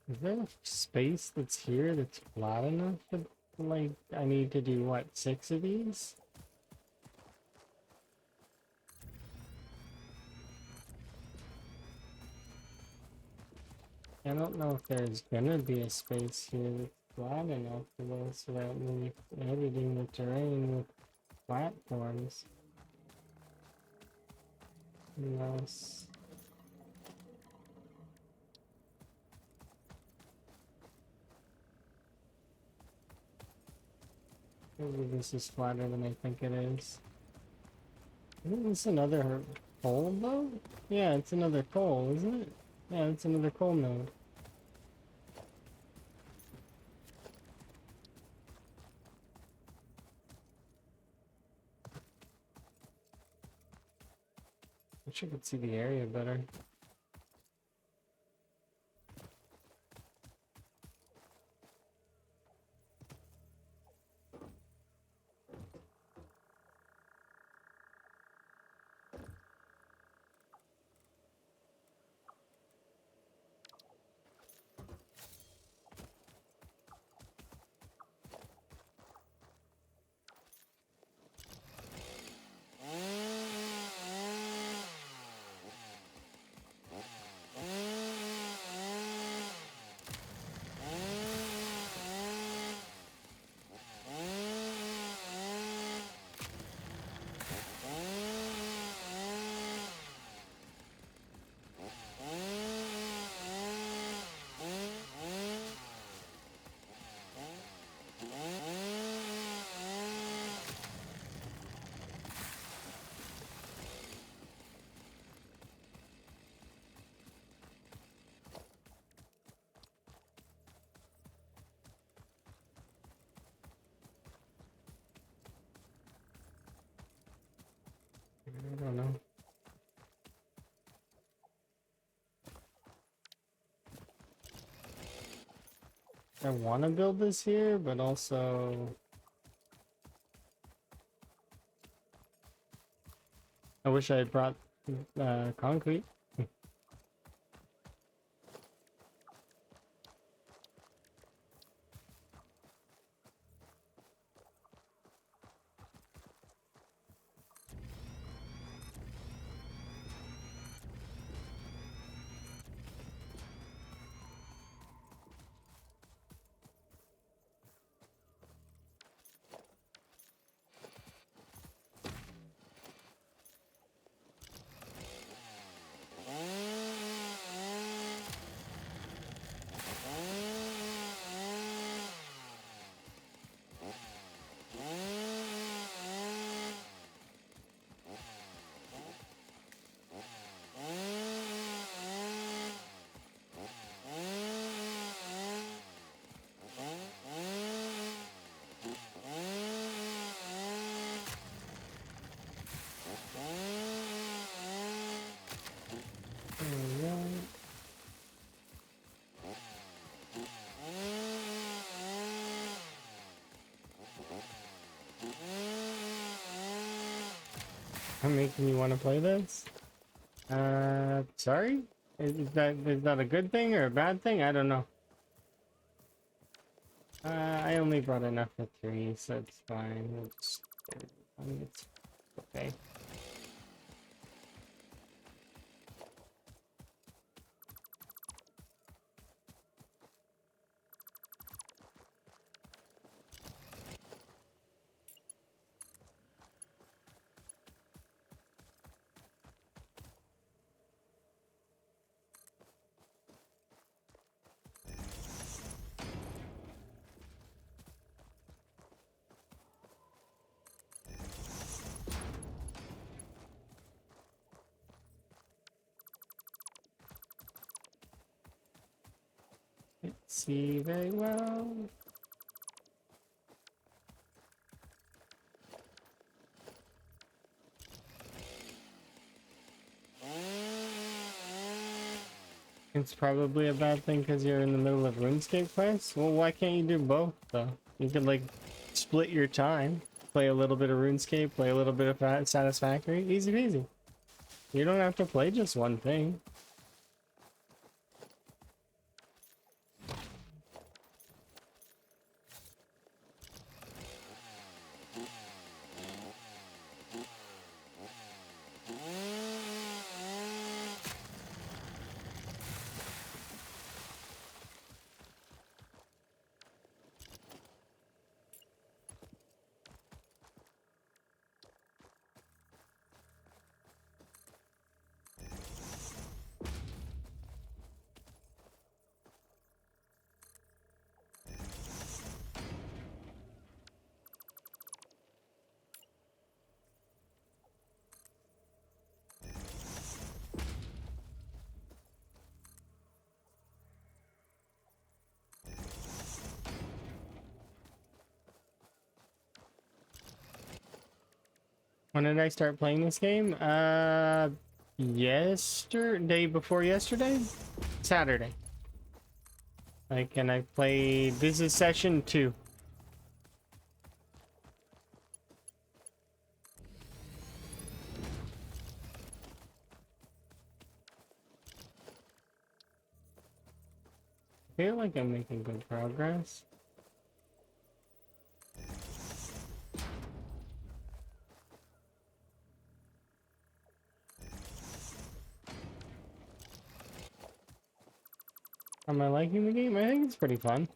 Is there a space that's here that's flat enough to, like, I need to do, what, 6 of these? I don't know if there's gonna be a space here that's flat enough for this without me editing the terrain with platforms. Unless... maybe this is flatter than I think it is. Isn't this another coal though? Yeah, it's another coal, isn't it? Yeah, it's another coal node. Wish I could see the area better. I don't know. I want to build this here, but also I wish I had brought concrete. I'm making you want to play this? Sorry? Is that a good thing or a bad thing? I don't know. I only brought enough for 3, so it's fine. It's okay. Can't see very well. It's probably a bad thing because you're in the middle of RuneScape quests. Well, why can't you do both, though? You could, like, split your time. Play a little bit of RuneScape, play a little bit of Satisfactory. Easy peasy. You don't have to play just one thing. When did I start playing this game? Yesterday, before yesterday? Saturday. Like, and I played, this is session 2. I feel like I'm making good progress. Am I liking the game? I think it's pretty fun.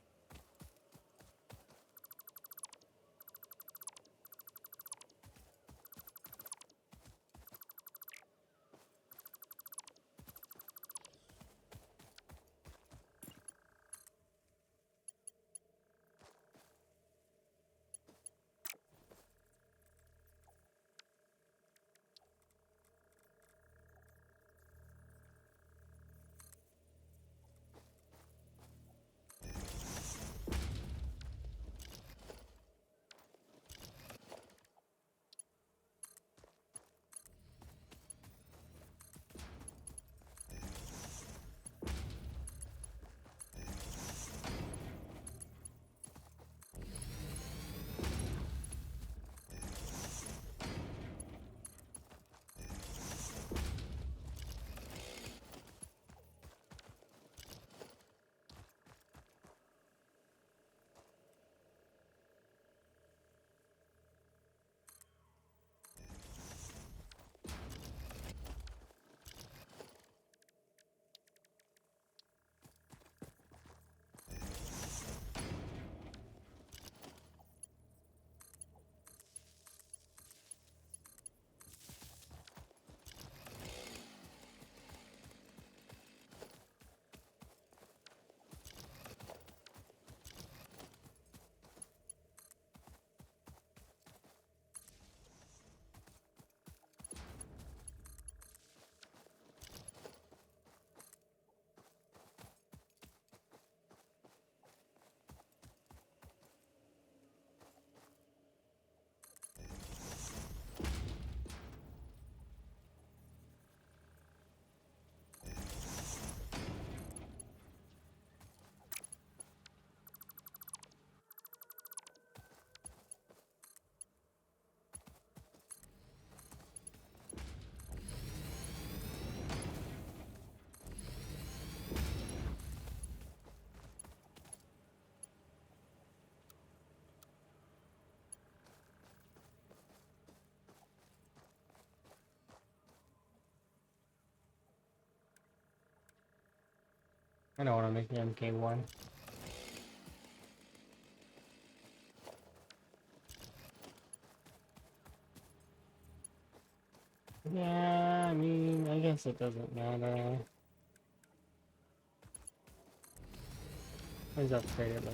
I don't want to make the MK1. Yeah, I mean, I guess it doesn't matter. I'll just upgrade it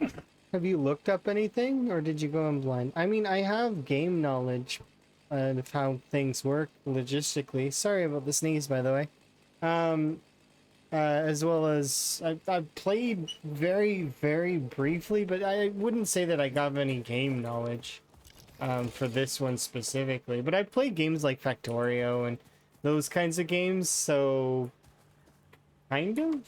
later. Have you looked up anything, or did you go in blind? I mean, I have game knowledge of how things work logistically. Sorry about the sneeze, by the way. As well as I've played very, very briefly, but I wouldn't say that I got any game knowledge for this one specifically. But I played games like Factorio and those kinds of games, so kind of.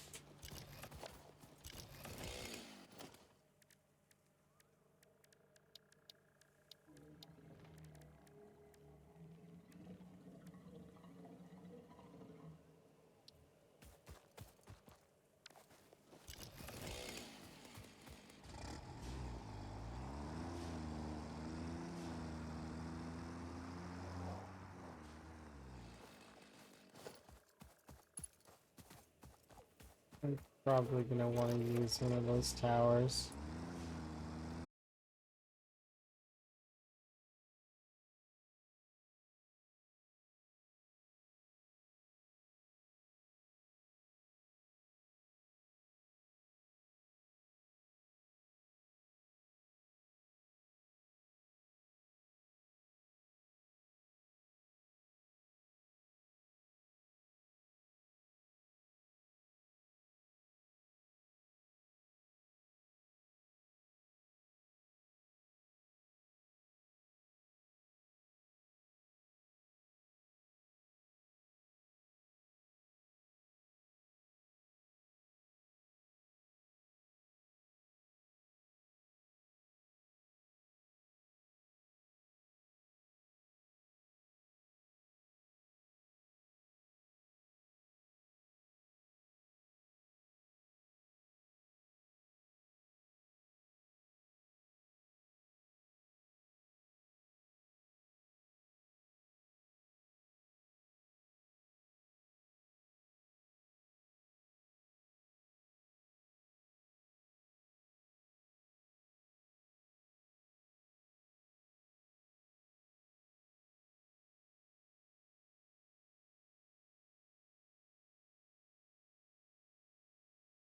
I'm probably gonna want to use one of those towers.